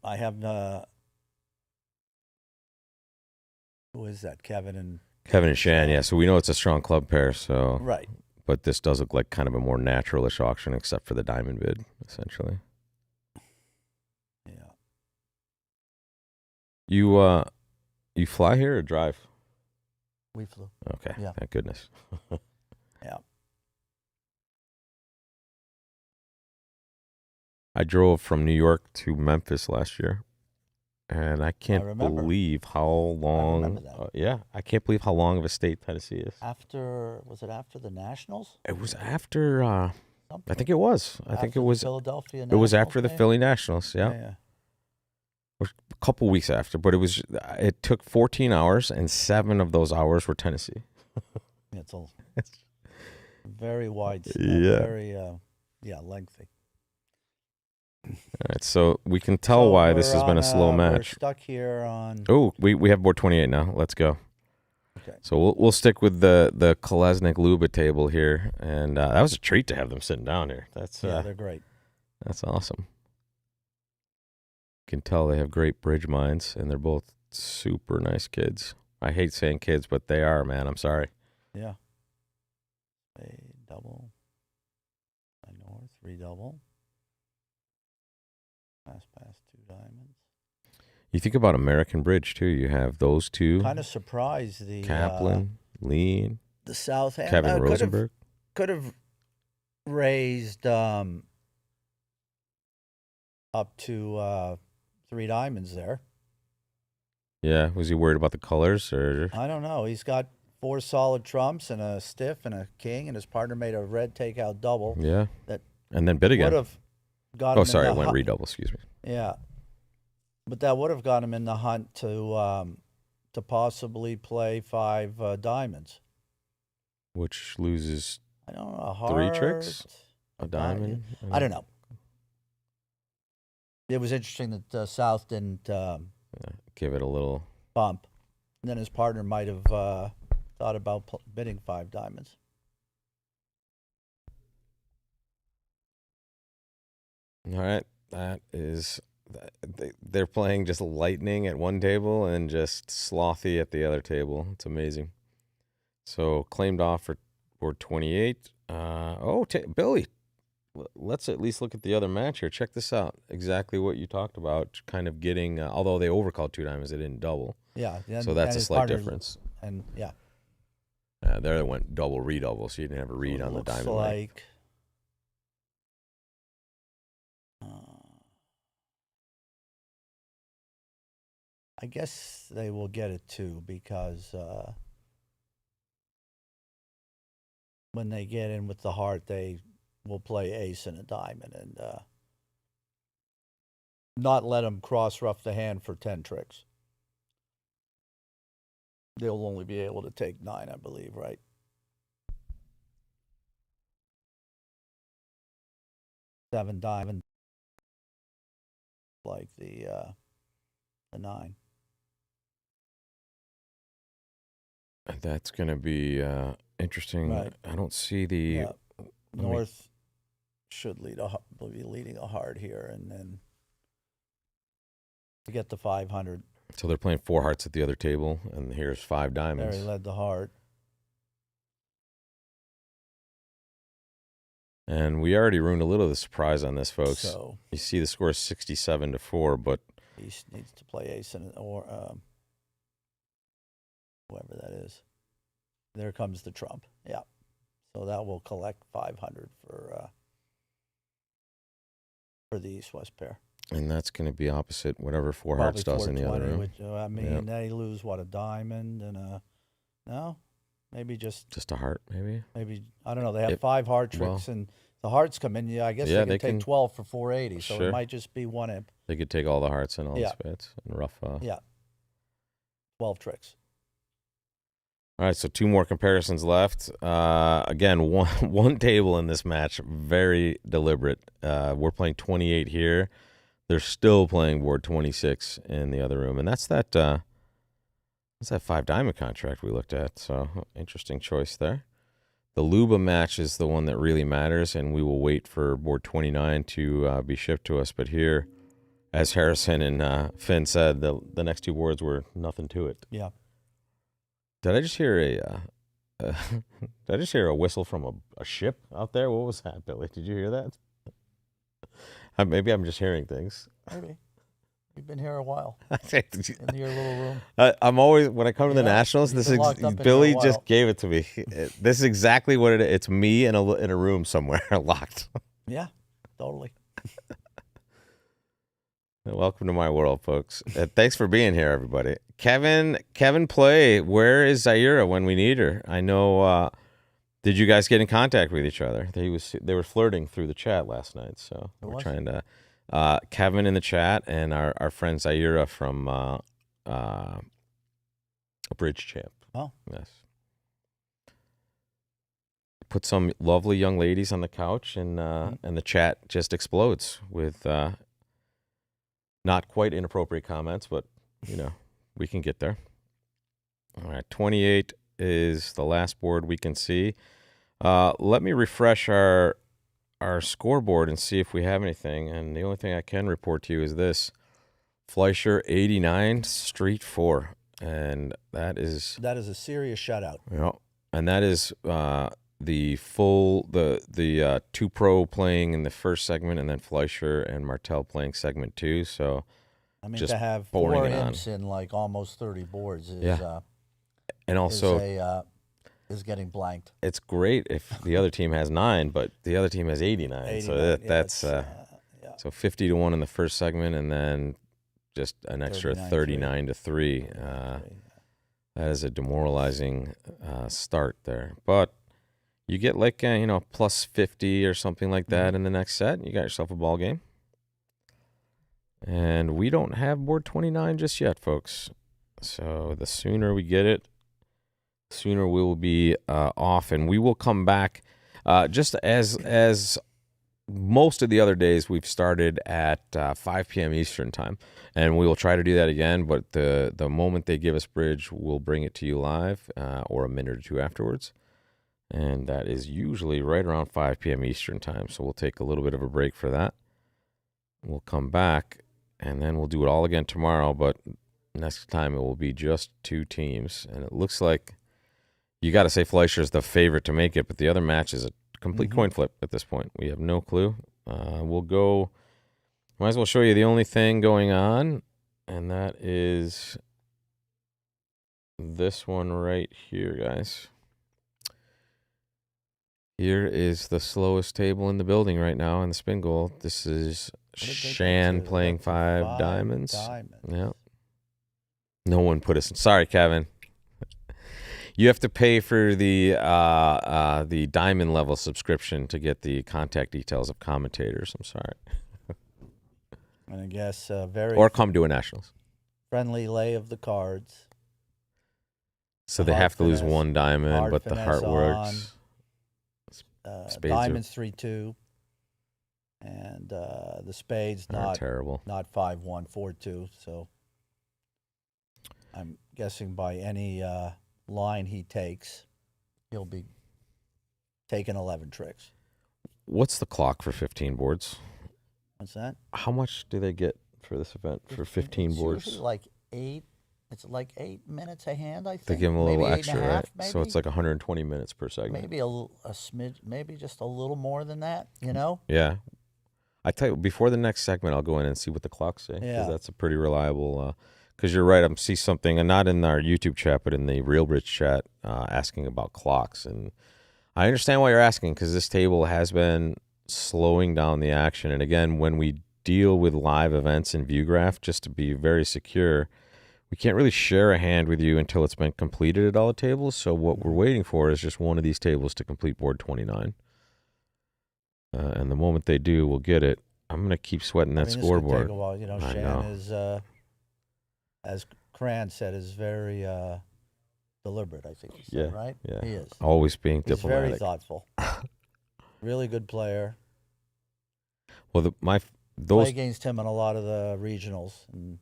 I have who is that? Kevin and Shan. Yeah, so we know it's a strong club pair. So right. But this does look like kind of a more naturalish auction, except for the diamond bid, essentially. Yeah. You fly here or drive? We flew. Okay. Yeah. Thank goodness. Yeah. I drove from New York to Memphis last year, and I can't believe how long. I remember that. I can't believe how long of a state Tennessee is. Was it after the Nationals? It was after. I think it was. I think it was Philadelphia. It was Nationals, after the maybe? Philly Nationals. Yeah. A couple weeks after, but it took 14 hours, and 7 of those hours were Tennessee. It's a very wide. Yeah. Very lengthy. All right, so we can tell why this has been a slow match. We're stuck here on. Oh, we have board 28 now. Let's go. Okay. So we'll stick with the Kolesnik-Luba table here, and that was a treat to have them sitting down here. They're great. That's awesome. You can tell they have great bridge minds, and they're both super nice kids. I hate saying kids, but they are, man. I'm sorry. Yeah. Spade, double. I north, 3 double. Pass, 2 diamonds. You think about American Bridge, too. You have those two. Kind of surprised the Kaplan, Lean. The South Hand. Kevin Rosenberg. Could have raised up to 3 diamonds there. Yeah. Was he worried about the colors? Or I don't know. He's got 4 solid trumps and a stiff and a king, and his partner made a red takeout double. Yeah. That and then bid again. Would have got Oh, him sorry. in I the went hunt. redouble. Excuse me. Yeah. But that would have got him in the hunt to possibly play 5 diamonds. Which loses I don't know. A heart, 3 tricks? A diamond? I don't know. It was interesting that South didn't give it a little bump. And then his partner might have thought about bidding 5 diamonds. All right. That is, they're playing just lightning at one table and just slothy at the other table. It's amazing. So claimed off for board 28. Billy, let's at least look at the other match here. Check this out. Exactly what you talked about, kind of getting, although they overcalled 2 diamonds, they didn't double. Yeah. So that's a slight difference. And yeah. There they went double, redouble, so you didn't have a read on the diamond. Looks length. like I guess they will get it too, because when they get in with the heart, they will play ace and a diamond and not let them cross rough the hand for 10 tricks. They'll only be able to take 9, I believe, right? Seven diamond, like the 9. That's going to be interesting. Right. I don't see the. Yeah. North should be leading a heart here, and then to get to 500. So they're playing 4 hearts at the other table, and here's 5 diamonds. There he led the heart. And we already ruined a little of the surprise on this, folks. So you see the score is 67-4, but he needs to play ace or whoever that is. There comes the trump. Yeah. So that will collect 500 for the East-West pair. And that's going to be opposite whatever 4 hearts does in the other room. Which, I mean, they lose, a diamond and no? Maybe just a heart, maybe? Maybe, I don't know. They have 5 heart tricks, and the hearts come in. Yeah, I guess they can take 12 for 480, so it might just be 1 imp. They could take all the hearts and all the spades and rough. 12 tricks. All right, so 2 more comparisons left. Again, one table in this match, very deliberate. We're playing 28 here. They're still playing board 26 in the other room, and that's that 5 diamond contract we looked at. So interesting choice there. The Luba match is the one that really matters, and we will wait for board 29 to be shipped to us. But here, as Harrison and Finn said, the next 2 boards were nothing to it. Yeah. Did I just hear a whistle from a ship out there? What was that, Billy? Did you hear that? Maybe I'm just hearing things. Maybe. You've been here a while. In your little room. I'm always, when I come to the Nationals, Billy just gave it to me. This is exactly what it is. It's me in a room somewhere locked. Yeah, totally. Welcome to my world, folks. Thanks for being here, everybody. Kevin Play, where is Zaira when we need her? I know, did you guys get in contact with each other? They were flirting through the chat last night, so we're trying to... Kevin in the chat and our friend Zaira from a bridge champ. Oh. Yes. Put some lovely young ladies on the couch, and the chat just explodes with not quite inappropriate comments, but, we can get there. All right, 28 is the last board we can see. Let me refresh our scoreboard and see if we have anything. And the only thing I can report to you is this: Fleischer 89, Street 4. And that is a serious shutout. Yeah. And that is the full, the 2 pro playing in the first segment, and then Fleischer and Martel playing segment 2. So I mean, just to have 4 imps in like almost 30 boards is and also is getting blanked. It's great if the other team has 9, but the other team has 89. So that's so 50-1 in the first segment, and then just an extra 39-3. That is a demoralizing start there. But you get like plus 50 or something like that in the next set, you got yourself a ball game. And we don't have board 29 just yet, folks. So the sooner we get it, sooner we will be off, and we will come back just as most of the other days. We've started at 5 p.m. Eastern time, and we will try to do that again. But the moment they give us bridge, we'll bring it to you live or a minute or 2 afterwards, and that is usually right around 5 p.m. Eastern time. So we'll take a little bit of a break for that. We'll come back, and then we'll do it all again tomorrow. But next time it will be just 2 teams, and it looks like you got to say Fleischer is the favorite to make it, but the other match is a complete coin flip at this point. We have no clue. We'll go. Might as well show you the only thing going on, and that is this one right here, guys. Here is the slowest table in the building right now in the Spingold. This is Shan playing 5 diamonds. Yeah. No one put us in. Sorry, Kevin. You have to pay for the diamond level subscription to get the contact details of commentators. I'm sorry. And I guess very or come to a Nationals. Friendly lay of the cards. So they have to lose 1 diamond, but the heart works. Diamonds 3-2, and the spades not terrible. Not 5-1, 4-2. So I'm guessing by any line he takes, he'll be taking 11 tricks. What's the clock for 15 boards? What's that? How much do they get for this event for 15 It's boards? usually like 8. It's like 8 minutes a hand, I think. They give them a little maybe extra, 8.5, right? maybe. So it's like 120 minutes per segment. Maybe a smidge, maybe just a little more than that, you know? Yeah. I tell you, before the next segment, I'll go in and see what the clocks say. Yeah. Because that's a pretty reliable. Because you're right, I see something, and not in our YouTube chat, but in the Real Bridge chat, asking about clocks. And I understand why you're asking, because this table has been slowing down the action. And again, when we deal with live events in ViewGraph, just to be very secure, we can't really share a hand with you until it's been completed at all the tables. So what we're waiting for is just one of these tables to complete board 29. And the moment they do, we'll get it. I'm going to keep sweating that This could scoreboard. take a while. You know, I Shan know. is, as Cran said, is very deliberate, I think he said, right? Yeah. He is. Always being He's diplomatic. very thoughtful. Really good player. Well, Play those against him in a lot of the regionals. And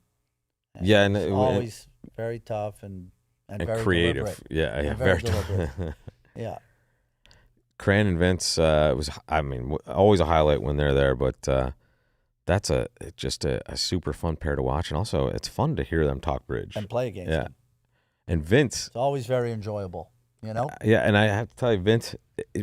Yeah, and he's always very tough and very creative. deliberate. Yeah, And very deliberate. Yeah. Cran and Vince was, I mean, always a highlight when they're there, but that's just a super fun pair to watch, and also it's fun to hear them talk bridge And play against Yeah, him. and Vince, It's always very enjoyable, you know? yeah, and I have to tell you, Vince,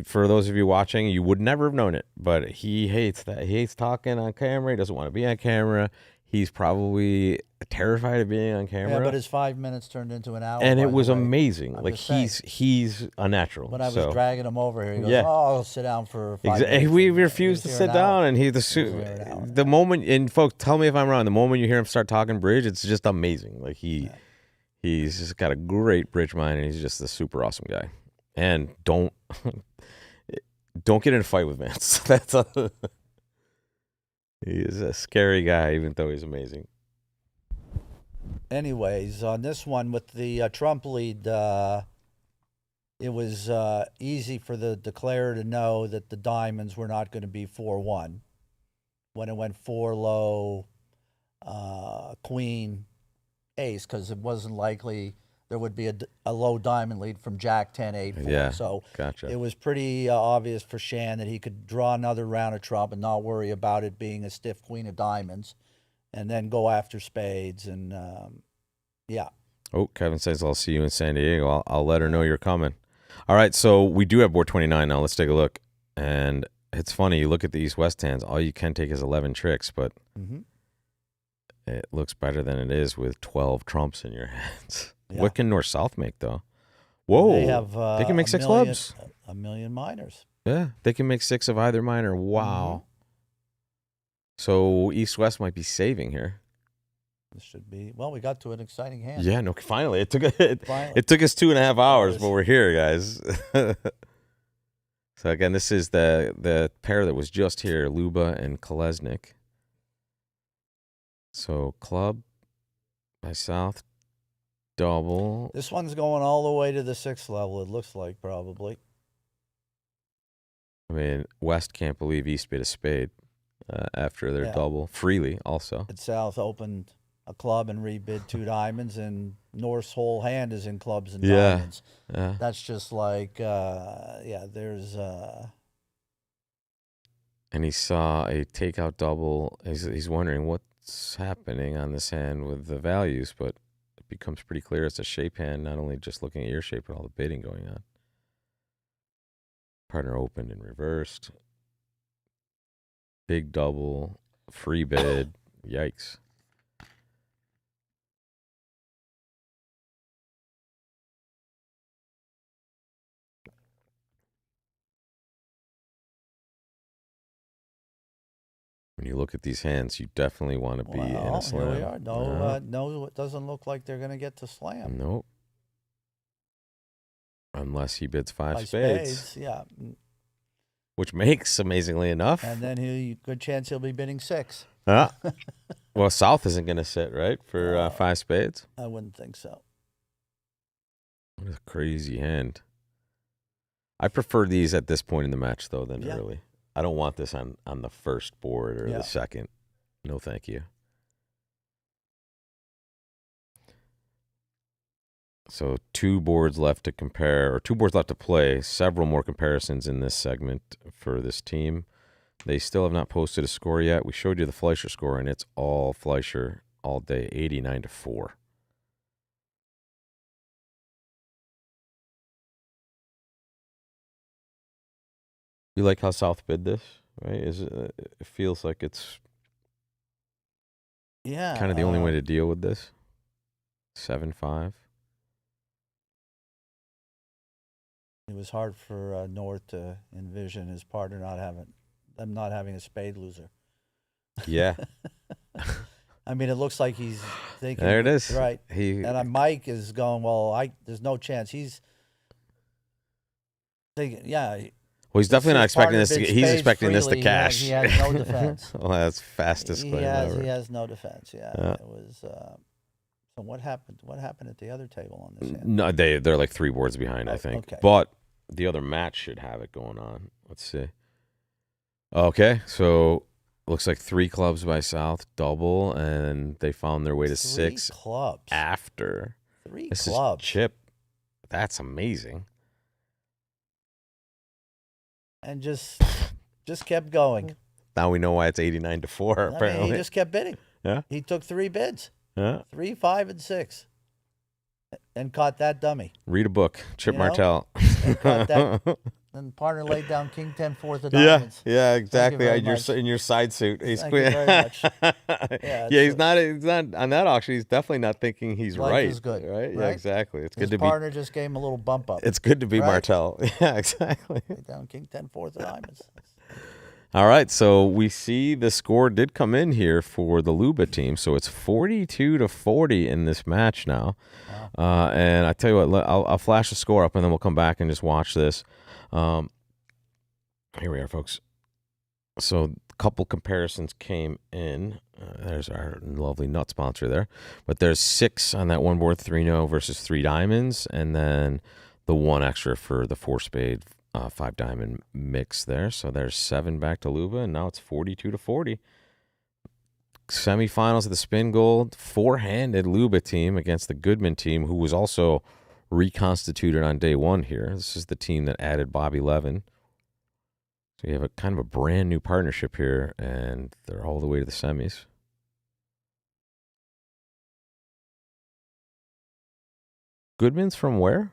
for those of you watching, you would never have known it, but he hates that. He hates talking on camera. He doesn't want to be on camera. He's probably terrified of being on camera. Yeah, but his 5 minutes turned into an hour. and by it the was way. amazing. I'm Like just saying. he's a natural. When I was so. dragging him over here, he goes, Yeah. "Oh, I'll sit down for 5 minutes." We And refused to he was sit here an hour. down, and He was here an hour. the moment, and folks, tell me if I'm wrong. The moment you hear him start talking bridge, it's just amazing. Like he's just got a great bridge mind, and he's just a super awesome guy. And don't get in a fight with Vance. He is a scary guy, even though he's amazing. Anyways, on this one with the Trump lead, it was easy for the declarer to know that the diamonds were not going to be 4-1. When it went 4 low, queen, ace, because it wasn't likely there would be a low diamond lead from Jack 10, 8, 4. Yeah, So gotcha. it was pretty obvious for Shan that he could draw another round of Trump and not worry about it being a stiff queen of diamonds, and then go after spades. And yeah. Oh, Kevin says, I'll see you in San Diego. I'll let her know you're coming. All right, so we do have board 29 now. Let's take a look. And it's funny, you look at the East-West hands, all you can take is 11 tricks, but it looks better than it is with 12 trumps in your hands. Yeah. What can North-South make, though? Whoa, They have they can make 6 clubs. A million minors. Yeah, they can make 6 of either minor. Wow. So East-West might be saving here. This should be, well, we got to an exciting hand. Yeah, no, finally. It took Finally. it took us 2.5 hours, but we're here, guys. So again, this is the pair that was just here, Luba and Kolesnik. So club by South, double. This one's going all the way to the 6th level, it looks like, probably. I mean, West can't believe East bid a spade after their Yeah. double freely also. At South opened a club and rebid 2 diamonds, and North's whole hand is in clubs and diamonds. Yeah. That's just like, there's... And he saw a takeout double. He's wondering what's happening on this hand with the values, but it becomes pretty clear it's a shape hand, not only just looking at your shape, but all the bidding going on. Partner opened and reversed. Big double, free bid. Yikes. When you look at these hands, you definitely want to be in a slam. Here we are. No, it doesn't look like they're going to get to slam. Nope. Unless he bids 5 By spades. yeah. Which makes, amazingly enough. And then good chance he'll be bidding 6. Well, South isn't going to sit, right, for 5 spades? I wouldn't think so. What a crazy hand. I prefer these at this point in the match, though, than early. I don't want this on the first board or the second. No, thank you. So 2 boards left to compare, or 2 boards left to play. Several more comparisons in this segment for this team. They still have not posted a score yet. We showed you the Fleischer score, and it's all Fleischer all day, 89-4. You like how South bid this, right? It feels like it's kind of the only way to deal with this. 7-5. It was hard for North to envision his partner not having a spade loser. Yeah. I mean, it looks like he's thinking. There it is. Right. And Mike is going, well, there's no chance. He's thinking, yeah. Well, he's definitely not expecting this. He's expecting this to cash. He has no defense. Well, that's fastest claim ever. He has no defense. Yeah. It was. So what happened? What happened at the other table on this hand? No, they're like 3 boards behind, I think. Okay. But the other match should have it going on. Let's see. Okay, so looks like 3 clubs by South, double, and they found their way to 6 clubs after. 3 this clubs. Is chip. That's amazing. And just kept going. Now we know why it's 89-4. Apparently, he just kept bidding. Yeah. He took 3 bids. Yeah. 3, 5, and 6, and caught that dummy. Read a book, Chip Martell. And caught that. And partner laid down King 10 4 of diamonds. Yeah, exactly. Thank you In your side suit. Thank you very much. He's not on that auction. He's definitely not thinking he's Life right. is good, right? Yeah, right? exactly. It's His good to be. partner just gave him a little bump up. It's good to be Right? Martell. Yeah, exactly. Laid down King 10 4 of diamonds. All right, so we see the score did come in here for the Luba team, so it's 42-40 in this match now. Wow. And I tell you what, I'll flash the score up, and then we'll come back and just watch this. Here we are, folks. So a couple comparisons came in. There's our lovely nut sponsor there. But there's 6 on that one board, 3-0 versus 3 diamonds, and then the 1 extra for the 4-spade, 5-diamond mix there. So there's 7 back to Luba, and now it's 42-40. Semifinals of the Spingold, 4-handed Luba team against the Goodman team, who was also reconstituted on day 1 here. This is the team that added Bobby Levin. So you have a kind of a brand new partnership here, and they're all the way to the semis. Goodman's from where?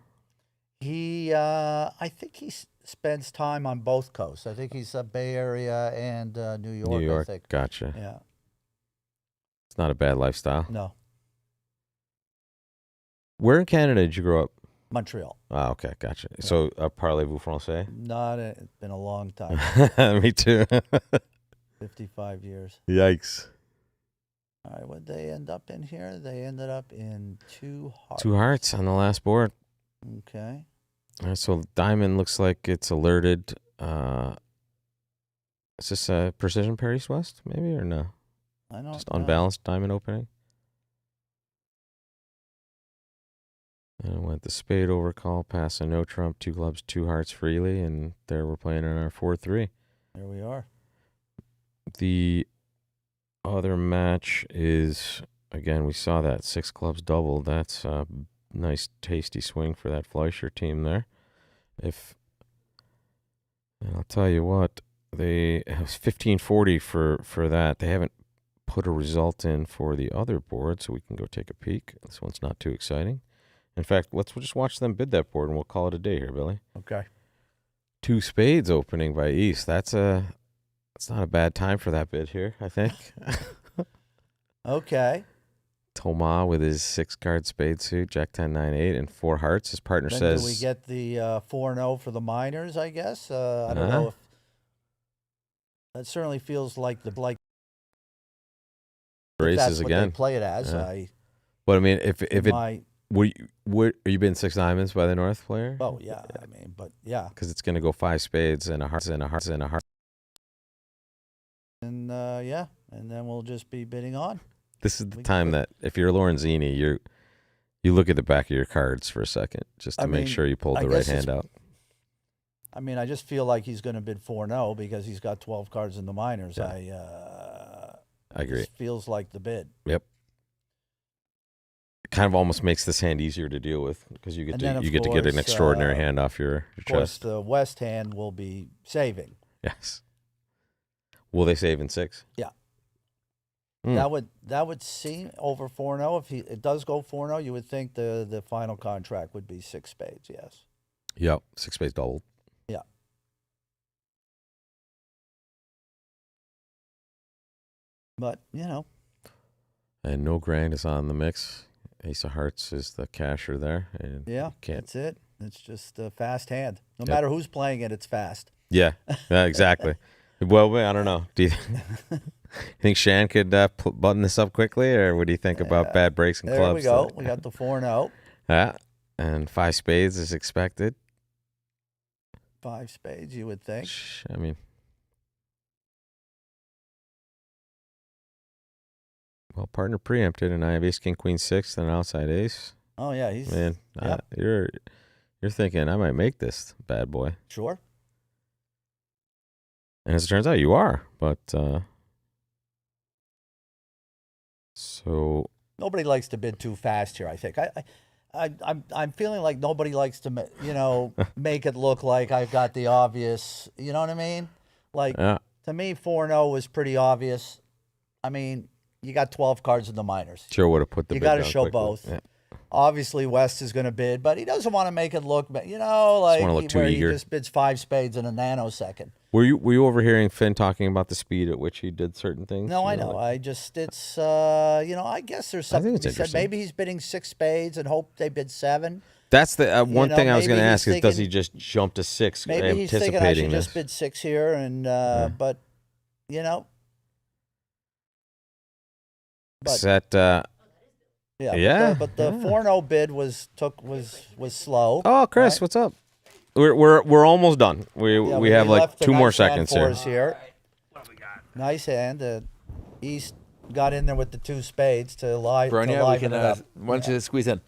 I think he spends time on both coasts. I think he's Bay Area and New York. New York, I think. gotcha. Yeah. It's not a bad lifestyle. No. Where in Canada did you grow up? Montreal. Oh, okay, gotcha. Yeah. So, parlez-vous français? It's been a long time. Me too. 55 years. Yikes. All right, what did they end up in here? They ended up in 2 hearts. 2 hearts on the last board. Okay. All right, so diamond looks like it's alerted. Is this a precision pair east-west, maybe, or no? I don't Just know. unbalanced diamond opening. And it went the spade overcall, pass a no trump, 2 clubs, 2 hearts freely, and there we're playing in our 4-3. There we are. The other match is, again, we saw that 6 clubs double. That's a nice, tasty swing for that Fleischer team there. And I'll tell you what, they have 15-40 for that. They haven't put a result in for the other board, so we can go take a peek. This one's not too exciting. In fact, let's just watch them bid that board, and we'll call it a day here, Billy. Okay. 2 spades opening by East. It's not a bad time for that bid here, I think. Okay. Thomas with his 6-card spade suit, Jack 10, 9, 8, and 4 hearts. His partner Then says... do we get the 4-0 for the minors, I guess? I don't know if... That certainly feels like the... races that's again. What they play it as. But I mean, if it... Are you bidding 6 diamonds by the North player? Oh, yeah. I mean, but yeah. Because it's going to go 5 spades and a heart and a heart and a heart. And yeah, and then we'll just be bidding on. This is the time that if you're Lorenzini, you look at the back of your cards for a second just to make sure you pulled the right hand out. I mean, I just feel like he's going to bid 4-0 because he's got 12 cards in the minors. Yeah. I agree. Feels like the bid. Yep. kind of almost makes this hand easier to deal with because you get And to then, of you get to get an course, extraordinary hand off your Of course, chest. the West hand will be saving. Yes. Will they save in 6? Yeah. Hmm. That would seem over 4-0. If it does go 4-0, you would think the final contract would be 6 spades. Yes. Yep. 6 spades doubled. Yeah. But And no grand is on the mix. Ace of Hearts is the casher there. And yeah, can't. that's it. It's just a fast hand. No Yep. matter who's playing it, it's fast. Yeah, exactly. Well, I don't know. Do you think Shan could button this up quickly, or what do you think about bad breaks and There clubs? we go. We got the 4-0. Yeah, and 5 spades is expected. 5 spades, you would think. I mean, well, partner preempted, and I have ace, king, queen, 6, and an outside ace. Oh yeah, he's Man, yep. You're thinking I might make this bad boy. Sure. And as it turns out, you are. But so Nobody likes to bid too fast here. I think I'm feeling like nobody likes to make it look like I've got the obvious. You know what I mean? Like yeah, to me, 4-0 was pretty obvious. I mean, you got 12 cards in the minors. sure would have put the. You bid got to down show quickly. both. Yeah. Obviously, West is going to bid, but he doesn't want to make it look, like wanna look too where eager. he just bids 5 spades in a nanosecond. Were you overhearing Finn talking about the speed at which he did certain things? No, I You know. like- It's I guess there's something. it's He said interesting. maybe he's bidding 6 spades and hope they bid 7. That's the one thing I was maybe going to he's ask is, does he thinking- just jump to 6, Maybe he's thinking I anticipating should this? just bid 6 here, and but Is that? Yeah, But the 4-0 bid was slow. Oh, Chris, right? what's up? We're almost done. We Yeah, have like left a 2 more nice hand seconds for here. us here. Nice hand. East got in there with the 2 spades to Bronia, we liven can it up. why don't you squeeze in?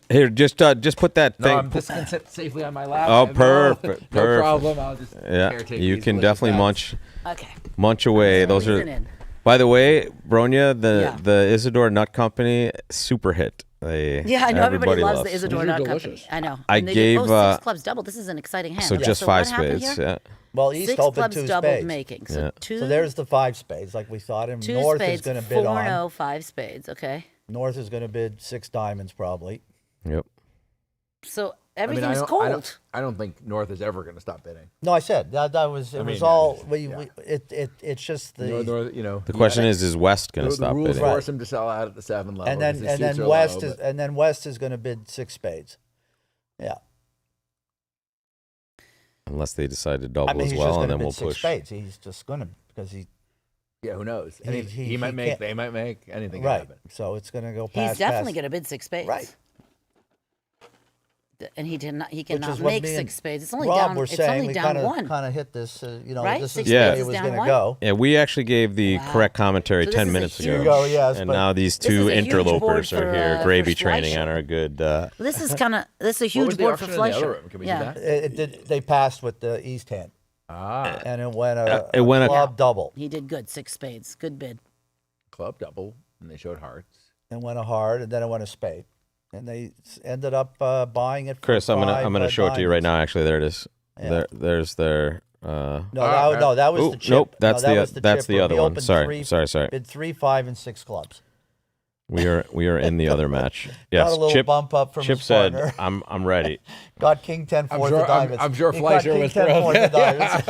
Here, just put that No, thing. I'm just gonna sit safely on my lap. Oh, No- perfect, No perfect. problem. I'll just Yeah, caretake you these can delicious definitely bats. Okay. munch away. Those are. Squeezing in. By the way, Bronia, Yeah. the Isidore Nut Company, super hit. Yeah, I know everybody loves the loves. Isidore These are Nut delicious. Company. I know. I And they gave, did, 6 clubs double. This is an exciting hand. So Yeah. just so 5 what happened spades. here? Yeah. Well, East 6 opened clubs 2 doubled spades. making. So Yeah. 2. So there's the 5 spades, like we thought. And 2 North spades, is going to bid 4-0, on. 5 spades. Okay. North is going to bid 6 diamonds probably. Yep. So I mean, everything's cold. I don't think North is ever going to stop bidding. No, I said that was it. I Was mean, all yeah. it's just the The question is West going to the stop rules bidding? force him to sell out at the 7 level. and then because his and suits then are West low, is but- and then West is going to bid 6 spades. Yeah. Unless they decide to double I mean, as he's well, just and going then to we'll bid 6 push. spades. He's just going to because he yeah, who knows? he Might make. can't- They might make. Anything can right. happen. So it's going to go past. He's definitely past. going to bid 6 spades. Right. And he did not. He Which cannot is what make me and 6 spades. It's only Rob down. were It's saying only we down kind 1. of hit this. Right? This 6 is the way spades it is was down going to 1? go. Yeah, we actually gave the Wow. correct commentary So this 10 is a minutes huge- ago. You go, yes, and but- now these This is 2 a huge board interlopers for, are here, for gravy Fleischer. training on our good. Well, this is kind of this is a What huge was the board for auction in the other Fleischer. room? Can we see Yeah. that? It did. They passed with the East hand, Ah, and it went It went a- club double, He did good. 6 spades. Good bid. club double, and they showed hearts. and went a hard, and then it went a spade, and they ended up buying it. For Chris, I'm 5 gonna show it to you right diamonds. now. Actually, there it is. Yeah. There's their. No, that was Ooh, the chip. nope, that's no, that the was the that's chipper. the other He one. opened Sorry. Bid 3, 5, and 6 clubs. We are in the other match. Yes, Got a little Chip. bump up from Chip his said, partner. "I'm ready." Got King 10 I'm fourth sure- of diamonds. I'm sure He got Fleischer King was 10 thrilled. fourth of diamonds.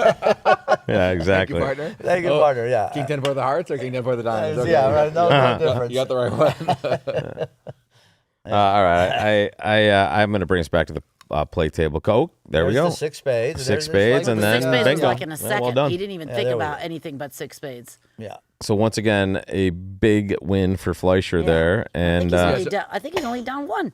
Yeah, exactly. Thank you, partner. Thank you, Oh, partner. Yeah. King 10 for the hearts or King 10 for the diamonds? Okay. Yeah, right. No difference. You got the right one. All right, I'm gonna bring us back to the play table. Go. There we There's go. the 6 spades. 6 There's spades, like and the then 6 spades was bingo. like in a Yeah, second. well done. He didn't even Yeah, think there we about go. anything but 6 spades. Yeah. So once again, a big win for Fleischer Yeah. there, and I think he's only down 1.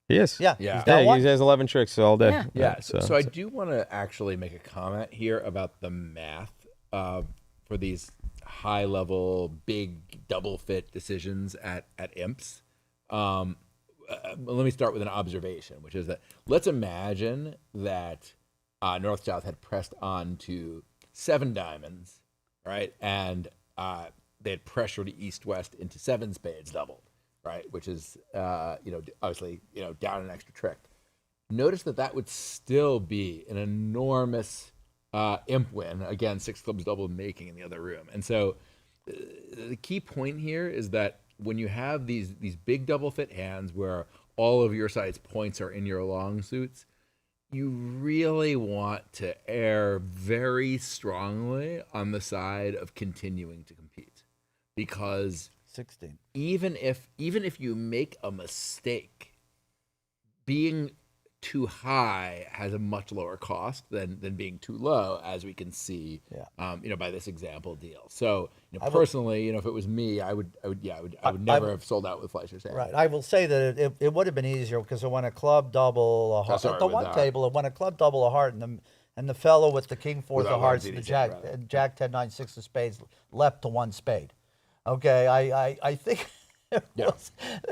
he is. Yeah. Yeah. He's down Yeah, one. he has 11 tricks all day. Yeah. Yeah. So I do want to actually make a comment here about the math for these high-level, big double fit decisions at imps. Let me start with an observation, which is that let's imagine that North South had pressed on to 7 diamonds, right, and they had pressured East West into 7 spades doubled. right? Which is, obviously, down an extra trick. Notice that would still be an enormous imp win. Again, 6 clubs double making in the other room. And so the key point here is that when you have these big double fit hands where all of your side's points are in your long suits, you really want to err very strongly on the side of continuing to compete, because 16. Even if you make a mistake, being too high has a much lower cost than being too low, as we can see, by this example deal. So, personally, if it was me, I would never have sold out with Fleischer's hand. Right. I will say that it would have been easier because when a club double a heart, at the one table, when a club double a heart and the fellow with the king 4 of hearts and the jack 10 9 6 of spades leapt to 1 spade. Okay, I think there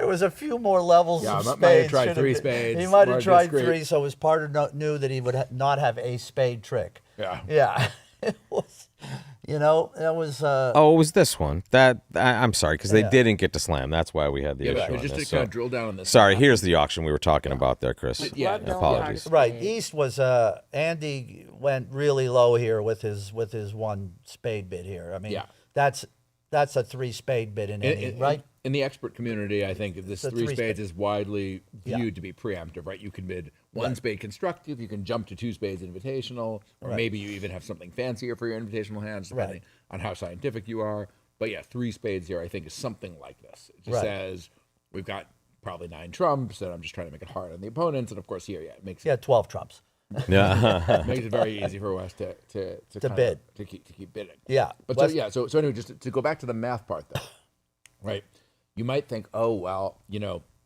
was a few more levels of spades. Might have tried 3 spades. He might have tried 3, so his partner knew that he would not have a spade trick. Yeah. It was, it was. It was this one. I'm sorry, because they didn't get to slam. That's why we had the issue. But just to kind of drill down on this. Sorry, here's the auction we were talking about there, Chris. Apologies. Right, East was Andy went really low here with his 1 spade bid here. I mean, that's a 3 spade bid in any, right? In the expert community, I think this 3 spades is widely viewed to be preemptive, right? You can bid 1 spade constructive, you can jump to 2 spades invitational, or maybe you even have something fancier for your invitational hands, depending on how scientific you are. But 3 spades here, I think, is something like this. It just says, we've got probably 9 trumps, and I'm just trying to make it hard on the opponents. And of course, here, it makes it 12 trumps. Yeah, makes it very easy for West to bid, to keep bidding. Yeah, but so anyway, just to go back to the math part, though, right? You might think, oh well,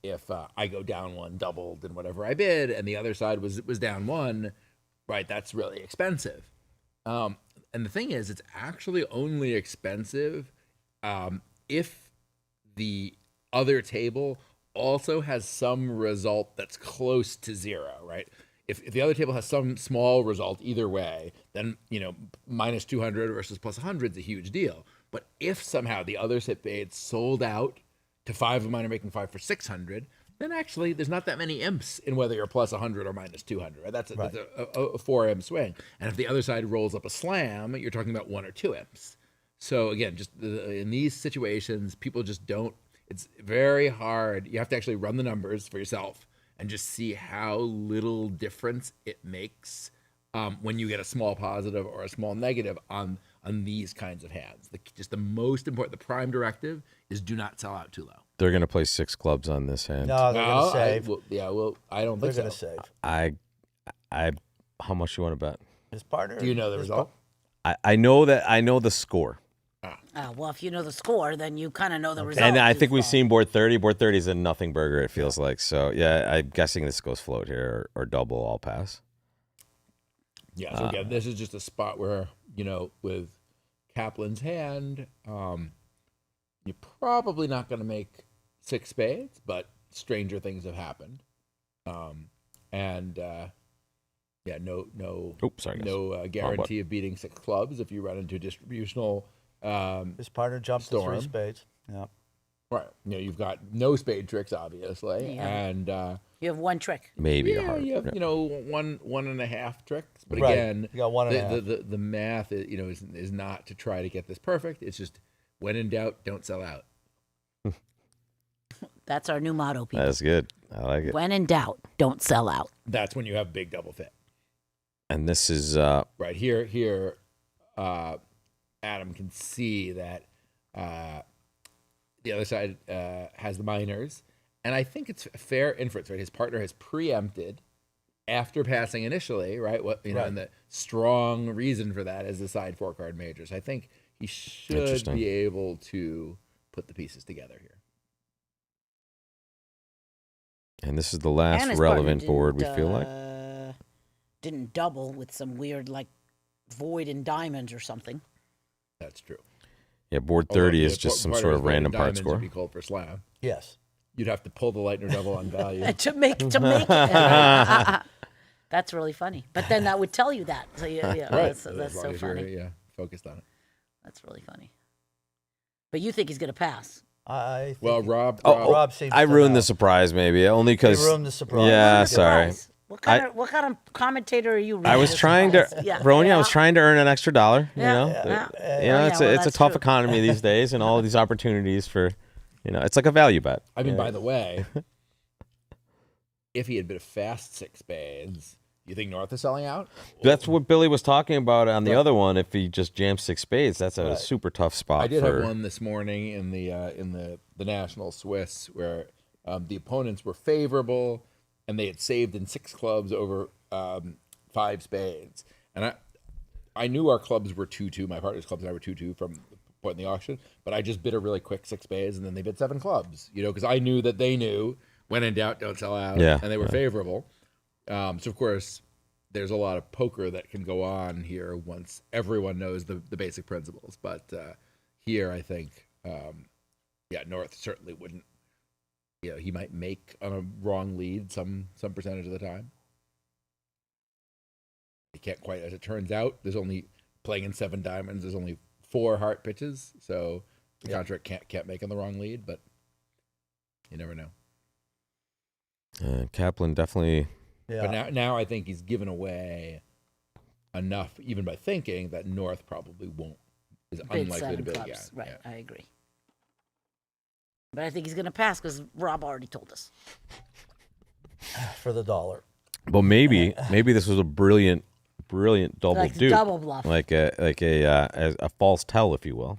if I go down 1 doubled and whatever I bid, and the other side was down 1, right? That's really expensive. And the thing is, it's actually only expensive if the other table also has some result that's close to 0, right? If the other table has some small result either way, then minus 200 versus plus 100 is a huge deal. But if somehow the other spades sold out to 5 of mine are making 5 for 600, then actually there's not that many imps in whether you're plus 100 or minus 200. Right? That's a 4 imp swing. And if the other side rolls up a slam, you're talking about 1 or 2 imps. So again, just in these situations, people just don't. It's very hard. You have to actually run the numbers for yourself and just see how little difference it makes when you get a small positive or a small negative on these kinds of hands. Just the most important, the prime directive is do not sell out too low. They're going to play 6 clubs on this hand. No, they're going to save. I don't think they're going to save. How much you want to bet? His partner. Do you know the result? I know the score. Well, if you know the score, then you kind of know the result. And I think we've seen board 30. Board 30 is a nothing burger, it feels like. So, I'm guessing this goes float here or double all pass. Yeah, so again, this is just a spot where, with Kaplan's hand, you're probably not going to make 6 spades, but stranger things have happened. No guarantee of beating 6 clubs if you run into a distributional his partner jumps to 3 spades. Yeah. Right. You've got no spade tricks, obviously, and you have 1 trick. Maybe a heart. You have, 1.5 tricks. But again, you got 1.5. The math is not to try to get this perfect. It's just when in doubt, don't sell out. That's our new motto, people. That's good. I like it. When in doubt, don't sell out. That's when you have big double fit. And this is right here. Here, Adam can see that the other side has the minors, and I think it's a fair inference. Right, his partner has preempted after passing initially. Right, and the strong reason for that is the side 4-card majors. I think he should be able to put the pieces together here. And this is the last relevant board, we feel like. Didn't double with some weird, void and diamonds or something. That's true. Yeah, board 30 is just some sort of random part score. Would be called for slam. Yes. You'd have to pull the Lightner double on value. to make it. That's really funny. But then that would tell you that. So right. That's so funny. Focused on it. That's really funny. But you think he's going to pass? I think Well, Rob, Rob seems I to ruined know. the surprise, maybe only because. You ruined the surprise. Yeah, sorry. Surprise. What kind of commentator are you? I really was this trying to, surprise? Yeah, Bronya, I yeah. was trying to earn an extra $1. You Yeah, know, yeah, yeah. you know, Oh, it's yeah, a well, it's a that's tough true. economy these days, and all of these opportunities for, it's like a value bet. I mean, by the way, if he had been a fast 6 spades, you think North is selling out? That's what Billy was talking about on the Right. other one. If he just jams 6 spades, that's a super tough spot. I did for, have one this morning in the National Swiss where the opponents were favorable and they had saved in 6 clubs over 5 spades, and I knew our clubs were 2-2. My partner's clubs and I were 2-2 from the point in the auction, but I just bid a really quick 6 spades, and then they bid 7 clubs. Because I knew that they knew when in doubt, don't sell out. Yeah, and they were favorable. So of course, there's a lot of poker that can go on here once everyone knows the basic principles. But here, I think, North certainly wouldn't. He might make on a wrong lead some percentage of the time. He can't quite, as it turns out. There's only playing in 7 diamonds. There's only 4 heart pitches, so the contract can't make on the wrong lead. But you never know. Kaplan definitely. Yeah. But now I think he's given away enough, even by thinking that North probably won't, is Bid unlikely 7 to bid clubs. again. Right, Yeah. I agree. But I think he's going to pass because Rob already told us. For the $1. But maybe this was a brilliant double Like dupe, double bluff. like a false tell, if you will.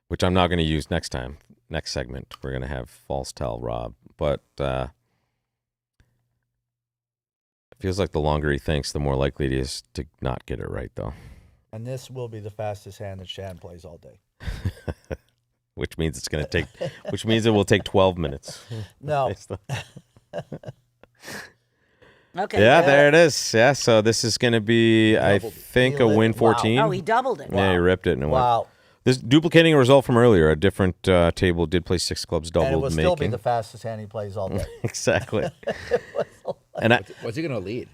Which I'm not going to use next time. Next segment, we're going to have false tell Rob. But it feels like the longer he thinks, the more likely it is to not get it right, though. And this will be the fastest hand that Shan plays all day. Which means it's going to take. Which means it will take 12 minutes. No. Okay. Yeah, there it is. Yeah, so this is going to be, I think, a win 14. Oh, he doubled it. Yeah, he ripped it and it went. Wow. This duplicating a result from earlier. A different table did play 6 clubs doubled, And it will making still be the fastest hand he plays all day. exactly. And What's he going to lead?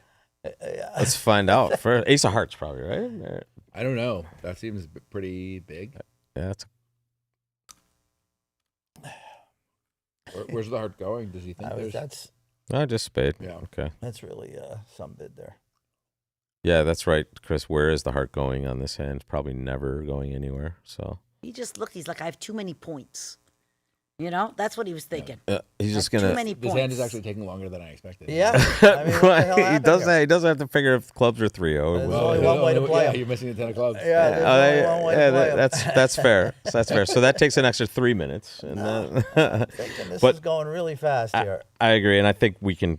let's find out. First, Ace of Hearts, probably right. I don't know. That seems pretty big. Yeah, that's Where's the heart going? Does he think there's? That's just spade. Yeah. Okay. that's really some bid there. Yeah, that's right, Chris. Where is the heart going on this hand? Probably never going anywhere. So He just looked. He's like, I have too many points. That's what he was thinking. he's just Too gonna. many This points. hand is actually taking longer than I expected. Yeah. I mean, what the hell Right. He happened doesn't. here? He doesn't have to figure if clubs are 3-0. There's Well, only one way to play Yeah, 'em. you're missing a 10 of clubs. Yeah, there's only one way to play 'em. that's fair. That's fair. So that takes an extra 3 minutes, and then. I'm thinking this But- is going really fast here. I agree, and I think we can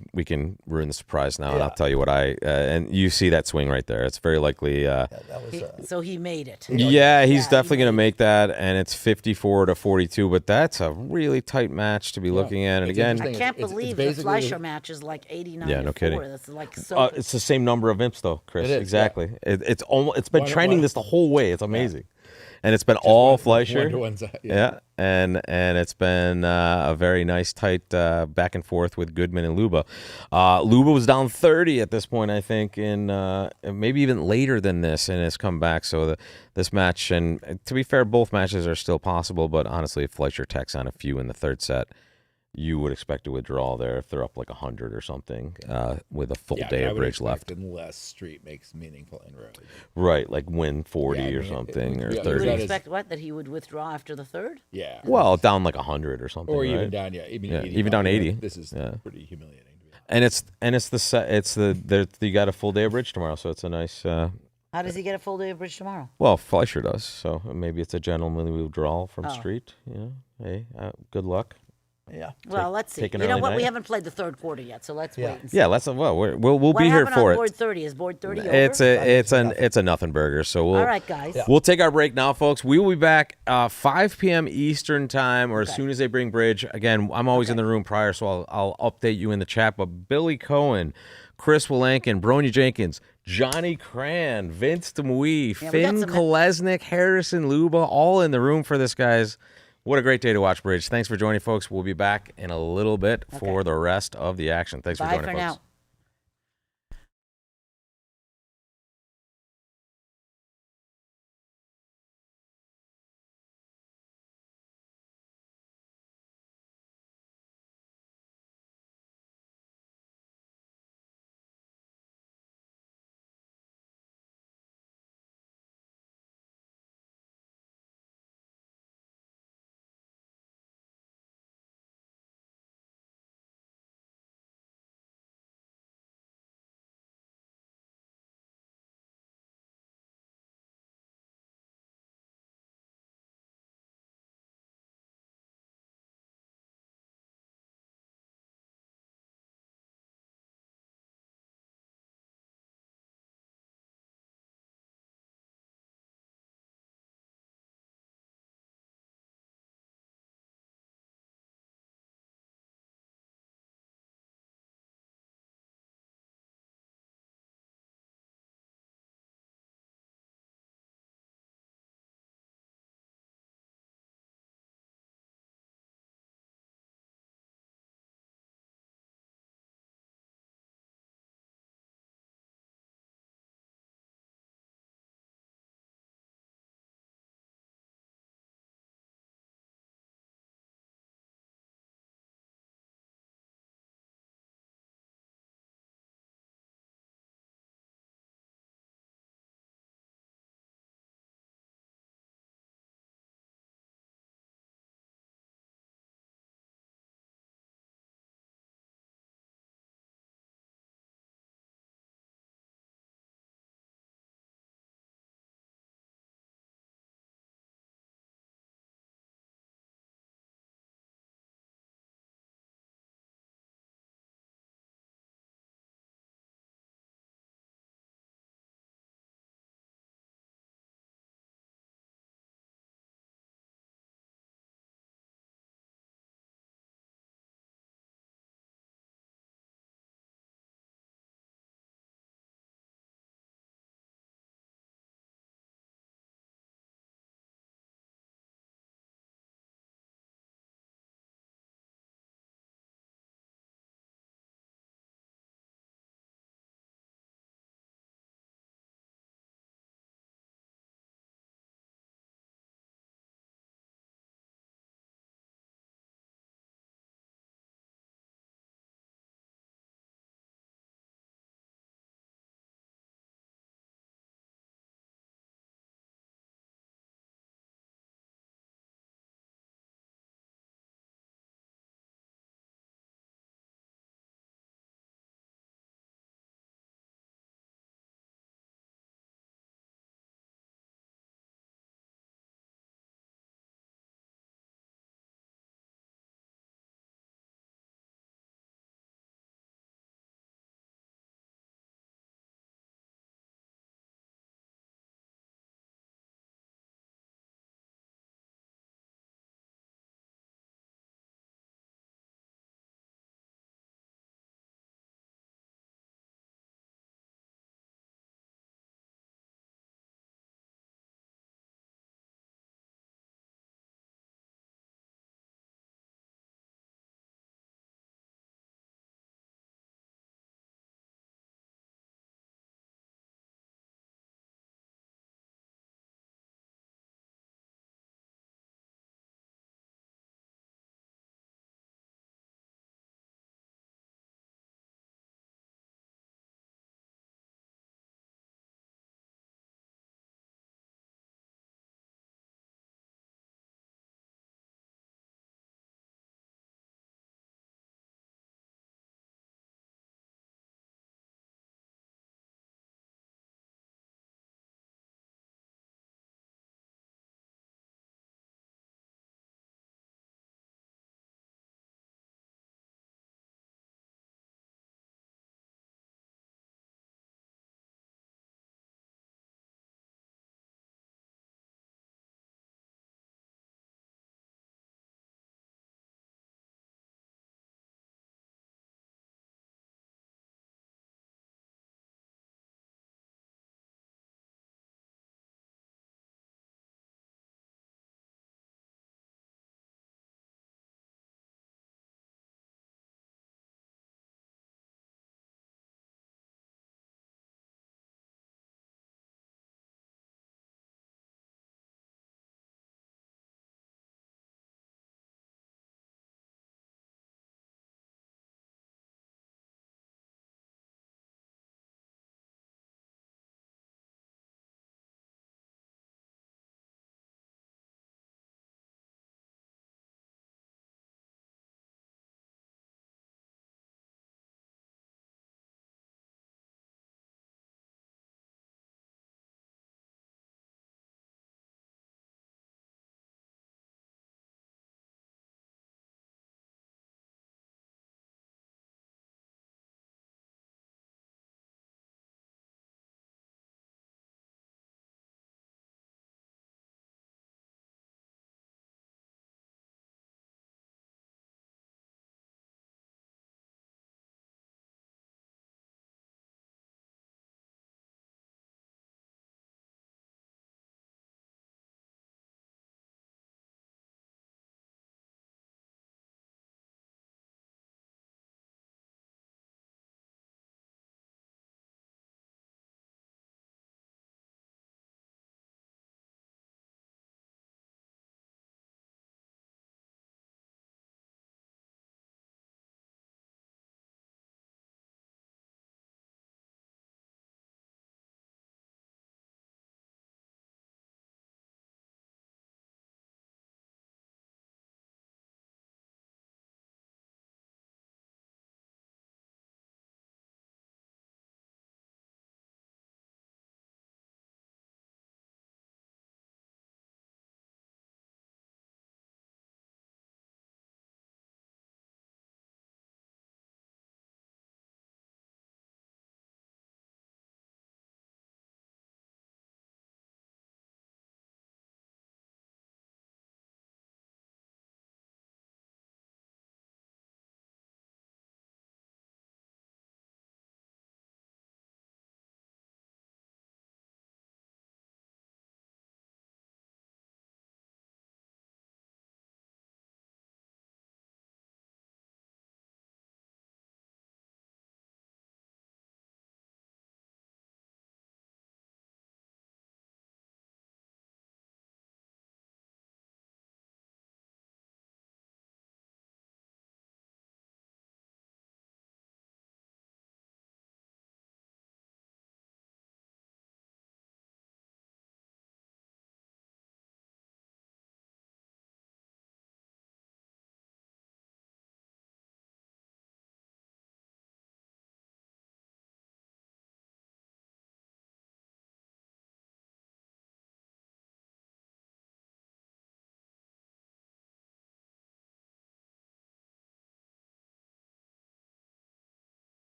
ruin the surprise now, and Yeah. I'll tell you what and you see that swing right there. It's very likely. That was So he made it. Yeah, he's he definitely going to made make that, and it's 54-42. But that's a really tight match to be looking at. And It's again, interesting. I can't It's believe the basically Fleischer match is like 89 Yeah, to no 4. kidding. That's like so. it's the same number of imps, though, Chris. It is, yeah. exactly. It's almost. It's been One- trending one- this the whole way. It's amazing, and it's been all Fleischer. 1 to 1 side. Yeah, and it's been a very nice tight back and forth with Goodman and Luba. Luba was down 30 at this point, I think, and maybe even later than this, and has come back. So this match, and to be fair, both matches are still possible. But honestly, if Fleischer tacks on a few in the third set, you would expect a withdrawal there if they're up like 100 or something with a full day I of would bridge expect left. unless Street makes meaningful inroads. Right, like win 40 Yeah, I or mean, something, or yeah, you 30. would that is- expect what? That he would withdraw after the third? Yeah. Well, down like 100 or something, Or even right? down, yeah. Even, Yeah, 80, even down 80. This is Yeah. pretty humiliating. To be honest. And it's you got a full day of bridge tomorrow, so it's a nice. How does he get a full day of bridge tomorrow? Well, Fleischer does, so maybe it's a gentlemanly withdrawal from Oh. Street. Hey, good luck. Yeah. Well, let's see. take an You know early what? We night. haven't played the third quarter yet, so let's Yeah. wait and see. Yeah, we'll what be here happened for on it. board 30? Is board 30 over? It's a nothing burger. So All right, guys. we'll take our break now, folks. We will be back 5 p.m. Eastern time, or as soon as they bring bridge. Again, I'm always in the room prior, so I'll update you in the chat. But Billy Cohen, Chris Wilankin, Bronia Jenkins, Johnny Cran, Vince Demouy, Yeah, we got Finn some- Kolesnik, Harrison Luba, all in the room for this, guys. What a great day to watch bridge. Thanks for joining, folks. We'll be back in a little bit for the rest of the action. Thanks for Bye joining, for folks. now.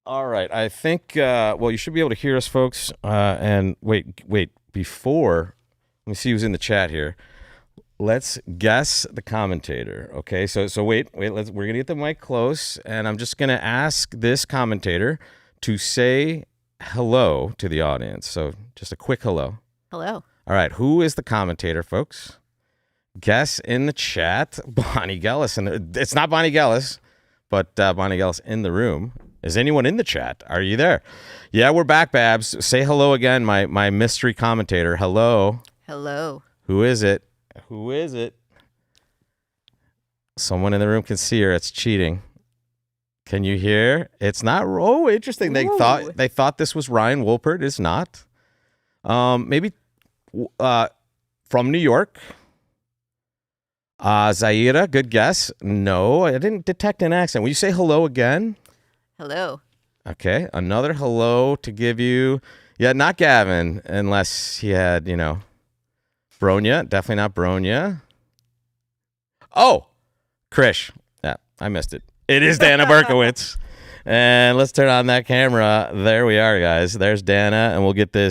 All right. I think, well, you should be able to hear us, folks. And wait, before, let me see who's in the chat here. Let's guess the commentator. Okay. So wait, we're going to get the mic close, and I'm just going to ask this commentator to say hello to the audience. So just a quick hello. Hello. All right. Who is the commentator, folks? Guess in the chat. Bonnie Gellis. And it's not Bonnie Gellis, but Bonnie Gellis in the room. Is anyone in the chat? Are you there? Yeah, we're back, Babs. Say hello again, my mystery commentator. Hello. Hello. Who is it? Who is it? Someone in the room can see her. It's cheating. Can you hear? It's not. Oh, interesting. They thought this was Ryan Wolpert. It's not. Maybe from New York. Zaira, good guess. No, I didn't detect an accent. Will you say hello again? Hello. Okay, another hello to give you. Yeah, not Gavin, unless he had, Bronia. Definitely not Bronia. Oh, Krish. Yeah, I missed it. It is Dana Berkowitz. And let's turn on that camera. There we are, guys. There's Dana, and we'll get the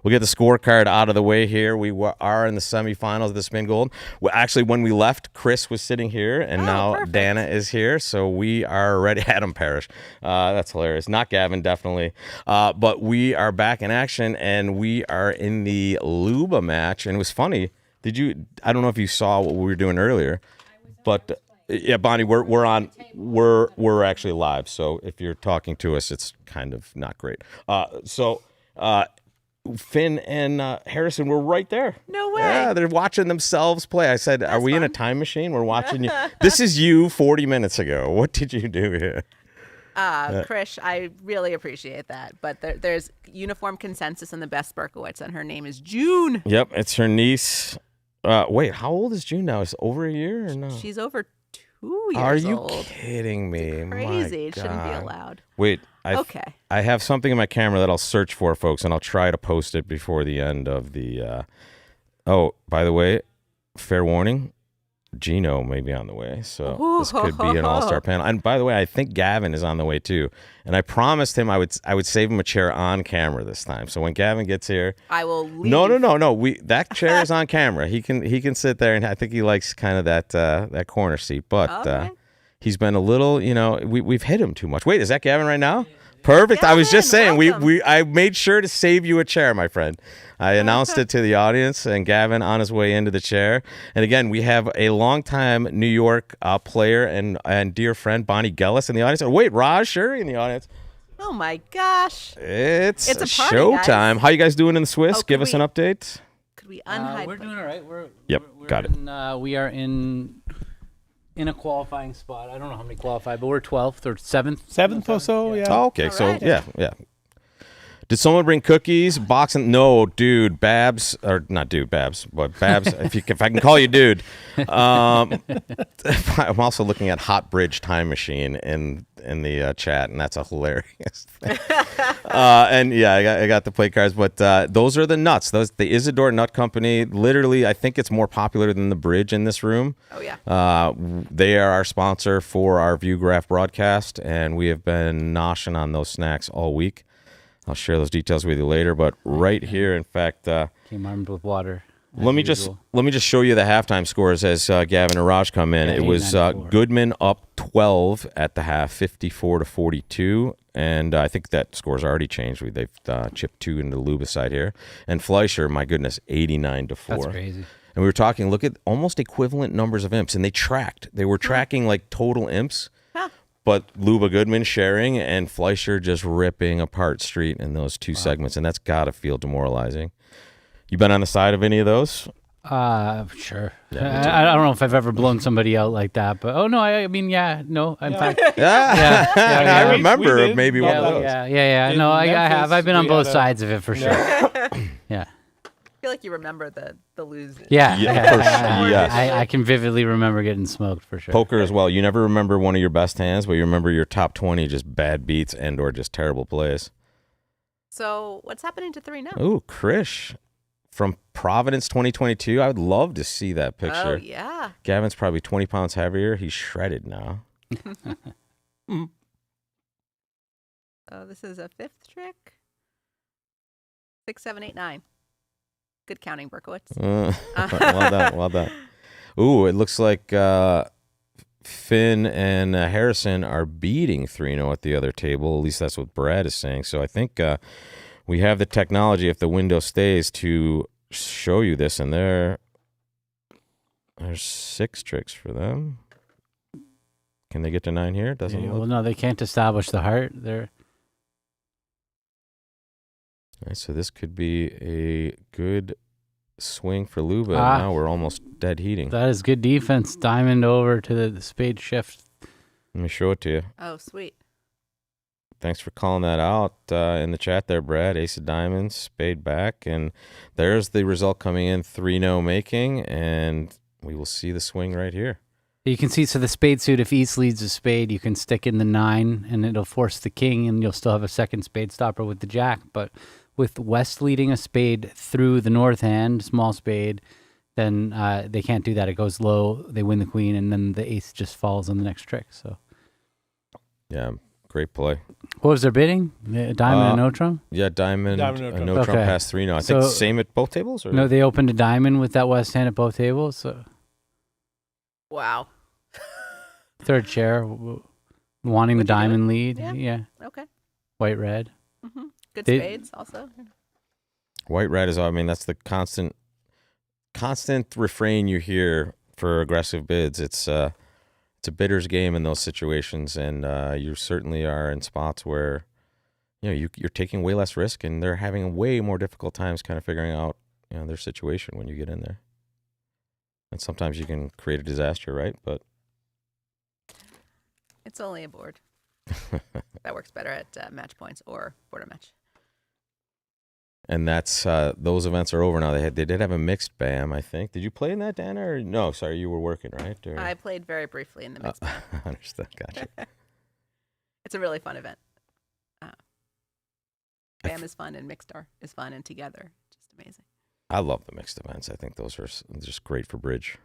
scorecard out of the way here. We are in the semifinals of the Spingold. Well, actually, when we left, Chris was sitting here, and now perfect. Dana is here, so we are ready. Adam Parrish. That's hilarious. Not Gavin, definitely. But we are back in action, and we are in the Luba match. And it was funny. I don't know if you saw what we were doing earlier, but... Yeah, Bonnie, we're actually live, so if you're talking to us, it's kind of not great. Finn and Harrison were right there. No way. Yeah, they're watching themselves play. I said, "Are we in a time machine? We're watching you." This is you 40 minutes ago. What did you do here? Krish, I really appreciate that, but there's uniform consensus on the best Berkowitz, and her name is June. Yep, it's her niece. Wait, how old is June now? Is it over a year or no? She's over 2 years Are you old. kidding me? It's crazy. It shouldn't be allowed. Wait, okay. I have something in my camera that I'll search for, folks, and I'll try to post it before the end of the... Oh, by the way, fair warning, Gino may be on the way, so this could be an all-star panel. And by the way, I think Gavin is on the way too. And I promised him I would save him a chair on camera this time. So when Gavin gets here, I will leave. No. That chair is on camera. He can sit there, and I think he likes kind of that corner seat. But he's been a little, we've hit him too much. Wait, is that Gavin right now? Perfect. Gavin, I was just saying welcome. I made sure to save you a chair, my friend. I announced it to the audience, and Gavin on his way into the chair. And again, we have a longtime New York player and dear friend Bonnie Gellis in the audience. Oh, wait, Raj Shuri in the audience. Oh my gosh! It's a party, showtime. guys. How you guys doing in the Swiss? Give us an update. Could we unhype? We're doing all right. We're got it. We are in a qualifying spot. I don't know how many qualify, but we're 12th or 7th. 7th or so, yeah. Oh, okay, All so right. yeah. Did someone bring cookies? Boxing? No, dude, Babs, or not dude, Babs, but Babs. if I can call you dude. I'm also looking at Hot Bridge Time Machine in the chat, and that's a hilarious thing. And yeah, I got the play cards, but those are the nuts. The Isidore Nut Company. Literally, I think it's more popular than the Bridge in this room. Oh yeah. They are our sponsor for our ViewGraph broadcast, and we have been noshing on those snacks all week. I'll share those details with you later, but right here, in fact, Came armed with water. let me just show you the halftime scores as Gavin and Raj come in. Yeah, It was 94. Goodman up 12 at the half, 54-42, and I think that score's already changed. They've chipped 2 into the Luba side here, and Fleischer, my goodness, 89-4. That's crazy. And we were talking, look at almost equivalent numbers of imps, and they were tracking like total imps. But Luba Goodman sharing and Fleischer just ripping apart Street in those two segments, and that's got to feel demoralizing. You been on the side of any of those? Sure. Yeah, I don't know if I've ever blown somebody out like that, but I mean, yeah, no, in fact, Yeah, yeah. I remember did. maybe one of those. yeah. No, I have. I've been on both sides of it for sure. Yeah. I feel like you remember the losers. Yeah. Yes. I can vividly remember getting smoked for sure. Poker as well. You never remember one of your best hands, but you remember your top 20 just bad beats and or just terrible plays. So what's happening to 3 now? Ooh, Krish from Providence 2022. I would love to see that picture. Oh yeah. Gavin's probably 20 pounds heavier. He's shredded now. So this is a 5th trick. 6, 7, 8, 9. Good counting, Berkowitz. Well done. Ooh, it looks like Finn and Harrison are beating 3-0 at the other table. At least that's what Brad is saying. So I think we have the technology, if the window stays, to show you this. And there's 6 tricks for them. Can they get to 9 here? Doesn't look. Well, no, they can't establish the heart. They're All right, so this could be a good swing for Luba. Now we're almost dead heating. That is good defense. Diamond over to the spade shift. Let me show it to you. Oh, sweet. Thanks for calling that out in the chat there, Brad. Ace of diamonds, spade back, and there's the result coming in, 3-0 making, and we will see the swing right here. You can see, so the spade suit, if East leads a spade, you can stick in the 9, and it'll force the king, and you'll still have a second spade stopper with the jack. But with West leading a spade through the north hand, small spade, then they can't do that. It goes low, they win the queen, and then the ace just falls on the next trick. So, yeah, great play. What was their bidding? Diamond and no trump? Yeah, diamond no trump Okay. past 3-0. I think same at both tables? Or? No, they opened a diamond with that West hand at both tables. So. Wow. Third chair, wanting the diamond lead. Yeah. Okay. White, red. Mm-hmm. Good spades also. White, red is, I mean, that's the constant refrain you hear for aggressive bids. It's a bidder's game in those situations, and you certainly are in spots where, you're taking way less risk, and they're having way more difficult times kind of figuring out, their situation when you get in there. And sometimes you can create a disaster, right? But it's only a board. That works better at match points or border match. And that's those events are over now. They did have a mixed BAM, I think. Did you play in that, Dana? Or no? Sorry, you were working, right? Or? I played very briefly in the mixed BAM. Understood. Gotcha. It's a really fun event. BAM is fun, and mixed is fun, and together, just amazing. I love the mixed events. I think those are just great for bridge.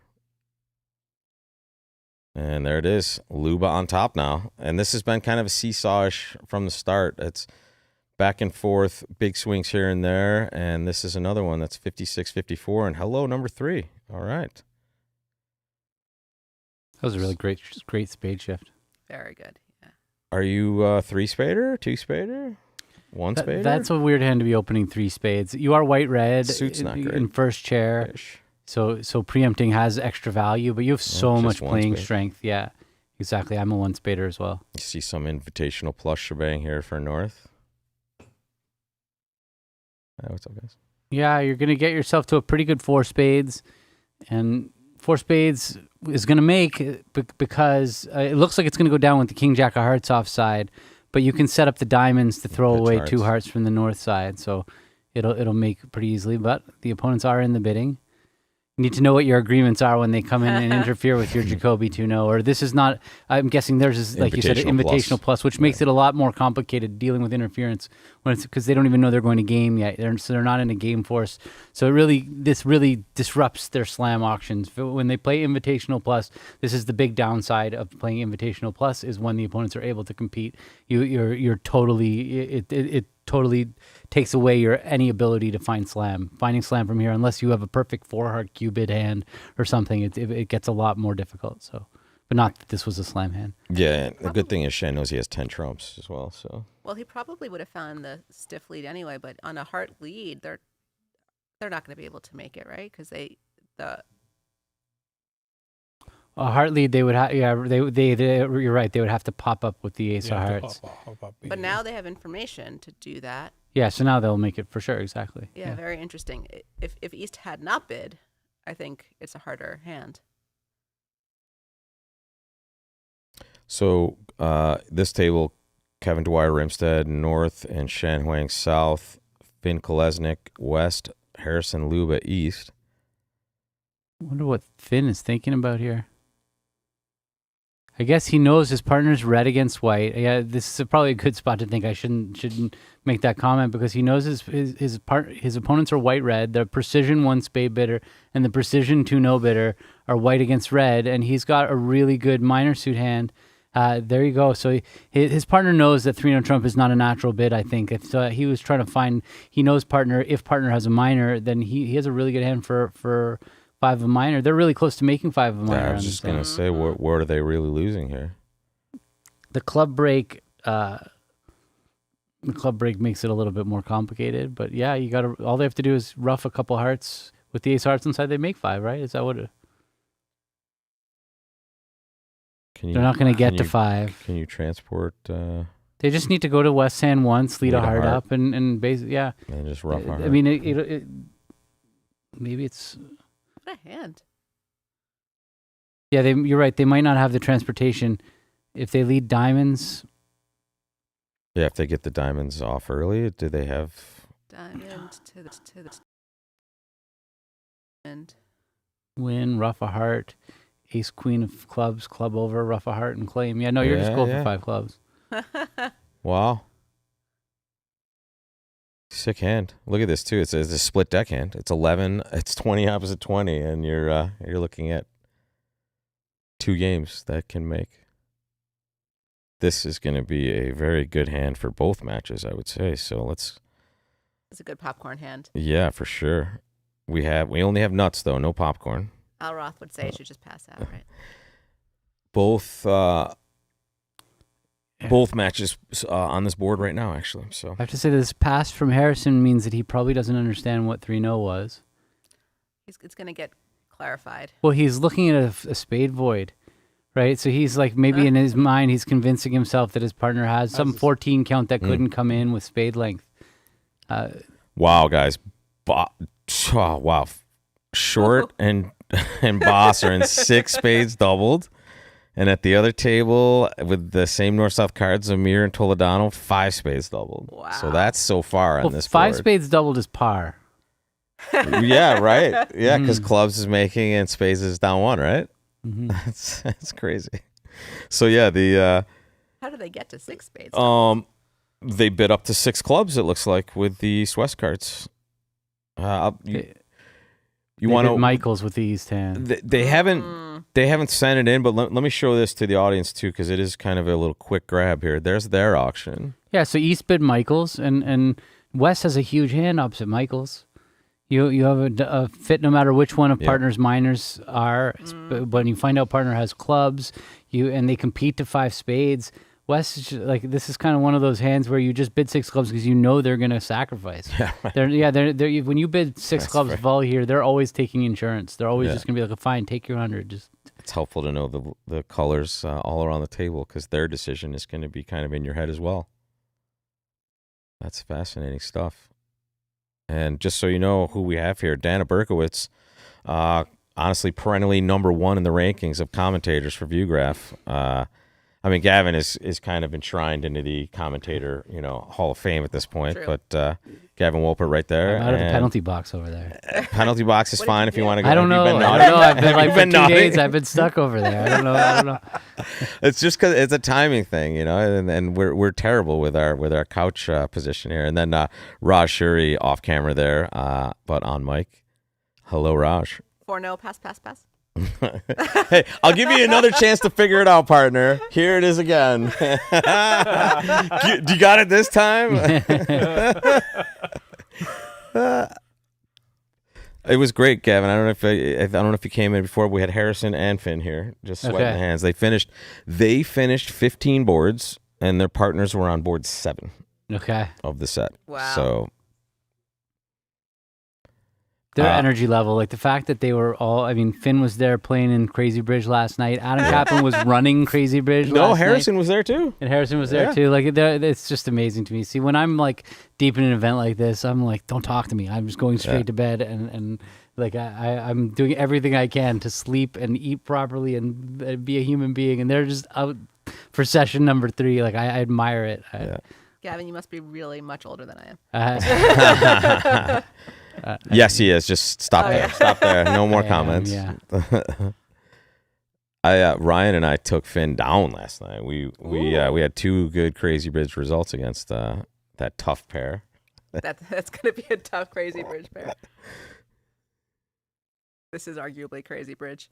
And there it is, Luba on top now. And this has been kind of a seesawish from the start. It's back and forth, big swings here and there. And this is another one that's 56-54. And hello, number 3. All right. That was a really great spade shift. Very good. Yeah. Are you 3-spader, 2-spader? 1-spader? That's a weird hand to be opening 3 spades. You are white red Suit's not great. in first chair. Ish. So preempting has extra value, but you have so much playing strength. Yeah, exactly. I'm a 1-spader as well. You see some invitational plus shebang here for North. Hey, what's up, guys? Yeah, you're going to get yourself to a pretty good 4 spades, and 4 spades is going to make because it looks like it's going to go down with the king jack of hearts offside. But you can set up the diamonds to throw away hearts. 2 hearts from the north side, so it'll make pretty easily. But the opponents are in the bidding. You need to know what your agreements are when they come in and interfere with your Jacoby 2-0. Or this is not, I'm guessing theirs is, like you said, an invitational plus, which makes it a lot more complicated dealing with interference when it's because they don't even know they're going to game yet. They're not in a game force. So this really disrupts their slam auctions. When they play invitational plus, this is the big downside of playing invitational plus is when the opponents are able to compete. You're totally, it totally takes away any ability to find slam. Finding slam from here, unless you have a perfect 4-heart cubid hand or something, it gets a lot more difficult. So, but not that this was a slam hand. Yeah, the good thing is Shen knows he has 10 trumps as well. So, well, he probably would have found the stiff lead anyway. But on a heart lead, they're not going to be able to make it, right? Because a heart lead, they would have. Yeah, you're right. They would have to pop up with the ace of hearts. But now they have information to do that. Yeah, so now they'll make it for sure. Exactly. Yeah, very interesting. If East had not bid, I think it's a harder hand. So this table, Kevin Dwyer Rimstead North and Shan Huang South, Finn Kolesnik West, Harrison Luba East. I wonder what Finn is thinking about here. I guess he knows his partner's red against white. Yeah, this is probably a good spot to think I shouldn't make that comment because he knows his opponents are white-red. The precision 1-spade bidder and the precision 2-0 bidder are white against red, and he's got a really good minor suit hand There you go. So his partner knows that 3-0 trump is not a natural bid, I think. So he was trying to find, he knows partner, if partner has a minor, then he has a really good hand for 5 of a minor. They're really close to making 5 of a minor. Yeah, I was just going to say, what are they really losing here? The club break makes it a little bit more complicated, but yeah, you got to, all they have to do is rough a couple hearts with the ace hearts inside, they make 5, right? Is that what it? They're not going to get to 5. Can you transport? They just need to go to West Hand once, lead a heart up, and basically, yeah. And just rough a heart. I mean, it maybe it's. What a hand. Yeah, you're right. They might not have the transportation. If they lead diamonds. Yeah, if they get the diamonds off early, do they have. Diamond to the end. Win, rough a heart. Ace, queen of clubs, club over, rough a heart, and claim. Yeah, no, you're just going for 5 clubs. Wow. Sick hand. Look at this, too. It's a split deck hand. It's 11. It's 20 opposite 20, and you're looking at 2 games that can make. This is going to be a very good hand for both matches, I would say. So let's. It's a good popcorn hand. Yeah, for sure. We only have nuts, though. No popcorn. Al Roth would say it should just pass out, right? Both matches on this board right now, actually. So I have to say this pass from Harrison means that he probably doesn't understand what 3-0 was. It's going to get clarified. Well, he's looking at a spade void, right? So he's like, maybe in his mind, he's convincing himself that his partner has some 14 count that couldn't come in with spade length. Wow, guys. Wow. Short and Boss are in 6 spades doubled. And at the other table, with the same north-south cards, Amir and Toledano, 5 spades doubled. Wow. So that's so far on this 5 board. spades doubled is par. Yeah, right. Yeah, because clubs is making and spades is down 1, right? Mm-hmm. That's crazy. So yeah, how do they get to 6 spades? They bid up to 6 clubs. It looks like with the East-West cards. You want to Michaels with the East hand. They haven't sent it in, but let me show this to the audience too, because it is kind of a little quick grab here. There's their auction. Yeah, so East bid Michaels, and West has a huge hand opposite Michaels. You have a fit no matter which one of partner's minors are. But when you find out partner has clubs, and they compete to 5 spades. West is just, like, this is kind of one of those hands where you just bid 6 clubs because you know they're going to sacrifice. They're when you bid 6 clubs vol here, they're always taking insurance. They're always just going to be like, fine, take your 100. It's helpful to know the colors all around the table, because their decision is going to be kind of in your head as well. That's fascinating stuff. And just so you know who we have here, Dana Berkowitz, honestly perennially number 1 in the rankings of commentators for ViewGraph. I mean, Gavin is kind of enshrined into the commentator, Hall of Fame at this point. True. But Gavin Wolpert right there. I'm out of the penalty box over there. Penalty box is fine if you want to go. I don't know. I've been like for 2 days. I've been stuck over there. I don't know. It's just because it's a timing thing, and we're terrible with our couch position here. And then Raj Shuri off camera there, but on mic. Hello, Raj. 4-0, pass. Hey, I'll give you another chance to figure it out, partner. Here it is again. Do you got it this time? It was great, Gavin. I don't know if you came in before. We had Harrison and Finn here, just sweating the hands. They finished 15 boards, and their partners were on board 7. Okay. Of the set. Wow. So. Their energy level, like the fact that they were all, Finn was there playing in Crazy Bridge last night. Adam Kaplan was running Crazy Bridge last night. Harrison was there too. And Harrison was there too. Like, it's just amazing to me. See, when I'm like deep in an event like this, I'm like, don't talk to me. I'm just going straight to bed. And like, I'm doing everything I can to sleep and eat properly and be a human being. And they're just out for session number 3. Like, I admire it. Gavin, you must be really much older than I am. Yes, he is. Just stop there. Yeah. Stop there. No more comments. Ryan and I took Finn down last night. We had 2 good Crazy Bridge results against that tough pair. That's going to be a tough Crazy Bridge pair. This is arguably Crazy Bridge.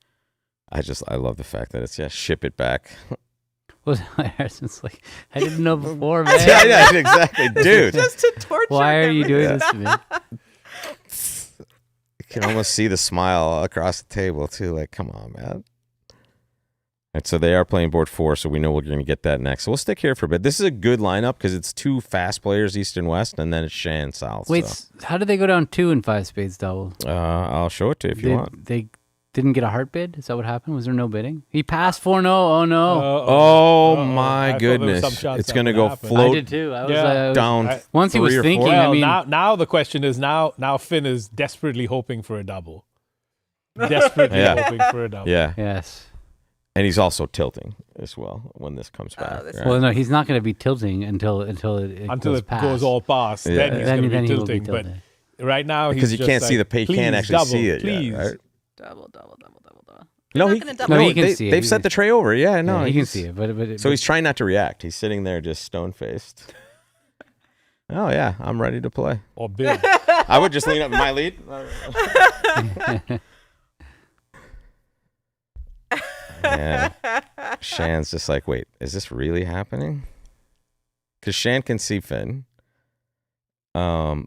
I love the fact that it's ship it back. Well, Harrison's like, I didn't know before, man. Yeah, exactly, dude. Just to torture Why are him. you doing this to me? You can almost see the smile across the table too. Like, come on, man. And so they are playing board 4, so we know we're going to get that next. So we'll stick here for a bit. This is a good lineup because it's 2 fast players, East and West, and then it's Shan South. Wait, so. how did they go down 2 and 5 spades double? I'll show it to you if you want. They didn't get a heart bid? Is that what happened? Was there no bidding? He passed 4-0. Oh, no. Oh, my goodness. It's going to go float. I did too. I was, down. Once he was thinking, Well, I mean. now the question is now Finn is desperately hoping for a double. Desperately hoping for a double. Yeah. Yes. And he's also tilting as well when this comes back. Right? Well, no, he's not going to be tilting until it goes all past. Yeah. Then he's going to be he will tilting. be But tilting. right now, he's because you just can't see like, the he can't actually double, see it please. yet, right? Double. No, They're he not gonna double. No, he can see it. They've set the tray over. Yeah, no, Yeah, he can see it. But so he's trying not to react. He's sitting there just stone faced. Oh yeah, I'm ready to play. Or big. I would just lean up in my lead. Yeah. Shan's just like, wait, is this really happening? Because Shan can see Finn. And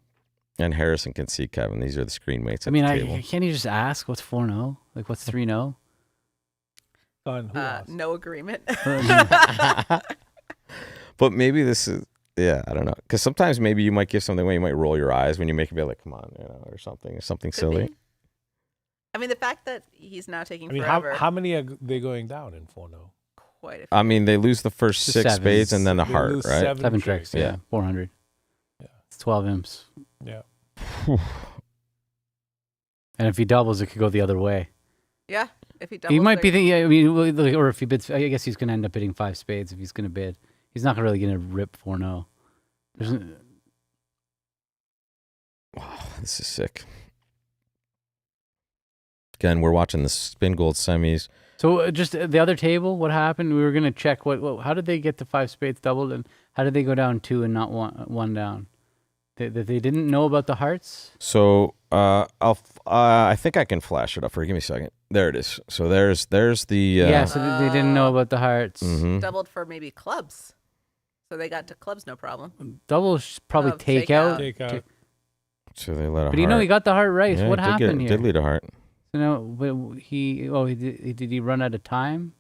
Harrison can see Kevin. These are the screen mates at the table. Can't you just ask what's 4-0? Like, what's 3-0? No agreement. But maybe this is, I don't know. Because sometimes maybe you might give something away. You might roll your eyes when you make it be like, come on, or something silly. I mean, the fact that he's now taking I mean, forever. how many are they going down in 4-0? Quite a few. I mean, they lose the first 6 spades and then a They heart, lose right? 7 tricks, yeah. 400. Yeah. It's 12 imps. Yeah. And if he doubles, it could go the other way. Yeah, if he doubles. He might be or if he bids, I guess he's going to end up bidding 5 spades if he's going to bid. He's not really going to rip 4-0. Wow, this is sick. Again, we're watching the Spingold semis. So just the other table, what happened? We were going to check how did they get the 5 spades doubled, and how did they go down 2 and not one down? They didn't know about the hearts? So I think I can flash it up for you. Give me a second. There it is. So there's the so they didn't know about the hearts. Mhm. Doubled for maybe clubs. So they got to clubs, no problem. Double probably take out. So they let a But heart. he got the heart right. Yeah, So what he did happened get, here? Did lead a heart. So no, but did he run out of time?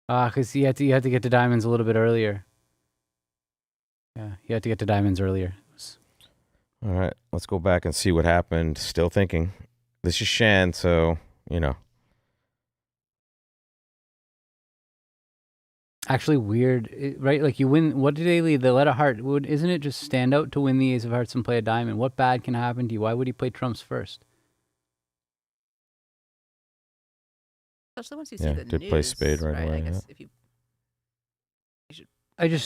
Because you had to get to diamonds a little bit earlier. Yeah, you had to get to diamonds earlier. All right, let's go back and see what happened. Still thinking. This is Shan, so Actually, weird, right? Like you win. What did they lead? They let a heart. Isn't it just stand out to win the ace of hearts and play a diamond? What bad can happen to you? Why would he play trumps first? Especially once you see the did news, play spade right away, I guess yeah. if you should.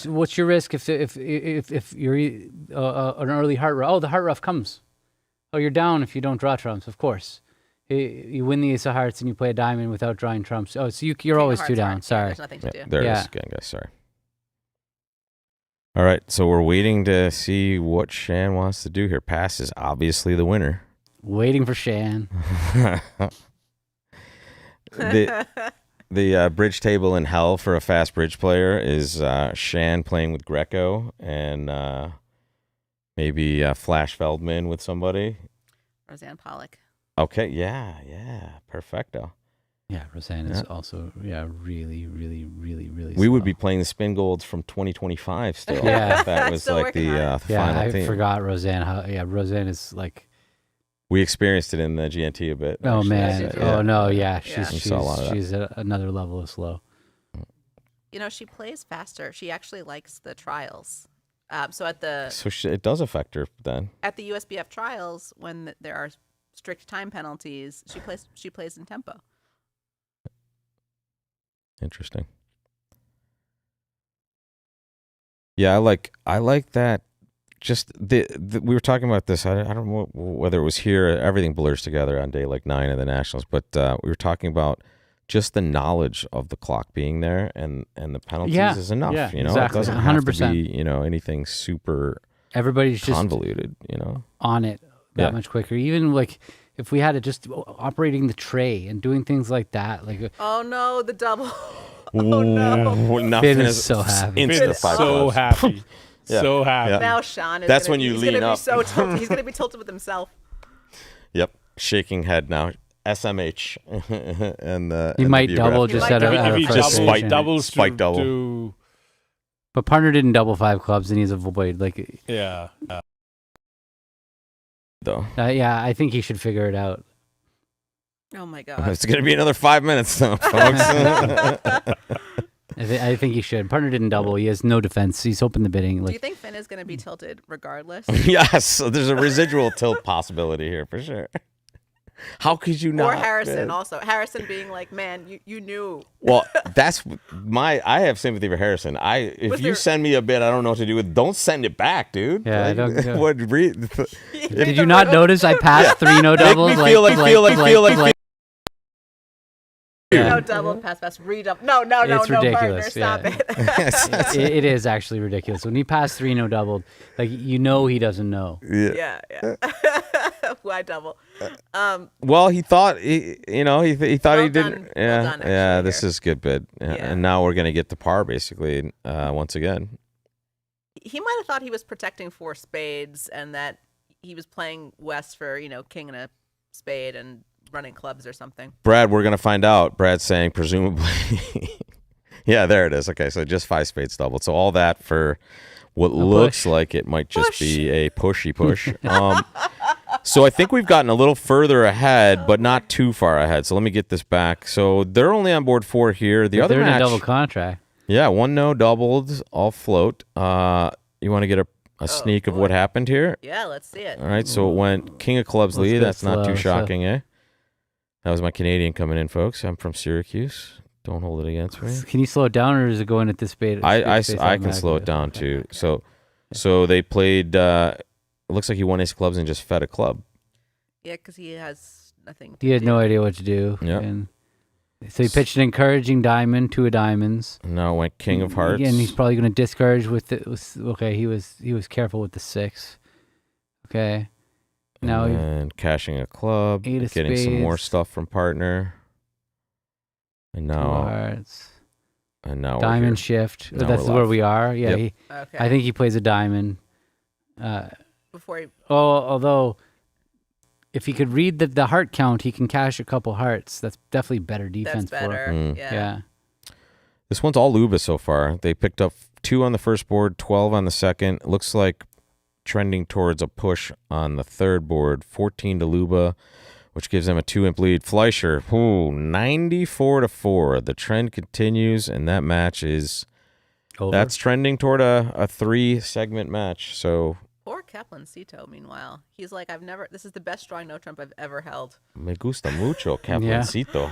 What's your risk if you're an early heart ruff? Oh, the heart ruff comes. Oh, you're down if you don't draw trumps. Of course, you win the ace of hearts and you play a diamond without drawing trumps. Oh, so you're always 2 down. Sorry. There's nothing to do. There it is again, guys. Sorry. All right, so we're waiting to see what Shan wants to do here. Pass is obviously the winner. Waiting for Shan. The bridge table in hell for a fast bridge player is Shan playing with Greco and maybe Flash Feldman with somebody. Roseanne Pollock. Okay, yeah, perfecto. Yeah, Roseanne is also really, really, really, really. We would be playing the Spingolds from 2025 still. Yeah, if that was Still like the working final I team. forgot Roseanne. Roseanne is like. We experienced it in the GNT a bit. Oh actually, man! so, Oh no! Yeah, We saw a lot of that. she's another level of slow. She plays faster. She actually likes the trials. So at the it does affect her then. at the USBF trials, when there are strict time penalties, she plays in tempo. Interesting. Yeah, I like that. Just we were talking about this. I don't know whether it was here. Everything blurs together on day like 9 of the Nationals, but we were talking about just the knowledge of the clock being there and the penalties is enough. Yeah, exactly. exactly. It doesn't 100%. have to be anything super Everybody's just convoluted. on it that much quicker. Even like if we had it just operating the tray and doing things like that, like Oh no, the double. Oh no. Finn is so happy. Instant five so clubs. happy. Yeah. So happy. Yeah. Now Sean is. That's gonna, when you he's lean gonna up. Be so tilted. He's gonna be tilted with himself. Yep, shaking head now. SMH and he and might the double Biograph. just out of If he just spike doubles spike to, double. to But partner didn't double 5 clubs, and he's a void. Like, yeah. Though yeah, I think he should figure it out. Oh my god. it's gonna be another 5 minutes though, folks. I think he should. Partner didn't double. He has no defense. He's open the bidding. Do you Like, think Finn is gonna be tilted regardless? Yes, so there's a residual tilt possibility here for sure. How could you not? Or Harrison man? also. Harrison being like, man, you knew. Well, that's I have sympathy for Harrison. If Was you there- send me a bid I don't know what to do with, don't send it back, dude. Yeah, don't- Did you not notice I passed 3 no doubles? Make me feel like No double pass, redouble. No, It's no, ridiculous. partner, stop it. It is actually ridiculous. When he passed 3 no doubled, like, you know he doesn't know. Yeah. Why double? Well, he thought he thought he Well didn't. done. Yeah, Well done, yeah. This is good bid. Yeah. Yeah. And now we're gonna get to par basically once again. He might have thought he was protecting 4 spades and that he was playing West for, king and a spade and running clubs or something. Brad, we're gonna find out. Brad's saying presumably. Yeah, there it is. Okay, so just 5 spades doubled. So all that for what looks like it might just be a pushy push. So I think we've gotten a little further ahead, but not too far ahead. So let me get this back. So they're only on board 4 here. The other They're in match, a double contract. yeah, 1 no doubled, all float. You want to get a sneak of what happened here? Yeah, let's see it. All right, so it went King of Clubs Let's lead. go That's not slow, too shocking, eh? That was my Canadian coming in, folks. I'm from Syracuse. Don't hold it against me. Can you slow it down, or is it going at this spade? I can slow it down too. So they played. It looks like he won his clubs and just fed a club. Yeah, because he has nothing. He had no idea what to do. Yeah. And so he pitched an encouraging diamond, 2 of diamonds. Now it went King of Hearts. And he's probably going to discourage with it. Okay, he was careful with the 6. Okay. Now and cashing a club, 8 of getting some more spades. stuff from partner, and 2 of now hearts. and now we're Diamond here. shift. Now That's we're where live. we are. Yeah. Yep. Okay. I think he plays a diamond. Before he. Although, if he could read the heart count, he can cash a couple hearts. That's definitely better defense That's better. for him. Yeah. This one's all Luba so far. They picked up 2 on the first board, 12 on the second. Looks like trending towards a push on the third board, 14 to Luba, which gives them a 2-imp lead. Fleischer, 94-4. The trend continues, and that match is that's trending toward a 3-segment match. So Poor Kaplan Cito, meanwhile. He's like, this is the best drawing no trump I've ever held. me gusta mucho, Caplancito.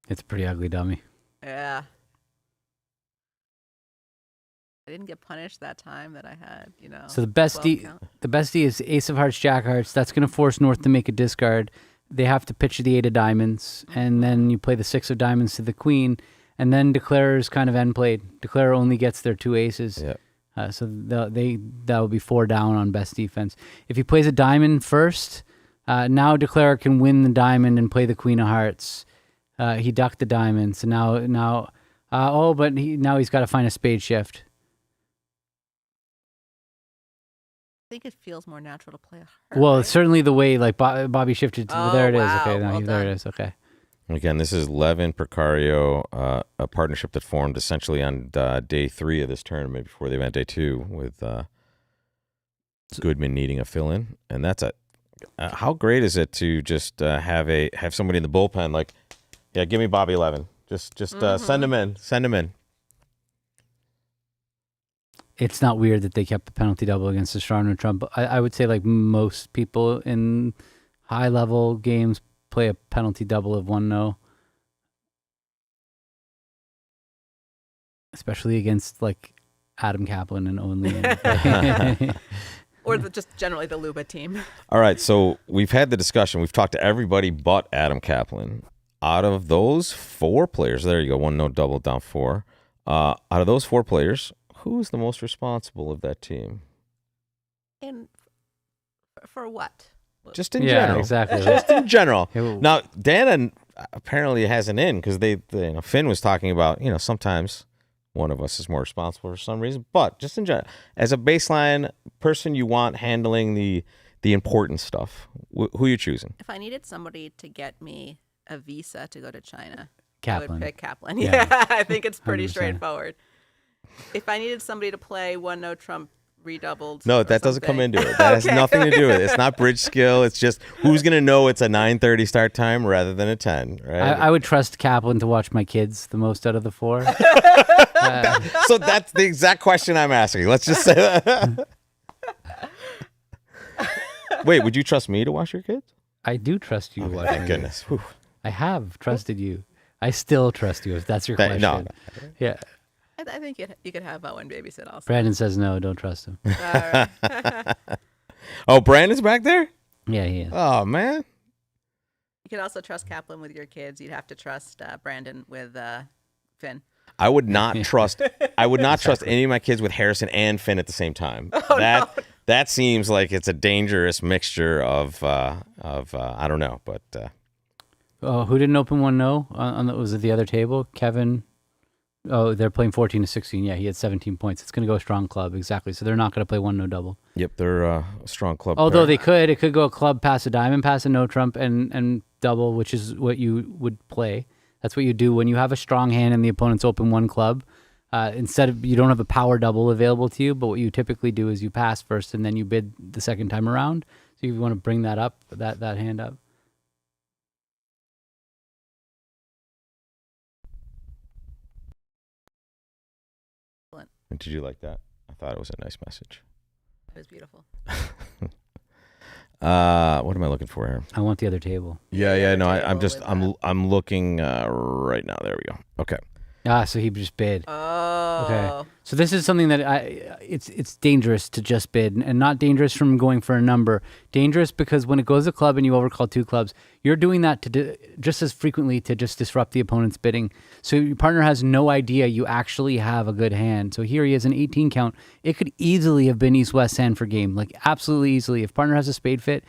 It's a pretty ugly dummy. Yeah. I didn't get punished that time that I had, So the 12 count. bestie is Ace of Hearts, Jack of Hearts. That's going to force North to make a discard. They have to pitch the 8 of diamonds, and then you play the 6 of diamonds to the queen, and then Declarer's kind of end played. Declarer only gets their 2 aces. Yeah. So that would be 4 down on best defense. If he plays a diamond first, now Declarer can win the diamond and play the queen of hearts. He ducked the diamond, so now he's got to find a spade shift. I think it feels more natural to play a heart. Well, right? certainly the way like Bobby shifted. Oh, There it is. wow. Okay, Well there it done. is. Okay. Again, this is Levin Precario, a partnership that formed essentially on day 3 of this tournament before they went day 2 with Goodman needing a fill-in, and that's how great is it to just have somebody in the bullpen like, yeah, give me Bobby Levin, just send him in. It's not weird that they kept the penalty double against the Toronto Trump. I would say like most people in high level games play a penalty double of 1-0. Especially against like Adam Kaplan and Owen Lee. Or just generally the Luba team. All right, so we've had the discussion. We've talked to everybody but Adam Kaplan. Out of those 4 players, there you go, 1-0 double down 4. Out of those 4 players, who's the most responsible of that team? And for what? Just in Yeah, general. exactly. Just in general. Yeah, well- Now, Dana apparently has an in because Finn was talking about, sometimes one of us is more responsible for some reason. But just in general, as a baseline person you want handling the important stuff, who are you choosing? If I needed somebody to get me a visa to go to China, I Kaplan. would pick Kaplan. Yeah. Yeah, I think it's pretty 100%. straightforward. If I needed somebody to play one no trump redoubled. No, or that doesn't come something- into it. That has Okay. nothing to do with it. It's not bridge skill. It's just who's going to know it's a 9:30 start time rather than a 10, right? I would trust Kaplan to watch my kids the most out of the four. So that's the exact question I'm asking. Let's just say that. Wait, would you trust me to watch your kids? I do trust you. to watch Thank my goodness. kids. I have trusted you. I still trust you. If that's your question. No. Yeah. I think you could have Owen babysit also. Brandon says no. Don't trust him. All right. Oh, Brandon's back there? Yeah, he is. Oh, man. You could also trust Kaplan with your kids. You'd have to trust Brandon with Finn. I would not trust any of my kids with Harrison and Finn at the same time. That seems like it's a dangerous mixture of I don't know, but Oh, who didn't open one? No, was it the other table? Kevin. Oh, they're playing 14 to 16. Yeah, he had 17 points. It's going to go strong club exactly. So they're not going to play one no double. Yep, they're a strong club. Although pair. it could go club, pass a diamond, pass a no trump, and double, which is what you would play. That's what you do when you have a strong hand and the opponent's open one club. Instead of, you don't have a power double available to you, but what you typically do is you pass first and then you bid the second time around. So you want to bring that up, that hand up. Did you like that? I thought it was a nice message. It was beautiful. What am I looking for here? I want the other table. Yeah. No, I'm looking right now. There we go. Okay. So he just bid. Oh. Okay. So this is something that it's dangerous to just bid, and not dangerous from going for a number. Dangerous because when it goes a club and you overcall two clubs, you're doing that just as frequently to just disrupt the opponent's bidding. So your partner has no idea you actually have a good hand. So here he is an 18 count. It could easily have been East-West hand for game, like absolutely easily. If partner has a spade fit,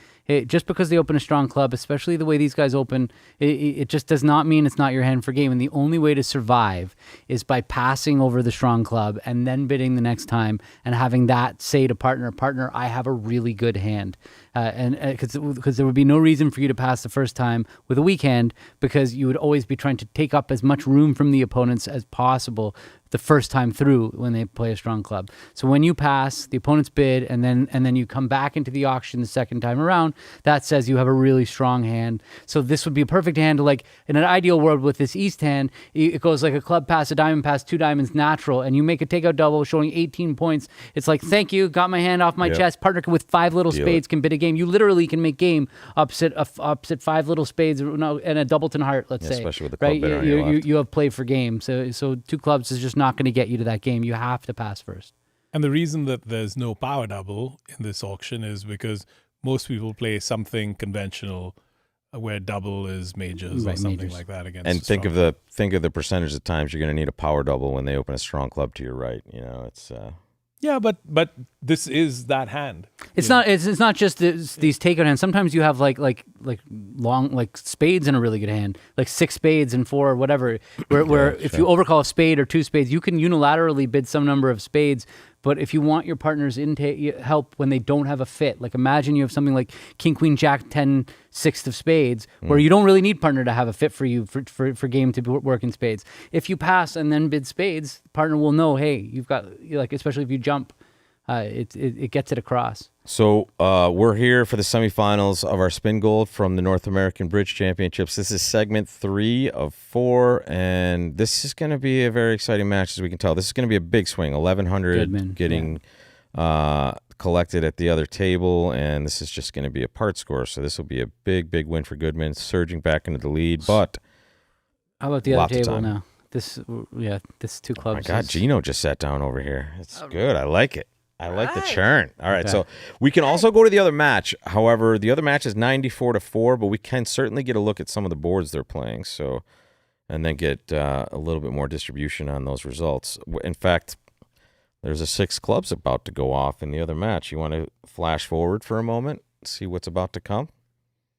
just because they open a strong club, especially the way these guys open, it just does not mean it's not your hand for game. And the only way to survive is by passing over the strong club and then bidding the next time and having that say to partner, I have a really good hand. Because there would be no reason for you to pass the first time with a weak hand, because you would always be trying to take up as much room from the opponents as possible the first time through when they play a strong club. So when you pass, the opponent's bid, and then you come back into the auction the second time around, that says you have a really strong hand. So this would be a perfect hand to, like, in an ideal world with this East hand, it goes like a club pass, a diamond pass, two diamonds natural, and you make a takeout double showing 18 points. It's like, thank you, got my hand off my chest. Partner with five little spades can bid a game. You literally can make game opposite five little spades and a doubleton heart, let's say. Especially with the club bidder on your left. You have play for game. So two clubs is just not going to get you to that game. You have to pass first. And the reason that there's no power double in this auction is because most people play something conventional where double is majors or something like that against. And think of the percentage of times you're going to need a power double when they open a strong club to your right. It's yeah, but this is that hand. It's not just these takeout hands. Sometimes you have like long spades in a really good hand, like six spades and four or whatever. Where if you overcall a spade or two spades, you can unilaterally bid some number of spades. But if you want your partner's help when they don't have a fit, like imagine you have something like King, Queen, Jack, 10, 6 of spades, where you don't really need partner to have a fit for you for game to work in spades. If you pass and then bid spades, partner will know, hey, you've got, like, especially if you jump, it gets it across. So we're here for the semifinals of our Spingold from the North American Bridge Championships. This is segment 3 of 4, and this is going to be a very exciting match, as we can tell. This is going to be a big swing, 1,100 getting collected at the other table, and this is just going to be a part score. So this will be a big, big win for Goodman, surging back into the lead. But how about the other table now? This two clubs. Oh my God, Gino just sat down over here. It's good. I like it. I like the churn. All right, so we can also go to the other match. However, the other match is 94-4, but we can certainly get a look at some of the boards they're playing. So, and then get a little bit more distribution on those results. In fact, there's a 6 clubs about to go off in the other match. You want to flash forward for a moment? see what's about to come.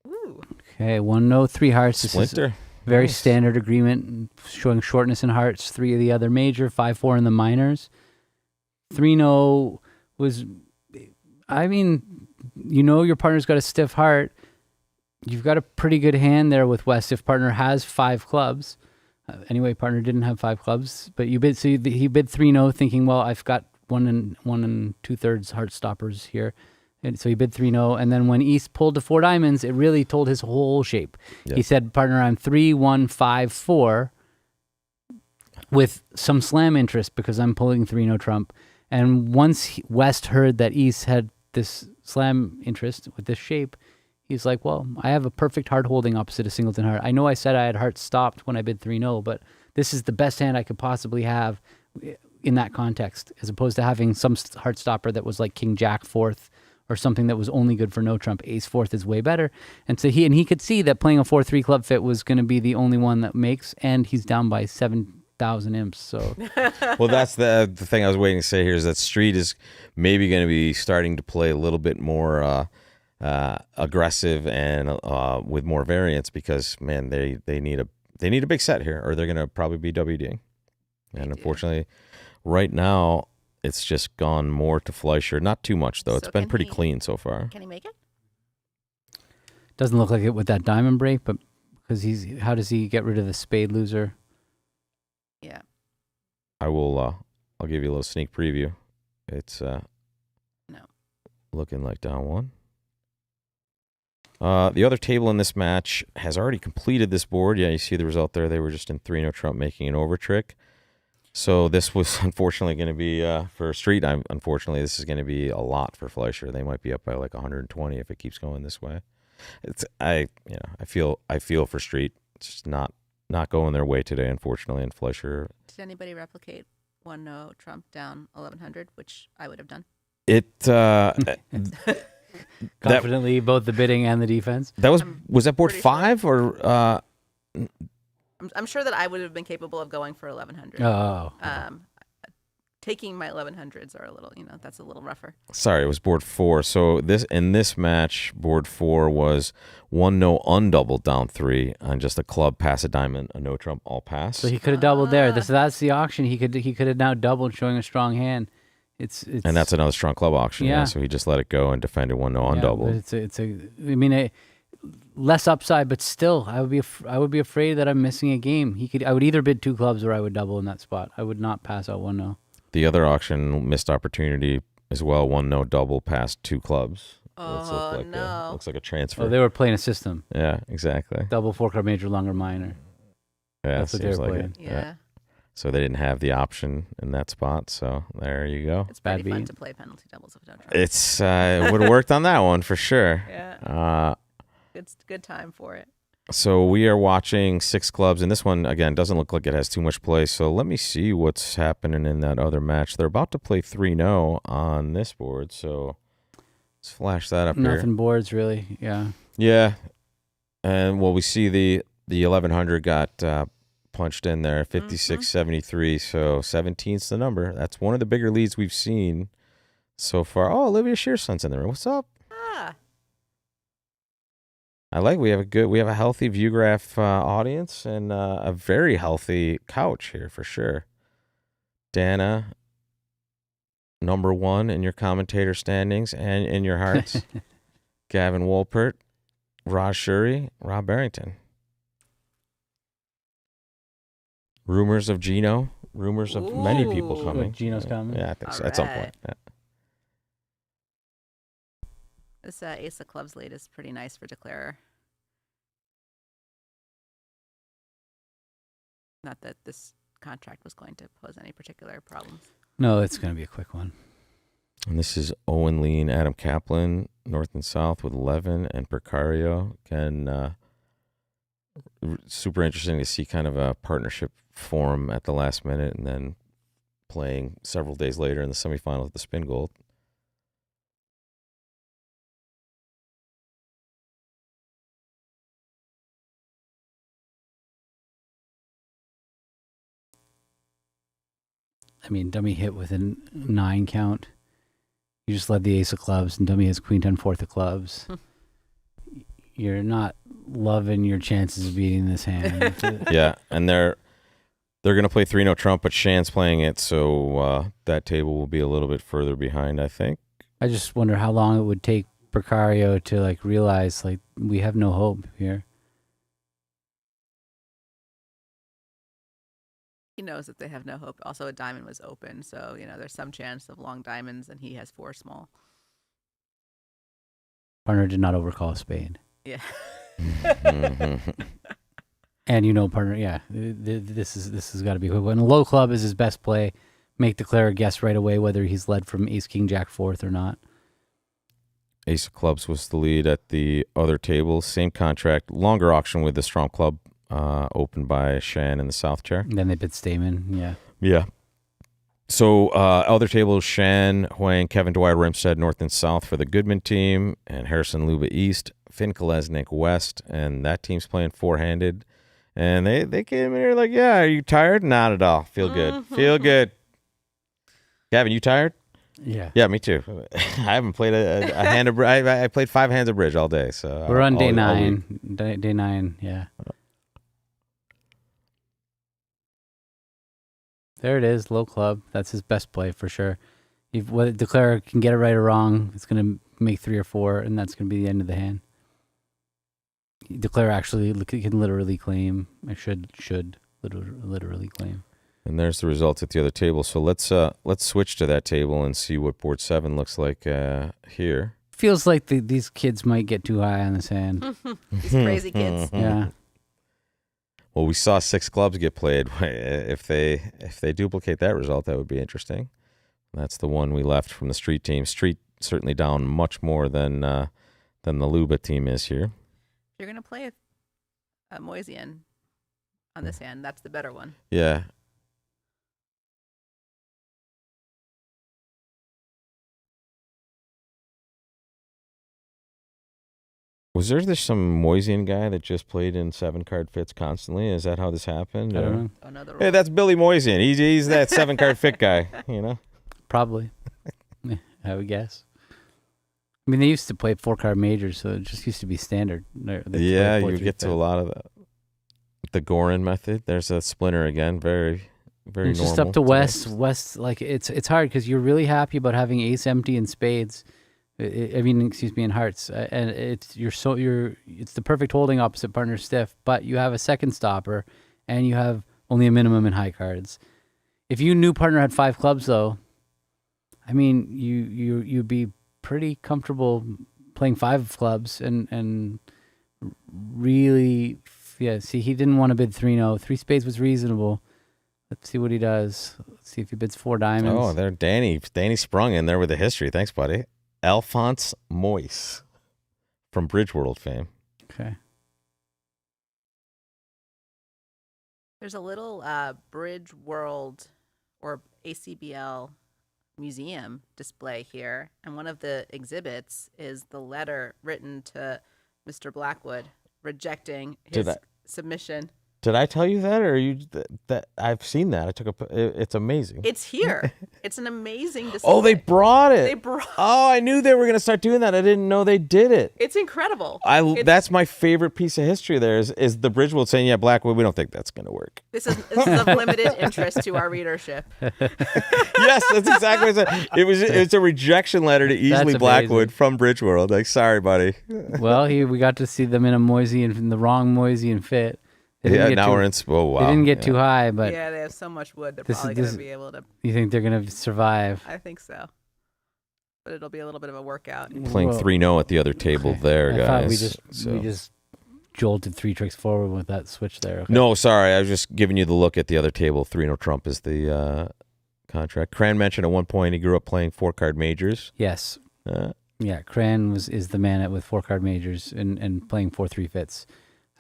Ooh. Okay, 1-0, 3 hearts. This is Splinter. very Nice. standard agreement, showing shortness in hearts. 3 of the other major, 5-4 in the minors. 3-0 was, I mean, you know your partner's got a stiff heart. You've got a pretty good hand there with West if partner has 5 clubs. Anyway, partner didn't have 5 clubs, but he bid 3-0 thinking, well, I've got 1 and 2/3 heart stoppers here. And so he bid 3-0, and then when East pulled to 4 diamonds, it really told his whole shape. Yep. He said, partner, I'm 3-1-5-4 with some slam interest because I'm pulling 3-0 trump. And once West heard that East had this slam interest with this shape, he's like, well, I have a perfect heart holding opposite a singleton heart. I know I said I had heart stopped when I bid 3-0, but this is the best hand I could possibly have in that context, as opposed to having some heart stopper that was like King Jack 4th or something that was only good for no trump. Ace 4th is way better. And so he could see that playing a 4-3 club fit was going to be the only one that makes, and he's down by 7,000 imps. So, well, that's the thing I was waiting to say here is that Street is maybe going to be starting to play a little bit more aggressive and with more variance because man, they need a big set here, or they're going to probably be WDing. And unfortunately, right now it's just gone more to Fleischer. Not too much though. So It's been pretty he- clean so far. Can he make it? doesn't look like it with that diamond break, but because how does he get rid of the spade loser? Yeah. I will. I'll give you a little sneak preview. It's No. looking like down 1. The other table in this match has already completed this board. Yeah, you see the result there. They were just in 3-0 trump making an over trick. So this was unfortunately going to be for Street. Unfortunately, this is going to be a lot for Fleischer. They might be up by like 120 if it keeps going this way. I feel for Street. It's just not going their way today, unfortunately. And Fleischer. Did anybody replicate 1-0 Trump down 1100, which I would have done? Confidently, both the bidding and the defense. That was that board 5 or? I'm sure that I would have been capable of going for 1100. Oh. Taking my 1100s are a little, that's a little rougher. Sorry, it was board 4. So in this match, board 4 was 1-0 undoubled down 3 on just a club, pass a diamond, a no trump, all pass. So he could have doubled there. That's the auction. He could have now doubled, showing a strong hand. It's and that's another strong club auction. Yeah. So he just let it go and defended 1-0 undoubled. Less upside, but still, I would be afraid that I'm missing a game. I would either bid 2 clubs or I would double in that spot. I would not pass out 1-0. The other auction missed opportunity as well. 1-0 double past 2 clubs. Oh, no. Looks like a transfer. Oh, they were playing a system. Yeah, exactly. Double 4-card major, longer minor. Yeah, That's what they seems were like playing. it. Yeah. So they didn't have the option in that spot. So there you go. It's pretty fun to play penalty doubles with no trump. It's it would have worked on that one for sure. Yeah. Good time for it. So we are watching 6 clubs, and this one again doesn't look like it has too much play. So let me see what's happening in that other match. They're about to play 3-0 on this board. So let's flash that up here. Nothing boards really. Yeah. Yeah, and well, we see the 1100 got punched in there, 56-73. So 17's the number. That's one of the bigger leads we've seen so far. Oh, Olivia Shearson's in there. What's up? We have a healthy Viewgraph audience and a very healthy couch here for sure. Dana, number 1 in your commentator standings and in your hearts. Gavin Wolpert, Raj Shuri, Rob Barrington. Rumors of Gino. Rumors of many people coming. Gino's coming? Yeah, I think so. At some point. Yeah. This Ace of Clubs lead is pretty nice for Declarer. Not that this contract was going to pose any particular problems. No, it's going to be a quick one. And this is Owen Lean, Adam Kaplan, North and South with 11, and Precario. Again, super interesting to see kind of a partnership form at the last minute and then playing several days later in the semifinals at the Spingold. I mean, dummy hit with a 9 count. You just led the ace of clubs, and dummy has queen 10 fourth of clubs. You're not loving your chances of beating this hand. Yeah, and they're going to play 3-0 trump, but Shan's playing it, so that table will be a little bit further behind, I think. I just wonder how long it would take Precario to like realize like we have no hope here. He knows that they have no hope. Also, a diamond was open, so there's some chance of long diamonds, and he has 4 small. Partner did not overcall a spade. Yeah. And partner, yeah, this has got to be a quick one. Low club is his best play. Make the declare a guess right away whether he's led from ace king jack fourth or not. Ace of clubs was the lead at the other table. Same contract, longer auction with the strong club, opened by Shan in the south chair. And then they bid Stamen, yeah. Yeah. So other table, Shan, Huang, Kevin Dwyer, Rimstead, north and south for the Goodman team, and Harrison Luba east, Finn Kolesnik west, and that team's playing four-handed. And they came in here like, yeah, are you tired? Not at all. Feel good. Feel good. Gavin, you tired? Yeah. Yeah, me too. I haven't played a hand of bridge. I played 5 hands of bridge all day. So we're on day 9. Day 9, yeah. There it is, low club. That's his best play for sure. Whether declare can get it right or wrong, it's going to make 3 or 4, and that's going to be the end of the hand. Declare actually can literally claim. I should literally claim. And there's the results at the other table. So let's switch to that table and see what board 7 looks like here. Feels like these kids might get too high on this hand. These crazy kids. Yeah. Well, we saw 6 clubs get played. If they duplicate that result, that would be interesting. That's the one we left from the Street team. Street certainly down much more than the Luba team is here. You're going to play a Moisian on this hand. That's the better one. Yeah. Was there some Moisian guy that just played in 7-card fits constantly? Is that how this happened? I don't know. Hey, that's Billy Moisian. He's that 7-card fit guy, Probably. I would guess. I mean, they used to play 4-card majors, so it just used to be standard. Yeah, you get to a lot of that. The Gorin method. There's a splinter again. Very, very it's normal. Just up to West. West, like it's hard because you're really happy about having ace empty and spades. In hearts, and it's the perfect holding opposite partner stiff, but you have a second stopper, and you have only a minimum in high cards. If you knew partner had 5 clubs, though, I mean, you'd be pretty comfortable playing 5 clubs and really, yeah. See, he didn't want to bid 3-0. 3 spades was reasonable. Let's see what he does. Let's see if he bids 4 diamonds. Oh, there, Danny sprung in there with the history. Thanks, buddy. Alphonse Moise from Bridge World fame. Okay. There's a little Bridge World or ACBL museum display here, and one of the exhibits is the letter written to Mr. Blackwood rejecting his submission. Did I tell you that, or that I've seen that? It's amazing. It's here. It's an amazing display. Oh, they brought it. Oh, I knew they were going to start doing that. I didn't know they did it. It's incredible. That's my favorite piece of history. There is the Bridgewood saying, "Yeah, Blackwood, we don't think that's going to work." This is of limited interest to our readership. Yes, that's exactly what I said. It's a rejection letter to Easley Blackwood from Bridge World. Like, sorry, buddy. Well, we got to see them in a Moisian, in the wrong Moisian fit. Now we're in. Oh, wow. They didn't get too high, but yeah, they have so much wood. They're probably going to be able to. You think they're going to survive? I think so, but it'll be a little bit of a workout. Playing 3-0 at the other table there, guys. I thought we just jolted 3 tricks forward with that switch there. Okay. No, sorry, I was just giving you the look at the other table. 3-0 Trump is the contract. Cran mentioned at one point he grew up playing 4-card majors. Yes. Yeah, Cran is the man with 4-card majors and playing 4-3 fits.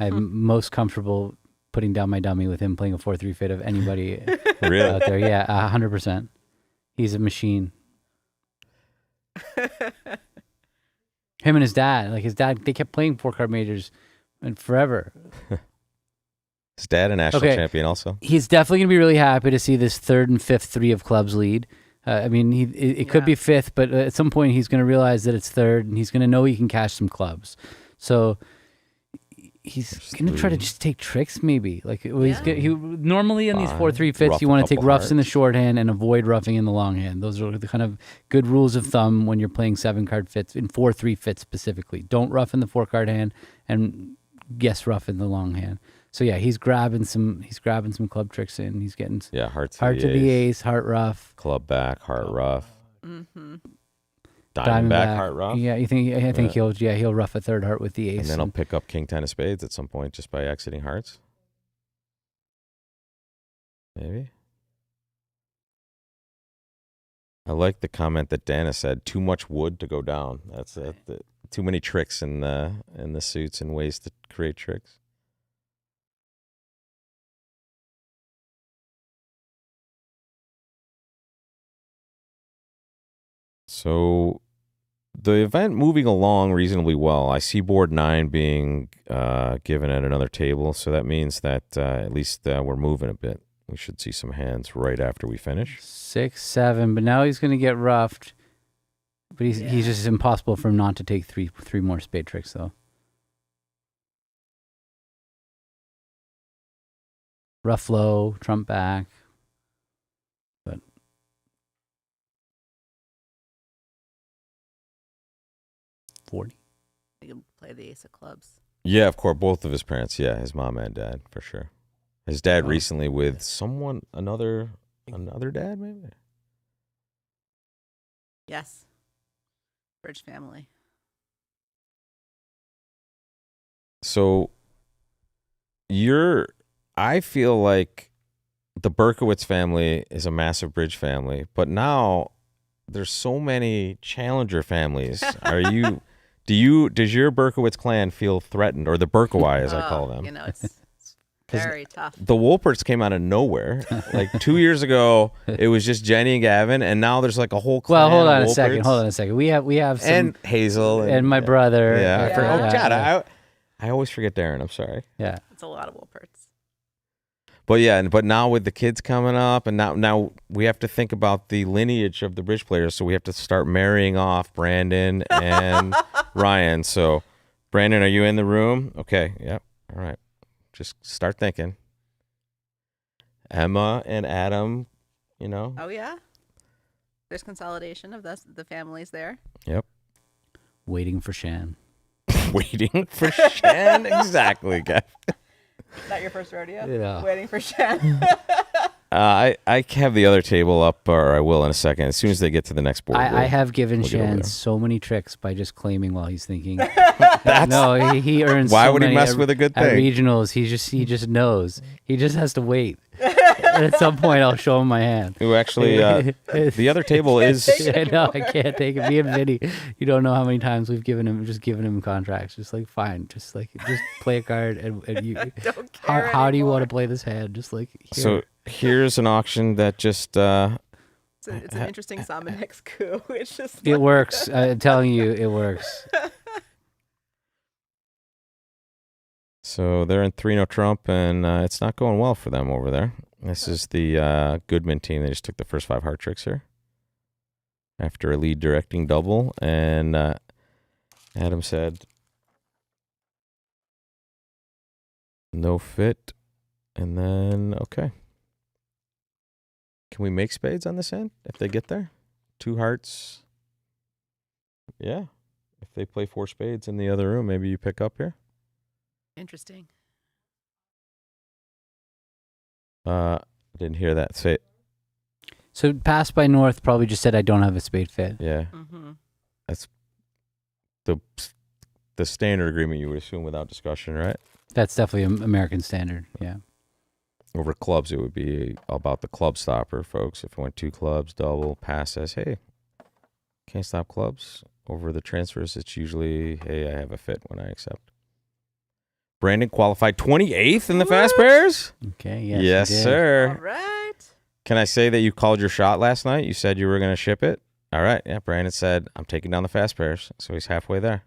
I'm most comfortable putting down my dummy with him playing a 4-3 fit of anybody really? Out there. Yeah, 100%. He's a machine. Him and his dad, they kept playing 4-card majors and forever. His dad a national champion also. He's definitely going to be really happy to see this 3rd and 5th 3 of clubs lead. I mean, it could be fifth, but at some point he's going to realize that it's third, and he's going to know he can cash some clubs. So he's going to try to just take tricks, maybe. Like normally in these 4-3 fits, you want to take roughs in the shorthand and avoid roughing in the longhand. Those are the kind of good rules of thumb when you're playing 7-card fits in 4-3 fits specifically. Don't rough in the 4-card hand, and yes, rough in the long hand. So yeah, he's grabbing some club tricks in. He's getting heart to the ace, heart rough, club back, heart rough, diamond back, heart rough. Yeah, I think he'll rough a third heart with the ace, and then he'll pick up king 10 of spades at some point just by exiting hearts. Maybe. I like the comment that Dana said. Too much wood to go down. That's it. Too many tricks in the suits and ways to create tricks. So the event moving along reasonably well. I see board 9 being given at another table, so that means that at least we're moving a bit. We should see some hands right after we finish. 6, 7, but now he's going to get roughed. But he's just impossible for him not to take three more spade tricks, though. Rough low, trump back. But 40. You can play the ace of clubs. Yeah, of course, both of his parents. Yeah, his mom and dad, for sure. His dad recently with someone, another dad, maybe? Yes. Bridge family. So I feel like the Berkowitz family is a massive bridge family, but now there's so many challenger families. Does your Berkowitz clan feel threatened, or the Berkowai as I call them? You know, it's very tough. The Wolperts came out of nowhere. Like 2 years ago, it was just Jenny and Gavin, and now there's like a whole clan. Well, hold on of a second. We have some, and Hazel and my brother. I always forget Darren. I'm sorry. Yeah, it's a lot of Wolperts. But now with the kids coming up, and now we have to think about the lineage of the bridge players. So we have to start marrying off Brandon and Ryan. So, Brandon, are you in the room? Okay. Yep. All right. Just start thinking. Emma and Adam, Oh, yeah? There's consolidation of the families there. Yep. Waiting for Shan. Waiting for Shan? Exactly, Gav. Not your first rodeo? Yeah. Waiting for Shan. I have the other table up, or I will in a second. As soon as they get to the next board. I have given Shan so many tricks by just claiming while he's thinking. He earns. Why so would he many mess with a good thing? At regionals, he just knows. He just has to wait. And at some point, I'll show him my hand. Who actually? The other table is. I know I can't take it. Me and Vinny, you don't know how many times we've given him contracts. Just like fine, just play a card and you. Don't care how do you want to play this hand? Just like here. So here's an auction that just. It's an interesting Somonex coup. It's just. It works. I'm telling you, it works. So they're in 3-0 Trump, and it's not going well for them over there. This is the Goodman team. They just took the first 5 heart tricks here after a lead directing double, and Adam said no fit, and then okay. Can we make spades on this end if they get there? 2 hearts. Yeah. If they play 4 spades in the other room, maybe you pick up here. Interesting. Didn't hear that. Say it. So Pass by North probably just said I don't have a spade fit. Yeah. Mm-hmm. That's the standard agreement you would assume without discussion, right? That's definitely an American standard. Yeah. Over clubs, it would be about the club stopper, folks. If it went 2 clubs, double, Pass says, hey, can't stop clubs. Over the transfers, it's usually, hey, I have a fit when I accept. Brandon qualified 28th in the fast pairs. Okay, yes, sir. All right. Can I say that you called your shot last night? You said you were going to ship it. All right. Yeah, Brandon said, I'm taking down the fast pairs. So he's halfway there.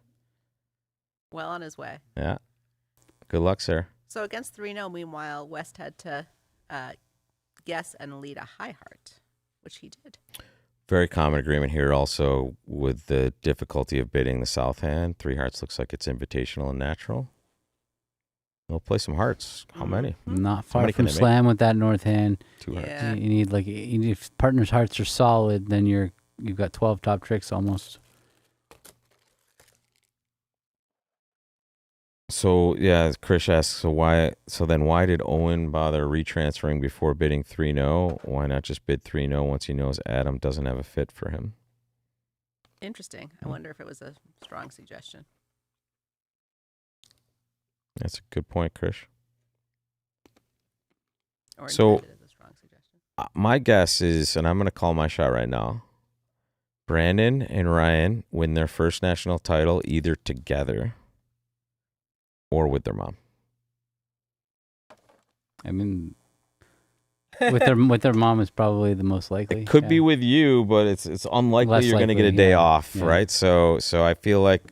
Well on his way. Yeah. Good luck, sir. So against 3-0, meanwhile, West had to guess and lead a high heart, which he did. very common agreement here also with the difficulty of bidding the south hand. 3 hearts looks like it's invitational and natural. We'll play some hearts. How many? Not far from slam with that north hand. 2 hearts. Yeah. You need if partner's hearts are solid, then you've got 12 top tricks almost. So yeah, Krish asks, so then why did Owen bother retransferring before bidding 3-0? Why not just bid 3-0 once he knows Adam doesn't have a fit for him? Interesting. I wonder if it was a strong suggestion. That's a good point, Krish. Or So intended as a strong suggestion. my guess is, and I'm going to call my shot right now, Brandon and Ryan win their first national title either together or with their mom. I mean, with their mom is probably the most likely. It could be with you, but it's unlikely Less you're going to get a likely, day yeah. off, Yeah. right? So I feel like,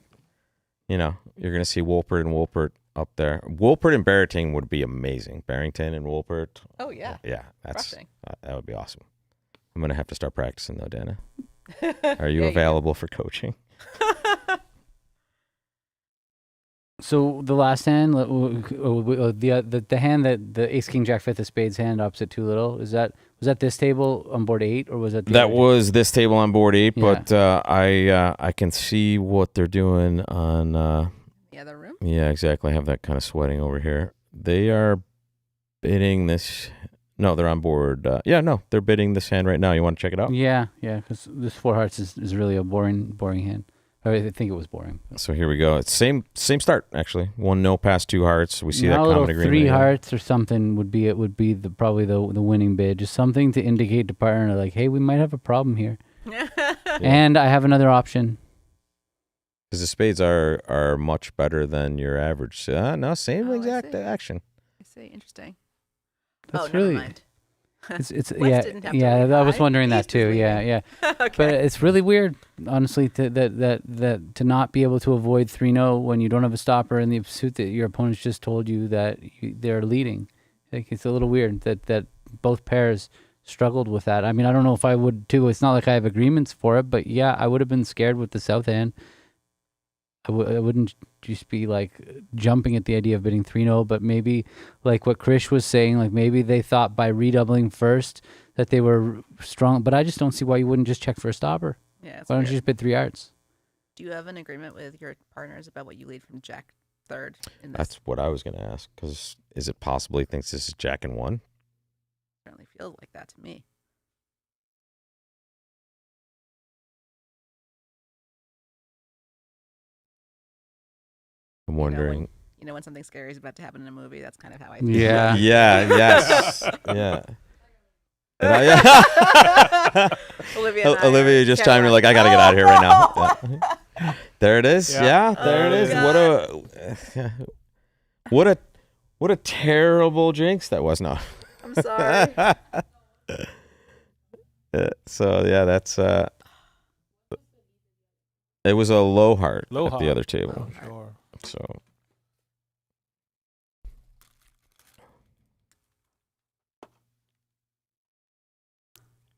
you're going to see Wolpert and Wolpert up there. Wolpert and Barrington would be amazing. Barrington and Wolpert. Oh, yeah. Yeah, that Crushing. would be awesome. I'm going to have to start practicing though, Dana. Are you Yeah, available for coaching? So the last hand, the hand that the Ace King Jack 5th of spades hand opposite too little, was that this table on board 8 or was that That was this table on board 8, Yeah. but I can see what they're doing on. The other room? Yeah, exactly. I have that kind of sweating over here. They are bidding this. No, they're on board. They're bidding this hand right now. You want to check it out? Yeah, because this 4 hearts is really a boring hand. I think it was boring. So here we go. It's same start actually. 1-0 past 2 hearts. We see Now that a common little agreement. 3 here. hearts or something would be probably the winning bid. Just something to indicate to partner like, hey, we might have a problem here. And I have another option. Because the spades are much better than your average. No, same Oh, I exact see. action. I see. Interesting. That's never really mind. It's West yeah didn't have to yeah. leave I was high. wondering that East is too. Yeah, leaving. yeah. Okay. But it's really weird, honestly, that to not be able to avoid 3-0 when you don't have a stopper in the suit that your opponents just told you that they're leading. Like, it's a little weird that both pairs struggled with that. I mean, I don't know if I would too. It's not like I have agreements for it, but yeah, I would have been scared with the south hand. I wouldn't just be like jumping at the idea of bidding 3-0, but maybe like what Krish was saying, like maybe they thought by redoubling first that they were strong, but I just don't see why you wouldn't just check for a stopper. Yeah. It's Why don't you weird. just bid 3 hearts? Do you have an agreement with your partners about what you lead from Jack 3rd in this? That's what I was going to ask. Because is it possible he thinks this is Jack and 1? Certainly feels like that to me. I'm wondering. When something scary is about to happen in a movie, that's kind of how I feel. Yeah. Yeah. Yes. Yeah. Yeah. Olivia and I Olivia are just kinda chimed in like, I got to get out of here right now. Yeah. There it is. Yeah, there it is. What a terrible jinx that was. No. I'm sorry. So yeah, that's it was a low heart Low at heart. the other table. Oh, sure. So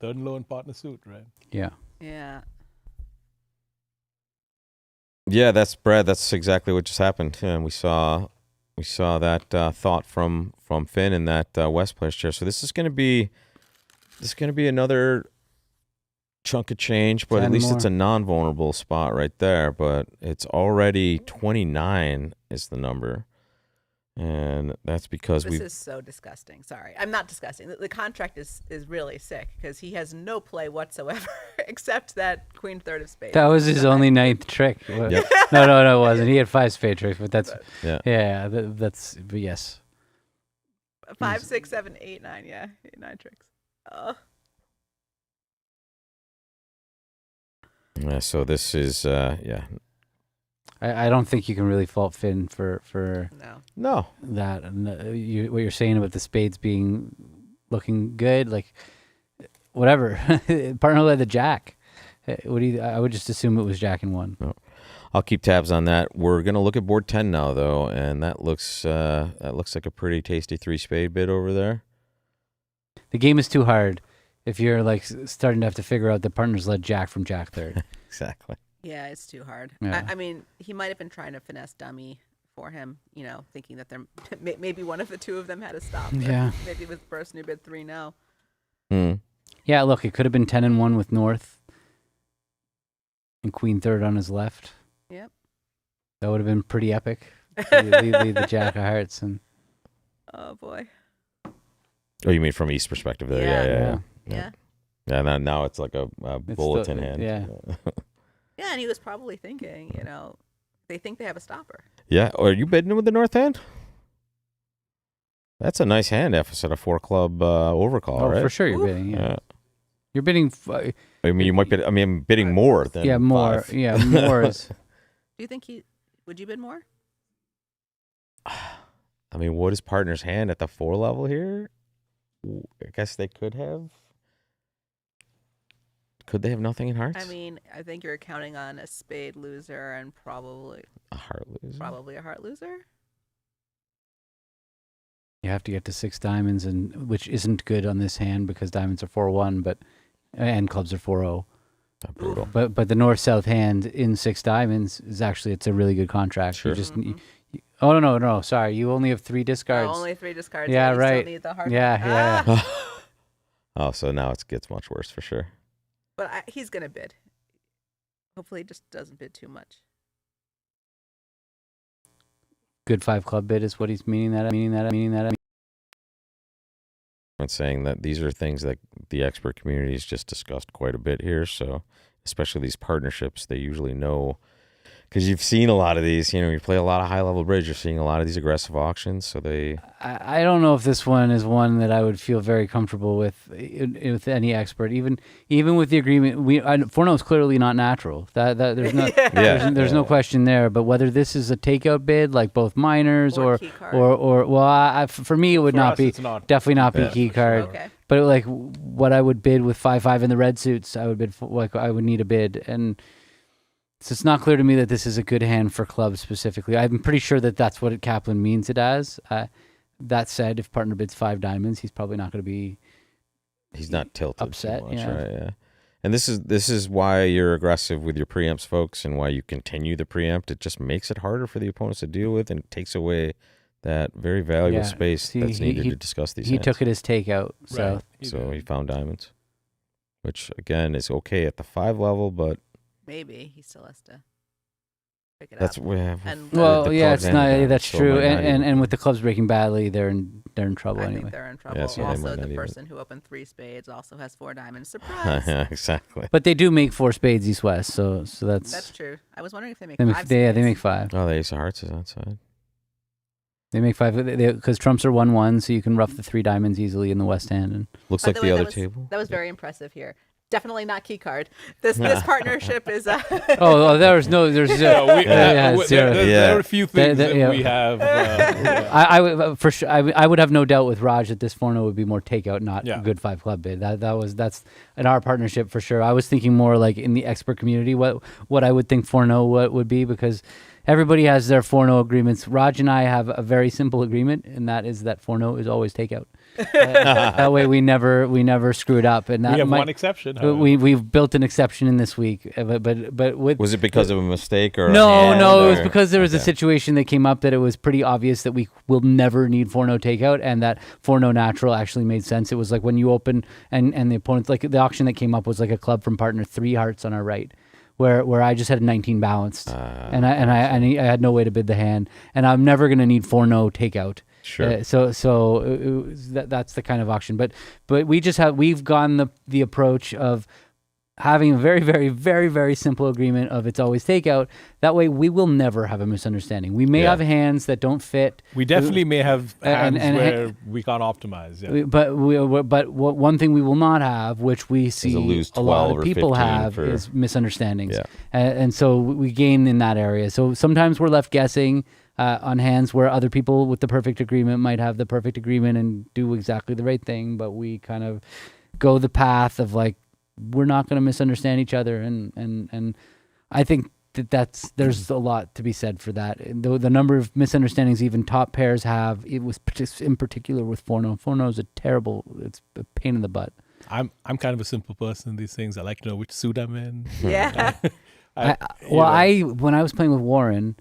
Third and low in partner suit, right? Yeah. Yeah. yeah, that's Brad. That's exactly what just happened. And we saw that thought from Finn in that West player's chair. So this is going to be another chunk of change, but 10 at least more. it's a non-vulnerable spot right there. But it's already 29 is the number, and that's because This is so disgusting. Sorry. I'm not disgusting. The contract is really sick because he has no play whatsoever except that queen 3rd of spades. That was his only 9th trick. Yep. No, it wasn't. He had 5 spade tricks, but that's yeah. but yes. 5, 6, 7, 8, 9. Yeah, 9 tricks. Oh. Yeah, so this is I don't think you can really fault Finn for no that. And what you're saying about the spades looking good, like whatever. Partner led the jack. I would just assume it was Jack and 1. No. I'll keep tabs on that. We're gonna look at board 10 now though, and that looks like a pretty tasty 3 spade bid over there. The game is too hard. if you're like starting to have to figure out the partner's led jack from jack third. Exactly. Yeah, it's too hard. Yeah. I mean, he might have been trying to finesse dummy for him, thinking that there maybe one of the two of them had a stop. Yeah. Maybe with person who bid 3-0. Yeah, look, it could have been 10-1 with North and queen third on his left. Yep. That would have been pretty epic. lead the jack of hearts and. Oh boy. Oh, you mean from East perspective there? Yeah. Yeah. Now it's like a bulletin hand. Yeah. Yeah, and he was probably thinking, they think they have a stopper. Yeah. Are you bidding with the North hand? That's a nice hand if it's at a 4-club overcall, right? For sure you're bidding. Yeah. You're bidding. I mean, you might bid. I mean, I'm bidding more than. Yeah, more. 5. Yeah, more is. Do you think would you bid more? I mean, what is partner's hand at the 4 level here? I guess they could have. Could they have nothing in hearts? I mean, I think you're counting on a spade loser and probably a heart loser. Probably a heart loser. You have to get to 6 diamonds, and which isn't good on this hand because diamonds are 4-1, and clubs are 4-0. Brutal. But the north-south hand in 6 diamonds is actually, it's a really good contract. Sure. You just no, sorry, you only have 3 discards. Oh, only 3 discards. Yeah, you right. Still need the hard Yeah. Oh, so now it gets much worse for sure. But he's gonna bid. Hopefully, he just doesn't bid too much. Good 5 club bid is what he's meaning that. I'm saying that these are things that the expert community has just discussed quite a bit here. So, especially these partnerships, they usually know, because you've seen a lot of these. You play a lot of high-level bridge. You're seeing a lot of these aggressive auctions. So I don't know if this one is one that I would feel very comfortable with any expert. Even with the agreement, 4-0 is clearly not natural. That there's no there's no question there. But whether this is a takeout bid like both minors or for me it would not be definitely not be key card. Okay. But like what I would bid with 5-5 in the red suits, I would bid I would need a bid. And so it's not clear to me that this is a good hand for clubs specifically. I'm pretty sure that that's what Kaplan means it as. That said, if partner bids 5 diamonds, he's probably not going to be. He's not tilted upset, too much, right? Yeah. And this is why you're aggressive with your preempts, folks, and why you continue the preempt. It just makes it harder for the opponents to deal with, and it takes away that very valuable space that's needed to discuss these. He took it as takeout, so he found diamonds, which again is okay at the 5 level, but. Maybe he still has to pick it that's up. It's not. That's true. And with the clubs breaking badly, they're in trouble I anyway. think they're in trouble. Yeah, so also, the person who opened 3 spades also has 4 diamonds. Surprise! Yeah, exactly. But they do make 4 spades east west, so that's true. I was wondering if they make 5 spades. They make 5. Oh, the ace of hearts is outside. They make 5 because trumps are 1-1, so you can rough the 3 diamonds easily in the west hand. And looks like the other table. That was very impressive here. Definitely not key card. This partnership is. There's zero. There are a few things that we have. I would for sure. I would have no doubt with Raj that this 4-0 would be more takeout, not a good 5 club bid. That's in our partnership for sure. I was thinking more like in the expert community what I would think 4-0 would be, because everybody has their 4-0 agreements. Raj and I have a very simple agreement, and that is that 4-0 is always takeout. That way we never screw it up. And that we have one exception. We've built an exception in this week, but was it because of a mistake or no? It was because there was a situation that came up that it was pretty obvious that we will never need 4-0 takeout, and that 4-0 natural actually made sense. It was like when you open and the opponent, like the auction that came up was like a club from partner 3 hearts on our right. Where I just had a 19 balanced, and I had no way to bid the hand, and I'm never going to need 4-0 takeout. Sure. That's the kind of auction, but we've gone the approach of having a very, very, very, very simple agreement of it's always takeout. That way we will never have a misunderstanding. We may have hands that don't fit. We definitely may have hands where we can't optimize. Yeah. But one thing we will not have, which we see a lot of people have, is misunderstandings. Yeah. And so we gain in that area. So sometimes we're left guessing on hands where other people with the perfect agreement might have the perfect agreement and do exactly the right thing, but we kind of go the path of like, we're not going to misunderstand each other, and I think there's a lot to be said for that. The number of misunderstandings even top pairs have, it was in particular with 4-0. 4-0 is it's a pain in the butt. I'm kind of a simple person in these things. I like to know which suit I'm in. Yeah. When I was playing with Warren,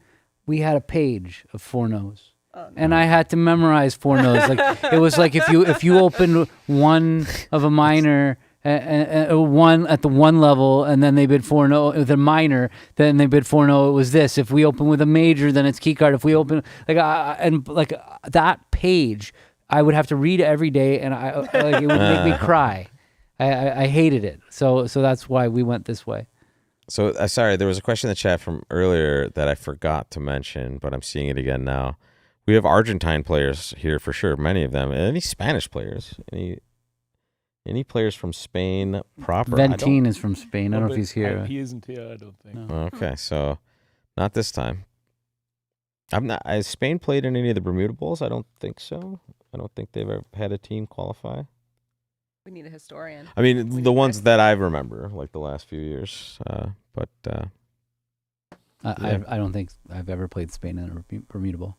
we had a page of 4-nos. And I had to memorize 4-nos. Like it was like if you opened one of a minor and one at the one level, and then they bid 4-no with a minor, then they bid 4-no. It was this. If we open with a major, then it's key card. If we open that page, I would have to read it every day, and it would make me cry. I hated it. So that's why we went this way. So sorry, there was a question in the chat from earlier that I forgot to mention, but I'm seeing it again now. We have Argentine players here for sure, many of them. Any Spanish players? Any players from Spain proper? Ventin is from Spain. I don't know if he's here. He isn't here, I don't think. No. Okay, so not this time. Has Spain played in any of the Bermuda Bowls? I don't think so. I don't think they've ever had a team qualify. We need a historian. I mean, the ones that I remember, like the last few years. But I don't think I've ever played Spain in a Bermuda Bowl.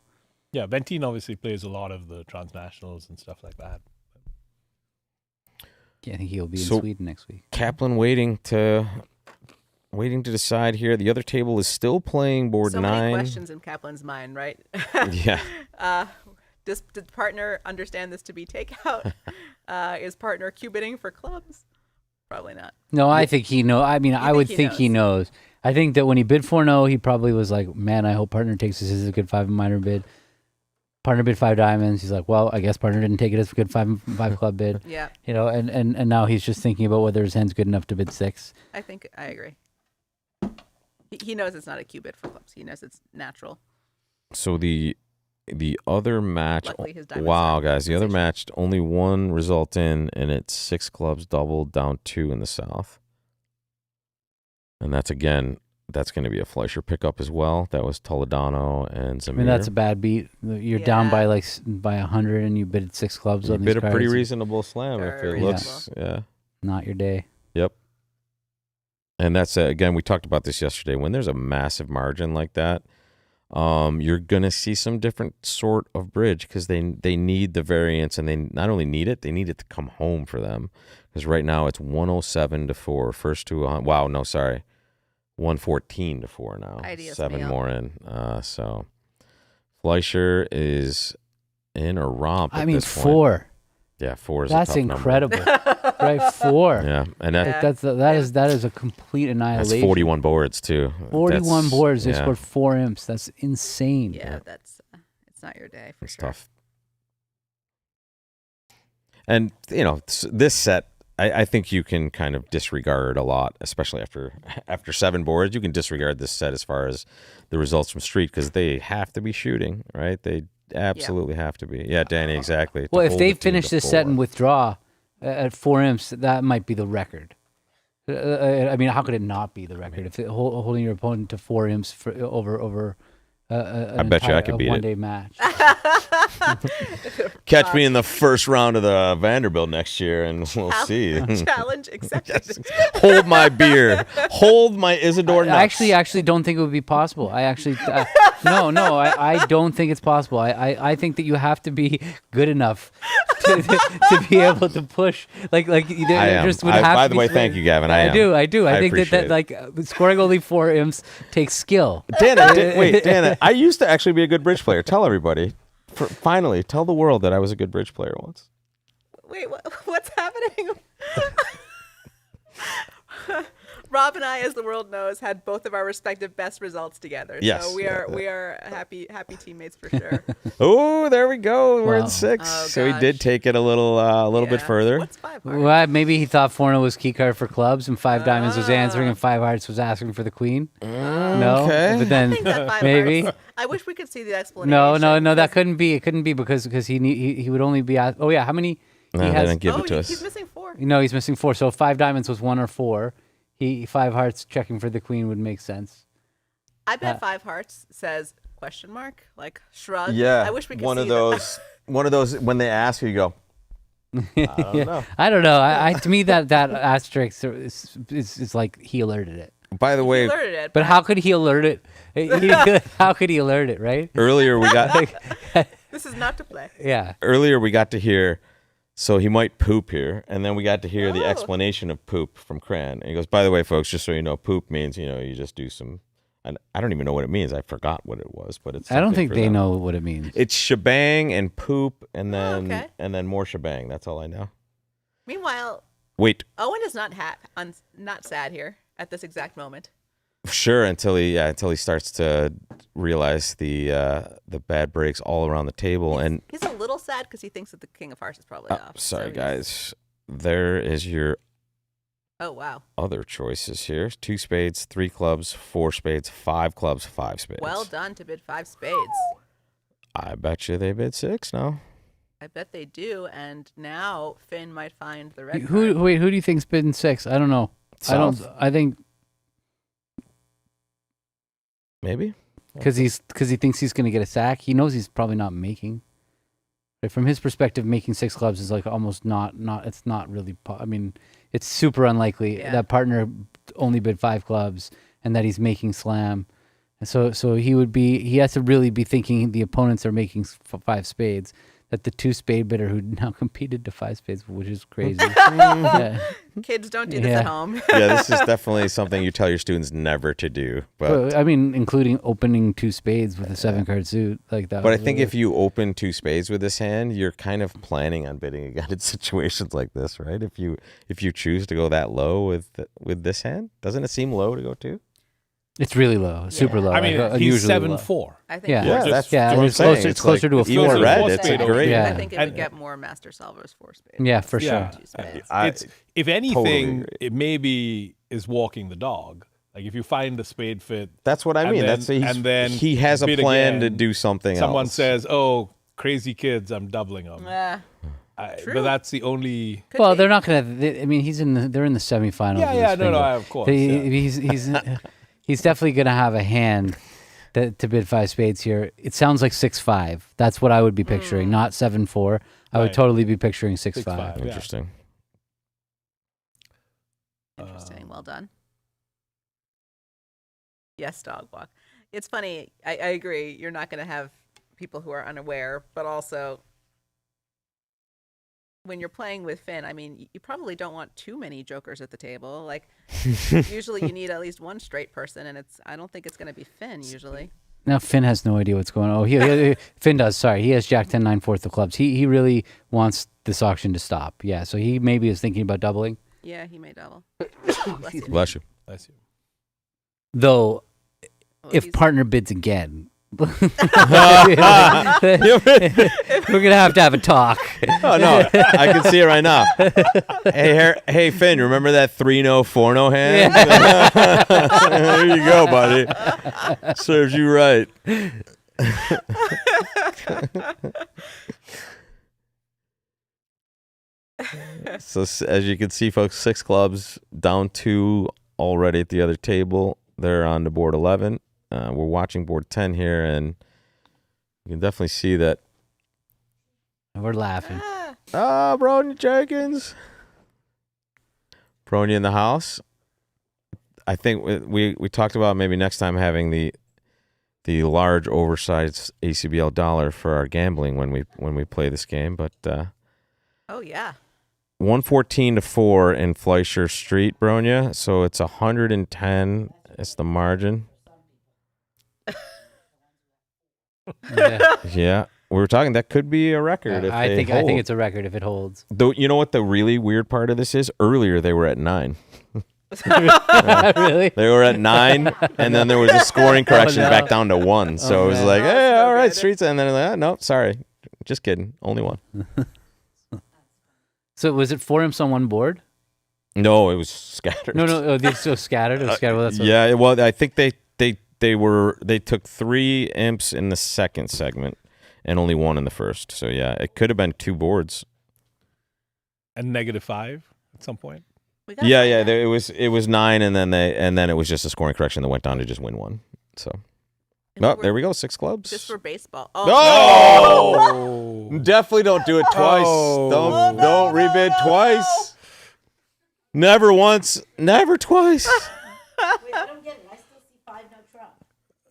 Yeah, Ventin obviously plays a lot of the transnationals and stuff like that. Yeah, I think he'll be in Sweden next week. Kaplan waiting to decide here. The other table is still playing board 9. So many questions in Kaplan's mind, right? Yeah. Did partner understand this to be takeout? Is partner Q-bidding for clubs? Probably not. No, I think he knows. I mean, I would think he knows. I think that when he bid 4-0, he probably was like, man, I hope partner takes this as a good 5 minor bid. Partner bid 5 diamonds. He's like, well, I guess partner didn't take it as a good 5 club bid. Yeah. You know, and now he's just thinking about whether his hand's good enough to bid 6. I think I agree. He knows it's not a Q bid for clubs. He knows it's natural. So the other match, Luckily, his diamonds wow, are guys, the other match, only one result in, and it's 6 clubs doubled, down 2 in the South. And that's going to be a Fleischer pickup as well. That was Toledano and Zamir. I mean, that's a bad beat. You're down by 100, and you bid 6 clubs You on bid these a pretty cards. reasonable slam if it looks, not your day. Yep. And that's, again, we talked about this yesterday. When there's a massive margin like that, you're going to see some different sort of bridge because they need the variance, and they not only need it, they need it to come home for them. Because right now it's 107-4. First to, 114-4 now. Ideas 7 meal. more in. So Fleischer is in a romp. I at mean, this point. 4. Yeah, 4 is That's a tough incredible. number. Right, 4. Yeah, and that is a complete annihilation. That's 41 boards too. 41 boards. They yeah. scored 4 imps. That's insane. Yeah, it's not your day for It's sure. tough. And this set, I think you can kind of disregard a lot, especially after 7 boards. You can disregard this set as far as the results from street because they have to be shooting, right? They absolutely have to be. Yeah, Danny, exactly. Well, if they finish this set and withdraw at 4 imps, that might be the record. I mean, how could it not be the record if holding your opponent to 4 imps for over I bet you I could beat it. One-day match. Catch me in the first round of the Vanderbilt next year, and we'll see. Challenge accepted. Yes. Hold my beer. Hold my Isidore nuts. I actually don't think it would be possible. I actually I don't think it's possible. I think that you have to be good enough to be able to push. Like I am. Just would have by to the be way, thank you, Gavin. I do. I think appreciate that scoring only 4 imps takes skill. Dana, I used to actually be a good bridge player. Tell everybody. Finally, tell the world that I was a good bridge player once. Wait, what's happening? Rob and I, as the world knows, had both of our respective best results together. Yes. So we are happy teammates for sure. Oh, there we go. We're Wow. in 6. Oh, so he gosh. did take it a little bit further. What's 5 hearts? Well, maybe he thought 4-0 was key card for clubs, and 5 diamonds was answering, and 5 hearts was asking for the queen. No, Okay. but then I think that 5 maybe. hearts. I wish we could see the explanation. No, that couldn't be. It couldn't be because he would only be asked. Oh yeah, how many? No, they didn't give it to us. He's missing 4. No, he's missing 4. So 5 diamonds was 1 or 4. 5 hearts checking for the queen would make sense. I bet 5 hearts says question mark, like shrug. Yeah. I wish we could one see of those. One of those when they ask you go. I don't know. I don't know. I to me that asterisk is like he alerted it. By the way, alerted it, but how could he alert it? How could he alert it? Right? earlier we got This is not to play. Yeah. earlier we got to hear So he might poop here. And then we got to hear the explanation of poop from Cran. And he goes, by the way, folks, just so you know, poop means, you just do some, and I don't even know what it means. I forgot what it was, but it's. I don't think they them. know what it means. It's shebang and poop and then more shebang. That's all I know. Meanwhile, wait. Owen is not not sad here at this exact moment. Sure, until he starts to realize the bad breaks all around the table, and he's a little sad because he thinks that the King of Hearts is probably off. Sorry, guys. There is your. Oh wow. Other choices here: 2 spades, 3 clubs, 4 spades, 5 clubs, 5 spades. Well done to bid 5 spades. I bet you they bid 6 now. I bet they do, and now Finn might find the red. Who do you think's bidding 6? I don't know. South? I think. Maybe because he thinks he's going to get a sack. He knows he's probably not making. But from his perspective, making 6 clubs is like almost not. It's not really. I mean, it's super unlikely that partner only bid 5 clubs and that he's making slam. And so he has to really be thinking the opponents are making 5 spades. That the 2 spade bidder who now competed to 5 spades, which is crazy. Kids, don't do this at home. Yeah, this is definitely something you tell your students never to do. But I mean, including opening 2 spades with a 7-card suit like that. But I think if you open 2 spades with this hand, you're kind of planning on bidding again in situations like this, right? If you choose to go that low with this hand, doesn't it seem low to go 2? It's really low, super low. I mean, he's 7-4. I think it's closer to a 4. Even red, it's a great. Yeah. I think it would get more Master Solver's 4 spades. Yeah, for sure. It's, if anything, it maybe is walking the dog. Like if you find the spade fit. That's what I mean. Then he has a plan to do something Someone else. says, "Oh, crazy kids, I'm doubling them." But that's the only. Well, they're not going to. I mean, they're in the semifinals. Yeah, no, of course. He's definitely going to have a hand to bid 5 spades here. It sounds like 6-5. That's what I would be picturing, not 7-4. I would totally be picturing 6-5. Interesting. Interesting. Well done. Yes, dog walk. It's funny. I agree. You're not going to have people who are unaware, but also when you're playing with Finn, I mean, you probably don't want too many jokers at the table. Like, usually you need at least one straight person, and I don't think it's going to be Finn usually. Now Finn has no idea what's going on. Oh, Finn does. Sorry, he has Jack 10 9 4 of clubs. He really wants this auction to stop. Yeah, so he maybe is thinking about doubling. Yeah, he may double. Bless you. Bless you. Though, if partner bids again. We're gonna have a talk. Oh no, I can see it right now. Hey Finn, remember that 3-0 4-0 hand? There you go, buddy. Serves you right. So as you can see, folks, 6 clubs down 2 already at the other table. They're on the board 11. We're watching board 10 here, and you can definitely see that. We're laughing. Bronia Jenkins. Bronia in the house. I think we talked about maybe next time having the large oversized ACBL dollar for our gambling when we play this game, but oh yeah. 114-4 in Fleischer Street, Bronia. So it's 110. It's the margin. Yeah, we were talking that could be a record. If I think it's a record if it holds. Though, you know what the really weird part of this is? Earlier they were at 9. Really? They were at 9, and then there was a scoring correction back down to 1. So it was like, hey, all right, Streets, and then like, no, sorry, just kidding, only 1. So was it 4 imps on one board? No, it was scattered. No, they're so scattered. It was scattered. Well, yeah, well, I think they took 3 imps in the second segment and only 1 in the first. So yeah, it could have been 2 boards. And -5 at some point. Yeah. It was 9, and then it was just a scoring correction that went down to just win 1. So, there we go, 6 clubs. Just for baseball. Oh no! Definitely don't do it twice. Don't rebid twice. Never once, never twice. Wait, I don't get it. I still see 5 no Trump.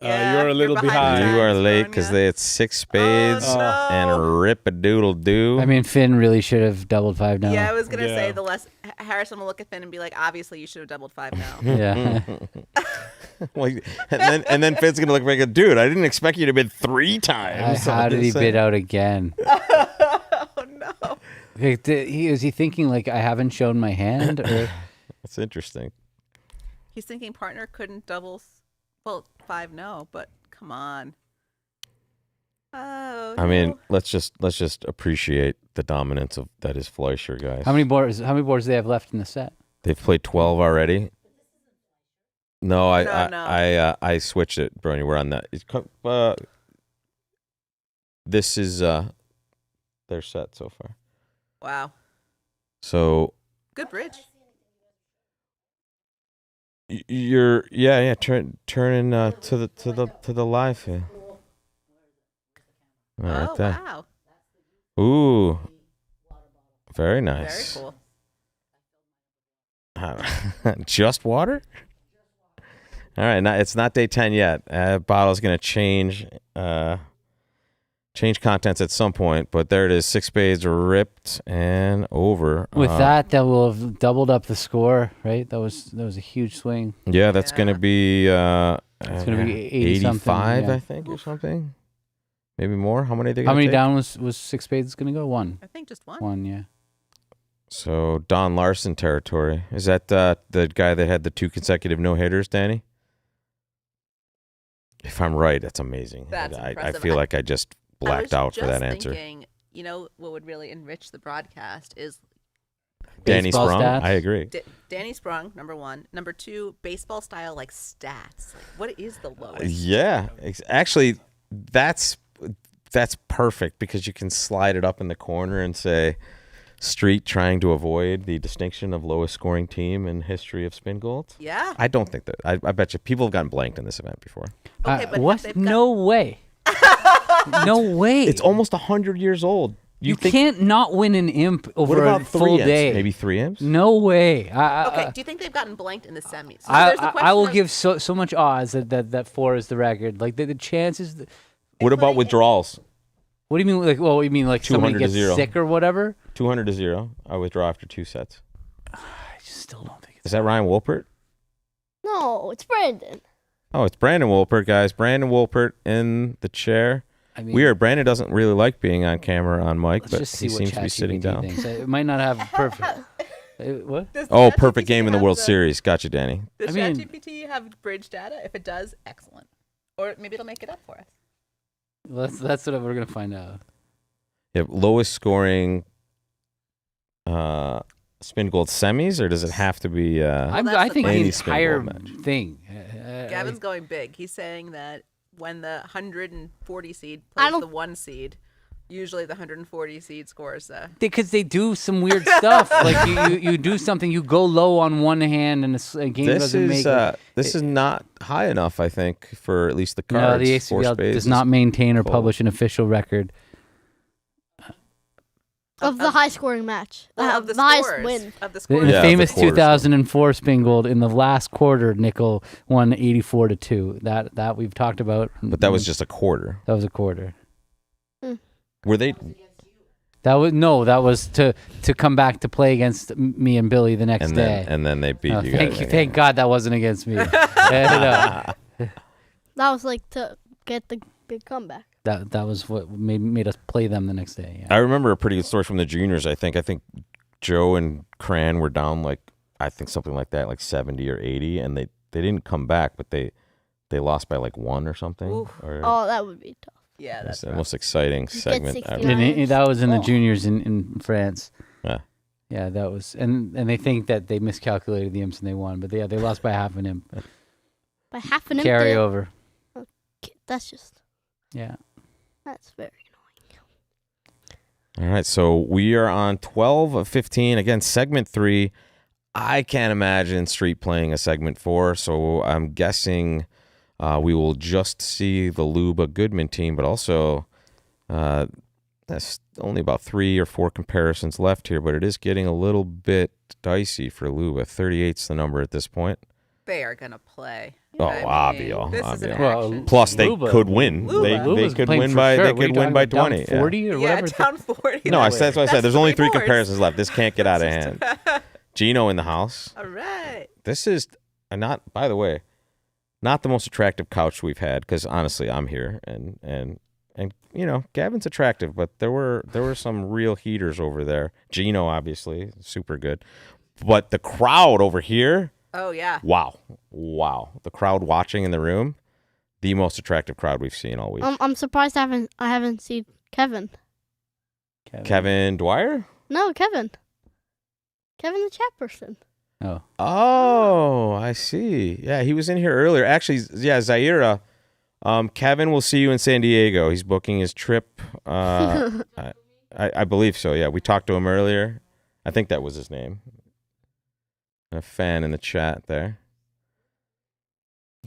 You're a little behind. You are late because they had 6 spades and rip-a-doodle-doo. I mean, Finn really should have doubled 5 now. Yeah, I was gonna say the less Harrison will look at Finn and be like, obviously you should have doubled 5 now. Yeah. Well, and then Finn's gonna look back and dude, I didn't expect you to bid 3 times. How did he bid out again? Oh no. Is he thinking like I haven't shown my hand? Or? That's interesting. He's thinking partner couldn't double. Well, 5 no, but come on. Oh. I mean, let's just appreciate the dominance of that is Fleischer, guys. How many boards do they have left in the set? They've played 12 already. No, I switched it, Bronia. We're on that. This is their set so far. Wow. So good bridge. You're turning to the live here. Right there. Wow. Ooh. Very nice. Very cool. Just water? All right, it's not day 10 yet. Bottle's going to change contents at some point, but there it is. 6 spades ripped and over. With that will have doubled up the score, right? That was a huge swing. Yeah, that's going to be it's going to be 85, yeah. I think, or something. Maybe more. How many? How many down was 6 spades going to go? 1. I think just 1. 1, yeah. So Don Larson territory. Is that the guy that had the 2 consecutive no hitters, Danny? If I'm right, that's amazing. That's I impressive. feel like I just blacked out for that answer. Thinking, you know what would really enrich the broadcast is Danny baseball Sprung. stats? I agree. Danny Sprung, number 1. Number 2, baseball style like stats. Like, what is the lowest? Yeah, actually, that's perfect because you can slide it up in the corner and say Street trying to avoid the distinction of lowest scoring team in history of Spingold. Yeah. I don't think that. I bet you people have gotten blanked in this event before. Okay, but what? No way. No way. It's almost 100 years old. You can't not win an imp over What about a full 3 day. imps? Maybe 3 imps? No way. Okay, do you think they've gotten blanked in the semis? So I will give so much odds that 4 is the record. Like the chances. What about withdrawals? What do you mean? Like, well, you mean like somebody 200 to gets 0. sick or whatever? 200 to 0. I withdraw after 2 sets. I just still don't think. Is that Ryan Wolpert? No, it's Brandon. Oh, it's Brandon Wolpert, guys. Brandon Wolpert in the chair. I mean, Weird. Brandon doesn't really like being on camera on mic, Let's but just see he what seems to be sitting ChatGPT down. thinks. It might not have perfect. What? Oh, perfect game in the World Series. Gotcha, Danny. Does ChatGPT have bridge data? If it does, excellent. Or maybe it'll make it up for us. Well, that's what we're gonna find out. Yeah, lowest scoring Spingold semis, or does it have to be? I think the any entire Spingold match? thing. Gavin's going big. He's saying that when the 140 seed plays the 1 seed, usually the 140 seed scores. Because they do some weird stuff. Like you do something, you go low on one hand, and a game doesn't make it. This is not high enough, I think, for at least the No, cards. the 4 ACBL spades does not maintain or full. publish an official record. Of the high scoring match. Of the highest scores. win. Of the In scores. the Yeah, famous the quarters. 2004 Spingold, in the last quarter, Nickel won 84-2. That we've talked about. But that was just a quarter. That was a quarter. Were they? That was to come back to play against me and Billy the next day. And then they beat you thank guys. you, thank God that wasn't against me. That was like to get the big comeback. That was what made us play them the next day. Yeah. I remember a pretty good story from the juniors. I think Joe and Cran were down something like that, like 70 or 80, and they didn't come back, but they lost by like 1 or something. Oh, that would be tough. Yeah, that's the most exciting segment ever. That was in the juniors in France. Yeah. Yeah, that was, and they think that they miscalculated the imps and they won, but they lost by half an imp. By half an imp? Carry over. Okay, that's just. Yeah. That's very All right, so we are on 12 of 15. Again, segment 3. I can't imagine Street playing a segment 4, so I'm guessing we will just see the Luba Goodman team, but also that's only about 3 or 4 comparisons left here, but it is getting a little bit dicey for Luba. 38's the number at this point. They are going to play. Oh, I mean, obvio. this is an obvio. action. Plus, they Luba. could win. They Luba's could playing win for by sure. they What are you could win talking by about, 20. down 40 or Yeah, whatever. down 40. No, that's what I said. There's only 3 boards. comparisons left. This can't get out of hand. Gino in the house. All right. This is not. By the way, not the most attractive couch we've had because honestly, I'm here and you know Gavin's attractive, but there were some real heaters over there. Gino obviously super good, but the crowd over here. Oh yeah. Wow. The crowd watching in the room, the most attractive crowd we've seen all week. I'm surprised I haven't seen Kevin. Kevin Dwyer? No, Kevin. Kevin the chat person. Oh, I see. Yeah, he was in here earlier. Actually, yeah, Zaira. Kevin will see you in San Diego. He's booking his trip. I believe so. Yeah, we talked to him earlier. I think that was his name. A fan in the chat there.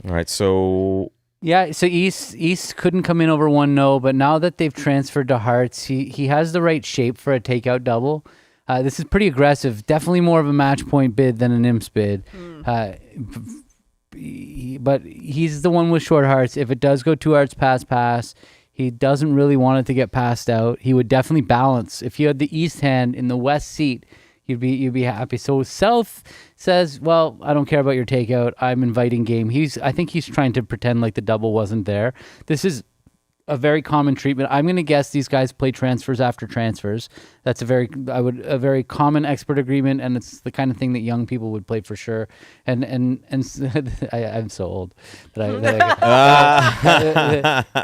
All right, so Yeah, so East couldn't come in over 1-0, but now that they've transferred to Hearts, he has the right shape for a takeout double. This is pretty aggressive. Definitely more of a match point bid than an imps bid. But he's the one with short hearts. If it does go 2 hearts pass, he doesn't really want it to get passed out. He would definitely balance. If you had the East hand in the West seat, you'd be happy. So South says, well, I don't care about your takeout. I'm inviting game. I think he's trying to pretend like the double wasn't there. This is a very common treatment. I'm going to guess these guys play transfers after transfers. That's a very common expert agreement, and it's the kind of thing that young people would play for sure. And I'm so old that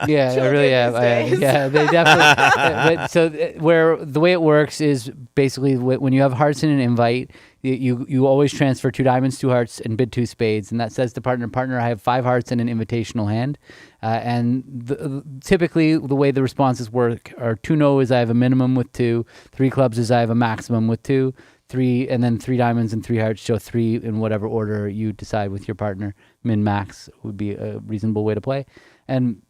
yeah, I really am. Yeah, they definitely. But so where the way it works is basically when you have hearts in an invite, you always transfer 2 diamonds, 2 hearts, and bid 2 spades, and that says to partner, I have 5 hearts and an invitational hand. Typically, the way the responses work are 2 no is I have a minimum with 2, 3 clubs is I have a maximum with 2, 3, and then 3 diamonds and 3 hearts show 3 in whatever order you decide with your partner. Min max would be a reasonable way to play, and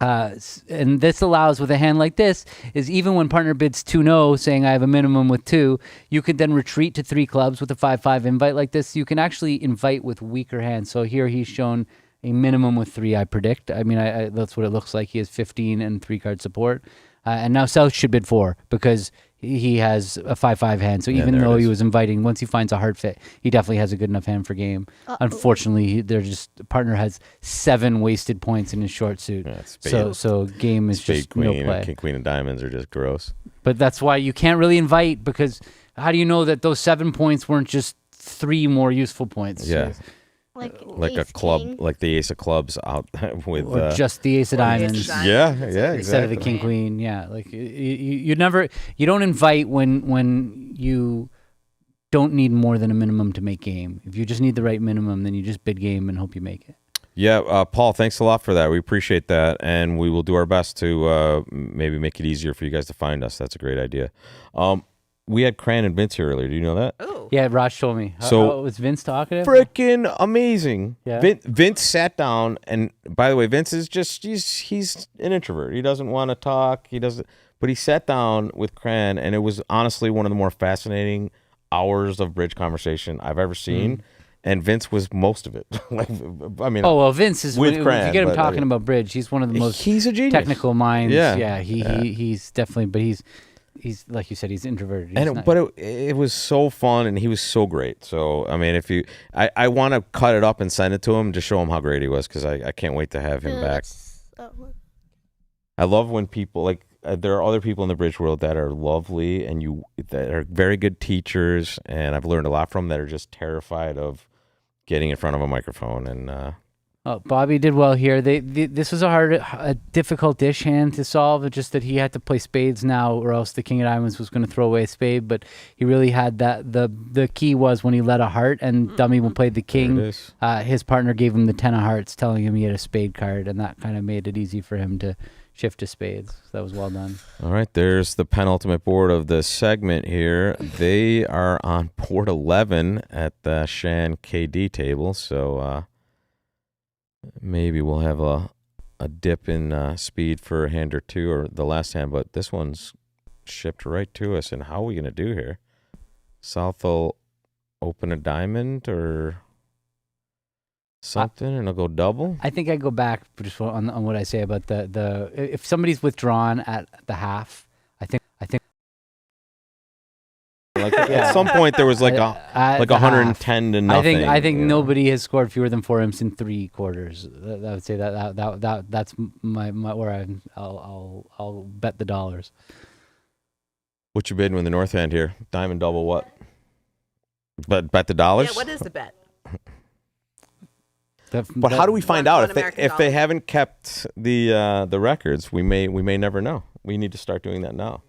this allows with a hand like this is even when partner bids 2 no, saying I have a minimum with 2, you could then retreat to 3 clubs with a 5-5 invite like this. You can actually invite with weaker hands. So here he's shown a minimum with 3, I predict. I mean, that's what it looks like. He has 15 and 3 card support. And now South should bid 4 because he has a 5-5 hand. So even though he was inviting, once he finds a heart fit, he definitely has a good enough hand for game. Unfortunately, partner has 7 wasted points in his short suit. Yeah, so game is just queen no play. And king, queen, and diamonds are just gross. But that's why you can't really invite, because how do you know that those 7 points weren't just 3 more useful points? Yeah. Like a club, king. like the ace of clubs out with or just the ace of diamonds. Yeah, exactly. Instead of the king queen. Yeah, like you don't invite when you don't need more than a minimum to make game. If you just need the right minimum, then you just bid game and hope you make it. Yeah, Paul, thanks a lot for that. We appreciate that, and we will do our best to maybe make it easier for you guys to find us. That's a great idea. We had Cran and Vince here earlier. Do you know that? Oh. Yeah, Raj told me. So was Vince talkative? Freaking amazing. Yeah. Vince sat down, and by the way, Vince is just he's an introvert. He doesn't want to talk. But he sat down with Cran, and it was honestly one of the more fascinating hours of bridge conversation I've ever seen. And Vince was most of it. Vince is with Cran, if you get him talking about bridge, he's one of the most he's a genius. Technical minds. Yeah, he's definitely, but he's like you said, he's introverted. But it was so fun, and he was so great. So I mean, I want to cut it up and send it to him to show him how great he was, because I can't wait to have him back. I love when people there are other people in the bridge world that are lovely and that are very good teachers, and I've learned a lot from that are just terrified of getting in front of a microphone. And Bobby did well here. This was a difficult dish hand to solve. It's just that he had to play spades now, or else the king of diamonds was going to throw away a spade. But he really had that. The key was when he led a heart and dummy played the king. His partner gave him the 10 of hearts, telling him he had a spade card, and that kind of made it easy for him to shift to spades. So that was well done. All right, there's the penultimate board of the segment here. They are on board 11 at the Shan KD table, so maybe we'll have a dip in speed for a hand or two, or the last hand, but this one's shipped right to us. And how are we going to do here? South will open a diamond, or something and I'll go double. I think I go back just on what I say about the if somebody's withdrawn at the half, I think like at some point there was like 110 to nothing. I think nobody has scored fewer than 4 imps in 3 quarters. I would say that's my where I'll bet the dollars. What you bidding with the North End here? Diamond double what? But bet the dollars? Yeah, what is the bet? But how do we find out if they $1 haven't kept the records? We may never know. We need to start doing that now.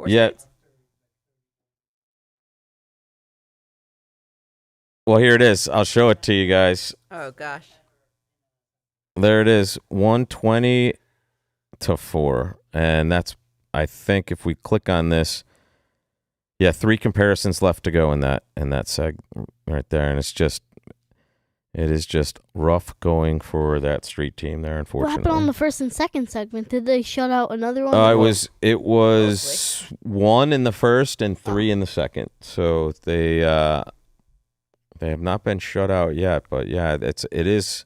Yeah. Well, here it is. I'll show it to you guys. Oh gosh. There it is, 120 to 4, and that's. I think if we click on this, 3 comparisons left to go in that seg right there, and it is just rough going for that street team there. Unfortunately, What happened on the first and second segment? Did they shut out another one? It was 1 in the first and 3 in the second. So they have not been shut out yet. But yeah, it is.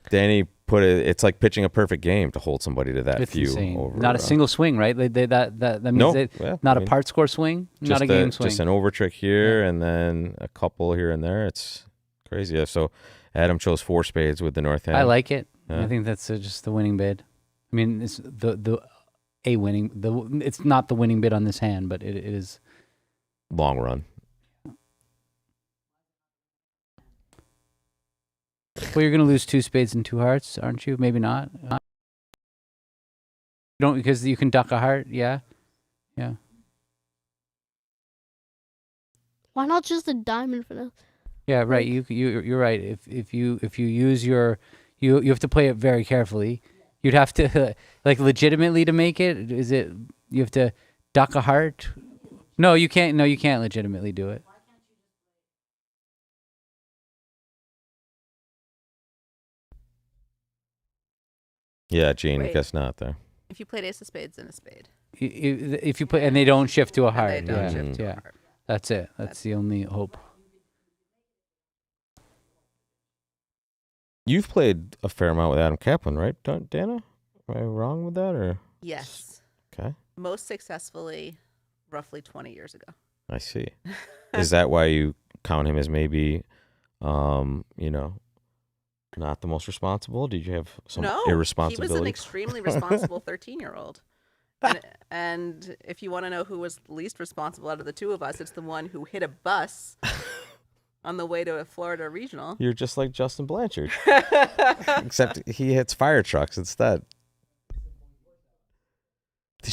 Danny put it. It's like pitching a perfect game to hold somebody to that few. Over, not a single swing, right? That means not a part score swing, not a game swing. Just an over trick here and then a couple here and there. It's crazy. Yeah, so Adam chose 4 spades with the North Hand. I like it. I think that's just the winning bid. I mean, it's it's not the winning bid on this hand, but it is long run. Well, you're going to lose 2 spades and 2 hearts, aren't you? Maybe not. Don't because you can duck a heart. Yeah. Why not just a diamond for now? Yeah, right. You're right. If you use your you have to play it very carefully. You'd have to like legitimately to make it. Is it you have to duck a heart? No, you can't. No, you can't legitimately do it. Yeah, Gene, I Wait. guess not there. If you played ace of spades and a spade. If you play and they don't shift to a heart. And they don't shift to a heart. That's it. That's the only hope. You've played a fair amount with Adam Kaplan, right, Dana? Am I wrong with that, or? Yes. Okay. Most successfully, roughly 20 years ago. I see. Is that why you count him as maybe, not the most responsible? Did you have some irresponsibility? He was an extremely responsible 13-year-old. And if you want to know who was least responsible out of the two of us, it's the one who hit a bus on the way to a Florida regional. You're just like Justin Blanchard. Except he hits fire trucks instead.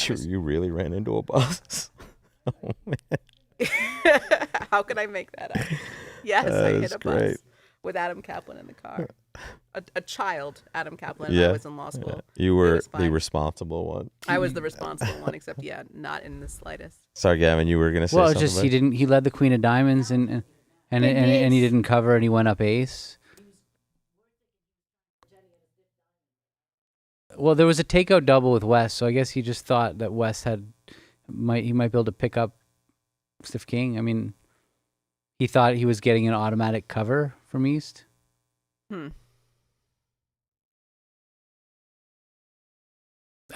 You really ran into a bus? Oh, man. How can I make that up? Yes, I hit a bus with Adam Kaplan in the car. A child, Adam Kaplan. I was in law school. Yeah. You were the responsible one. I was the responsible one, except not in the slightest. Sorry, Gavin, you were going to say something. Well, just he led the Queen of Diamonds and he didn't cover and he went up ace. Well, there was a takeout double with West, so I guess he just thought that West might be able to pick up stiff king. I mean, he thought he was getting an automatic cover from East. I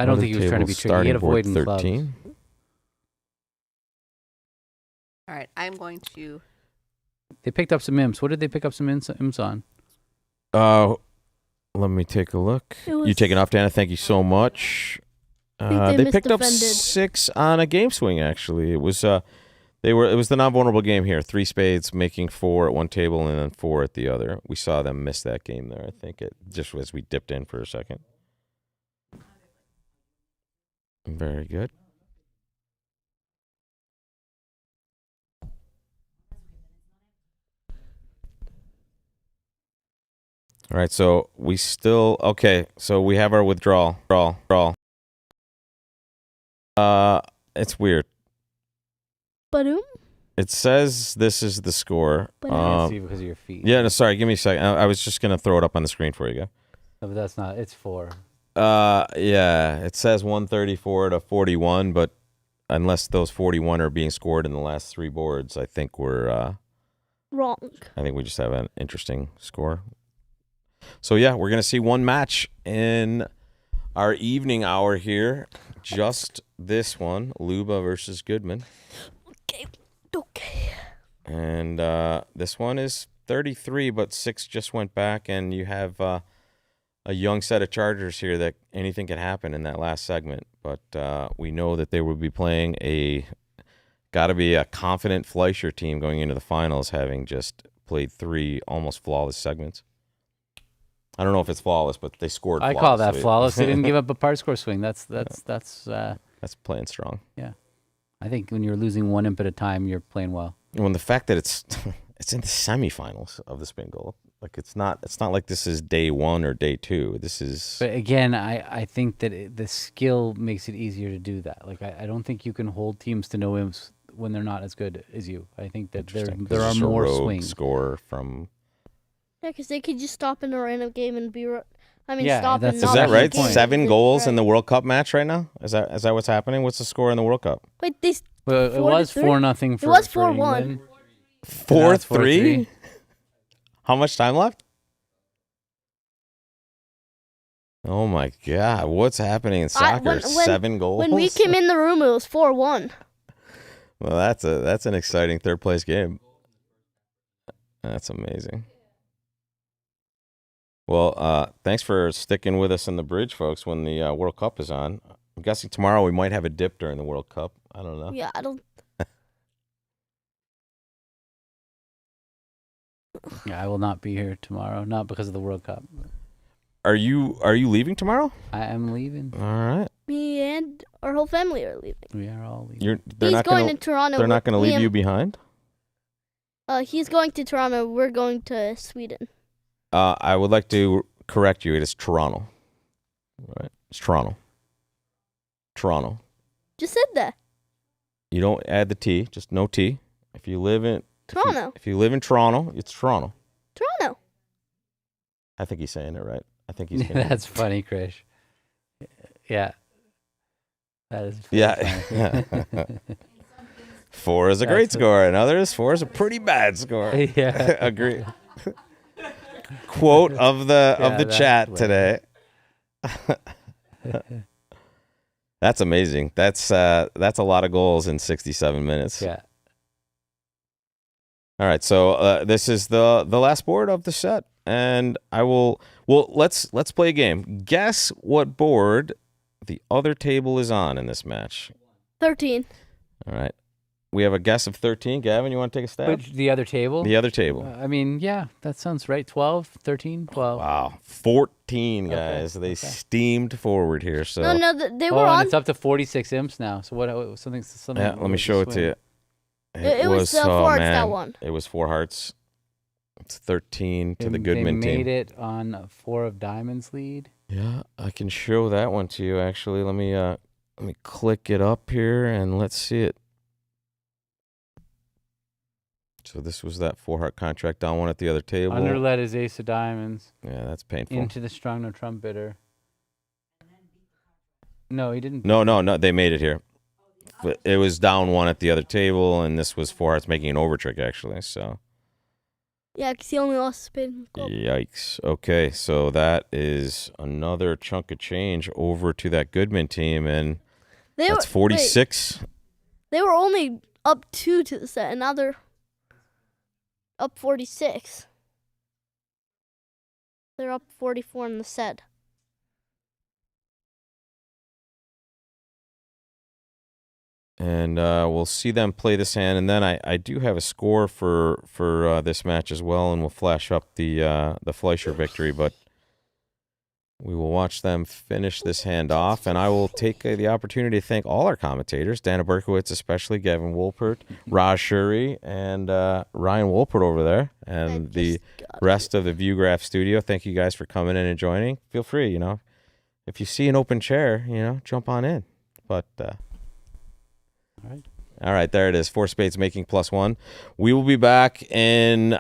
don't think he was trying to be tricky. He had avoidance clubs. All right, I'm going to. They picked up some imps. What did they pick up some imps on? Let me take a look. You taking off, Dana? Thank you so much. They picked up 6 on a game swing. Actually, it was it was the non-vulnerable game here. 3 spades, making 4 at one table and then 4 at the other. We saw them miss that game there. I think just as we dipped in for a second. Very good. All right, so we still so we have our withdrawal. It's weird. It says this is the score. See because of your feet. Yeah, no, sorry, give me a second. I was just gonna throw it up on the screen for you, guys. No, but that's not. It's 4. Yeah, it says 134 to 41, but unless those 41 are being scored in the last 3 boards, I think we're wrong. I think we just have an interesting score. So yeah, we're gonna see one match in our evening hour here. Just this one, Luba versus Goodman. Okay. And this one is 33, but 6 just went back, and you have a young set of Chargers here that anything can happen in that last segment. But we know that they will be playing got to be a confident Fleischer team going into the finals, having just played 3 almost flawless segments. I don't know if it's flawless, but they scored. I call that flawless. They didn't give up a par score swing. That's playing strong. Yeah, I think when you're losing 1 imp at a time, you're playing well. When the fact that it's in the semifinals of the Spingold, like it's not like this is day 1 or day 2. This is. But again, I think that the skill makes it easier to do that. Like I don't think you can hold teams to no imps when they're not as good as you. I think that there are more swings. Score from. Yeah, because they could just stop in a random game and be. Yeah, stop and is not that be right? game. 7 goals in Right. the World Cup match right now. Is that what's happening? What's the score in the World Cup? Wait, this. Well, it was 4-0 for. It was for 4-1. England. 4-3. How much time left? Oh my God! What's happening in soccer? 7 goals. When we came in the room, it was 4-1. Well, that's an exciting 3rd place game. That's amazing. Well, thanks for sticking with us in the bridge, folks, when the World Cup is on. I'm guessing tomorrow we might have a dip during the World Cup. I don't know. Yeah, I don't. Yeah, I will not be here tomorrow, not because of the World Cup. Are you leaving tomorrow? I am leaving. All right. Me and our whole family are leaving. We are all leaving. He's going to Toronto. They're not going to leave and- you behind? He's going to Toronto. We're going to Sweden. I would like to correct you. It is Toronto. Right? It's Toronto. Toronto. Just said that. You don't add the T, just no T. If you live in Toronto. If you live in Toronto, it's Toronto. Toronto. I think he's saying it right. I think he's getting That's funny, Krish. Yeah. That is Yeah. funny. 4 is a great score, and others 4 is a pretty bad score. Yeah. Agree. Quote of the chat today. That's amazing. That's a lot of goals in 67 minutes. Yeah. All right, so this is the last board of the set, and I will. Well, let's play a game. Guess what board the other table is on in this match. 13. All right, we have a guess of 13. Gavin, you want to take a stab? But the other table? The other table. I mean, yeah, that sounds right. 12, 13, 12. Wow, 14 guys. They steamed forward here. So No, they were and on. it's up to 46 imps now. So what? Something. Yeah, let me show it to you. It was 4 hearts that won. It was 4 hearts. It's 13 to the They Goodman team. made it on 4 of diamonds lead. Yeah, I can show that one to you. Actually, let me click it up here and let's see it. So this was that 4-heart contract down one at the other table. Underlet is ace of diamonds. Yeah, that's painful. Into the strong no trump bidder. No, he didn't. No. They made it here. But it was down one at the other table, and this was 4 hearts making an over trick, actually. So. Yeah, because he only lost a spade. in the club. Yikes. Okay, so that is another chunk of change over to that Goodman team, and that's 46. Wait, they were only up 2 to the set, and now they're up 46. They're up 44 in the set. And we'll see them play this hand, and then I do have a score for this match as well, and we'll flash up the Fleischer victory, but we will watch them finish this hand off, and I will take the opportunity to thank all our commentators, Dana Berkowitz especially, Gavin Wolpert, Raj Shuri, and Ryan Wolpert over there, and the rest of the ViewGraph studio. Thank you guys for coming in and joining. Feel free, if you see an open chair, jump on in. But all right. All right, there it is. Four spades making +1. We will be back in,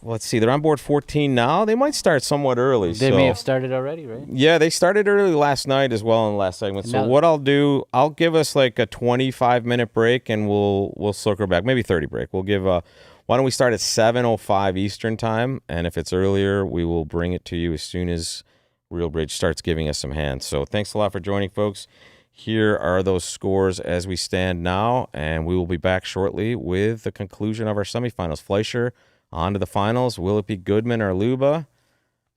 let's see, they're on board 14 now. They might start somewhat early. They may have started already, right? Yeah, they started early last night as well in the last segment. So what I'll do, I'll give us like a 25-minute break, and we'll circle back. Maybe 30 break. We'll give why don't we start at 7:05 Eastern time, and if it's earlier, we will bring it to you as soon as Real Bridge starts giving us some hands. So thanks a lot for joining, folks. Here are those scores as we stand now, and we will be back shortly with the conclusion of our semifinals. Fleischer on to the finals. Will it be Goodman or Luba?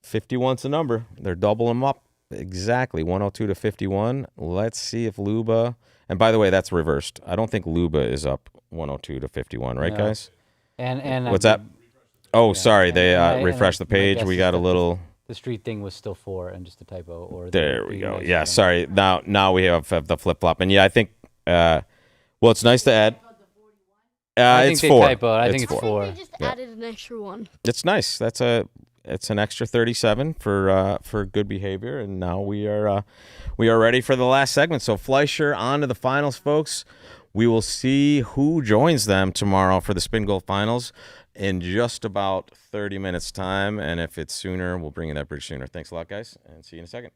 51's the number. They're doubling them up. Exactly, 102 to 51. Let's see if Luba, and by the way, that's reversed. I don't think Luba is up 102 to 51, right, guys? And what's that? Oh, sorry, they refreshed the page. We got a little. The street thing was still 4 and just a typo. Or there we go. Yeah, sorry. Now we have the flip flop, and yeah, I think. Well, it's nice to add. It's 4. I think it's 4. They just added an extra one. It's nice. It's an extra 37 for good behavior, and now we are ready for the last segment. So Fleischer on to the finals, folks. We will see who joins them tomorrow for the Spingold finals in just about 30 minutes time, and if it's sooner, we'll bring in that bridge sooner. Thanks a lot, guys, and see you in a second.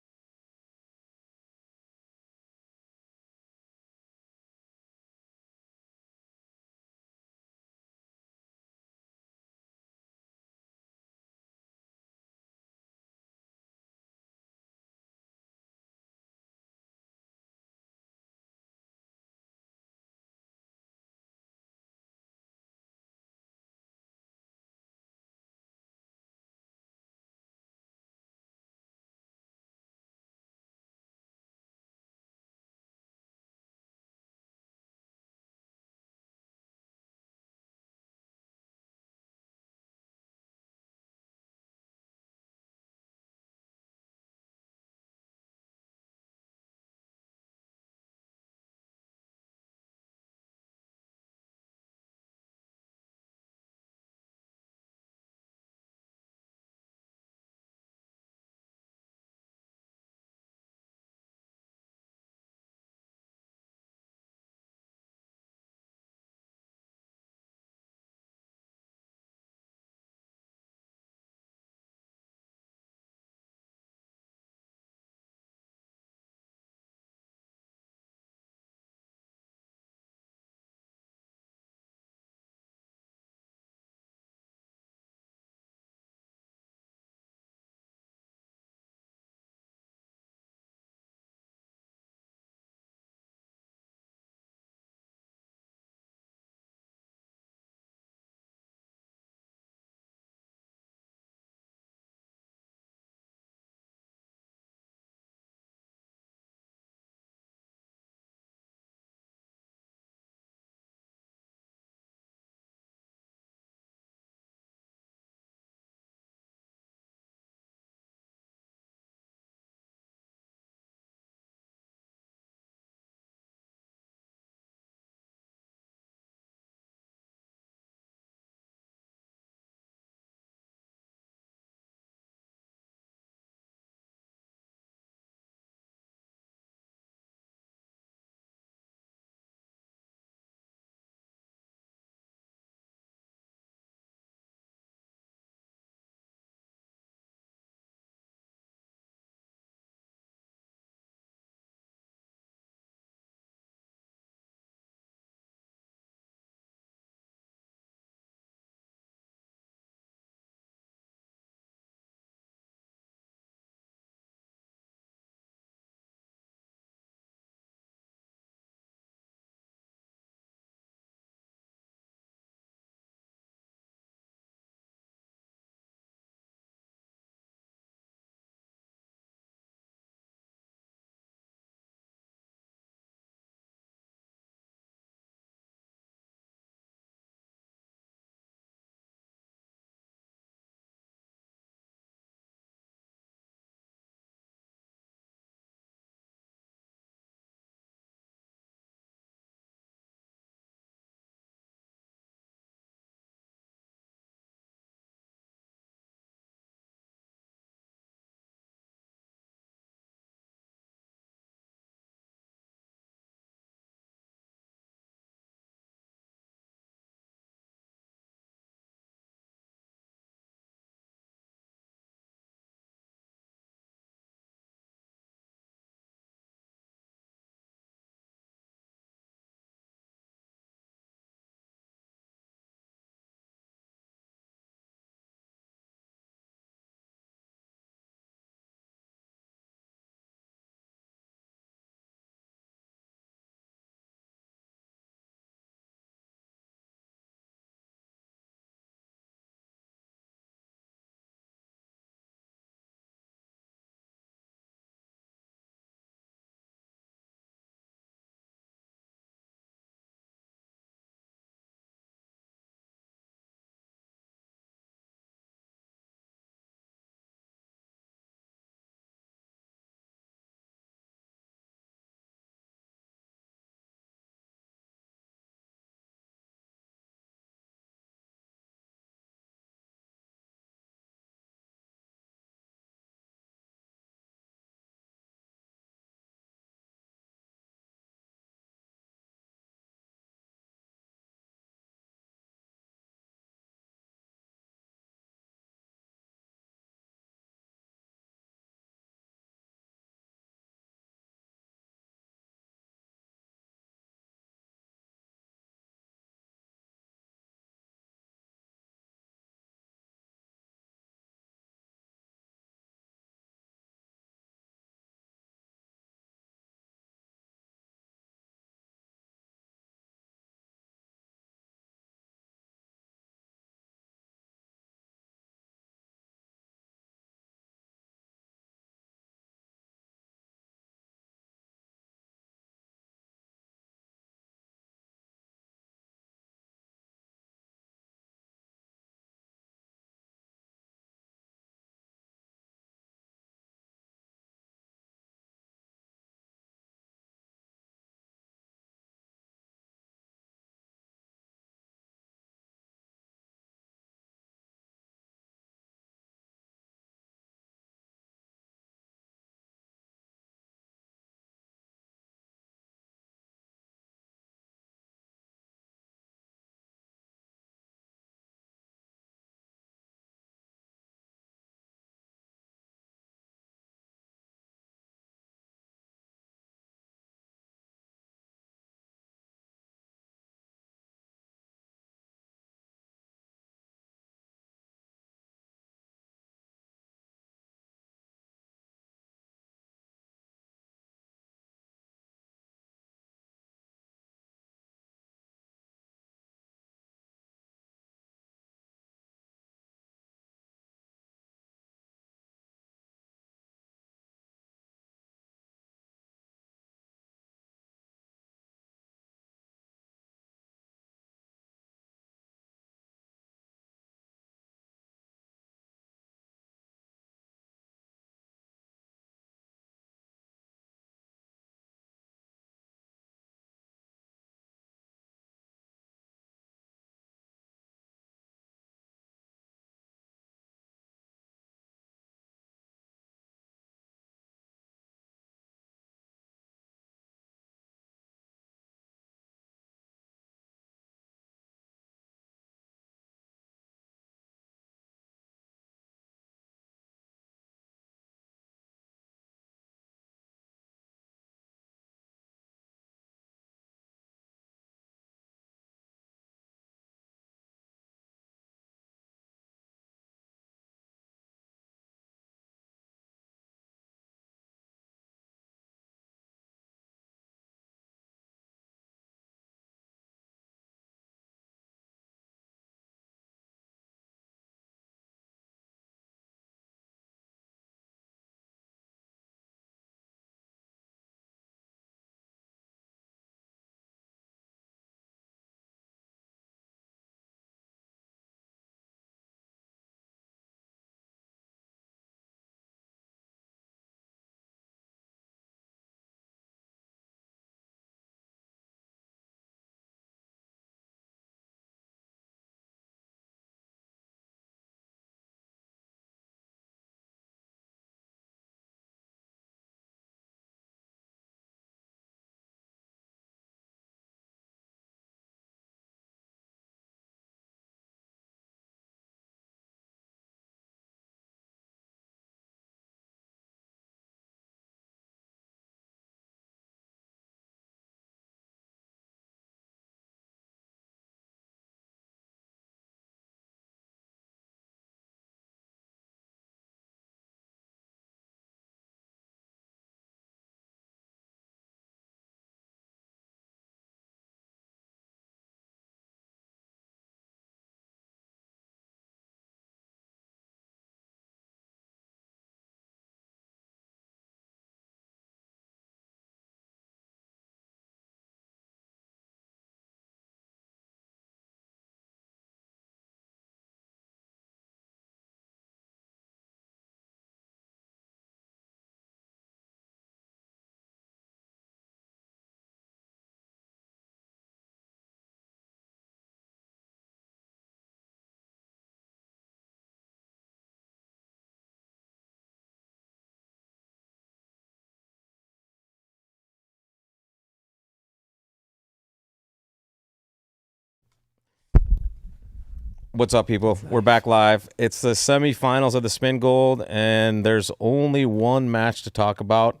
What's up, people? We're back live. It's the semifinals of the Spingold, and there's only one match to talk about,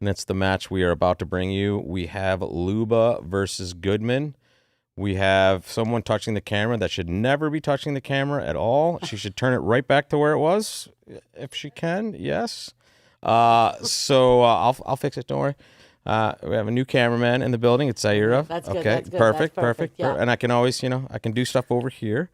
and it's the match we are about to bring you. We have Luba versus Goodman. We have someone touching the camera that should never be touching the camera at all. She should turn it right back to where it was, if she can. Yes. So I'll fix it. Don't worry. We have a new cameraman in the building. It's Zaira. That's good. Okay, That's good. perfect, That's perfect. Yeah. And I can always, I can do stuff over here.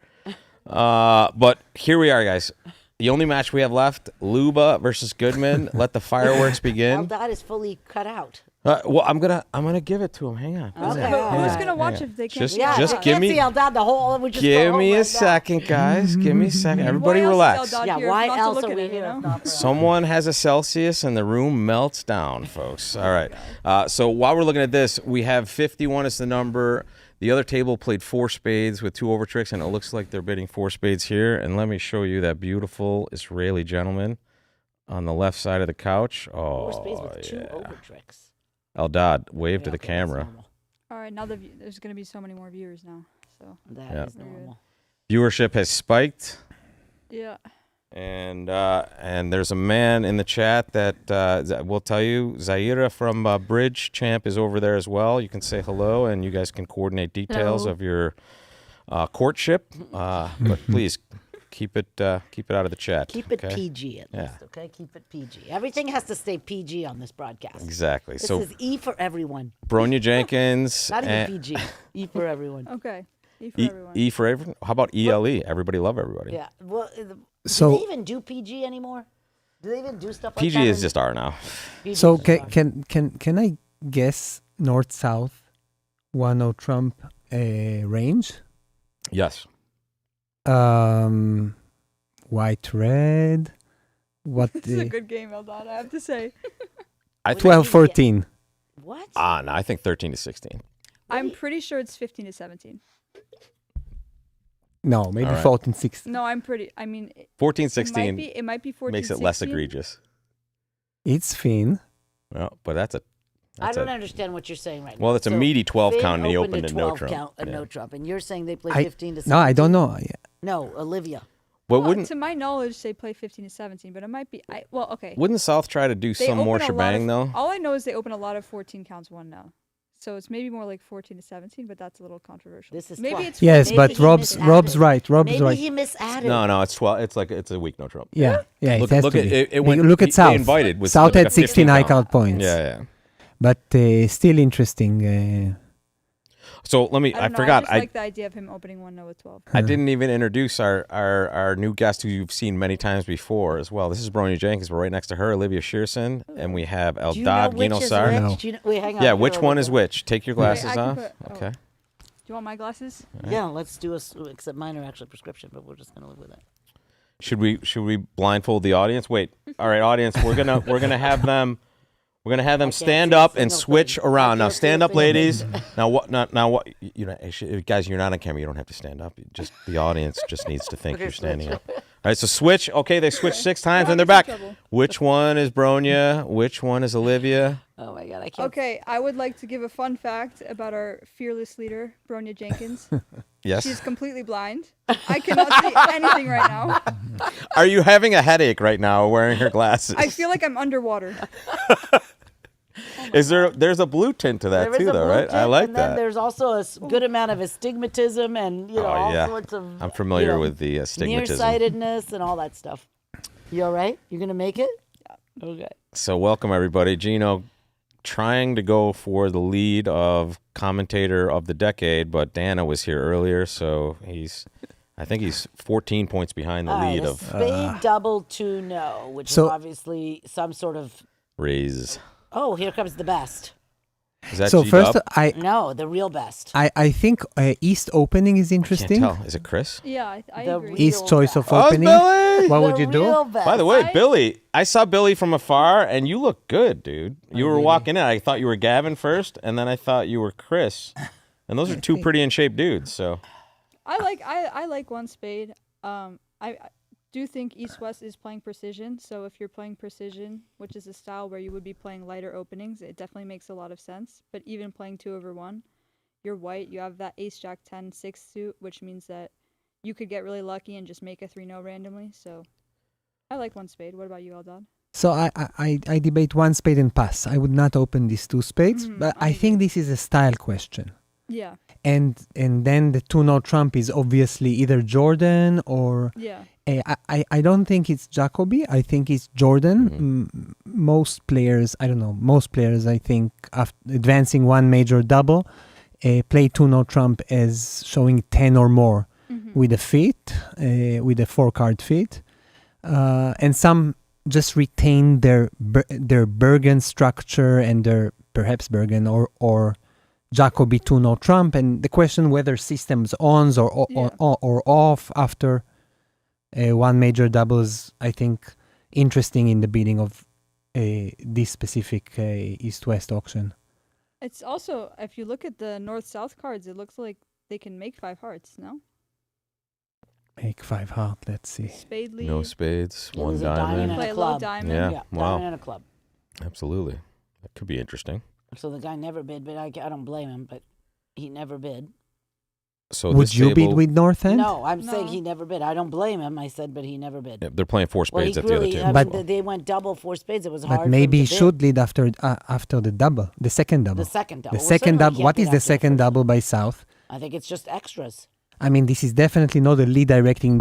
But here we are, guys. The only match we have left: Luba versus Goodman. Let the fireworks begin. Eldad is fully cut out. Well, I'm gonna give it to him. Hang on. Okay. Who's gonna watch if they can't? Just give me. See Eldad the whole. We just Give go me home a second, guys. Give me a second. Everybody relax. Yeah, why else are we here? Someone has a Celsius and the room melts down, folks. All right. So while we're looking at this, we have 51 as the number. The other table played 4 spades with 2 over tricks, and it looks like they're bidding 4 spades here. And let me show you that beautiful Israeli gentleman on the left side of the couch. Oh, 4 spades with 2 over tricks. Eldad, wave to the camera. All right, now there's going to be so many more viewers now. So that is normal. Viewership has spiked. Yeah. And there's a man in the chat that will tell you, Zaira from Bridge Champ is over there as well. You can say hello, and you guys can coordinate details of your courtship. But please keep it out of the chat. Keep it PG at least, okay? Keep it PG. Everything has to stay PG on this broadcast. Exactly. This So is E for everyone. Bronia Jenkins. Not even PG. E for everyone. Okay. E for everyone. E for everyone. How about ELE? Everybody love everybody. Yeah. Well, So- do they even do PG anymore? Do they even do stuff like that? PG is just R now. So can I guess north south, 1-0 Trump range? Yes. White red. What? This is a good game, Eldad, I have to say. 12-14. What? No, I think 13 to 16. I'm pretty sure it's 15 to 17. No, maybe All right. 14-16. No, I'm pretty. I mean, 14-16 It might be 14. makes it less egregious. It's Finn. Well, but that's a. I don't understand what you're saying right now. Well, it's a meaty 12 Finn count, and he opened opened a a no 12 trump. count, a no trump, and you're saying they play I- 15 to 17. No, I don't know. No, Olivia. Well, Well, to my knowledge, they play 15 to 17, but it might be. Okay. Wouldn't South try to do They some more open a lot shebang, of- though? All I know is they open a lot of 14 counts 1 now. So it's maybe more like 14 to 17, but that's a little controversial. This is maybe 12. it's Yes, Maybe but he Rob's misadded. right. Rob's Maybe right. he misadded. No, it's 12. It's a weak no trump. Yeah, yeah. Look, it has look to at be. it. Went, Look at they South. invited with South like a had 16 high 15 count points. Yeah. But still interesting. So let me. I don't know, forgot. I just like the idea of him opening 1-0 with 12. I didn't even introduce our new guest who you've seen many times before as well. This is Bronia Jenkins. We're right next to her, Olivia Shearson, and we have Do you know Eldad which is Ginosar. which? Do you know, wait, hang on. Yeah, Here, which one Olivia. is which? Take your glasses I can off. put- Okay. Do you want my glasses? Yeah, let's do except mine are actually prescription, but we're just gonna live with it. Should we blindfold the audience? Wait. All right, audience. We're gonna have them. We're gonna have them stand up and switch around. Now stand up, ladies. Now what? Now what? You know, guys, you're not on camera. You don't have to stand up. Just the audience just needs to think you're standing up. All right, so switch. Okay, they switched 6 times and they're back. Which one is Bronia? Which one is Olivia? Oh my God, I can't. Okay, I would like to give a fun fact about our fearless leader, Bronia Jenkins. Yes. She's completely blind. I cannot see anything right now. Are you having a headache right now wearing her glasses? I feel like I'm underwater. There's a blue tint to that There is too, a though, blue right? tint, I like and then that. there's also a good amount of astigmatism and all sorts of. I'm familiar with the astigmatism. Nearsightedness and all that stuff. You all right? You're gonna make it? Yeah. Okay. So welcome everybody. Gino trying to go for the lead of commentator of the decade, but Dana was here earlier, so I think he's 14 points behind the lead a of spade double 2-0, which So- is obviously some sort of. raise. Oh, here comes the best. Is that So G-Dub? first, No, the real best. I think East opening is Can't interesting. tell. Is it Chris? Yeah, I The agree. East choice of Oh, it's opening. Billy! What would The you do? real best. By the way, Billy, I saw Billy from afar, and you look good, dude. You were walking in. I thought you were Gavin first, and then I thought you were Chris. And those are 2 pretty in shape dudes. So I like one spade. I do think East-West is playing precision. So if you're playing precision, which is a style where you would be playing lighter openings, it definitely makes a lot of sense. But even playing 2/1, you're white. You have that Ace-Jack-10 6 suit, which means that you could get really lucky and just make a 3-0 randomly. So I like one spade. What about you, Eldad? So I debate one spade and pass. I would not open these two spades, but I think this is a style question. Yeah. And then the 2-0 trump is obviously either Jordan or yeah. I don't think it's Jacoby. I think it's Jordan. Most players, I don't know. Most players, I think, after advancing one major double, play 2-0 trump as showing 10 or more with a fit, with a 4-card fit, and some just retain their Bergen structure and their perhaps Bergen or Jacoby 2-0 trump, and the question whether systems ons or off after one major double is, I think, interesting in the bidding of this specific East-West auction. It's also, if you look at the North-South cards, it looks like they can make 5 hearts, no? Make 5 heart, let's see. Spade lead. No spades, Yeah, one there's a diamond diamond. and a Play a low club. diamond. Yeah, wow. Diamond and a club. Absolutely. That could be interesting. So the guy never bid, but I don't blame him, but he never bid. So would this you bid table- with North End? No, I'm saying he never bid. I don't blame him. I said, but he never bid. Yeah, they're playing 4 Well, he spades at the other really, table. I as mean, well. they went double 4 spades. It was hard. But for maybe him he to bid. should lead after the double, the second double. The second double. The Well, second certainly double. can't What bid is the after the second double by South? I think it's just extras. I mean, this is definitely not a lead directing.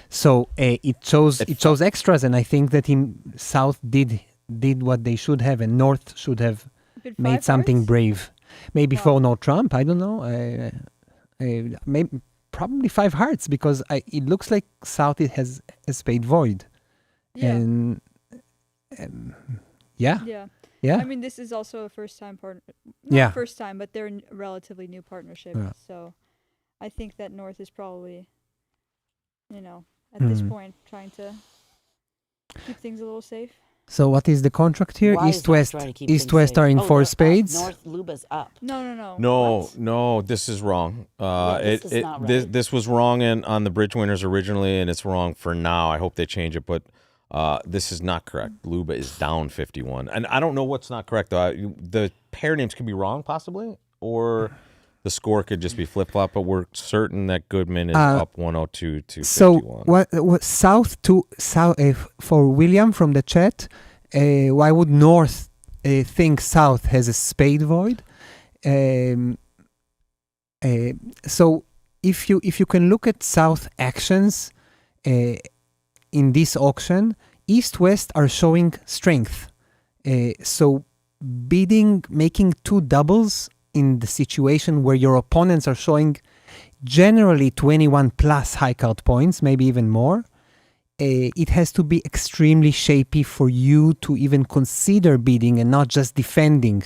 So it shows extras, and I think that South did what they should have, and North should have Bid made 5 something hearts? brave. Maybe for no Trump, I don't know. Maybe probably 5 hearts because it looks like South has a spade void, Yeah. and yeah. Yeah. I mean, this is also a first-time partner. Not Yeah. first time, but they're a relatively new partnership. Yeah. So I think that North is probably, at this point, trying to keep things a little safe. So what is the contract here? Why is East North West. trying to keep East things West safe? are in Oh, 4 they're up. spades. North Luba's up. No, this is wrong. this is not right. This was wrong on the bridge winners originally, and it's wrong for now. I hope they change it, but this is not correct. Luba is down 51, and I don't know what's not correct though. The pair names could be wrong, possibly, or the score could just be flip flop. But we're certain that Goodman is up 102 to 51. So what South for William from the chat? Why would North think South has a spade void? So if you can look at South actions in this auction, East West are showing strength. So bidding, making 2 doubles in the situation where your opponents are showing generally 21 plus high card points, maybe even more. It has to be extremely shapy for you to even consider bidding and not just defending.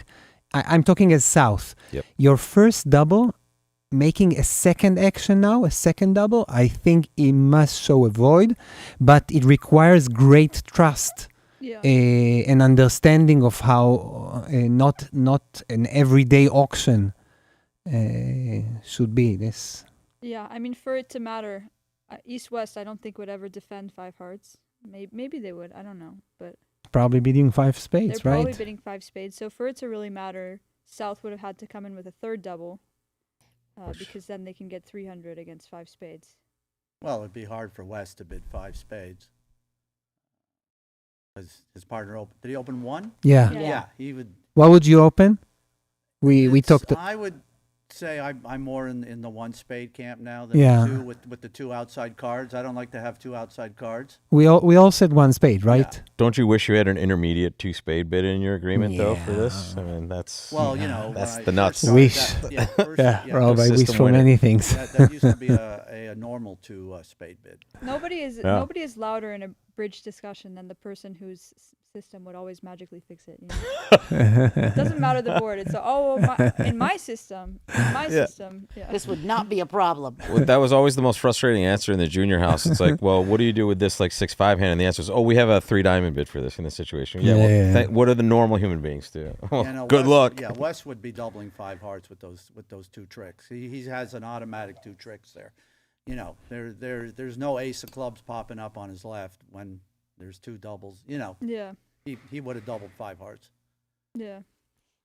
I'm talking as South. Yep. Your first double, making a second action now, a second double, I think it must show a void, but it requires great trust. An understanding of how not an everyday auction should be. This. Yeah, I mean, for it to matter, East-West, I don't think would ever defend 5 hearts. Maybe they would. I don't know, but Probably bidding 5 spades, they're right? probably bidding 5 spades. So for it to really matter, South would have had to come in with a third double, because then they can get 300 against 5 spades. Well, it'd be hard for West to bid 5 spades. His partner did he open 1? Yeah. Yeah, he would. What would you open? We talked. I would say I'm more in the 1 spade camp now than Yeah. the 2 with the 2 outside cards. I don't like to have 2 outside cards. We all said 1 spade, right? Don't you wish you had an intermediate 2 spade bid in your agreement though for this? I mean, that's that's the nuts. Wish. Rob, I wish for many things. That used to be a normal 2 spade bid. Nobody is louder in a bridge discussion than the person whose system would always magically fix it. It doesn't matter the board. It's in my system. Yeah. This would not be a problem. Well, that was always the most frustrating answer in the junior house. It's like, well, what do you do with this 6-5 hand? And the answer is, we have a 3 diamond bid for this in this situation. What do the normal human beings do? Good luck. Yeah, West would be doubling 5 hearts with those 2 tricks. He has an automatic 2 tricks there. There's no ace of clubs popping up on his left when there's 2 doubles. Yeah. He would have doubled 5 hearts. Yeah.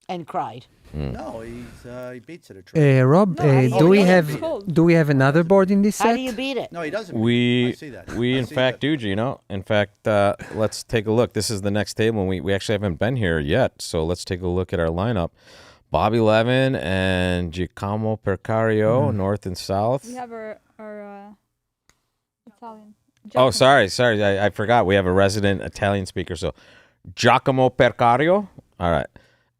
And cried. No, he beats it a Rob, do we have another board in this set? How do you beat it? No, he doesn't. We I see that. we I in see fact do, Gino. In fact, let's take a look. This is the next table, and we actually haven't been here yet. So let's take a look at our lineup. Bobby Levin and Giacomo Percario, north and south. We have our Italian. Oh, sorry. I forgot. We have a resident Italian speaker. So Giacomo Percario. All right.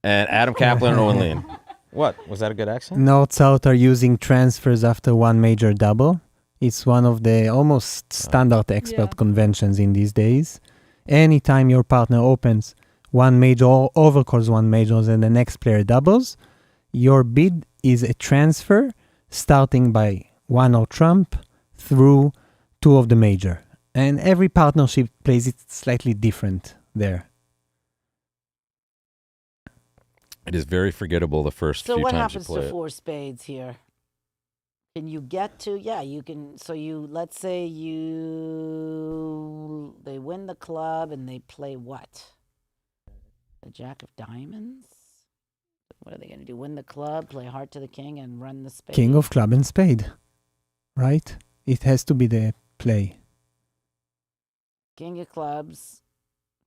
And Adam Kaplan and Owen Lean. What? Was that a good accent? North-South are using transfers after one major double. It's one of the almost standard expert conventions in these days. Anytime your partner opens one major or overcalls one major and the next player doubles, your bid is a transfer starting by one or trump through two of the major. And every partnership plays it slightly different there. It is very forgettable the first So few what times happens you play to it. four spades here? Can you get to? Yeah, you can. So let's say they win the club and they play what? The Jack of Diamonds. What are they going to do? Win the club, play heart to the king, and run the spade. King of club and spade, right? It has to be the play. King of clubs,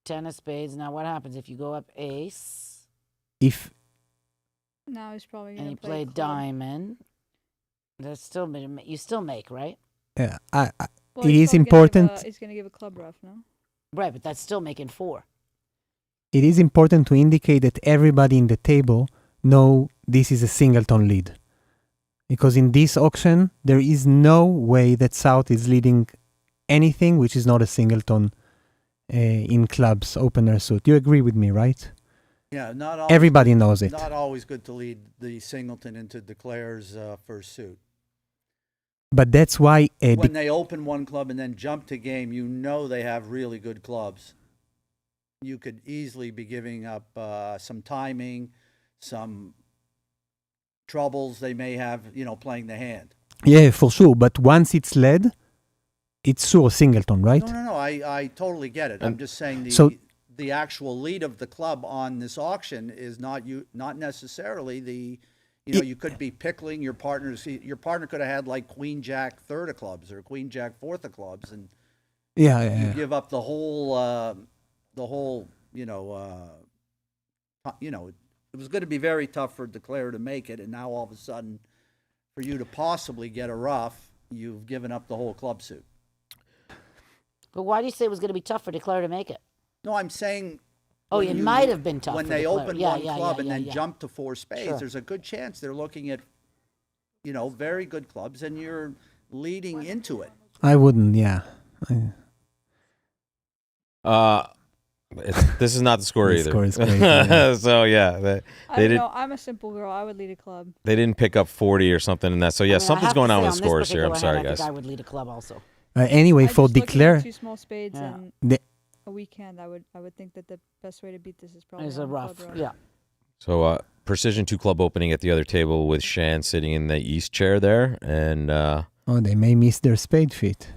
10 of spades. Now what happens if you go up ace? If now he's probably and gonna you play play diamond, that's still you still make, right? Yeah, Well, it he's is probably important. He's gonna give a club rough, no? Right, but that's still making 4. It is important to indicate that everybody in the table know this is a singleton lead, because in this auction there is no way that South is leading anything which is not a singleton in clubs opener suit. You agree with me, right? Yeah, not always everybody knows it. Not always good to lead the singleton into declares first suit. But that's why when they open one club and then jump to game, you know they have really good clubs. You could easily be giving up some timing, some troubles they may have, playing the hand. Yeah, for sure. But once it's led, it's sure singleton, right? No. I totally get it. I'm just saying the actual lead of the club on this auction is not necessarily the, you could be pickling your partners. Your partner could have had like Queen Jack third of clubs or Queen Jack fourth of clubs, and you give up the whole, it was going to be very tough for declare to make it, and now all of a sudden, for you to possibly get a rough, you've given up the whole club suit. But why do you say it was going to be tough for declare to make it? No, I'm saying. Oh, it might have been tough when for they declare. open one club and then jump to 4 spades. Sure. There's a good chance they're looking at, very good clubs, and you're leading into it. I wouldn't. Yeah. This is not the score either. Score is crazy, yeah. So yeah, I don't know. I'm a simple girl. I would lead a club. They didn't pick up 40 or something in that. So yeah, something's going on with scores here. I'm sorry, guys. I would lead a club also. Anyway, for declare, 2 small spades and a weekend, I would think that the best way to beat this is probably a rough. Yeah. So precision 2 club opening at the other table with Shan sitting in the east chair there, and they may miss their spade feet.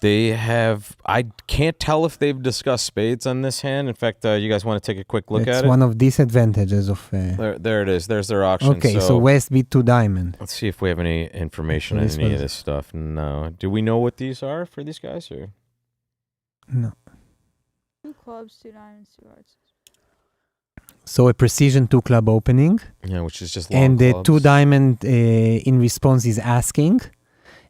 They have. I can't tell if they've discussed spades on this hand. In fact, you guys want to take a quick look at it? It's one of disadvantages of. There it is. There's their auction. Okay, so West beat 2 diamond. Let's see if we have any information on any of this stuff. No. Do we know what these are for these guys? Or no. 2 clubs, 2 diamonds, 2 hearts. So a precision 2 club opening. Yeah, which is just long and the clubs. 2 diamond in response is asking.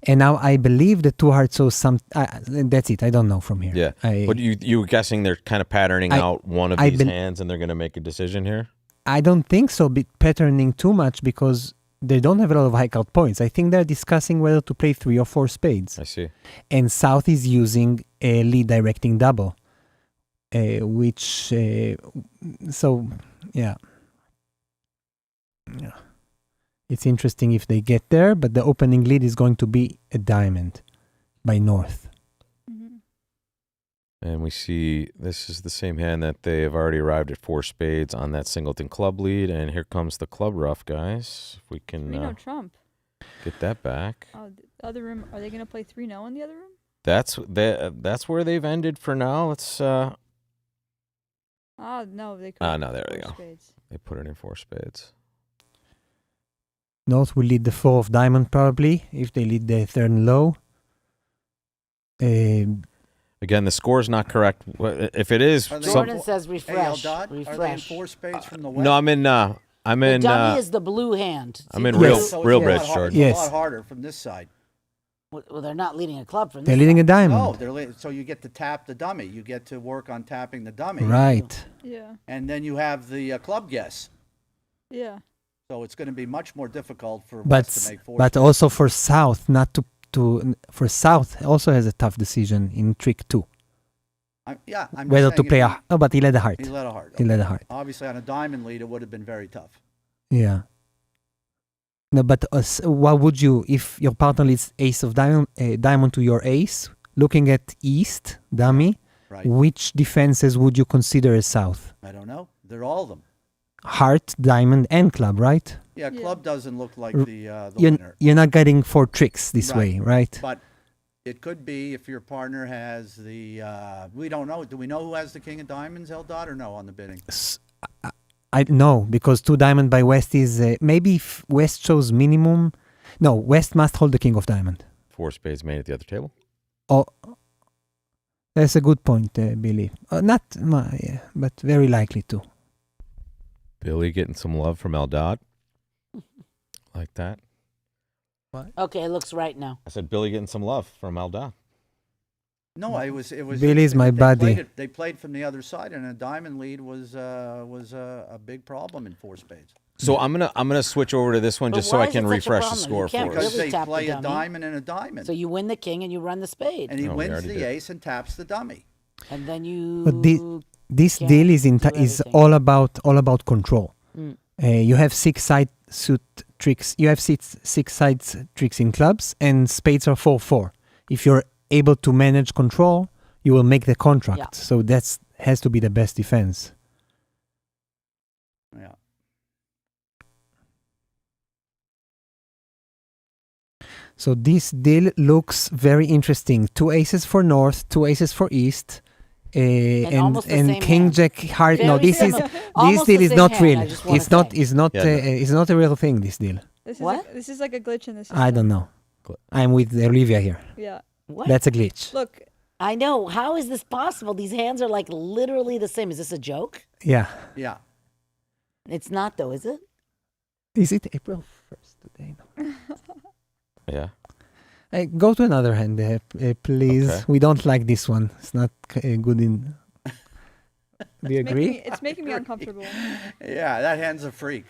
And now I believe the 2 hearts, so that's it. I don't know from here. Yeah, but you were guessing they're kind of patterning out one of these hands and they're going to make a decision here? I don't think so, patterning too much because they don't have a lot of high card points. I think they're discussing whether to play 3 or 4 spades. I see. And South is using a lead directing double, which, so, yeah. Yeah. It's interesting if they get there, but the opening lead is going to be a diamond by North. Mm-hmm. And we see this is the same hand that they have already arrived at 4 spades on that singleton club lead. And here comes the club rough, guys. If we can Trump. Get that back. Oh, the other room. Are they going to play 3-0 in the other room? That's where they've ended for now. Let's No, they could. No, there they four go. spades. They put it in 4 spades. North will lead the 4 of diamond probably if they lead the turn low. Again, the score's not correct. If it is, Jordan says refresh. Are they in Refresh. 4 spades from the west? no, I'm in. The dummy is the blue hand. I'm in See, real So it's real a lot bridge, hard- Jordan. It's a lot harder from this side. Well, they're not leading a club from They're this leading side. a diamond. No, so you get to tap the dummy. You get to work on tapping the dummy. Right. Yeah. And then you have the club guess. Yeah. So it's going to be much more difficult for But West to make 4 but spades. also for South not to for South also has a tough decision in trick 2. I'm Whether just to saying play if a but he led a heart. He led a heart. He led a heart. Obviously, on a diamond lead, it would have been very tough. Yeah. No, but what would you if your partner leads ace of diamond to your ace, looking at east dummy? Right. Which defenses would you consider as South? I don't know. They're all of them. Heart, diamond, and club, right? Yeah, club doesn't look like R- the you're, winner. you're not getting 4 tricks this way, right? But it could be if your partner has the. We don't know. Do we know who has the king of diamonds, Eldad, or no on the bidding? I know because 2 diamond by West is maybe if West shows minimum. No, West must hold the king of diamond. 4 spades made at the other table. Oh, that's a good point, Billy. Not, yeah, but very likely to. Billy getting some love from Eldad. Like that. What? Okay, it looks right now. I said Billy getting some love from Eldad. No, it was. Billy's my buddy. They played from the other side, and a diamond lead was a big problem in 4 spades. So I'm gonna switch over to this one just so I can refresh the score for us. Because really they tap the play a dummy. diamond and a diamond. So you win the king and you run the spade. And he Oh, we wins already the did. ace and taps the dummy. And then you. But this can't deal is do is everything. all about control. Mm. You have 6 side suit tricks. You have six sides tricks in clubs, and spades are 4-4. If you're able to manage control, you will make the contract. Yeah. So that's has to be the best defense. Yeah. So this deal looks very interesting. 2 aces for North, 2 aces for East. almost the same King hand. Jack heart. No, Very this is similar. this Almost deal the is same not hand, real. I just wanna It's not. say. It's not. Yeah, no. It's not a real thing. This deal. This is like a glitch in the system. I don't know. I'm with Olivia here. Yeah. What? That's a glitch. Look, I know. How is this possible? These hands are like literally the same. Is this a joke? Yeah. Yeah. It's not though, is it? Is it April 1st today? No. Yeah. Go to another hand, please. Okay. We don't like this one. It's not good in. Do you agree? it's making me uncomfortable. Yeah, that hand's a freak.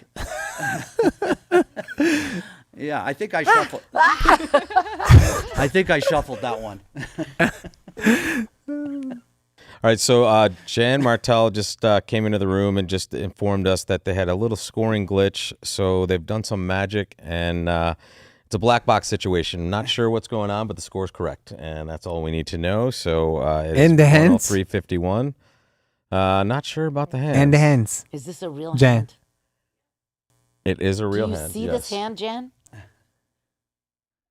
Yeah, I think I shuffled. I think I shuffled that one. All right, so Jan Martel just came into the room and just informed us that they had a little scoring glitch. So they've done some magic, and it's a black box situation. Not sure what's going on, but the score's correct, and that's all we need to know. So And the hands? 351. Not sure about the hands. And the hands. Is this a real Jan. hand? It is a real Do you hand. see yes. this hand, Jan?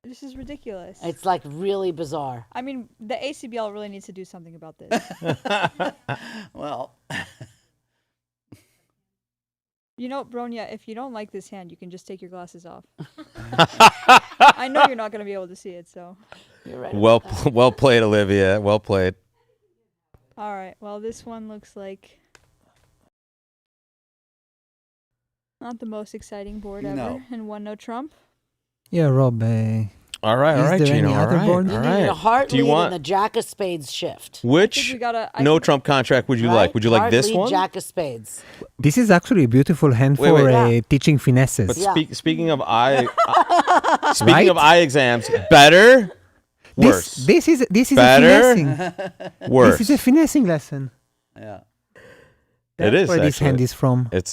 This is ridiculous. It's like really bizarre. I mean, the ACBL really needs to do something about this. Well, You know, Bronia, if you don't like this hand, you can just take your glasses off. I know you're not going to be able to see it, so. You're right. Well played, Olivia. Well played. All right. Well, this one looks like not the most exciting board ever, No. and one no trump. Yeah, Rob. All right, Is there Gino. any All other right, board? all You right. needed a heart Do you lead want and the jack of spades shift. which we gotta- I no think- trump contract would you Right? like? Would you like Heart this lead, one? Jack of spades. This is actually a beautiful hand Wait, for wait. teaching finesses. But Yeah. speaking of eye, Right? eye exams, better, worse, This is Better? a finessing. worse. This is a finessing lesson. yeah. It That's is where this actually. hand is from. It's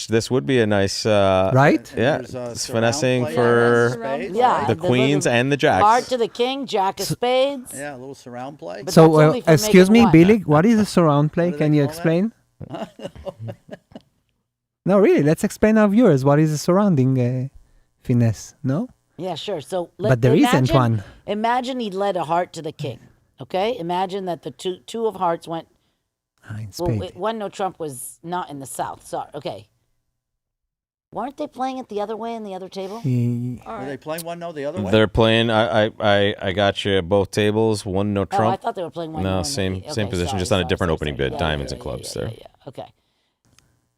this would be a nice Right? Yeah, There's a it's surround finessing play. for Spades, Yeah, right? the queens and the jacks. Heart to the king, jack of spades. Yeah, a little surround play. But So, that's only for excuse making me, one. Billy, what is a surround play? do Can they you call that? explain? No, really, let's explain our viewers what is a surrounding finesse, no? Yeah, sure. So, But there isn't imagine, one. Imagine he led a heart to the king. Okay, imagine that the two of hearts went In Well, spade. one no trump was not in the south. Sorry. Okay. Weren't they playing it the other way in the other table? Were they playing one no the other way? They're playing. I got you both tables. One no trump. Oh, I thought they were playing one. No, no in same the, same okay, position, sorry, just on a sorry, different sorry, opening sorry. bid. Yeah, Diamonds yeah, and clubs yeah, there. yeah. Okay.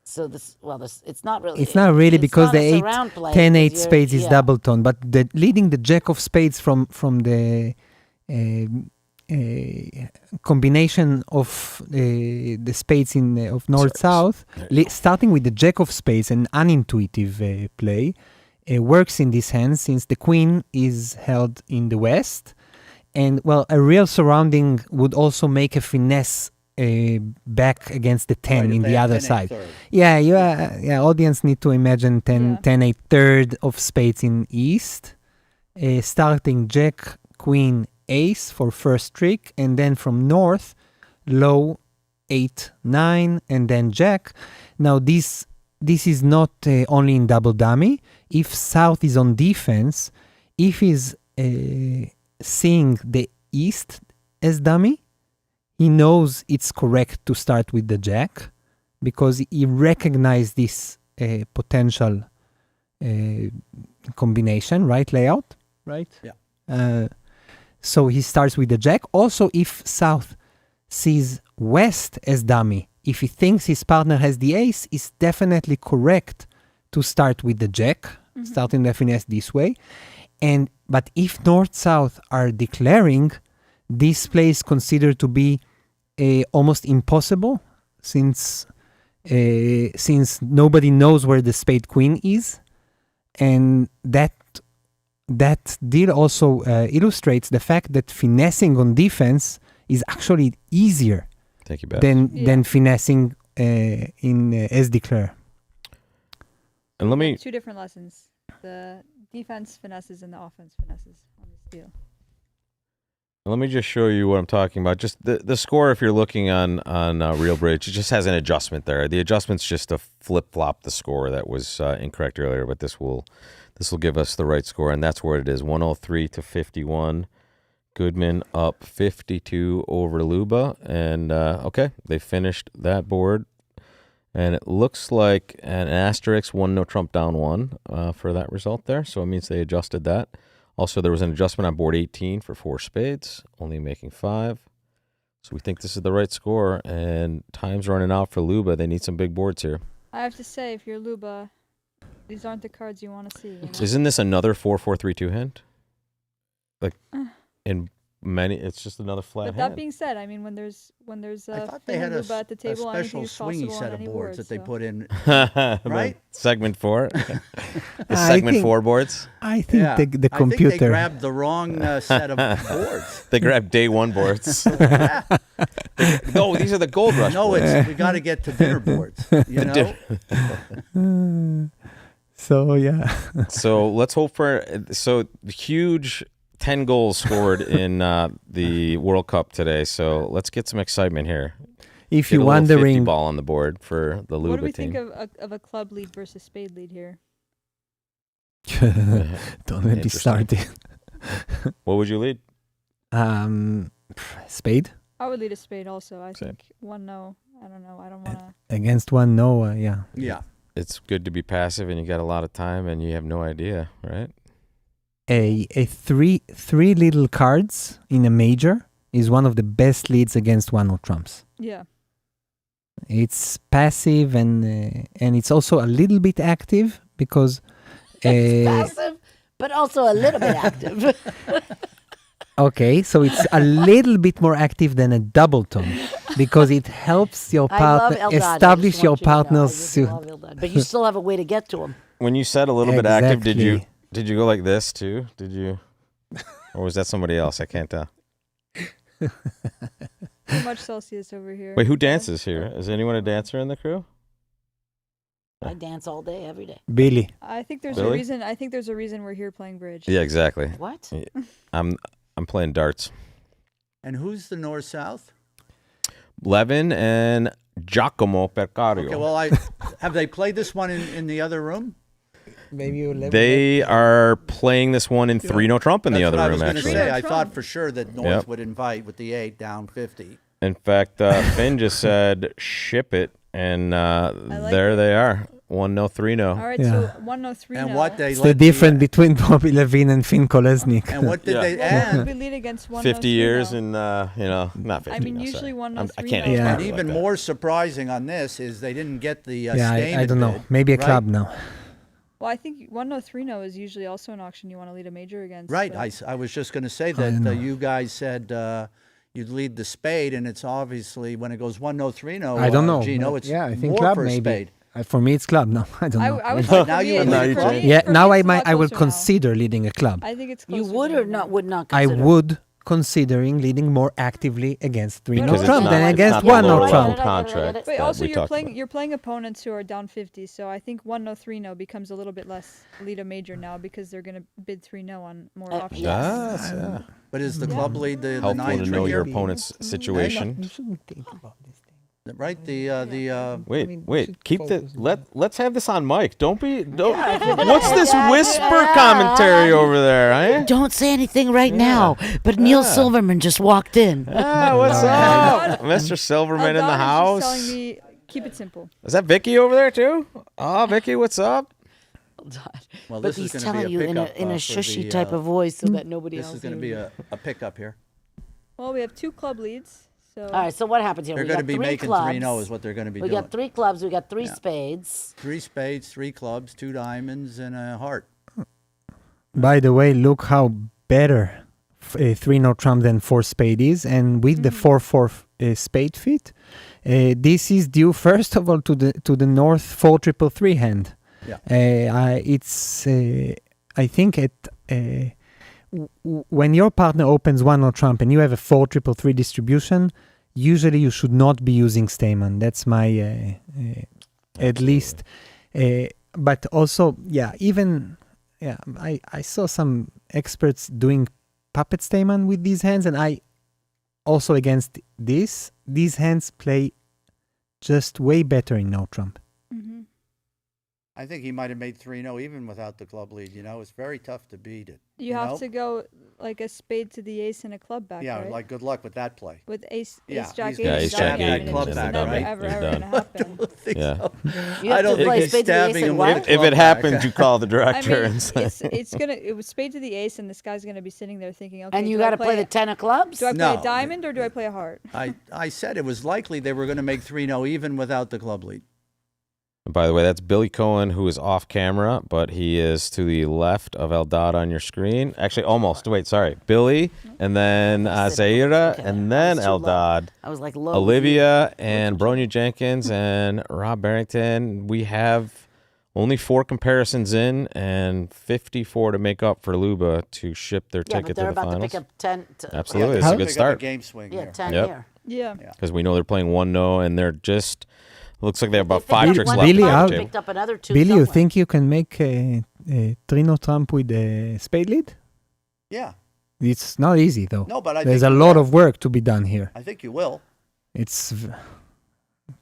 So this, well, this it's not really. It's not really because not the a 8, surround play 10, because 8 you're- spades is yeah. double tone, but leading the jack of spades from the combination of the spades of north south, starting with the jack of spades, an unintuitive play, works in this hand since the queen is held in the west, and well, a real surrounding would also make a finesse back against the 10 in the other side. Yeah, audience need to imagine 10 8 third of spades in east, starting jack, queen, ace for first trick, and then from north, low 8 9, and then jack. Now this is not only in double dummy. If south is on defense, if he's seeing the east as dummy, he knows it's correct to start with the jack because he recognized this potential combination, right? Layout, right? Yeah. So he starts with the jack. Also, if south sees west as dummy, if he thinks his partner has the ace, it's definitely correct to start with the jack, starting the finesse this way. But if north-south are declaring, this play is considered to be almost impossible since nobody knows where the spade queen is, and that deal also illustrates the fact that finessing on defense is actually easier than finessing in as declare. And let me 2 different lessons: the defense finesses and the offense finesses on this deal. Let me just show you what I'm talking about. Just the score, if you're looking on Real Bridge, it just has an adjustment there. The adjustment's just to flip-flop the score that was incorrect earlier, but this will give us the right score, and that's where it is, 103 to 51. Goodman up 52 over Luba, and okay, they finished that board, and it looks like an asterisk, 1 no trump down 1 for that result there, so it means they adjusted that. Also, there was an adjustment on board 18 for 4 spades, only making 5. So we think this is the right score, and time's running out for Luba. They need some big boards here. I have to say, if you're Luba, these aren't the cards you want to see. You know? Isn't this another 4-4-3-2 hand? Like in many, it's just another flat But hand. that being said, I mean, when there's I a thought they had Luba at the table, a special anything is swingy possible set on of any boards board, that they so. put in, Right? Segment 4. The I segment think- 4 boards. I think Yeah. the I computer. think they grabbed the wrong set of boards. They grabbed day 1 boards. No, these are the Gold Rush No, boards. we got to get to dinner boards. You know. So yeah. So let's hope for huge 10 goals scored in the World Cup today. So let's get some excitement here. If Get you're a little 50 wondering, ball on the board for the Luba What do we team. think of a club lead versus spade lead here? don't let me Interesting. start it. What would you lead? Spade I would lead a spade also. I think 1 no. I don't know. I don't want to. against 1 no. Yeah. Yeah. It's good to be passive, and you got a lot of time, and you have no idea, right? A three little cards in a major is one of the best leads against 1 no trumps. Yeah. It's passive and it's also a little bit active because It's passive, but also a little bit active. okay, so it's a little bit more active than a double tone because it helps your I love partner Eldad. I just establish your want you to know, I partner's just suit. love Eldad. But you still have a way to get to him. When you said a little bit active, Exactly. did you go like this too? Did you, or was that somebody else? I can't tell. Too much Celsius over here. Wait, who dances here? Is anyone a dancer in the crew? I dance all day, every day. Billy. I think there's Really? a reason. I think there's a reason we're here playing bridge. Yeah, exactly. What? I'm playing darts. And who's the north-south? Levin and Giacomo Percario. Okay, well, have they played this one in the other room? Maybe you They are playing this one in 3 no trump in the That's other what room, I was actually. gonna say. I thought for sure that North Yep. would invite with the 8 down 50. In fact, Finn just said ship it, and there they are. 1-0, 3-0. All right, Yeah. so 1-0, 3-0. And what they It's the difference between Bobby Levine and Finn Kolesnik. And what did they add? We lead against 1-0, 50 years 3-0. and, not 50. I mean, no, usually sorry. 1-0, I can't 3-0. age And properly even like that. more surprising on this is they didn't get the Yeah, Stamen I don't know. bid, Maybe a right? club now. Well, I think 1-0, 3-0 is usually also an auction you want to lead a major against. Right. but- I was just going to say I that know. you guys said you'd lead the spade, and it's obviously when it goes 1-0, 3-0. I don't know. Gino, it's yeah, I think more club for a maybe. spade. For me, it's club. No, I don't know. I would say Now for you me, would it's- lead for club. me- Yeah, for now me, I it's a might. lot I will closer now. consider leading a club. I think it's You closer would to or me not now. would not I consider? would considering leading more actively against 3-0 Because it's Trump not- than it's against not the 1-0 lower Trump. level contract But that also we talked about. you're playing opponents who are down 50, so I think 1-0, 3-0 becomes a little bit less lead a major now because they're going to bid 3-0 on more options. Yes, yeah. But is the club lead the Helpful 9 to know your trigger? opponent's situation. You shouldn't think about this thing. Right. Wait. Keep the let's have this on mic. Don't. What's this whisper commentary over there? Eh? Don't say anything right now. But Neil Silverman just walked in. What's up, Mr. Silverman in the Aldon is just house? telling me, keep it simple. Is that Vicky over there too? Oh, Vicky, what's up? Well, But this he's is gonna telling be you a in a pickup, in a for shushy the, type of voice so that nobody This else is going to be a pickup here. Well, we have 2 club leads. So All right, so what happens here? They're We going to got be 3 making clubs. 3-0 is what they're going to be We doing. got 3 clubs. We got 3 Yeah. spades. 3 spades, 3 clubs, 2 diamonds, and a heart. By the way, look how better 3-0 Trump than 4 spade is, and with the 4-4 spade fit, this is due first of all to the North 4-3-3 hand. Yeah. I think when your partner opens 1-0 Trump and you have a 4-3-3 distribution, usually you should not be using Stamen. That's my at least. But also, I saw some experts doing puppet Stamen with these hands, and I also against these hands play just way better in no Trump. I think he might have made 3-0 even without the club lead. It's very tough to beat it. you have to go like a spade to the ace and a club back, Yeah, right? like good luck with that play. With ace Yeah, jack he's eight. got ace jack eight It's and just then never, dummy. ever, You're ever done. gonna happen. Yeah. I don't think he's stabbing him with a If club it happens, back. you call the I director mean, and say. it was spade to the ace, and this guy's gonna be sitting there thinking, okay. And you got to play the 10 of clubs? Do I play No. a diamond or do I play a heart? I said it was likely they were going to make 3-0 even without the club lead. And by the way, that's Billy Cohen, who is off camera, but he is to the left of Eldad on your screen. Actually, almost. Wait, sorry. Billy, and then Zaira, and then Eldad. I was like low. Olivia, and Bronia Jenkins, and Rob Barrington. We have only 4 comparisons in and 54 to make up for Luba to ship their Yeah, ticket but they're to the about finals. to pick up 10. Absolutely. It's a good Pick up start. game swing Yeah, here. 10 Yep. here. Yeah. Because we know they're playing 1-0, and they're just... Looks like they have about They picked 5 up tricks one left. Billy, on the how- table. picked up another 2 Billy, you somewhere. think you can make a 3-0 Trump with a spade lead? Yeah. It's not easy though. No, but I there's think a you lot will. of work to be done here. I think you will. It's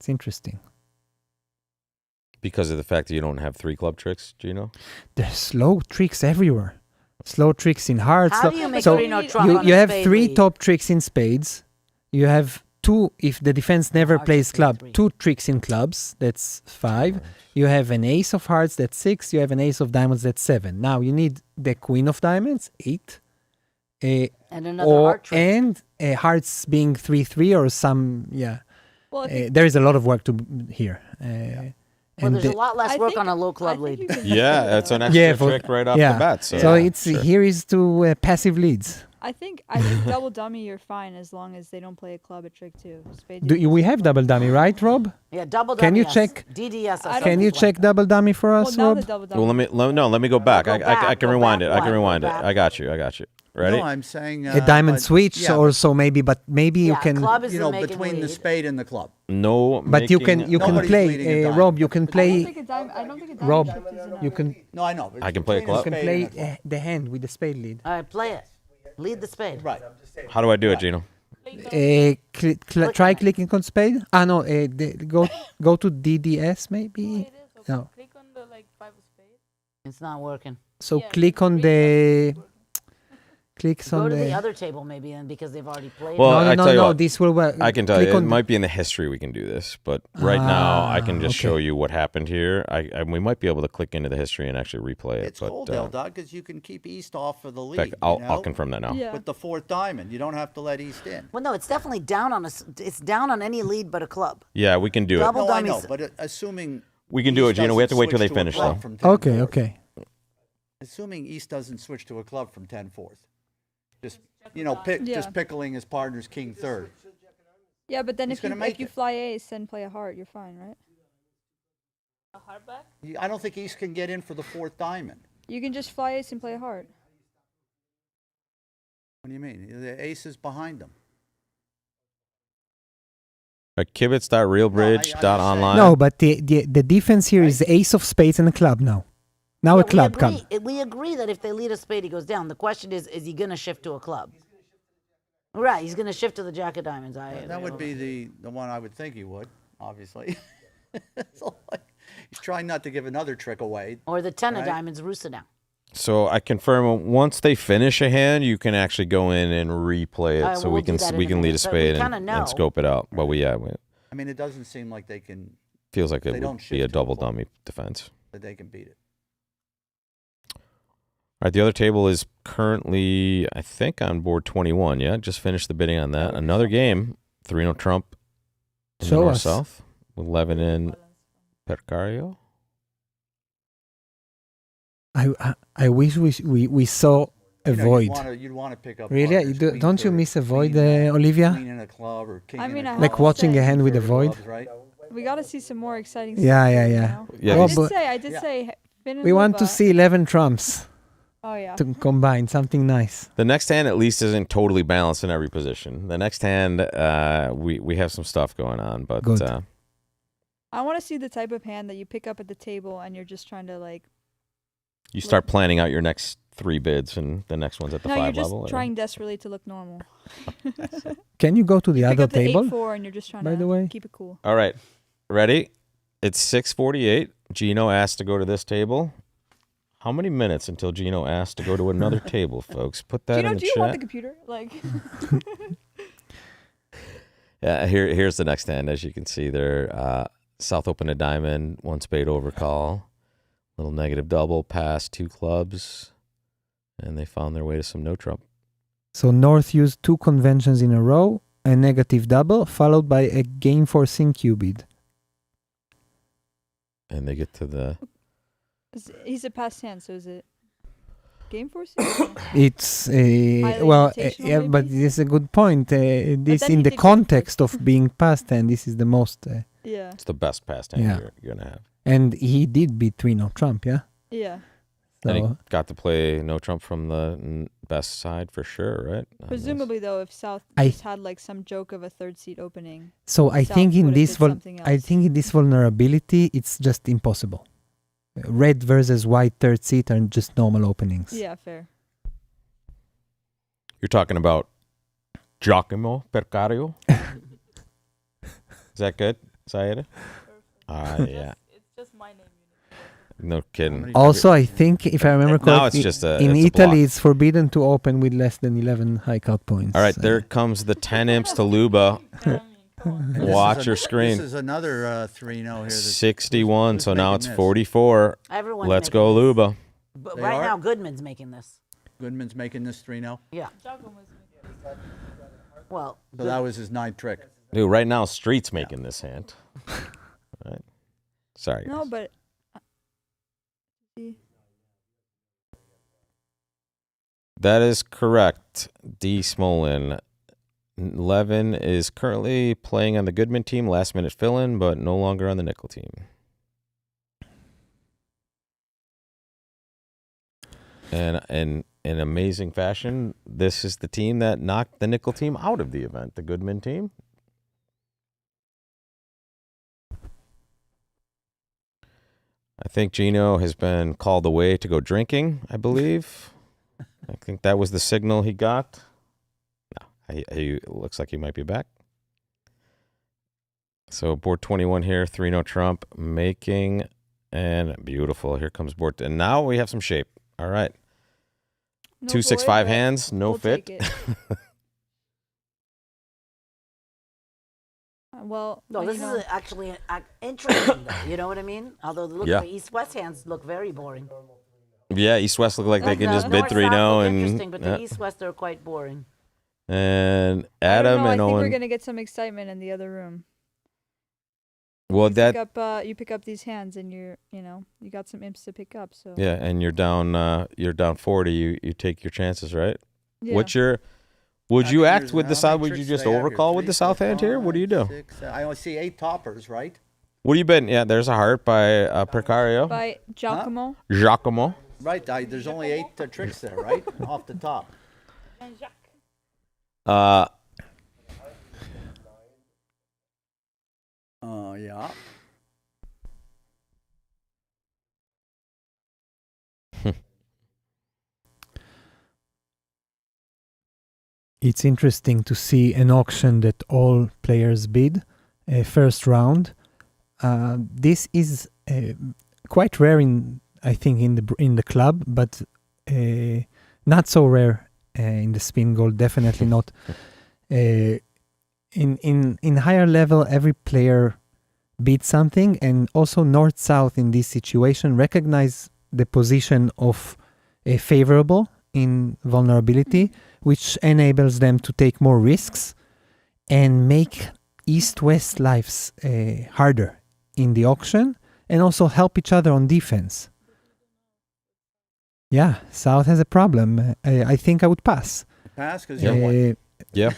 interesting. Because of the fact that you don't have 3 club tricks, Gino? There's slow tricks everywhere. Slow tricks in hearts. How do you make so 3-0 Trump on you a have spade 3 lead? top tricks in spades. You have 2 if the defense never plays club. 2 tricks in clubs. That's 5. You have an ace of hearts. That's 6. You have an ace of diamonds. That's 7. Now you need the queen of diamonds. 8. And another heart trick. And hearts being 3-3 or some Well, I think- there is a lot of work to here. Well, there's a lot less work on a low club lead. Yeah, that's an extra trick right off the bat. So, it's here is to passive leads. I think double dummy you're fine as long as they don't play a club at trick 2. Spade We have double dummy, right, Rob? Yeah, double Can dummy, you yes. check? DDS. Can you check double dummy for us, now Rob? the double well, let me go back. Go I back, can go rewind back, it. I can go rewind it. back. I got you. Ready? No, I'm saying A diamond but- switch yeah, or so maybe, but maybe you can. you know, between the spade and the club. No, But you can Nobody's leading a play, diamond. Rob. You can I don't play. think a diamond Rob, trick is enough. you can. No, I know. but I can play a between club. You can spade and play a club. the hand with the spade lead. All right, play it. Lead the spade. Right. How do I do it, Gino? Try clicking on spade. No. Go to DDS maybe. No. Click on the 5 of spades. It's not working. So click on the. clicks Go on to the. the other table maybe then because they've already played. Well, it. I tell you what, This will work. I can tell Click you, it on the- might be in the history we can do this, but right now I can just show you what happened here. We might be able to click into the history and actually replay it. It's but, cold, Eldad, because you can keep East off of the lead. fact, I'll confirm that now. With the fourth diamond, you don't have to let East in. Well, no, it's definitely down on it's down on any lead but a club. Yeah, we can do it. Double No, I know, dummies. but assuming We can do it, East Gino. We have to doesn't wait till they switch to a finish, club though. from 10 Okay, fourth. okay. Assuming East doesn't switch to a club from 10-4. Just Yeah. just pickling his partner's king third. Yeah, but then He's if you gonna make if you it. fly ace and play a heart, you're fine, right? A hard back? I don't think East can get in for the fourth diamond. You can just fly ace and play a heart. What do you mean? The ace is behind him. Kibitz.realbridge.online. No, but the defense here is the ace of spades and a club now. Now a club come. We agree that if they lead a spade, he goes down. The question is he going to shift to a club? Right, he's going to shift to the jack of diamonds. That would be the one I would think he would, obviously. So, he's trying not to give another trick away. Or the 10 of right? diamonds, Rusa down. So I confirm once they finish a hand, you can actually go in and replay it, so we'll we do can that in we a can lead a minute, but we spade kinda and know. scope it out. But we I mean, it doesn't seem like they can. feels like they it don't would shift be a to double club, dummy defense. that they can beat it. All right, the other table is currently, I think, on board 21. Yeah, just finished the bidding on that. Another game, 3-0 Trump in the Show north us. south with Levin in Percario. I wish we saw a void. You'd want to pick up. Really? partners, Don't you queen miss a third, void, queen Olivia? Queen in a club or king I in mean, a I club. Like have to watching a say- hand with a Third of void? clubs, right? We got to see some more exciting Yeah, stuff. yeah, you yeah. know? Yeah, I did say. Finn and We want to Luba- see 11 trumps Oh yeah. to combine something nice. The next hand at least isn't totally balanced in every position. The next hand, we have some stuff going on, but Good. I want to see the type of hand that you pick up at the table and you're just trying to like. you start planning out your next 3 bids, and the next one's at the No, 5 you're just level. or- trying desperately to look normal. Can you go to the Pick other up the table? 8-4 and you're just trying by to the way? keep it cool. All right, ready? It's 6:48. Gino asked to go to this table. How many minutes until Gino asked to go to another table, folks? Put that Gino, in the do you chat. want the computer? Like. Yeah, here's the next hand. As you can see there, South open a diamond, 1 spade overcall, little negative double, pass, 2 clubs, and they found their way to some no trump. So North used 2 conventions in a row, a negative double, followed by a game 4 sin cubid. And they get to the... He's a past hand, so is it game force? It's Highly well, invitational, yeah, but maybe? this is a good point. This then in he the did context of being past hand, this is the most. Yeah. It's the best pass hand Yeah. you're going to have. And he did beat 3-0 Trump, yeah. Yeah. And he So got to play no trump from the best side for sure, right? Presumably, though, if South I- just had like some joke of a third seat opening. I South think in would've this did something I else. think in this vulnerability, it's just impossible. Red versus white third seat are just normal openings. Yeah, fair. You're talking about Giacomo Percario? Is that good, Sayeda? Yeah. It's just my name. No kidding. Also, I think if I remember correctly, Now it's just a, in it's a Italy block. it's forbidden to open with less than 11 high cut points. All right, there comes the 10 imps to Luba. And this Watch is your screen. This is another 3-0 here. that's- 61, so now making it's this? 44. Everyone's Let's making go, this. Luba. But They right are? now, Goodman's making this. Goodman's making this 3-0. Yeah. Well, So that was his 9th trick. Dude, right now, Street's making this hand. Right? Sorry. No, guys. but. That is correct. D. Smolin. Levin is currently playing on the Goodman team, last minute fill in, but no longer on the nickel team. And in amazing fashion, this is the team that knocked the nickel team out of the event, the Goodman team. I think Gino has been called away to go drinking, I believe. I think that was the signal he got. No, he looks like he might be back. So board 21 here, 3-0 Trump, making, and beautiful. Here comes board, and now we have some shape. All right. No 2-6-5 void, but hands, no we'll fit. take it. Well, No, when this you is know- actually interesting, though. You know what I mean? Although the look Yeah. of the East-West hands look very boring. Yeah, East-West look like they Like can the just bid North-South 3-0 look and interesting, but yeah. the East-West are quite boring. And I don't Adam know. I and think we're Owen. gonna get some excitement in the other room. Well, you that pick up these hands, and you got some imps to pick up. So yeah, and you're down 40. You take your chances, right? Yeah. What's your? Would you mean, act there's- with the how south? many Would you tricks just do they have here? overcall with 3, the south 4, hand here? What do you do? 5, 6, I only see 8 toppers, right? What do you bet? Yeah, there's a heart by Precario. by Giacomo. Giacomo. Right. There's only 8 tricks there, right? Off the top. Oh, yeah. It's interesting to see an auction that all players bid, first round. This is quite rare I think, in the club, but not so rare in the Spingold. Definitely not. In higher level, every player bids something, and also North-South in this situation recognize the position of a favorable in vulnerability, which enables them to take more risks and make East-West lives harder in the auction, and also help each other on defense. Yeah, South has a problem. I think I would pass. Pass because you're one. Yeah.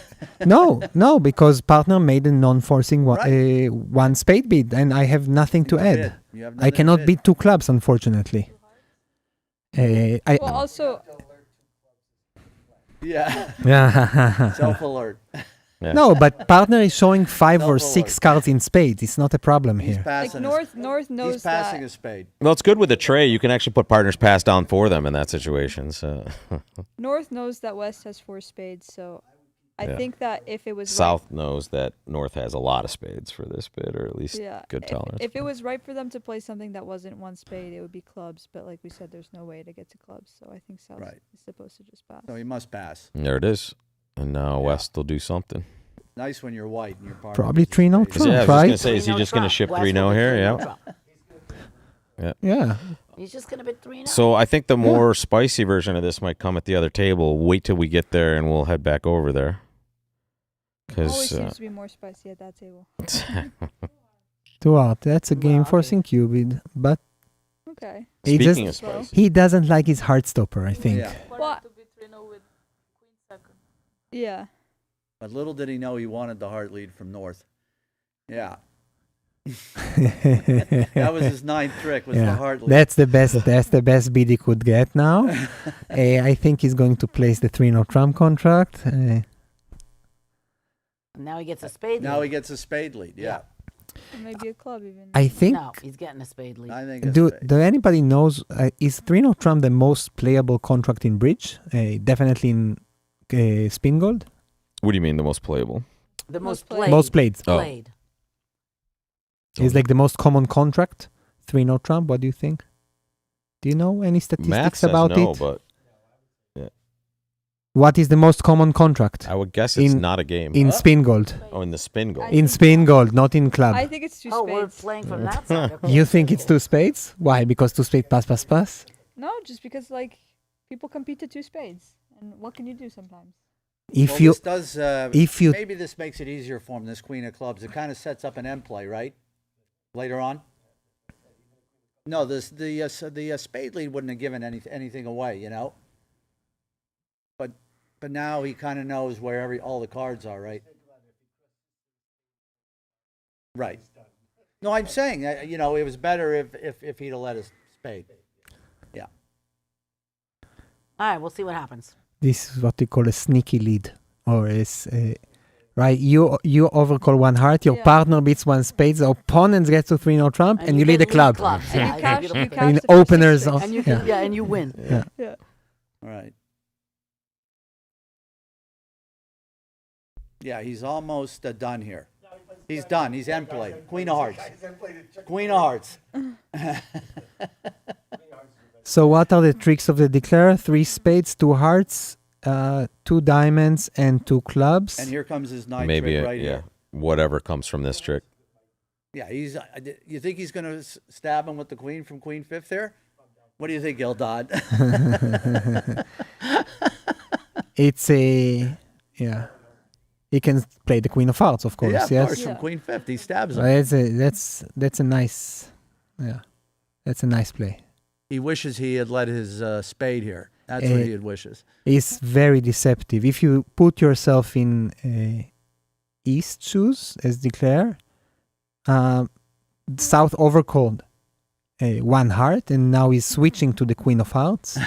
No, because partner made a non-forcing one spade bid, and I have nothing to add. I cannot bid 2 clubs, unfortunately. Well, also. Yeah. Self-alert. Yeah. No, but partner is showing 5 or 6 cards in spades. It's not a problem here. Like North knows He's passing that. a spade. Well, it's good with the tray. You can actually put partners pass down for them in that situation. So North knows that West has 4 spades, so I Yeah. think that if it was South knows that North has a lot of spades for this bid, or at least good tolerance. If it was right for them to play something that wasn't 1 spade, it would be clubs. But like we said, there's no way to get to clubs, so I think South is supposed to just pass. So he must pass. And there it is. And now West will do something. Nice when you're white and your partner. Probably 3-0 Trump, Yeah, I was right? just gonna say, is he just gonna ship 3-0 here? Yeah. Yeah. Yeah. He's just going to bid 3-0. So I think the more spicy version of this might come at the other table. Wait till we get there, and we'll head back over there. Always Because seems to be more spicy at that table. 2 out. That's a game forcing Cubid, but Okay. he Speaking just of spicy. he doesn't like his heart stopper, I think. What? Yeah. But little did he know he wanted the heart lead from North. Yeah. That was his 9th trick, was the heart lead. That's the best. That's the best bid he could get now. I think he's going to place the 3-0 Trump contract. Now he gets a spade Now lead. he gets a spade lead, yeah. Or maybe a club even. I think. No, he's getting a spade lead. I think Do anybody knows? Is 3-0 Trump the most playable contract in bridge? Definitely in Spingold. What do you mean the most playable? The most played. Most played. Oh. Played. Is like the most common contract. 3-0 Trump. What do you think? Do you know any statistics Math says about no, it? but yeah. What is the most common contract? I would guess it's not a game. In Spingold. Oh, in the Spingold. In Spingold, not in club. I think it's 2 spades. Oh, we're playing from that side. Okay. You think it's 2 spades? Why? Because 2 spades pass. No, just because like people compete to 2 spades, and what can you do sometimes? If you, this does, if you, maybe this makes it easier for him, this Queen of Clubs. It kind of sets up an end play, right? Later on? No, the spade lead wouldn't have given anything away, you know? But now he kind of knows where all the cards are, right? Right. No, I'm saying, it was better if he'd have let us spade. Yeah. All right, we'll see what happens. this is what we call a sneaky lead, or is right. You overcall 1 heart, your partner beats 1 spade, the opponent gets to 3-0 Trump, and you lead a club. Yeah. In openers, and you can, and you win. Yeah. All right. Yeah, he's almost done here. He's done. He's end played. Queen of Hearts. Queen of Hearts. So what are the tricks of the declare? 3 spades, 2 hearts, 2 diamonds, and 2 clubs. And here comes his 9 Maybe trick right here. whatever comes from this trick. Yeah, he's. You think he's going to stab him with the queen from queen fifth there? What do you think, Gildad? It's a He can play the queen of hearts, of course. Yeah, of yes, course, from queen fifth, he stabs him. That's a nice, that's a nice play. He wishes he had led his spade here. That's what he wishes. It's very deceptive. If you put yourself in East shoes as declare, South overcalled 1 heart, and now he's switching to the queen of hearts.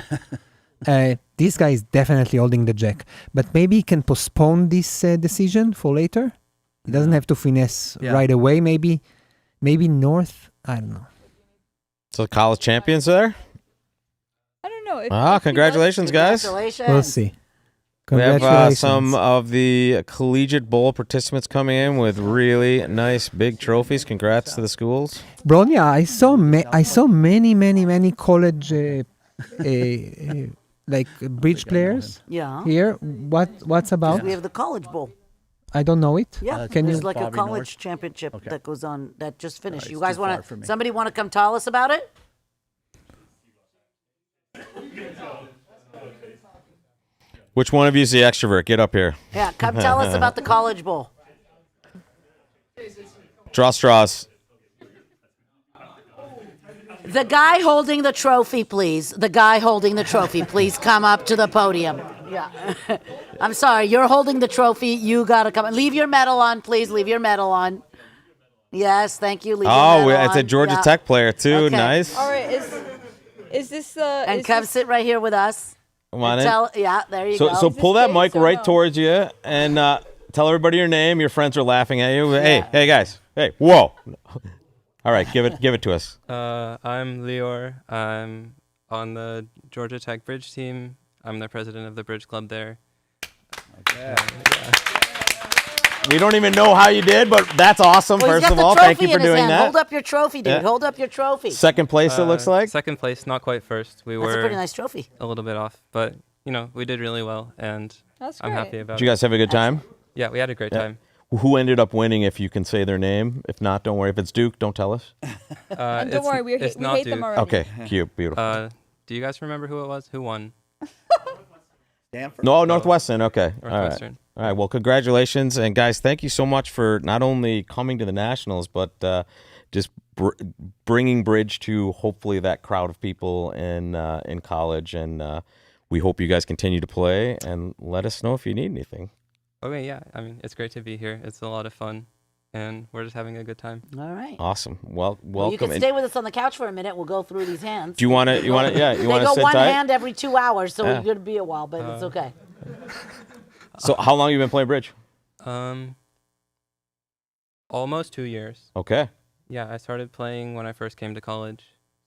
This guy is definitely holding the jack, but maybe he can postpone this decision for later. He doesn't have to finesse right away. Maybe North. I don't know. So college champions there. I don't know. If Congratulations, guys. Congratulations. We'll see. We have some of the collegiate bowl participants coming in with really nice big trophies. Congrats to the schools. Bronia, I saw many college like bridge players. Yeah. Here, what's about? We have the College Bowl. I don't know it. Yeah, Can there's you? like a Bobby college North? championship that goes on that just finished. it's You guys too far want for to? me. Somebody want to come tell us about it? Which one of you is the extrovert? Get up here. Yeah, come tell us about the College Bowl. Draw straws. The guy holding the trophy, please. The guy holding the trophy, please come up to the podium. Yeah. I'm sorry, you're holding the trophy. You got to come. Leave your medal on, please. Leave your medal on. Yes, thank you. Leave your medal it's a on. Georgia Yeah. Tech player, too. Okay. Nice. All right, is this And come sit right here with us. Come on And in. yeah, there you So, go. so pull that mic right towards you and tell everybody your name. Your friends are laughing at you. Hey, guys. Hey, whoa. All right, give it to us. I'm Lior. I'm on the Georgia Tech Bridge team. I'm the president of the Bridge Club there. Okay. We don't even know how you did, but that's awesome. Well, he's First got of the all, trophy thank you for in his doing hand. that. Hold up your trophy, dude. Yeah. Hold up your trophy. Second place, it looks like. Second place, not quite first. We That's were a pretty nice trophy. a little bit off, but we did really well, and That's I'm great. happy about it. Did you guys have a good time? Yeah, we had a great Yeah. time. Who ended up winning? If you can say their name. If not, don't worry. If it's Duke, don't tell us. And don't worry, we not hate them Duke. already. Okay, cute, beautiful. Do you guys remember who it was? Who won? Stanford. No, Northwestern. Okay. Northwestern. All right. Well, congratulations. And guys, thank you so much for not only coming to the Nationals, but just bringing bridge to hopefully that crowd of people in college. And we hope you guys continue to play and let us know if you need anything. Okay, yeah. I mean, it's great to be here. It's a lot of fun, and we're just having a good time. All right. Awesome. Well, Well, welcome. you can And stay with us on the couch for a minute. We'll go through these hands. do you want to? Yeah. You want They to go sit one tight? hand every 2 hours, so Yeah. we're going to be a while, but it's okay. So, how long you been playing bridge? Almost 2 years. Okay. Yeah, I started playing when I first came to college.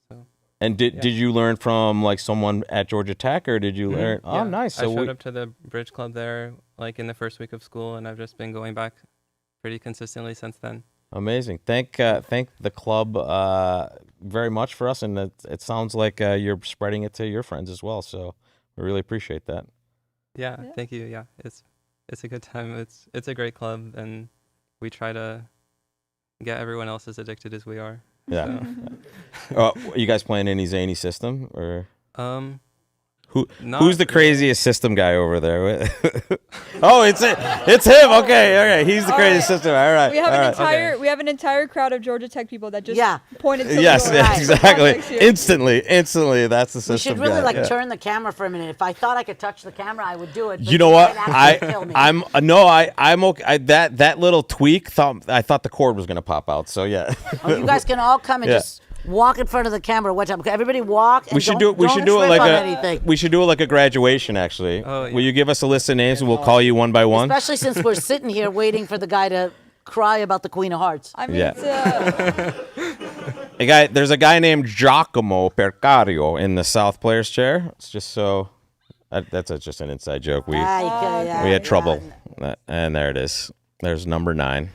So. And did you learn from like someone at Georgia Tech, or did you learn? Oh, Yeah. nice. I So showed up to the bridge club there like in the first week of school, and I've just been going back pretty consistently since then. amazing. Thank the club very much for us, and it sounds like you're spreading it to your friends as well. So we really appreciate that. Yeah, thank you. Yeah, it's a good time. It's a great club, and we try to get everyone else as addicted as we are. Yeah. So. You guys playing any zany system or? Not Who's the craziest system guy over there? Oh, it's him. Okay, he's the craziest system. All right. We have all an right. entire we have an entire crowd of Georgia Tech people that just pointed to Yes, the door. exactly. Context here. Instantly. That's the We system should really guy. Yeah. turn the camera for a minute. If I thought I could touch the camera, I would do it. but You know what? might actually kill me. I'm okay. That little tweak I thought the cord was gonna pop out. So yeah. Oh, you guys can all come and Yeah. just walk in front of the camera. Watch out. Everybody walk. And We should don't do it trip like on a anything. we should do it like a graduation actually. Oh, yeah. Will you give us a list of names and we'll call you one by one? Especially since we're sitting here waiting for the guy to cry about the Queen of Hearts. I mean, Yeah. There's a guy named Giacomo Percario in the South player's chair. It's just so that's just an inside joke. We had trouble, and there it is. There's number 9.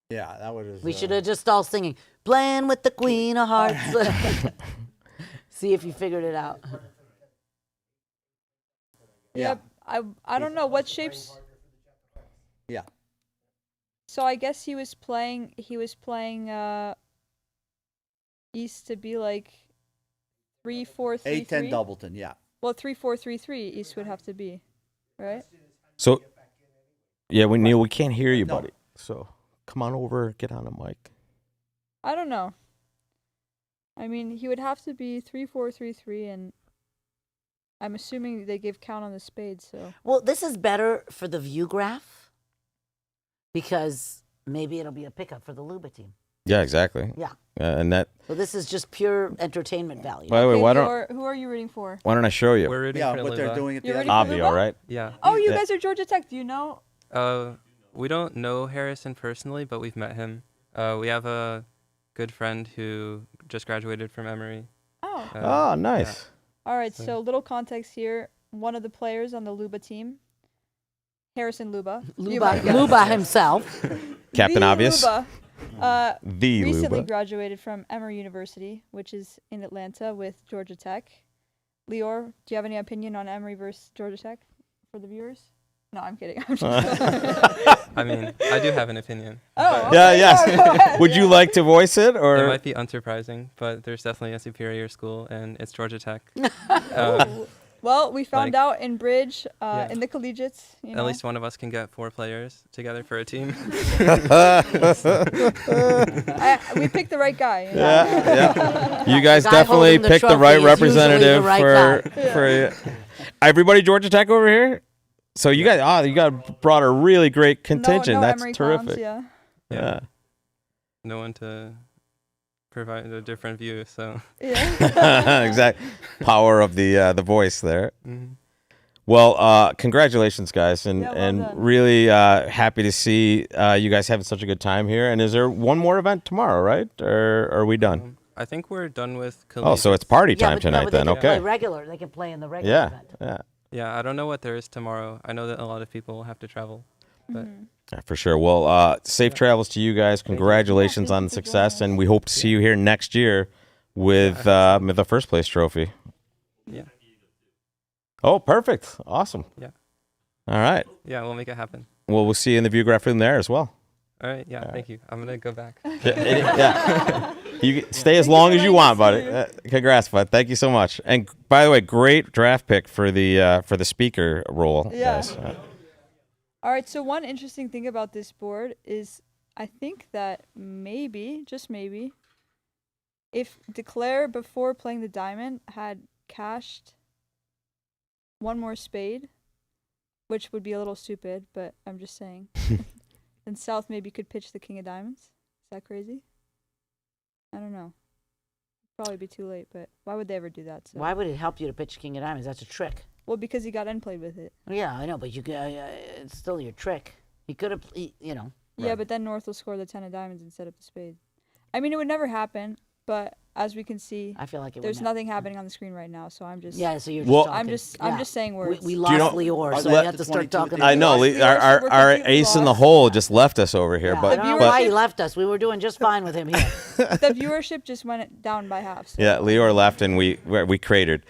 Yeah, that was. We should have just all singing. Playing with the Queen of Hearts. See if you figured it out. Yep. I don't know what shapes. Yeah. So I guess he was playing East to be like 3-4-3-3. 8-10 Doubleton, yeah. Well, 3-4-3-3 East would have to be, right? So, yeah, Neil, we can't hear you, buddy. So come on over, get on the mic. I don't know. I mean, he would have to be 3-4-3-3, and I'm assuming they give count on the spades. So. Well, this is better for the view graph because maybe it'll be a pickup for the Luba team. Yeah, exactly. Yeah. And that. So this is just pure entertainment value. By the way, why don't Who are you rooting for? Why don't I show you? We're rooting for what they're Luba. doing at You're the ready end. for Obvio, Luba? right? Yeah. Oh, you guys are Georgia Tech. Do you know? We don't know Harrison personally, but we've met him. We have a good friend who just graduated from Emory. Oh. Oh, nice. All right, so little context here. One of the players on the Luba team, Harrison Luba. Luba himself. Captain The Obvious. Luba, The recently Luba. graduated from Emory University, which is in Atlanta with Georgia Tech. Lior, do you have any opinion on Emory versus Georgia Tech for the viewers? No, I'm kidding. I'm just I mean, I do have an opinion. Oh, but- Yeah, okay, yes. go ahead, Would you like to voice it, or It might be unsurprising, but there's definitely a superior school, and it's Georgia Tech. Well, we found like- out in bridge, Yeah. in the collegiates. You know? At least one of us can get 4 players together for a team. We picked the right guy. You know? Yeah. You guys The guy definitely holding the picked the trophy right is usually the representative right for guy. for everybody Georgia Tech over here. So you guys, you got brought a really great contingent. No That's Emory terrific. clowns, yeah. Yeah. No one to provide a different view, so. Yeah. Exactly. Power of the voice there. Mhm. Well, congratulations, guys, and Yeah, well done. really happy to see you guys having such a good time here. And is there one more event tomorrow, right? Or are we done? I think we're done with Oh, so it's party Yeah, time but, tonight but they then. can Okay. play regular. They can play in the regular Yeah. event. Yeah. Yeah, I don't know what there is tomorrow. I know that a lot of people will have to travel, but Yeah, for sure. Well, safe travels to you guys. Congratulations on the success, and we hope to see you here next year with the first place trophy. yeah, Oh, perfect. Awesome. Yeah. All right. yeah, we'll make it happen. Well, we'll see you in the view graph room there as well. All right, yeah, thank you. I'm gonna go back. Yeah. You can stay as long as you want, buddy. Congrats, bud. Thank you so much. And by the way, great draft pick for the speaker role, Yeah. guys. All right, so one interesting thing about this board is I think that maybe, just maybe, if Declare before playing the diamond had cashed one more spade, which would be a little stupid, but I'm just saying, then South maybe could pitch the king of diamonds. Is that crazy? I don't know. Probably be too late, but why would they ever do that? So. Why would it help you to pitch king of diamonds? That's a trick. Well, because he got end played with it. Yeah, I know, but you it's still your trick. He could have, you know. Yeah, but then North will score the 10 of diamonds instead of the spade. I mean, it would never happen, but as we can see, I feel like it there's would nothing happening on the screen right now, so I'm just Yeah, so you're just Well- talking. I'm Yeah. just saying words. We you lost know- Lior, Are so they we at have the to start 22 talking. I know. Lior, Our we're our completely ace in the lost. hole just left us over here, Yeah, I but don't know but why he left us. We were doing just fine with him here. the viewership just went down by half. So. yeah, Lior left and we cratered.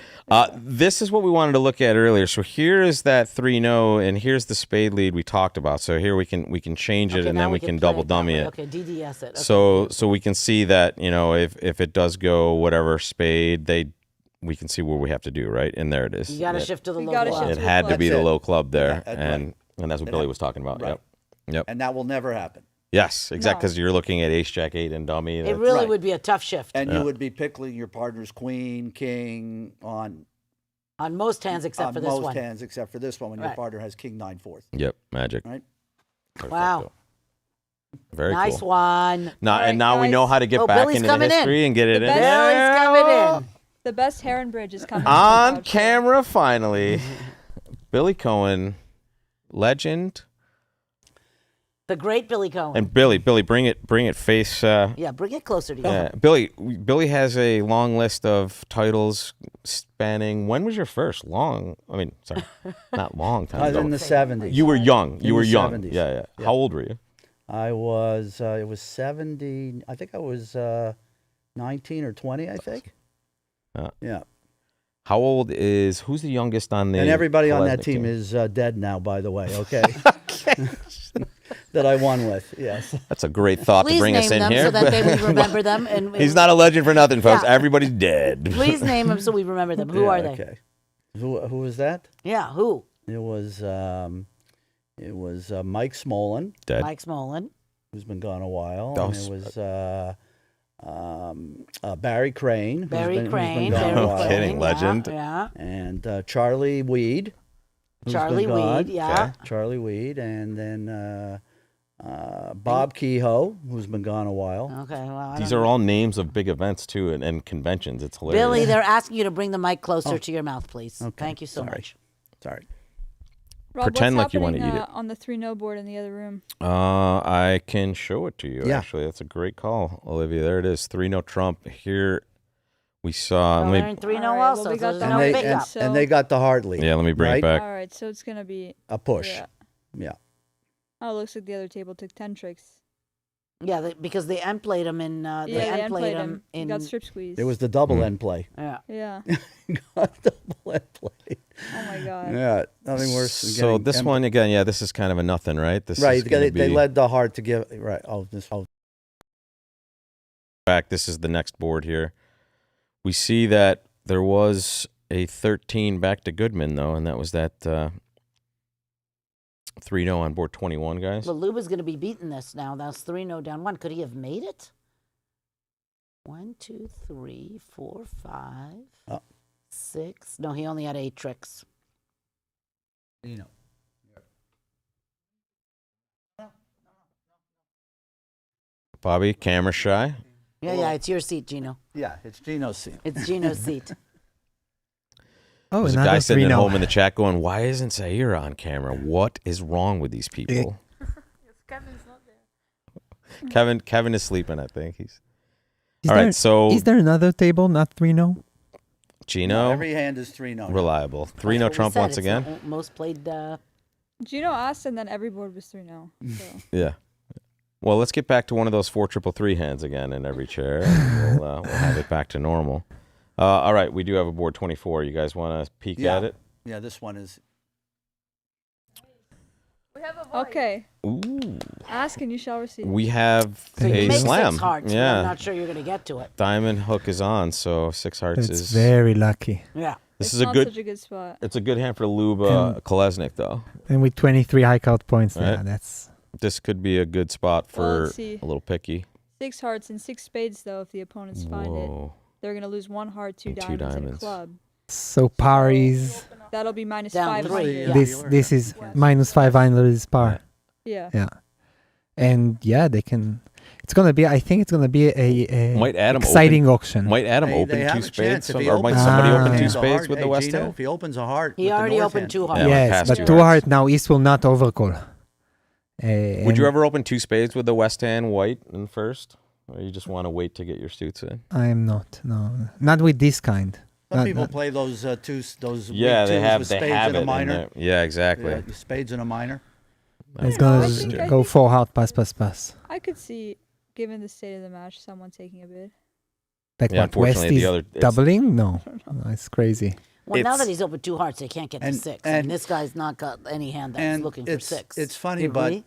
This is what we wanted to look at earlier. So here is that 3-0, and here's the spade lead we talked about. So here we can change it, Okay, and now then we play can double that dummy way. it. Okay, DDS it. Okay. So we can see that, you know, if it does go whatever spade, we can see what we have to do, right? And there it is. You got to It- shift to the You low gotta block. shift It to the had to club. be That's the it. low club there, Yeah, and that's what It Billy had- was talking about. right. Yep. And that will never happen. Yes, exactly. No. Because you're looking at ace jack 8 and dummy. It that's- really Right. would be a tough shift And Yeah. you would be pickling your partner's queen, king on on most hands except on for this most one. hands except for this one when your Right. partner has king 9/4. Yep, magic. Right. Wow. Very Nice cool. one. Now, All right, and now we guys. know how to get Oh, back Billy's into the coming in. history and get it The in. best- Billy's coming in. The best Heron Bridge is coming. to the On crowd, so- camera, finally. Billy Cohen, legend, The great Billy Cohen. and Billy, bring it face. Yeah, bring it closer to you. Billy has a long list of titles spanning. When was your first long? I mean, sorry, not long time. I was in the 70s. You were young. In You were the young. 70s. Yeah. Yeah. How old were you? I was it was 70. I think I was 19 or 20. I think. Yeah. How old is who's the youngest on the? And everybody on that Kolesnik team is dead now, by the way. Okay. That I won with. Yes. That's a great thought Please to bring name us in them here. so that they would remember them. And He's not a legend for nothing, folks. Yeah. Everybody's dead. Please name them so we remember them. Who are they? Okay. Who was that? Yeah, who? It was Mike Smolin. Dead. Mike Smolin. Who's been gone a while. Oh, And it was Barry Crane. Barry Who's been Crane. gone a No while. kidding, legend. Yeah. And Charlie Weed. who's Charlie been gone. Weed, yeah. Okay. Charlie Weed. And then Bob Kehoe, who's been gone a while. Okay, well, These are all names of big events too, and conventions. It's hilarious. Billy, they're asking you to bring the mic closer Oh. to your mouth, please. Okay, Thank you so sorry. much. Sorry. Rob, Pretend what's like you want to happening, eat it. on the 3-0 board in the other room. I can show it to you. Yeah. Actually, that's a great call, Olivia. There it is. 3-0 Trump. Here we saw. Well, let they're me, in 3-0 All right, well, also, we so got there's the no And big they, up. and they got the hard lead. yeah, let me bring right? it back. All right, so it's going to be A push. Yeah. Yeah. Oh, it looks like the other table took 10 tricks. Yeah, because they end played them in. They end played them He in. got strip squeeze. It was the double end play. Yeah. Yeah. Got double end play. Oh my God. Yeah, nothing worse than So getting this em- one again, yeah, this is kind of a nothing, right? This Right, is gonna they be- led the hard to give. Right. Oh, this. Oh, back. This is the next board here. We see that there was a 13 back to Goodman though, and that was that 3-0 on board 21, guys. Well, Luba's going to be beating this now. That's 3-0 down one. Could he have made it? 1, 2, 3, 4, 5, Oh. 6. No, he only had 8 tricks. Bobby, camera shy. Yeah, it's your seat, Gino. yeah, it's Gino's seat. It's Gino's seat. Oh, There's a another guy sitting at 3-0. home in the chat going, "Why isn't Zaire on camera? What is wrong with these people?" Kevin is sleeping. I think he's. All right, so Is there another table, not 3-0? Gino, Every hand is 3-0. reliable. That's 3-0 what we Trump said. once It's the again. most played. Gino asked, and then every board was 3-0. So. Yeah. Well, let's get back to one of those 4-3-3 hands again in every chair. And we'll have it back to normal. All right, we do have a board 24. You guys want to peek Yeah. at it? Yeah, this one is. Okay. Ooh. Ask and you shall receive. We have So you a make slam. 6 hearts, but Yeah. I'm not sure you're going to get to it. Diamond hook is on, so 6 hearts It's is. very lucky. Yeah. This It's is a not good. such a good spot. It's a good hand for Luba Kolesnik, though. And with 23 high count points, Right. yeah, that's This could be a good spot Well, for let's see. a little picky. 6 hearts and 6 spades, though, if the opponents find it. Whoa. They're going to lose 1 heart, 2 And 2 diamonds, and a diamonds. club. so par is That'll be minus Down 500. 3, yeah. this is minus 500 is par. Yeah. Yeah, and yeah, they can. It's gonna be. I think it's gonna be a Might Adam exciting open, auction. Might Adam They open have 2 a spades, chance if he or might opens somebody a open heart 2 and spades with the West Gino, hand? if he opens a heart, He with the already north opened hand. 2 hearts. Yeah, Yes, past but 2 2 hearts. hard now. East will not overcall. Would you ever open 2 spades with the West hand white in first, or you just want to wait to get your suits in? I am not. No, not with this kind. Some Not- people not- play those those Yeah, weak they twos have with they spades have and it a in minor. there. Yeah, exactly. Yeah, spades and a minor. It's I gonna think- I go think- 4 hard, pass. I could see, given the state of the match, someone taking a bid. Like Yeah, what? West unfortunately, the is other- it's- doubling? No, it's crazy. Well, now It's- that he's opened 2 hearts, they can't get to and- 6. and- And this guy's not got any hand that's And looking for it's 6. it's funny, You but agree?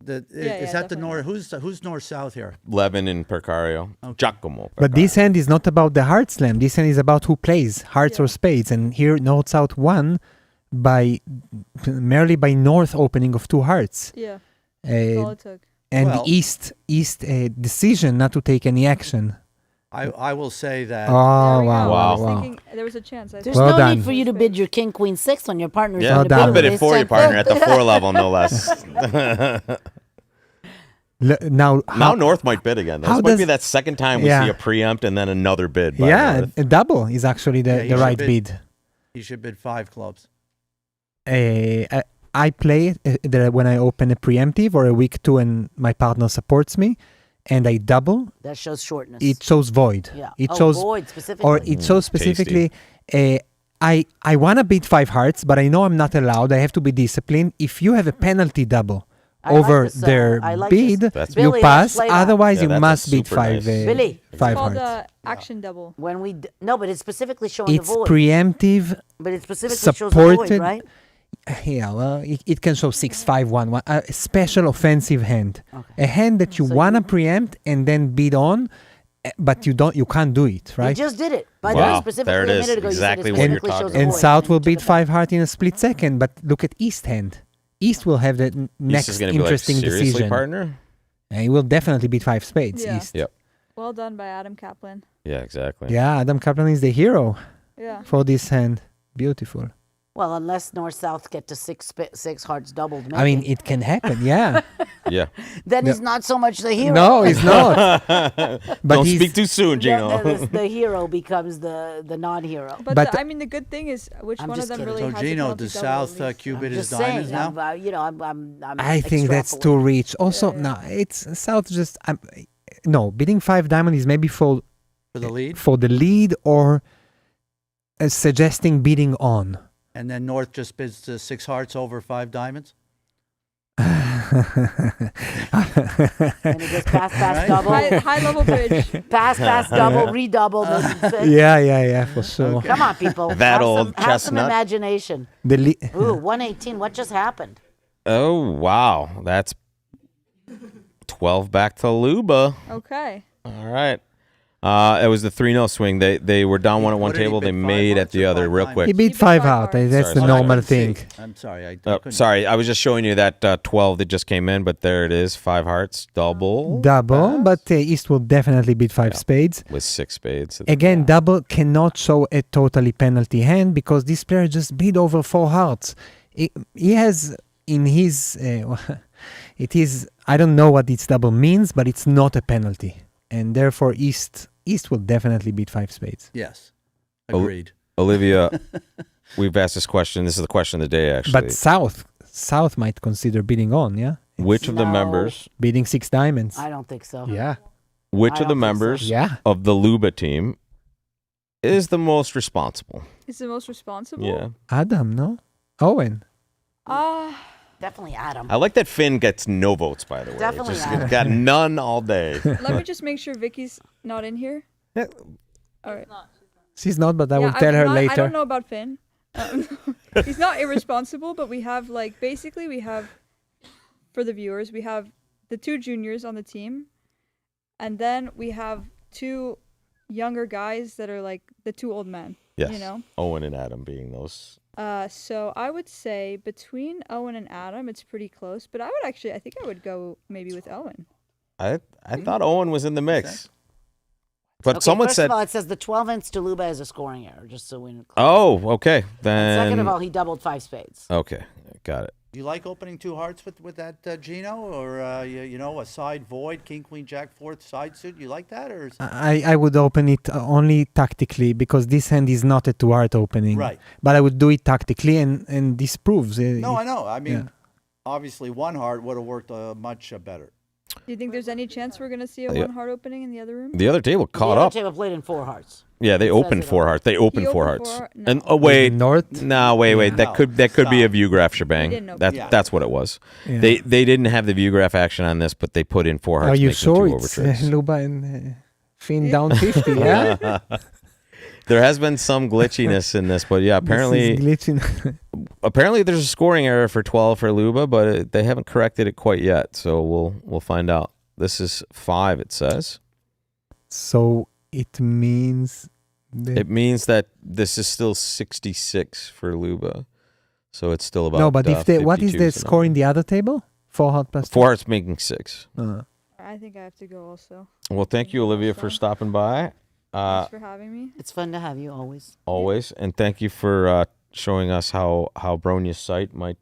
is that the north? Who's north south here? Levin and Percario. Giacomo. But this hand is not about the heart slam. This hand is about who plays hearts or spades. And here North South won merely by North opening of 2 hearts. Yeah. That's all it took. And Well- East decision not to take any action. I will say that. Oh, There we wow, go. I wow, was wow. thinking there was a chance. There's Well no done. need for you to bid your king, queen, 6 when your partner's Yeah, going to Well bid. I'll done. bid it for you, partner, at the 4 level, no less. Now, Now North might bid again. This how might be does- that second time we Yeah. see a preempt and then another bid. By yeah, North. a double is actually Yeah, the he should right bid. bid. He should bid 5 clubs. I play when I open a preemptive or a weak 2 and my partner supports me, and I double. That shows shortness. It shows void. Yeah. It Oh, shows void specifically. or it shows tasty. specifically. I want to bid 5 hearts, but I know I'm not allowed. I have to be disciplined. If you have a penalty double I like over this, their I like bid, this. you Billy, let's pass. play that. Otherwise, Yeah, you that's a must bid super five. nice. Billy. It's Five called hearts. action double. When we no, but it's specifically showing It's the void. preemptive. But it specifically shows the void, supported. right? Yeah, well, it can show 6-5-1, a special offensive hand, a hand that you wanna preempt and then bid on, but you can't do it, You right? just did it. By the Wow, way, specifically there it a is. minute ago, Exactly you what said it you're specifically talking shows the And void. South will beat 5 heart in a split second, but look at East hand. East will have the East next is gonna be like, interesting seriously, decision. partner? And he will definitely beat 5 spades, Yeah. East. Yep. Well done by Adam Kaplan. Yeah, exactly. Yeah, Adam Kaplan is the hero Yeah. for this hand. Beautiful. Well, unless North-South get to six hearts doubled. Maybe. I mean, it can happen, yeah. Yeah. Then No. he's not so much the hero. No, he's not. But Don't he's- speak too soon, Gino. The hero becomes the non-hero. But I mean, the good thing is, which I'm one of just them kidding. really So has a Gino, penalty does double at South least? cube it Just as diamonds saying, now? I'm I think that's too rich. Also, no, it's South just no bidding 5 diamond is maybe for For the lead? for the lead or suggesting bidding on. And then North just bids to 6 hearts over 5 diamonds? And it goes pass, Right? double. High level bridge. Pass, double, redouble. Yeah, for sure. Come on, people. That old have some chestnut. imagination. The Ooh, 118. What just happened? Oh, wow. That's 12 back to Luba. Okay. All right. It was the 3-0 swing. They were down one at one What did he table. They bid, 5 made at hearts the or other 5 real diamonds? quick. He beat 5 out. That's Sorry, the sorry. normal thing. I'm sorry. I Oh, couldn't. sorry, I was just showing you that 12 that just came in, but there it is, 5 hearts, double. Double, but East will definitely beat 5 spades. With 6 spades. Again, double cannot show a totally penalty hand because this player just bid over 4 hearts. He has in his, it is, I don't know what this double means, but it's not a penalty. And therefore, East will definitely beat 5 spades. Yes. Agreed. Olivia, we've asked this question. This is the question of the day, actually. But South might consider bidding on, yeah? Which of the No. members, Bidding 6 diamonds. I don't think so. Yeah. which I of the don't think so. members Yeah. of the Luba team is the most responsible? Is the most responsible? Yeah. Adam, no? Owen. Definitely Adam. I like that Finn gets no votes, by the way. Definitely Just Adam. got none all day. Let me just make sure Vicky's not in here. Yeah. All right. She's not, but I will Yeah, tell her I later. don't know about Finn. He's not irresponsible, but we have for the viewers, we have the 2 juniors on the team, and then we have 2 younger guys that are like the 2 old men. Yes. You know. Owen and Adam being those. So I would say between Owen and Adam, it's pretty close. But I think I would go maybe with Owen. I thought Owen was in the mix. But Okay, someone first said. of all, it says the 12-inch Deluba has a scoring error, just so we know. Oh, okay. Then. Second of all, he doubled 5 spades. Okay, got it. You like opening 2 hearts with that Gino, or you know, a side void, king, queen, jack, 4th side suit? You like that, or? I would open it only tactically because this hand is not a 2-heart opening. Right. But I would do it tactically, and this proves. No, I know. I mean, yeah. obviously, 1 heart would have worked much better. Do you think there's any chance we're gonna see a Yeah. 1 heart opening in the other room? The other table caught the other up. table played in 4 hearts. Yeah, they It opened says it 4 on- hearts. They opened He 4 opened hearts. 4 heart- And no. wait, North? no, wait. No. That could be a view graph shebang. didn't open That's Yeah. that's what it was. Yeah. They didn't have the view graph action on this, but they put in 4 hearts. Are you making sure 2 it's overtricks. Luba and Finn down 50? Yeah. There has been some glitchiness in this, but yeah, apparently This is glitching. apparently there's a scoring error for 12 for Luba, but they haven't corrected it quite yet. So we'll find out. This is 5. It says. So it means. It means that this is still 66 for Luba, so it's still about. No, but if what is 52 the something. score in the other table? 4 heart plus 4 hearts making 6. I think I have to go also. Well, thank you, Olivia, for stopping by. Thanks for having me. It's fun to have you always. Always, and thank you for showing us how Bronia's site might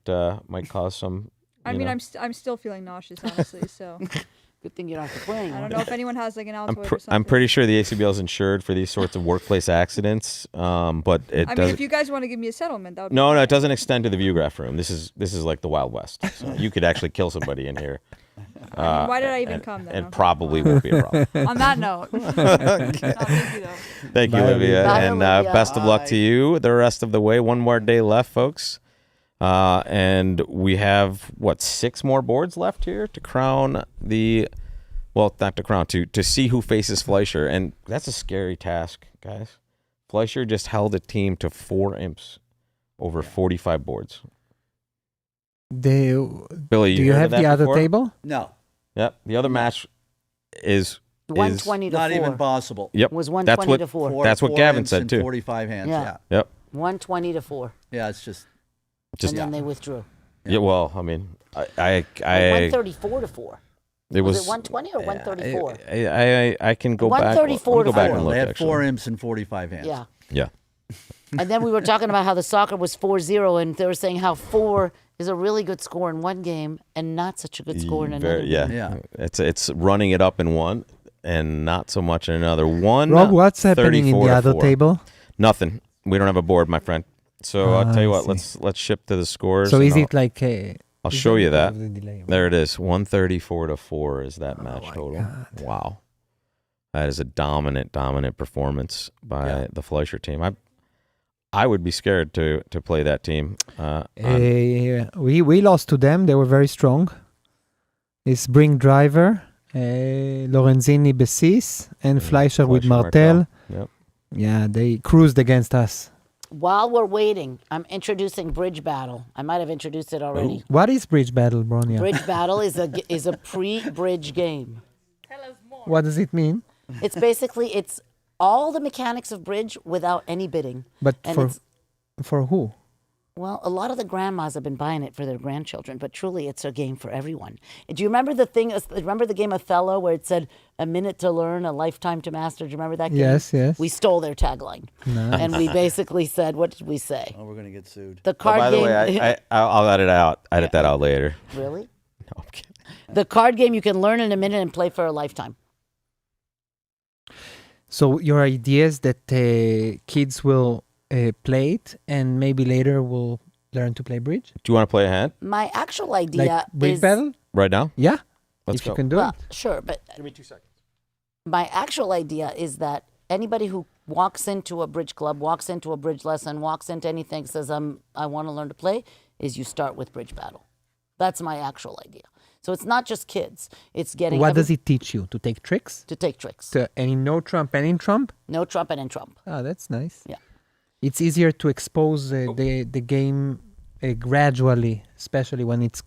cause some. I mean, I'm still feeling nauseous, honestly. So Good thing you don't have to play anymore. I don't know if anyone has like an Altoid or something. I'm pretty sure the ACBL is insured for these sorts of workplace accidents, but it I mean, doesn't. if you guys want to give me a settlement, that would No, be no, fine. it doesn't extend to the view graph room. This is like the Wild West. So you could actually kill somebody in here. I mean, why did I even and- come then? And Okay. probably won't be a problem. On that note. Okay. Thank you, though. Thank you, Bye, Olivia, Bye, and Olivia. best of luck to you the rest of the way. One more day left, folks. And we have, 6 more boards left here to crown not to crown, to see who faces Fleischer. And that's a scary task, guys. Fleischer just held a team to 4 imps over 45 boards. Billy, do you have the other before? table? No. Yep. The other match is 120 to not 4. even possible. Yep. It was 120 to 4. That's what Gavin said too. 45 hands. Yeah. Yep. 120 to 4. Yeah, it's just. And then they withdrew. Yeah. Well, I mean, I 134 to 4. It was it 120 or 134? I can go back. 134 to 4. And look, they had actually. 4 imps and 45 hands. Yeah. Yeah. And then we were talking about how the soccer was 4-0, and they were saying how 4 is a really good score in one game and not such a good score in another. Yeah. It's running it up in one and not so much in another. Rob, what's happening in the other table? Nothing. We don't have a board, my friend. So I'll tell you what. Let's ship to the scores. So is it like I'll show you that. The delay, right? There it is. 134 to 4 is that match total. God. Wow. That is a dominant performance by the Fleischer team. I would be scared to play that team. We lost to them. They were very strong. It's Brink Driver, Lorenzini Bessis, and Fleischer with Martel. Yep. Yeah, they cruised against us. While we're waiting, I'm introducing Bridge Battle. I might have introduced it already. What is Bridge Battle, Bronia? Bridge Battle is a pre-bridge game. What does it mean? It's basically all the mechanics of bridge without any bidding. But And for who? Well, a lot of the grandmas have been buying it for their grandchildren, but truly it's a game for everyone. Do you remember the thing? Remember the game Othello where it said a minute to learn, a lifetime to master? Do you remember that game? Yes, yes. We stole their tagline. Nice. And we basically said, what did we say? Oh, we're going to get sued. The card by the game. way, I'll edit that out later. Really? No, I'm kidding. The card game you can learn in a minute and play for a lifetime. So your idea is that kids will play it and maybe later will learn to play bridge? Do you want to play a hand My actual idea Like bridge is battle? right now? Yeah. Let's if go. you can do well, it. sure, but Give me 2 seconds. my actual idea is that anybody who walks into a bridge club, walks into a bridge lesson, walks into anything, says I want to learn to play, is you start with bridge battle. That's my actual idea. So it's not just kids. It's getting. What does it teach you? To take tricks? To take tricks. Any no trump and in trump? No trump and in trump. Oh, that's nice. Yeah. It's easier to expose the game gradually, especially when it's.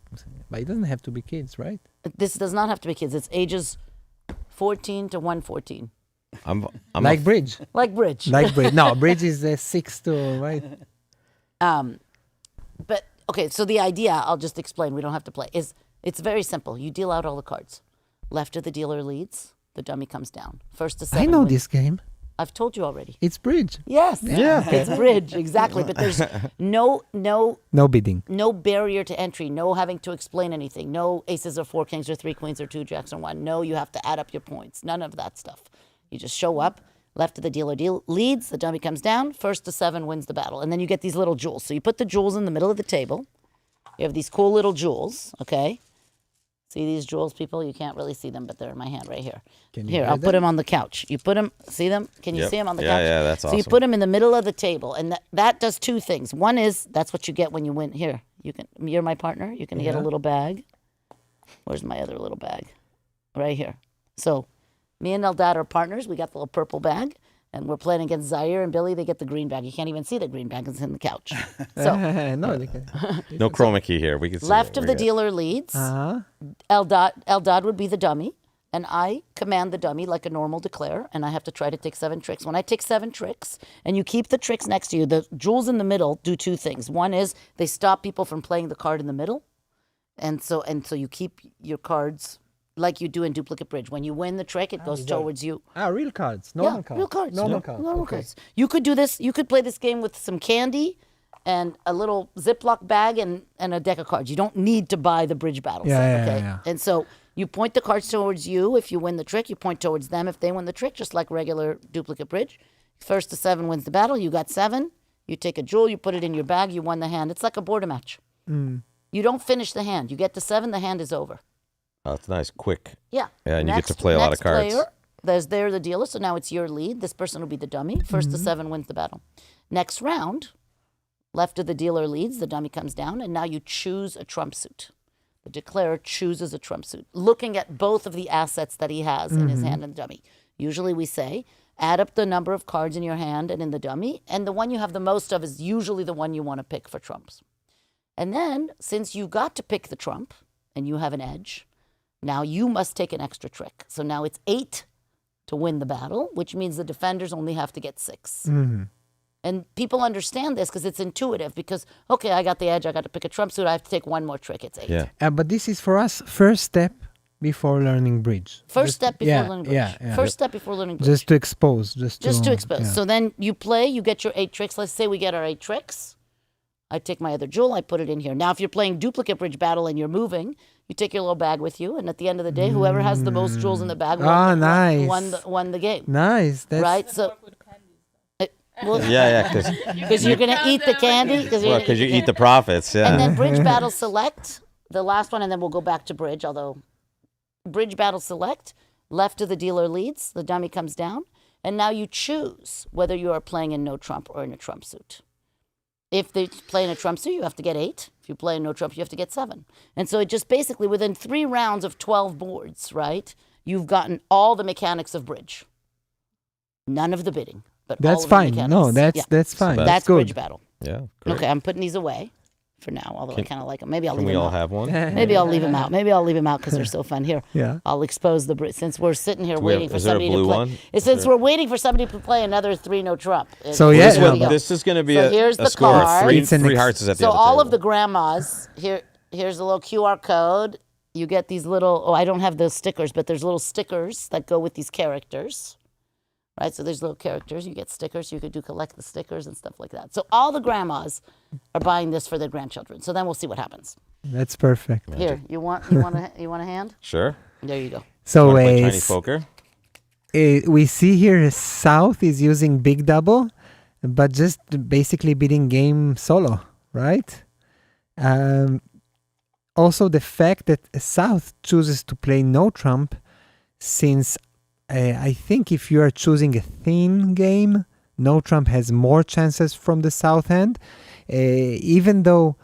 But it doesn't have to be kids, right? This does not have to be kids. It's ages 14 to 114. I'm like bridge. Like bridge. Like bridge. No, bridge is 6 to right. But okay, so the idea I'll just explain. We don't have to play. Is it's very simple. You deal out all the cards. Left of the dealer leads. The dummy comes down. First to 7. I know wins. this game. I've told you already. It's bridge. Yes. Yeah. It's bridge, exactly. But there's no bidding. No barrier to entry. No having to explain anything. No aces or 4 kings or 3 queens or 2 jacks or 1. No, you have to add up your points. None of that stuff. You just show up. Left of the dealer leads. The dummy comes down. First to 7 wins the battle. And then you get these little jewels. So you put the jewels in the middle of the table. You have these cool little jewels, okay? See these jewels, people? You can't really see them, but they're in my hand right here. Here, I'll put them on the couch. You put them, see them? Can you see them on the couch? Yeah, that's awesome. So you put them in the middle of the table, and that does 2 things. One is, that's what you get when you win. Here, you're my partner. You can get a little bag. Where's my other little bag? Right here. So me and Eldad are partners. We got the little purple bag. And we're playing against Zaire and Billy. They get the green bag. You can't even see the green bag. It's in the couch. So no chroma key here. We can see left of the dealer leads. Eldad would be the dummy, and I command the dummy like a normal declare, and I have to try to take 7 tricks. When I take 7 tricks, and you keep the tricks next to you, the jewels in the middle do 2 things. One is they stop people from playing the card in the middle, and so you keep your cards like you do in duplicate bridge. When you win the trick, it goes towards you. Real cards, normal cards. Real cards. Normal Normal cards. cards. You could do this. You could play this game with some candy and a little Ziploc bag and a deck of cards. You don't need to buy the bridge battle set, okay? Yeah. And so you point the cards towards you if you win the trick. You point towards them if they win the trick, just like regular duplicate bridge. First to 7 wins the battle. You got 7. You take a jewel. You put it in your bag. You won the hand. It's like a border match. You don't finish the hand. You get to 7. The hand is over. Oh, it's nice, quick. Yeah. And you get to play a lot of cards. They're the dealer, so now it's your lead. This person will be the dummy. First to 7 wins the battle. Next round, Left of the dealer leads, the dummy comes down, and now you choose a trump suit. The declarer chooses a trump suit, looking at both of the assets that he has in his hand and the dummy. Usually we say, add up the number of cards in your hand and in the dummy, and the one you have the most of is usually the one you want to pick for trumps. And then, since you got to pick the trump, and you have an edge, now you must take an extra trick. So now it's 8 to win the battle, which means the defenders only have to get 6. And people understand this because it's intuitive because, okay, I got the edge, I got to pick a trump suit, I have to take one more trick, it's 8. Yeah. But this is for us first step before learning bridge. First step before learning bridge. First step before learning bridge. Just to expose. Just to expose. Yeah. So then you play, you get your 8 tricks. Let's say we get our 8 tricks. I take my other jewel, I put it in here. Now, if you're playing duplicate bridge battle and you're moving, you take your little bag with you, and at the end of the day, whoever has the most jewels in the bag won the game. Nice. That's right? So, yeah, because you're gonna eat the candy. Because you eat the profits. Yeah. And then bridge battle select, the last one, and then we'll go back to bridge. Although bridge battle select, left of the dealer leads, the dummy comes down, and now you choose whether you are playing in no trump or in a trump suit. If they play in a trump suit, you have to get 8. If you play in no trump, you have to get 7. And so it just basically, within 3 rounds of 12 boards, right, you've gotten all the mechanics of bridge. None of the bidding, but that's all of fine. the No, mechanics. that's fine. That's good. bridge battle. Yeah. Great. Okay, I'm putting these away for now, although I kind of like them. Maybe I'll leave Can we them all out. have one? Maybe I'll leave them out. Maybe I'll leave them out because they're so fun. Here, yeah. I'll expose the bridge since we're sitting here waiting for is there a somebody to blue play. one? Since we're waiting for somebody to play another 3 no trump. So this is going to be here's a the score card. of 3 hearts is at the So other all table. of the grandmas here's a little QR code. You get these little. Oh, I don't have those stickers, but there's little stickers that go with these characters. Right, so there's little characters. You get stickers. You could collect the stickers and stuff like that. So all the grandmas are buying this for their grandchildren. So then we'll see what happens. That's perfect. Here, you want a hand? Sure. There you go. So Wanna play Chinese poker? We see here South is using big double, but just basically beating game solo, right? Also, the fact that South chooses to play no trump, since I think if you are choosing a thin game, no trump has more chances from the South end, even though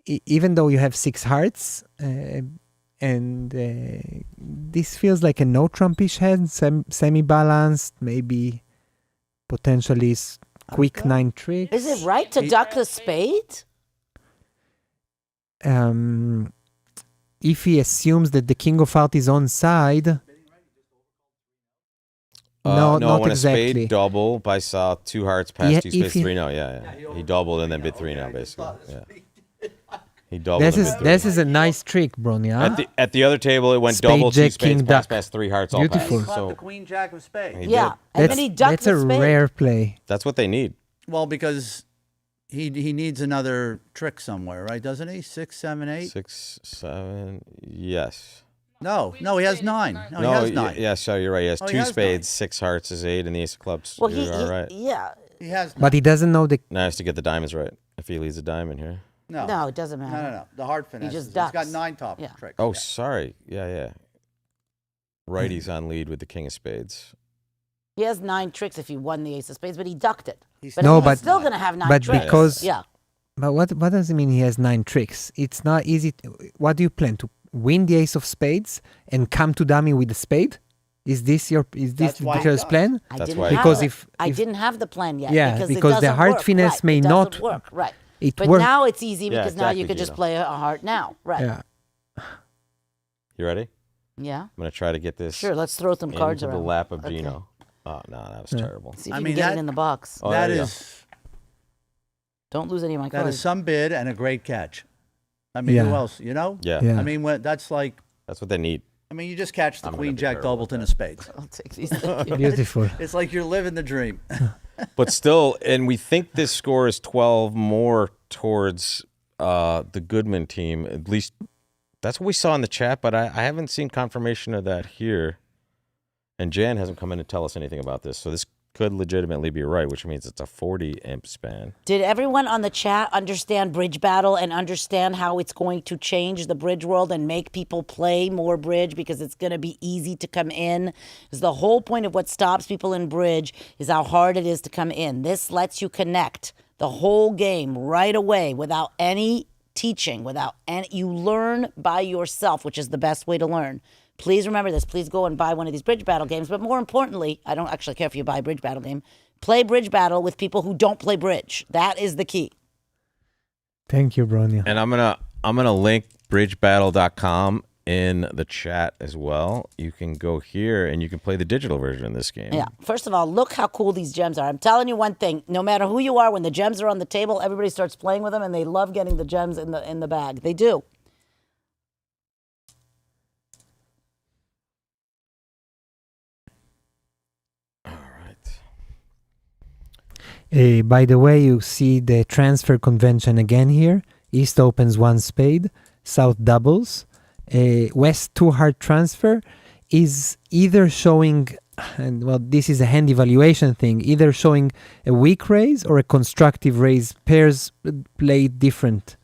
you have 6 hearts. And this feels like a no trumpish hand, semi-balanced, maybe potentially quick 9 tricks. Is it right to duck the spade? If he assumes that the king of hearts is on side. No, not when exactly. a spade double by South, 2 hearts past Yeah, 2 spades, if he- 3 no. Yeah. He doubled and then bid 3 no, basically. Yeah. He doubled. and bid 3. This is a nice trick, Bronia. At the other table, it went Spade, double, 2 jack, spades king, past, duck. past 3 hearts, Beautiful. all passed. So the queen jack of spades. he Yeah, did. and then he ducked That's the a spade. rare play. That's what they need. Well, because he needs another trick somewhere, right? Doesn't he? 6, 7, 8. 6, 7. Yes. No, he has 9. No, he has 9. Yeah, so you're right. He has Oh, he 2 has spades, 6 hearts is 8, and the ace of clubs. Well, you're all right. yeah. He has. But he doesn't know the. Now he has to get the diamonds right. If he leaves a diamond here. No, it doesn't matter. No. The hard finesse. just He's got ducks. 9 top Yeah. tricks. Oh, sorry. Yeah. Righty's on lead with the king of spades. He has 9 tricks if he won the ace of spades, but he ducked it. He's still going to have 9 but tricks. because yeah. But what does it mean he has 9 tricks? It's not easy. What do you plan to win the ace of spades and come to dummy with the spade? Is this the because plan? I didn't have the plan yet. Yeah, because the it hard work. finesse Right, may it not doesn't work. Right. It But work- now it's easy Yeah, because now you exactly, could just Gino. play a heart now. Right. Yeah. You ready? Yeah. I'm going to try to get this. Sure, let's throw some cards into around. the lap of Okay. Gino. Oh, no, that was Yeah. terrible. See if you can get it in the box. Oh, That there you is Don't lose any of my that cards. is some bid and a great catch. I mean, who Yeah. else? You know? Yeah. Yeah. I mean, that's like. That's what they need. I mean, you just catch the I'm gonna queen be jack terrible double ten of spades. I'll take these. Thank you. Beautiful. It's like you're living the dream. But still, and we think this score is 12 more towards the Goodman team. At least that's what we saw in the chat, but I haven't seen confirmation of that here. And Jan hasn't come in to tell us anything about this. So this could legitimately be right, which means it's a 40 imp span. Did everyone on the chat understand bridge battle and understand how it's going to change the bridge world and make people play more bridge because it's going to be easy to come in? Because the whole point of what stops people in bridge is how hard it is to come in. This lets you connect the whole game right away without any teaching, you learn by yourself, which is the best way to learn. Please remember this. Please go and buy one of these Bridge Battle games. But more importantly, I don't actually care if you buy a Bridge Battle game. Play Bridge Battle with people who don't play bridge. That is the key. Thank you, Bronia. And I'm gonna link bridgebattle.com in the chat as well. You can go here and you can play the digital version of this game. Yeah. First of all, look how cool these gems are. I'm telling you one thing. No matter who you are, when the gems are on the table, everybody starts playing with them, and they love getting the gems in the bag. They do. By the way, you see the transfer convention again here. East opens 1 spade, South doubles. West 2 heart transfer is either showing, and well, this is a hand evaluation thing, either showing a weak raise or a constructive raise. Pairs play different.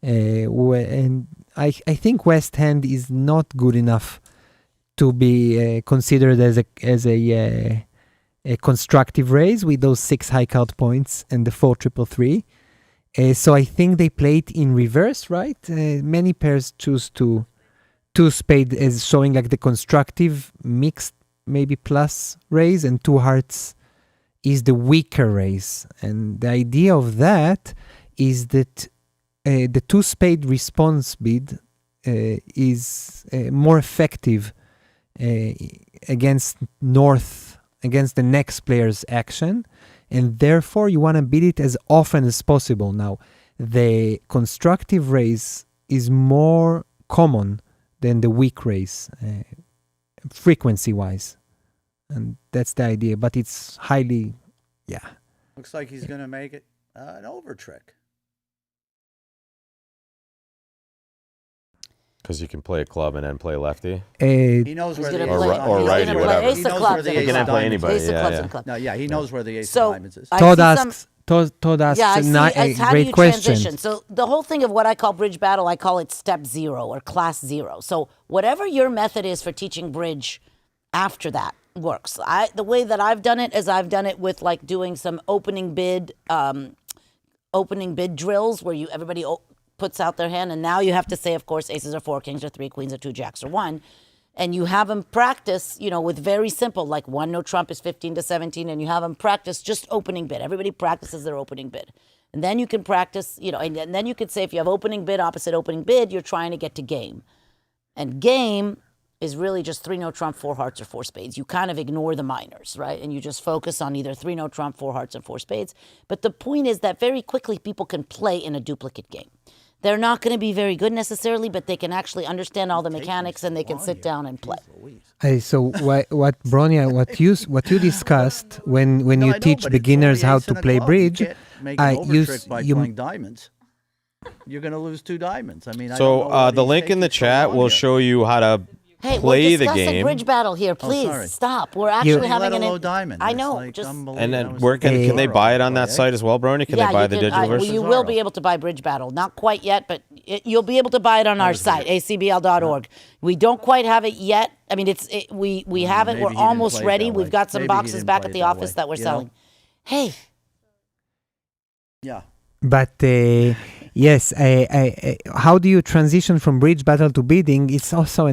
And I think West hand is not good enough to be considered as a constructive raise with those 6 high count points and the 4 triple 3. So I think they play it in reverse, right? Many pairs choose to 2 spade as showing like the constructive mixed maybe plus raise, and 2 hearts is the weaker raise. And the idea of that is that the 2 spade response bid is more effective against the next player's action, and therefore you want to bid it as often as possible. Now, the constructive raise is more common than the weak raise, frequency-wise, and that's the idea. But it's highly, Looks like he's going to make it an over trick. Because you can play a club and then play lefty. He knows where the or righty, whatever. He knows where the He can play anybody. No, he knows where the ace So, of diamonds is. Todd asks a how great do you question. transition? So the whole thing of what I call bridge battle, I call it step 0 or class 0. So whatever your method is for teaching bridge after that works. The way that I've done it is I've done it with like doing some opening bid drills where everybody puts out their hand, and now you have to say, of course, aces or 4, kings or 3, queens or 2, jacks or 1. And you have them practice, with very simple, like 1 no trump is 15 to 17, and you have them practice just opening bid. Everybody practices their opening bid. And then you can practice, and then you could say if you have opening bid, opposite opening bid, you're trying to get to game. And game is really just 3 no trump, 4 hearts or 4 spades. You kind of ignore the minors, right? And you just focus on either 3 no trump, 4 hearts and 4 spades. But the point is that very quickly people can play in a duplicate game. They're not going to be very good necessarily, but they can actually understand all the mechanics and they can sit down and play. So what Bronia, what you discussed when you teach beginners how to play bridge, you playing diamonds. You're going to lose 2 diamonds. I mean, so the link in the chat will show you how to play the game. We're discussing bridge battle here. Please stop. We're actually having a low diamond. I know. Like and then can they buy it on that site as well, Bronia? Can they buy the digital version? You will be able to buy bridge battle. Not quite yet, but you'll be able to buy it on our site, acbl.org. We don't quite have it yet. I mean, we have it. We're almost ready. We've got some boxes back at the office that we're selling. Hey. Yeah. But yes, how do you transition from bridge battle to bidding? It's also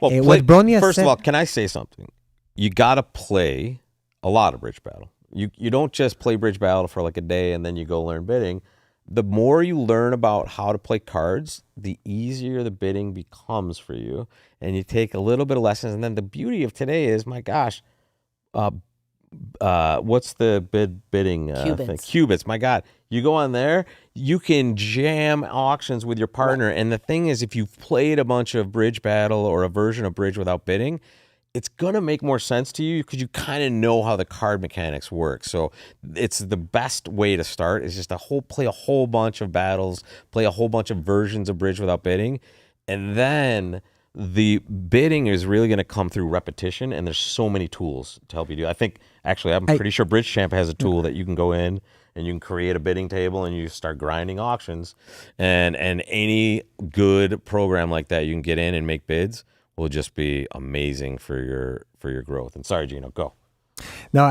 what Bronia first said. of all, can I say something? You got to play a lot of bridge battle. You don't just play bridge battle for like a day and then you go learn bidding. The more you learn about how to play cards, the easier the bidding becomes for you. And you take a little bit of lessons. And then the beauty of today is, my gosh, what's the bidding thing? Qubits. My God, you go on there, you can jam auctions with your partner. Right. And the thing is, if you've played a bunch of bridge battle or a version of bridge without bidding, it's going to make more sense to you because you kind of know how the card mechanics work. So it's the best way to start is just play a whole bunch of battles, play a whole bunch of versions of bridge without bidding. And then the bidding is really going to come through repetition, and there's so many tools to help you do. I think, actually, I'm pretty sure Bridge Champ has a tool that you can go in and you can create a bidding table and you start grinding auctions. And any good program like that you can get in and make bids will just be amazing for your growth. And sorry, Gino, go. No,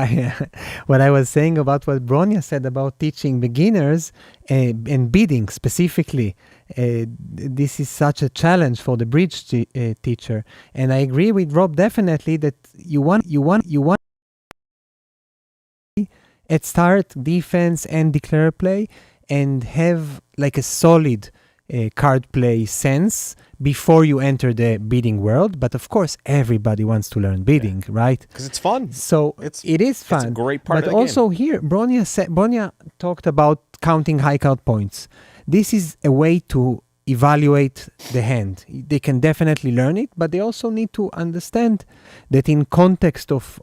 what I was saying about what Bronia said about teaching beginners and bidding specifically, this is such a challenge for the bridge teacher. And I agree with Rob definitely that you want at start defense and declare play and have like a solid card play sense before you enter the bidding world. But of course, everybody wants to learn bidding, right? Because it's fun. So it is fun. It's a great part but of the also game. here, Bronia talked about counting high card points. This is a way to evaluate the hand. They can definitely learn it, but they also need to understand that in context of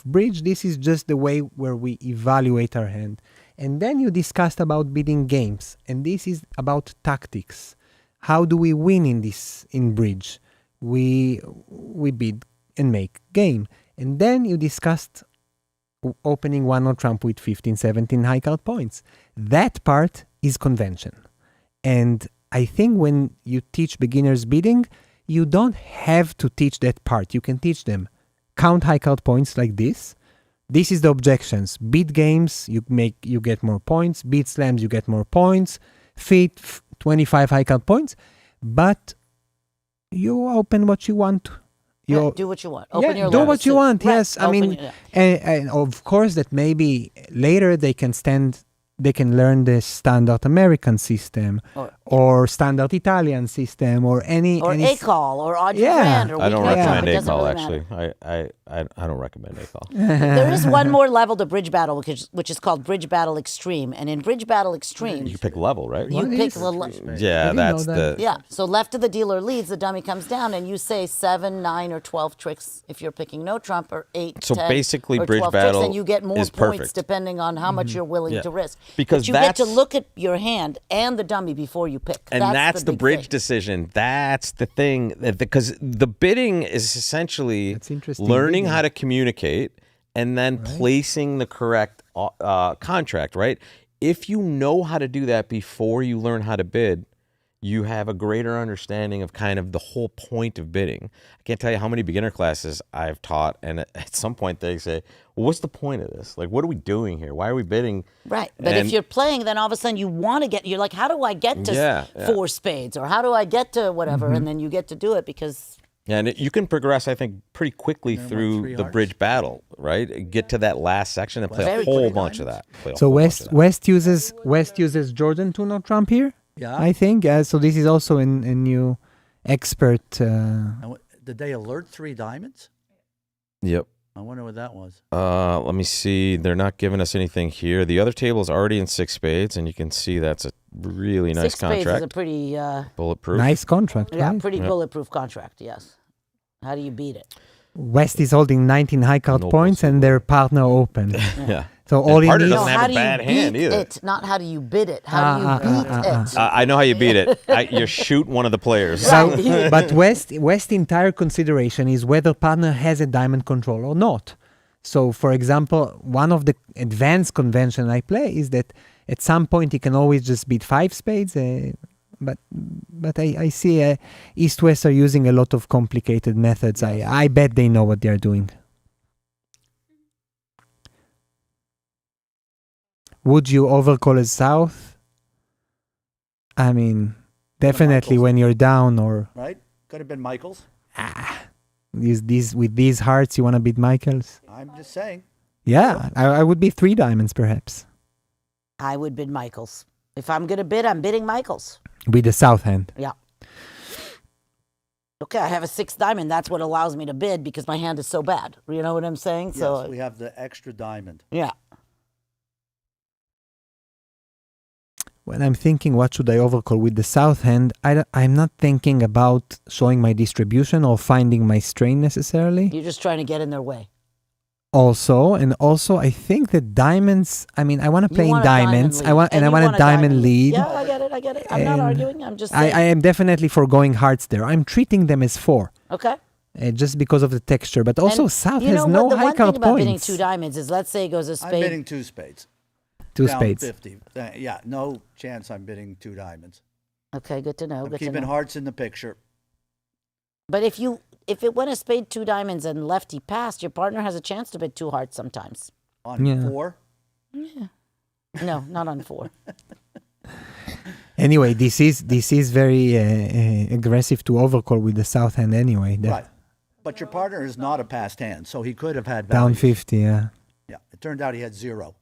bridge, this is just the way where we evaluate our hand. And then you discussed about bidding games, and this is about tactics. How do we win in bridge? We bid and make game. And then you discussed opening 1-0 trump with 15, 17 high card points. That part is convention. And I think when you teach beginners bidding, you don't have to teach that part. You can teach them count high card points like this. This is the objections. Bid games, you get more points. Bid slams, you get more points. Fit, 25 high card points. But you open what you want. Do what you want. Open your do lobby. what you want. Right. Yes, I Open mean, and of course that maybe later they can learn the standard American system or standard Italian system or any ACAL or Audrey Brand or I don't Weeknight recommend Trump. It doesn't ACAL really matter. actually. I don't recommend ACAL. There is one more level to Bridge Battle, which is called Bridge Battle Extreme. And in Bridge Battle Extreme, You pick level, right? you pick the Yeah, that's the. Yeah, so left of the dealer leads, the dummy comes down, and you say 7, 9, or 12 tricks if you're picking no trump, or 8, So 10, basically, or Bridge 12 Battle tricks, and you get more is points perfect. depending on how much you're willing Yeah. to risk. Because but you get to that's- look at your hand and the dummy before you pick. And that's the big bridge thing. decision. That's the thing. Because the bidding is essentially learning how to communicate and then placing the correct contract, right? If you know how to do that before you learn how to bid, you have a greater understanding of kind of the whole point of bidding. I can't tell you how many beginner classes I've taught, and at some point they say, well, what's the point of this? Like, what are we doing here? Why are we bidding? Right. But if you're playing, then all of a sudden you want to you're like, how do I get to 4 spades? Or how do I get to whatever? And then you get to do it because... Yeah, and you can progress, I think, pretty quickly through the bridge battle, right? Get to that last section and play a whole bunch of that. So West uses Jordan to no trump here. Yeah. I think. So this is also a new expert. Did they alert 3 diamonds? Yep. I wonder what that was. Let me see. They're not giving us anything here. The other table is already in 6 spades, and you can see that's a really nice 6 contract. spades is a pretty... bulletproof. Nice contract, Yeah, right? pretty bulletproof contract, yes. How do you beat it? West is holding 19 high card points and their partner open. Yeah. So all he partner needs... doesn't have a bad hand beat either. it, not how do you bid it. How do you beat it? I know how you beat it. You shoot one of the players. So, but West entire consideration is whether partner has a diamond control or not. So, for example, one of the advanced convention I play is that at some point he can always just beat 5 spades. But I see East-West are using a lot of complicated methods. I bet they know what they are doing. Would you overcall as South? I mean, definitely when you're down or... Right? Could have been Michael's. With these hearts, you want to beat Michael's? I'm just saying. Yeah, I would be 3 diamonds perhaps. I would bid Michaels. If I'm going to bid, I'm bidding Michaels. With the South hand. Yeah. Okay, I have a 6 diamond. That's what allows me to bid because my hand is so bad. You know what I'm saying? Yes, So we have the extra diamond. yeah. When I'm thinking what should I overcall with the South hand, I'm not thinking about showing my distribution or finding my strain necessarily. You're just trying to get in their way. Also, I think that diamonds. I mean, I want to You want in want a diamond diamonds. lead. I want And you a want a diamond diamond lead. Yeah, I get it. I'm not And arguing. I'm just saying. I am definitely foregoing hearts there. I'm treating them as 4. Okay. Just because of the texture, but also And South you has know no what? The high one thing card about bidding points. 2 diamonds is, let's say it goes a spade. I'm bidding 2 spades. 2 Down spades. 50. Yeah, no chance I'm bidding 2 diamonds. Okay, good to know. I'm Good to keeping know. hearts in the picture. But if it went a spade, 2 diamonds, and lefty passed, your partner has a chance to bet 2 hearts sometimes. On 4? Yeah. No, not on 4. Anyway, this is very aggressive to overcall with the south hand anyway. Right. But your partner is not a passed hand, so he could have had Down values. 50, yeah. Yeah, it turned out he had 0.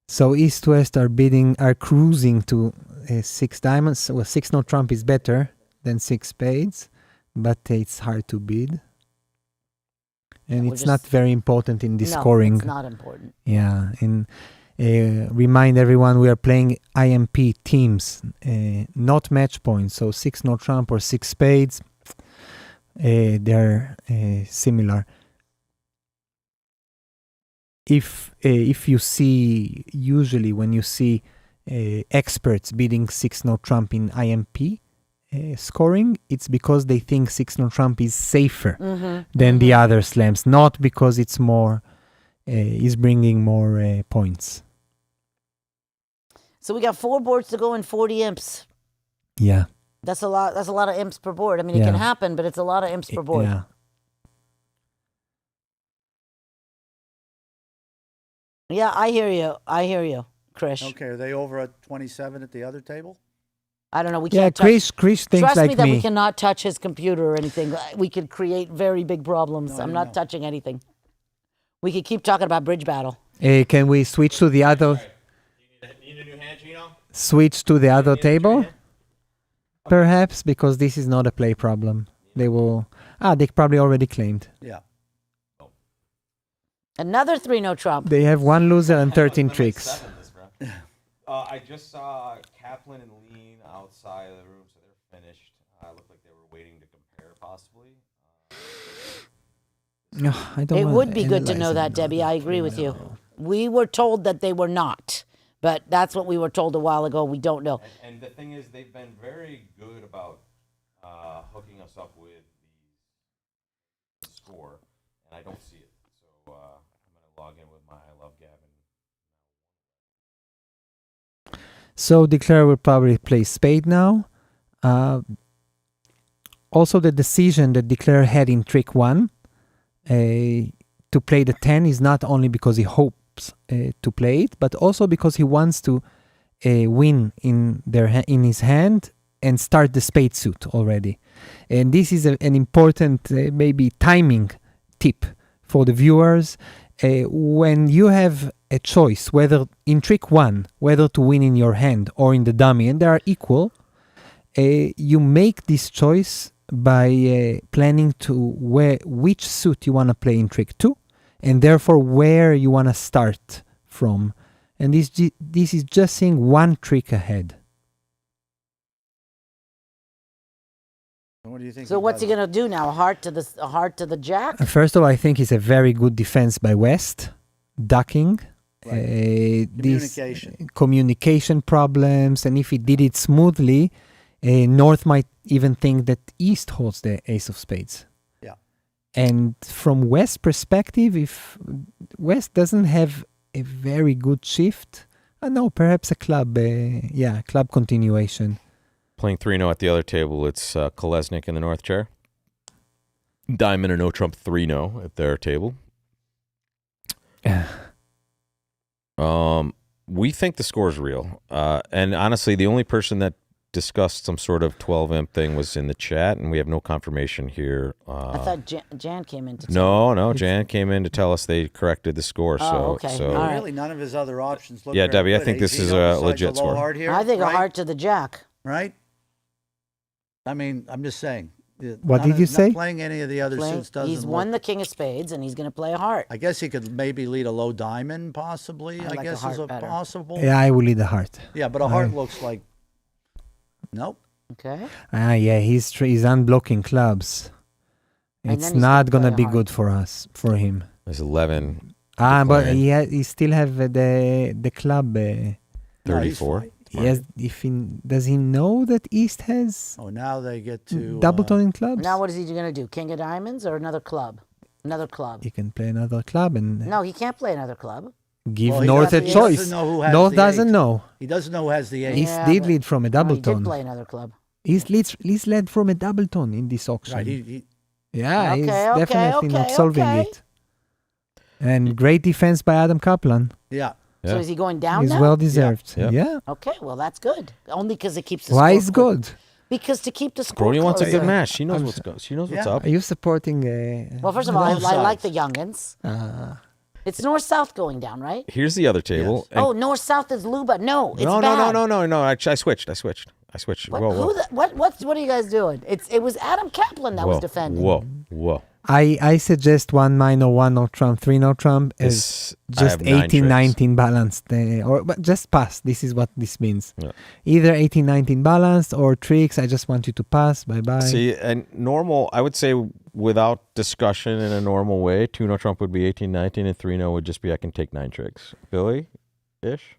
So East-West are cruising to 6 diamonds. Well, 6 no trump is better than 6 spades, but it's hard to bid. And We're it's not very important in the No, scoring. it's not important. Yeah, and remind everyone we are playing IMP teams, not match points. So 6 no trump or 6 spades, they're similar. If you see, usually when you see experts bidding 6 no trump in IMP scoring, it's because they think 6 no trump is safer than the other slams, not because it's more is bringing more points. So we got 4 boards to go and 40 imps. Yeah. That's a lot. That's a lot of imps per board. I mean, it can happen, but it's a lot of imps per board. Yeah. Yeah, I hear you, Krish. Okay, are they over at 27 at the other table? I don't know. We Yeah, can't touch. Krish thinks Trust like me that me. we cannot touch his computer or anything. We could create very big problems. I'm not touching anything. We could keep talking about bridge battle. Can we switch to the other? Need a new hand, Gino? Switch to the other table? Perhaps, because this is not a play problem. They will. They probably already claimed. Yeah. Another 3 no trump. They have 1 loser and 13 tricks. I just saw Kaplan and Lean outside of the room, so they're finished. Looked like they were waiting to compare, possibly. I don't It wanna would be good to analyze know it. that, Debbie. I agree with you. We were told that they were not, but that's what we were told a while ago. We don't know. And the thing is, they've been very good about hooking us up with the score, and I don't see it. So I'm going to log in with my I Love Gavin. So Declare will probably play spade now. Also, the decision that Declare had in trick 1 to play the 10 is not only because he hopes to play it, but also because he wants to win in his hand and start the spade suit already. And this is an important maybe timing tip for the viewers. When you have a choice, whether in trick 1, whether to win in your hand or in the dummy, and they are equal, you make this choice by planning to which suit you want to play in trick 2, and therefore where you want to start from. And this is just seeing 1 trick ahead. What do you think? So what's he gonna do now? A heart to the jack? First of all, I think it's a very good defense by West, ducking. These communication problems, and if he did it smoothly, North might even think that East holds the ace of spades. Yeah. And from West perspective, if West doesn't have a very good shift, no, perhaps a club, club continuation. Playing 3-0 at the other table, it's Kolesnik in the north chair. Diamond or no trump 3-0 at their table. We think the score's real. And honestly, the only person that discussed some sort of 12 imp thing was in the chat, and we have no confirmation here. I thought Jan came in to No, Jan came in to tell us they corrected the score. Okay. So Really, none of his other options look yeah, very Debbie, I good. think this He is decides a legit low score. heart here, I think right? a heart to the jack. Right? I mean, I'm just saying. What did you say? Not playing any of the other suits doesn't He's look- won the king of spades, and he's going to play a heart. I guess he could maybe lead a low diamond, possibly. I like a guess heart is a better. possible. Yeah, I will lead a heart. Yeah, but a heart looks like. Nope. Okay. Yeah, he's unblocking clubs. And It's then he's not gonna gonna play be a good for him. There's 11. But declaring. he still have the club. 34. Yes, does he know that East has Oh, now they get to. double tone in clubs? Now what is he going to do? King of diamonds or another club? Another club. He can play another club and No, he can't play another club. give Well, he North a doesn't- he choice. doesn't know who has North the doesn't eight. know. He doesn't know who has the ace. East did lead from a double he tone. did play another club. He's led from a double tone in this auction. Right. Yeah, he's Okay, definitely not okay, solving okay. it. And great defense by Adam Kaplan. Yeah. So is he going down He's now? well deserved. Yeah. Okay, well that's good. Only because it keeps the Why score is close. good? Because to keep the score Brony wants a good closer. match. She knows She knows what's up. Are you supporting? Well, first of all, I like the youngins. It's north-south going down, right? Here's the other table. and- Oh, north-south is Luba. No, it's no, bad. no. I switched. What, Whoa, whoa. what are you guys doing? It was Adam Kaplan that was Whoa, defending. Whoa. I suggest 1 minor, 1 no trump, 3 no trump is I just have 9 18, tricks. 19 balanced. But just pass. This is what this means. Yeah. Either 18, 19 balanced or tricks. I just want you to pass. Bye-bye. See, and normal, I would say without discussion in a normal way, 2 no trump would be 18, 19, and 3 no would just be I can take 9 tricks. Billy-ish?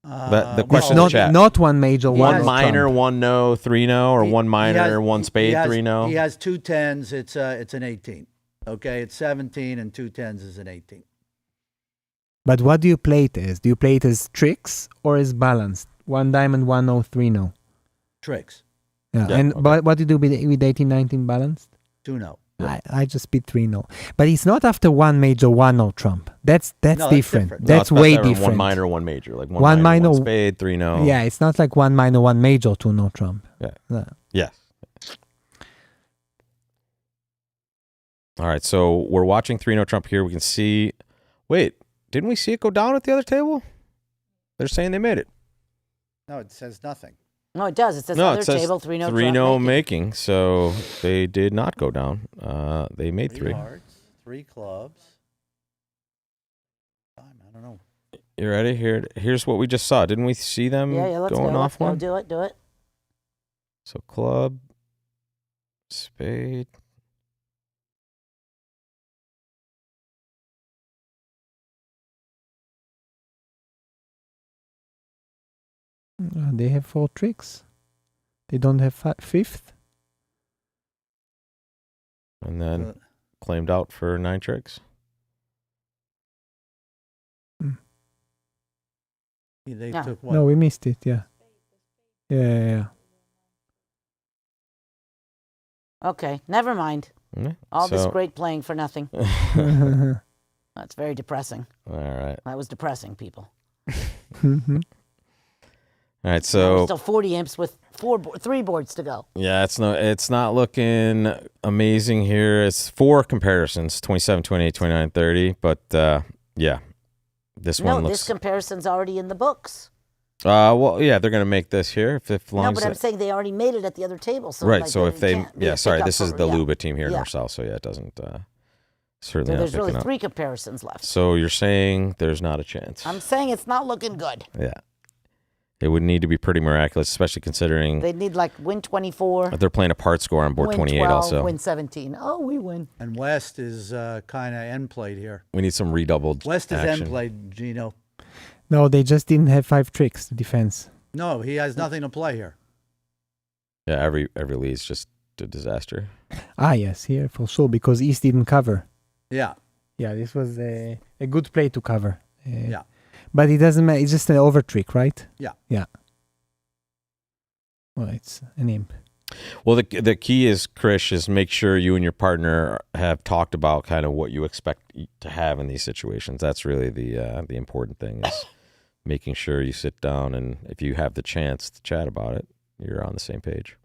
The question in the chat. Not 1 major, 1 no minor, trump. 1 no, 3 no, or 1 minor, 1 spade, 3 no. He has 2 10s. It's an 18. Okay, it's 17 and 2 10s is an 18. But what do you play it as? Do you play it as tricks or as balanced? 1 diamond, 1 no, 3 no. Tricks. Yeah. Yeah, And okay. but what do you do with 18, 19 balanced? 2 no. I just beat 3 no. But it's not after 1 major, 1 no trump. That's No, that's different. different. No, That's it's best way to have different. 1 minor, 1 major. Like 1 One minor, 1 minor- spade, 3 no. Yeah, it's not like 1 minor, 1 major, 2 no trump. Yeah. Yes. All right, so we're watching 3 no trump here. We can see. Wait, didn't we see it go down at the other table? They're saying they made it. No, it says nothing. No, it does. It says No, other it says table, 3 no 3 trump no making. making. So they did not go down. They made 3. Hearts, 3 clubs. I don't know. You ready? Here's what we just saw. Didn't we see them Yeah, let's going go. off Let's one? go. Do it. So club, spade. They have 4 tricks. They don't have 5th. And then claimed out for 9 tricks. They Yeah. took one. No, we missed it. Yeah. Yeah. Okay, never mind. Yeah, All this so- great playing for nothing. Yeah. That's very depressing. All right. That was depressing, people. Mhm. All right, We're so still 40 imps with 3 boards to go. yeah, it's not looking amazing here. It's 4 comparisons, 27, 28, 29, 30, but yeah. This No, one this looks comparison's already in the books. well, yeah, they're going to make this here if long No, as but I'm saying they already made it at the other table. So right, like, so if they can't be a sorry, pickup this is for- the yeah. Luba team here Yeah. north south, so yeah, it doesn't So certainly not there's picking really up. 3 comparisons left. So you're saying there's not a chance. I'm saying it's not looking good. Yeah. It would need to be pretty miraculous, especially considering They'd need like win 24, they're playing a part score on board win 28 12, also. win 17. Oh, we win. And West is kind of end played here. We need some redoubled West is action. end played, Gino. No, they just didn't have 5 tricks, the defense. No, he has nothing to play here. Yeah, every lead's just a disaster. Ah, yes, here for sure, because East didn't cover. Yeah. Yeah, this was a good play to cover. Yeah. But it doesn't matter. It's just an over trick, right? Yeah. Yeah. Well, it's an imp. Well, the key is, Krish, is make sure you and your partner have talked about kind of what you expect to have in these situations. That's really the important thing, is making sure you sit down, and if you have the chance to chat about it, you're on the same page.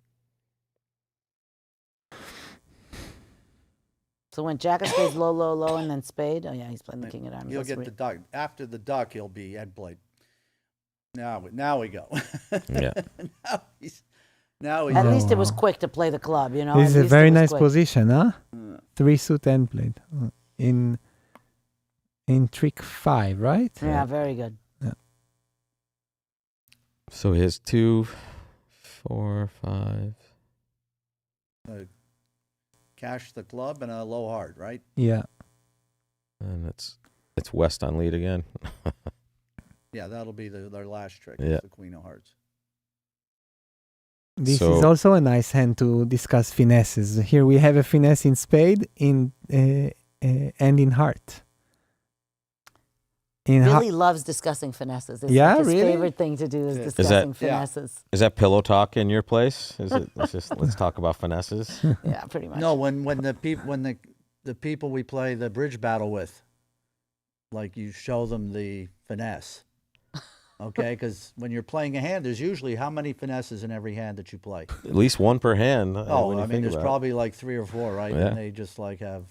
So when Jack of Spades low, low, low, and then Spade. Oh yeah, he's playing the King of Diamonds. He'll That's get re- the duck. After the duck, he'll be end played. Now we go. Yeah. now At least it was quick to play the club, you know. This is At a least very it was nice quick. position, huh? 3 suit end played. In trick 5, right? Yeah, very good. Yeah. So he has 2, 4, 5. Cash the club and a low hard, right? Yeah. And it's West on lead again. Yeah, that'll be their last trick. Yeah. Is the Queen of Hearts. This So- is also a nice hand to discuss finesses. Here we have a finesse in spade and in heart. Billy loves discussing finesses. It's Yeah, like his really? favorite thing to do is discussing finesses. Is that pillow talk in your place? Is it? Let's talk about finesses. Yeah, pretty much. No, when the people we play the bridge battle with, like you show them the finesse, okay? Because when you're playing a hand, there's usually how many finesses in every hand that you play? At least one per hand. Oh, when you I mean, think there's about it. probably like 3 or 4, right? Yeah. And they just like have.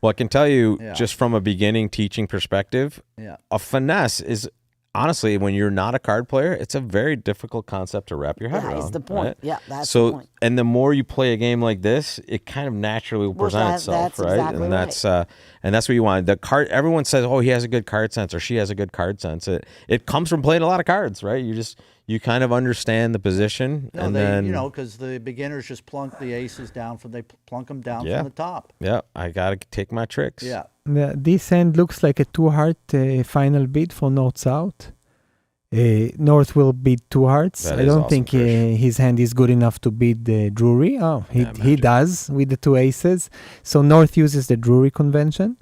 Well, I can tell you, Yeah. just from a beginning teaching perspective, Yeah. a finesse is honestly, when you're not a card player, it's a very difficult concept to wrap your head Yeah, around. is the point. right? Yeah, that's so, the point. and the more you play a game like this, it kind of naturally will present itself, that's right? exactly and that's what you want. The card. Everyone says, "Oh, he has a good card sense," or "She has a good card sense." It comes from playing a lot of cards, right? You kind of understand the position, No, and they, then because the beginners just plunk the aces down they plunk them down Yeah. from the top. yeah, I gotta take my tricks. Yeah. This hand looks like a 2-heart final bid for North-South. North will bid 2 hearts. That I is don't awesome, think his hand is good enough to beat the Drury. Oh, he does with the 2 aces. So North uses the Drury convention.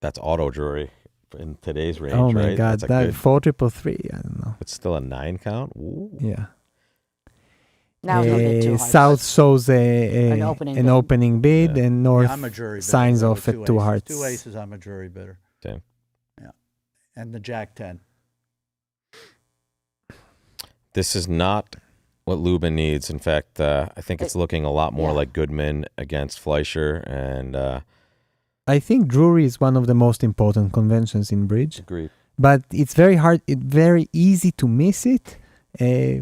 That's auto jury in today's range. Oh my right? God, That's a that good, 4-3-3. I don't know. It's still a 9 count. Ooh. Yeah. Now he'll get 2 hearts. South shows An opening bid. and North I'm a jury bidder signs with off at 2 aces. hearts. 2 aces, I'm a jury bidder. Same. Yeah. And the Jack 10. This is not what Lubin needs. In fact, I think it's looking a lot more like Goodman against Fleischer. And I think Drury is one of the most important conventions in bridge. Agreed. But it's very hard, very easy to miss it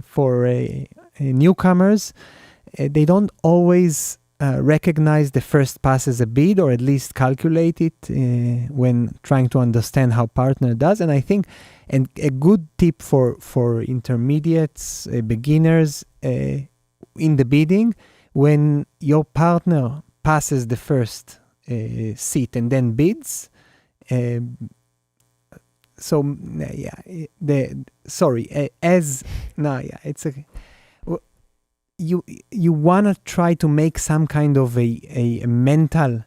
for newcomers. They don't always recognize the first pass as a bid, or at least calculate it when trying to understand how partner does. And I think a good tip for intermediates, beginners in the bidding, when your partner passes the first seat and then bids, you want to try to make some kind of a mental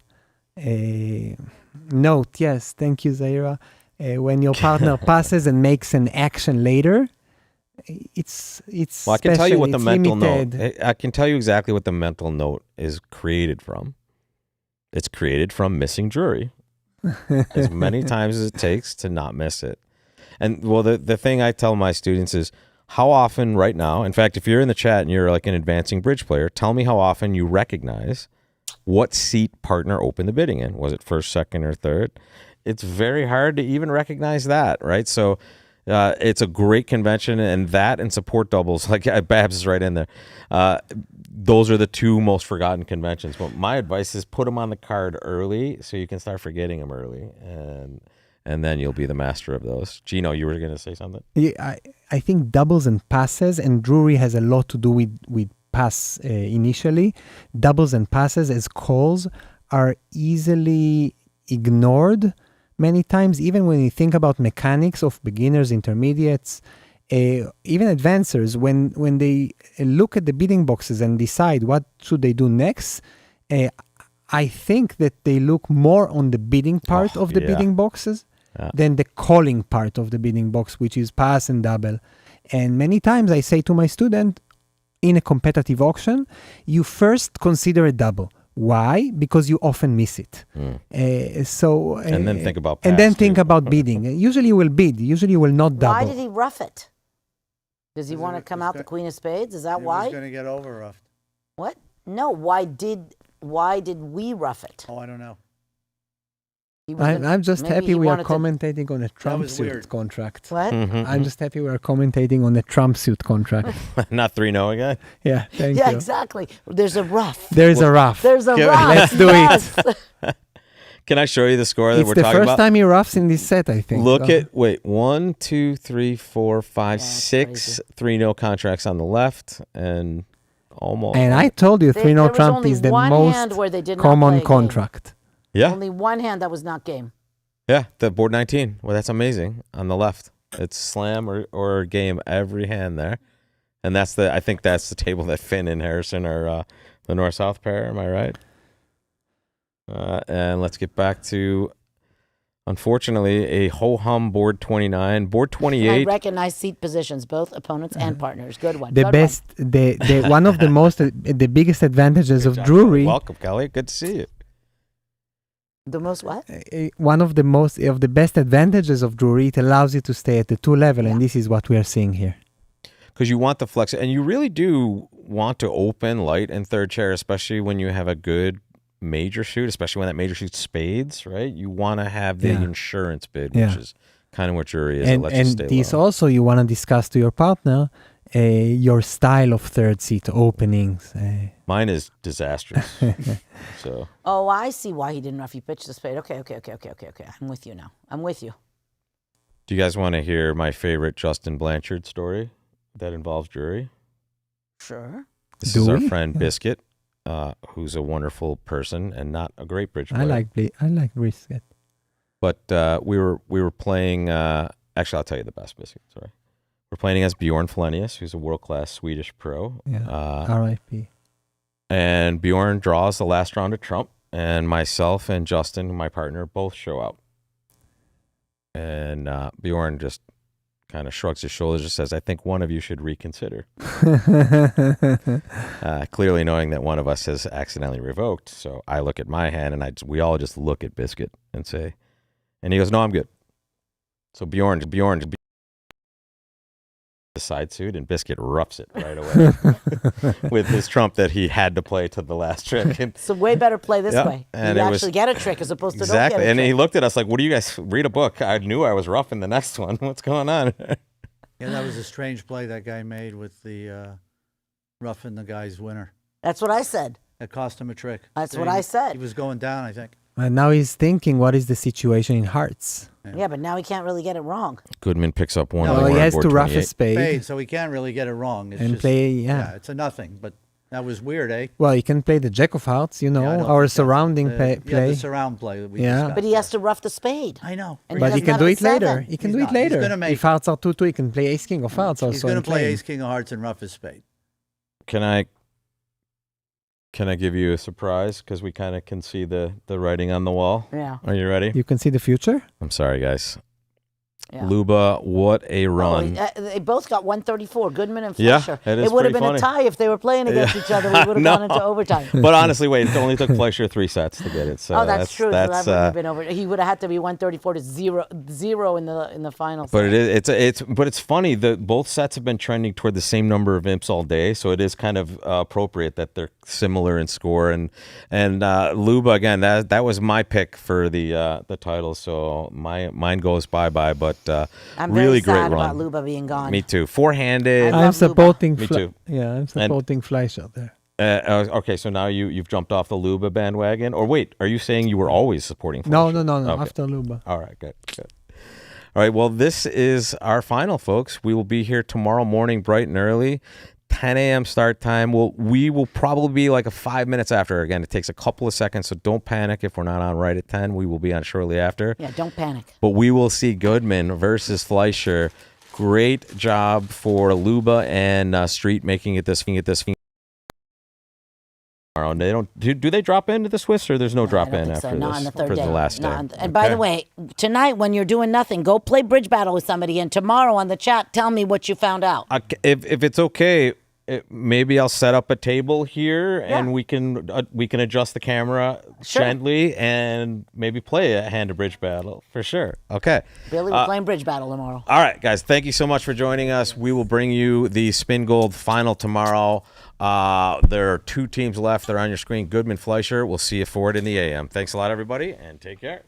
note. Yes, thank you, Zaira. When your partner passes and makes an action later, it's well, I can tell you what the it's mental limited. note. I can tell you exactly what the mental note is created from. It's created from missing jury as many times as it takes to not miss it. And well, the thing I tell my students is how often right now, in fact, if you're in the chat and you're like an advancing bridge player, tell me how often you recognize what seat partner opened the bidding in. Was it first, second, or third? It's very hard to even recognize that, right? So it's a great convention, and that and support doubles, like Babs is right in there. Those are the 2 most forgotten conventions. But my advice is put them on the card early so you can start forgetting them early, and then you'll be the master of those. Gino, you were going to say something? Yeah, I think doubles and passes, and Drury has a lot to do with pass initially. Doubles and passes as calls are easily ignored many times, even when you think about mechanics of beginners, intermediates, even advancers, when they look at the bidding boxes and decide what should they do next, I think that they look more on the bidding part of the bidding boxes than the calling part of the bidding box, which is pass and double. And many times I say to my student, in a competitive auction, you first consider a double. Why? Because you often miss it. And then think about and then pass, think too. about bidding. Usually you will bid. Usually you will not double. Why did he rough it? Does he want to come out the Queen of Spades? Is that why? He's going to get over roughed. What? No. Why did we rough it? Oh, I don't know. I'm just maybe happy he we are wanted to- commentating on a Trump was suit weird. contract. What? I'm just happy we are commentating on a Trump suit contract. Not 3-0 again? Yeah, thank Yeah, you. exactly. There's a rough. There's a rough. There's a Give- rough. Let's do it. Yes. Can I show you the score that It's we're the talking first about? time he roughs in this set, I think. Look So- at, wait, 1, 2, 3, 4, 5, 6 3-0 contracts on the left, and almost. And I told you, There 3-0 was Trump only is the one most hand where they did not common play a game. contract. Yeah, Only one hand that was not game. yeah, the board 19. Well, that's amazing on the left. It's slam or game every hand there, and I think that's the table that Finn and Harrison are the north-south pair. Am I right? And let's get back to Unfortunately, a ho-hum board 29, board I 28. recognize seat positions, both opponents and partners. Good one. The Good best, the one of the biggest advantages of Job, Drury. Welcome, Kelly. Good to see you. The most what? One of the best advantages of Drury, it allows you to stay at the 2 level, and this is what we are seeing here. Because you want the flex, and you really do want to open light and third chair, especially when you have a good major shoot, especially when that major shoots spades, right? You want to have the insurance bid, which is kind of what Drury is. And this also you want to discuss to your partner your style of third seat openings. Mine is disastrous. So. Oh, I see why he didn't know if he pitched the spade. Okay. I'm with you now. I'm with you. Do you guys want to hear my favorite Justin Blanchard story that involves Drury? Sure. This is our friend Biscuit, who's a wonderful person and not a great bridge player. I like Biscuit. But we were playing. Actually, I'll tell you the best Biscuit. Sorry, we're playing against Bjorn Flenius, who's a world-class Swedish pro. Yeah. R.I.P. And Bjorn draws the last round of Trump, and myself and Justin, my partner, both show out. And Bjorn just kind of shrugs his shoulders and says, I think one of you should reconsider. Clearly knowing that one of us has accidentally revoked. So I look at my hand, and we all just look at Biscuit and say, and he goes, no, I'm good. So Bjorn the side suit, and Biscuit roughs it right away with his trump that he had to play to the last trick. And, it's a way better play this way. And you actually get a trick as opposed to don't get a trick. And he looked at us like, what do you guys read a book? I knew I was roughing the next one. What's going on? Yeah, that was a strange play that guy made with the roughing the guy's winner. That's what I said. That cost him a trick. That's what I said. He was going down, I think. And now he's thinking, what is the situation in hearts? Yeah, but now he can't really get it wrong. Goodman picks up one. Well, he has to rough a spade. So he can't really get it wrong. It's and just, play, yeah. It's a nothing, but that was weird, eh? Well, you can play the Jack of Hearts, our surrounding play. Yeah, the surround play that we discussed. But he has to rough the spade. I know. But he can do it later. He can do it later. If hearts are 2-2, he can play Ace King of Hearts also. He's going to play Ace King of Hearts and rough his spade. Can I give you a surprise? Because we kind of can see the writing on the wall. Yeah. Are you ready? You can see the future? I'm sorry, guys. Yeah. Luba, what a run. They both got 134, Goodman and Fleischer. Yeah, it would have been funny. a tie if they were playing against each other. We would have gone into overtime. But honestly, wait, it only took Fleischer 3 sets to get it. So that's true. That would have been over. He would have had to be 134 to 0 in the finals. But it's funny that both sets have been trending toward the same number of imps all day, so it is kind of appropriate that they're similar in score. And Luba, again, that was my pick for the title, so mine goes bye-bye, but I'm really very great sad run. about Luba being gone. Me too. Four-handed. I'm supporting. Me too. Yeah, I'm supporting Fleischer there. Okay, so now you've jumped off the Luba bandwagon, or wait, are you saying you were always supporting No. Fleischer? Okay. After Luba. All right, good. All right, well, this is our final, folks. We will be here tomorrow morning, bright and early. 10 a.m. start time. We will probably be like 5 minutes after. Again, it takes a couple of seconds, so don't panic if we're not on right at 10. We will be on shortly after. Yeah, don't panic. But we will see Goodman versus Fleischer. Great job for Luba and Street making it this tomorrow. They don't do they drop into the Swiss, or there's no drop in after Not on the third day. the last day. And by the way, tonight when you're doing nothing, go play bridge battle with somebody, and tomorrow on the chat, tell me what you found out. If it's okay, maybe I'll set up a table here, and we can adjust the camera gently and maybe play a hand of bridge battle for sure. Okay. Billy, we're playing bridge battle tomorrow. All right, guys. Thank you so much for joining us. We will bring you the Spingold final tomorrow. There are 2 teams left. They're on your screen. Goodman, Fleischer. We'll see you for it in the AM. Thanks a lot, everybody, and take care.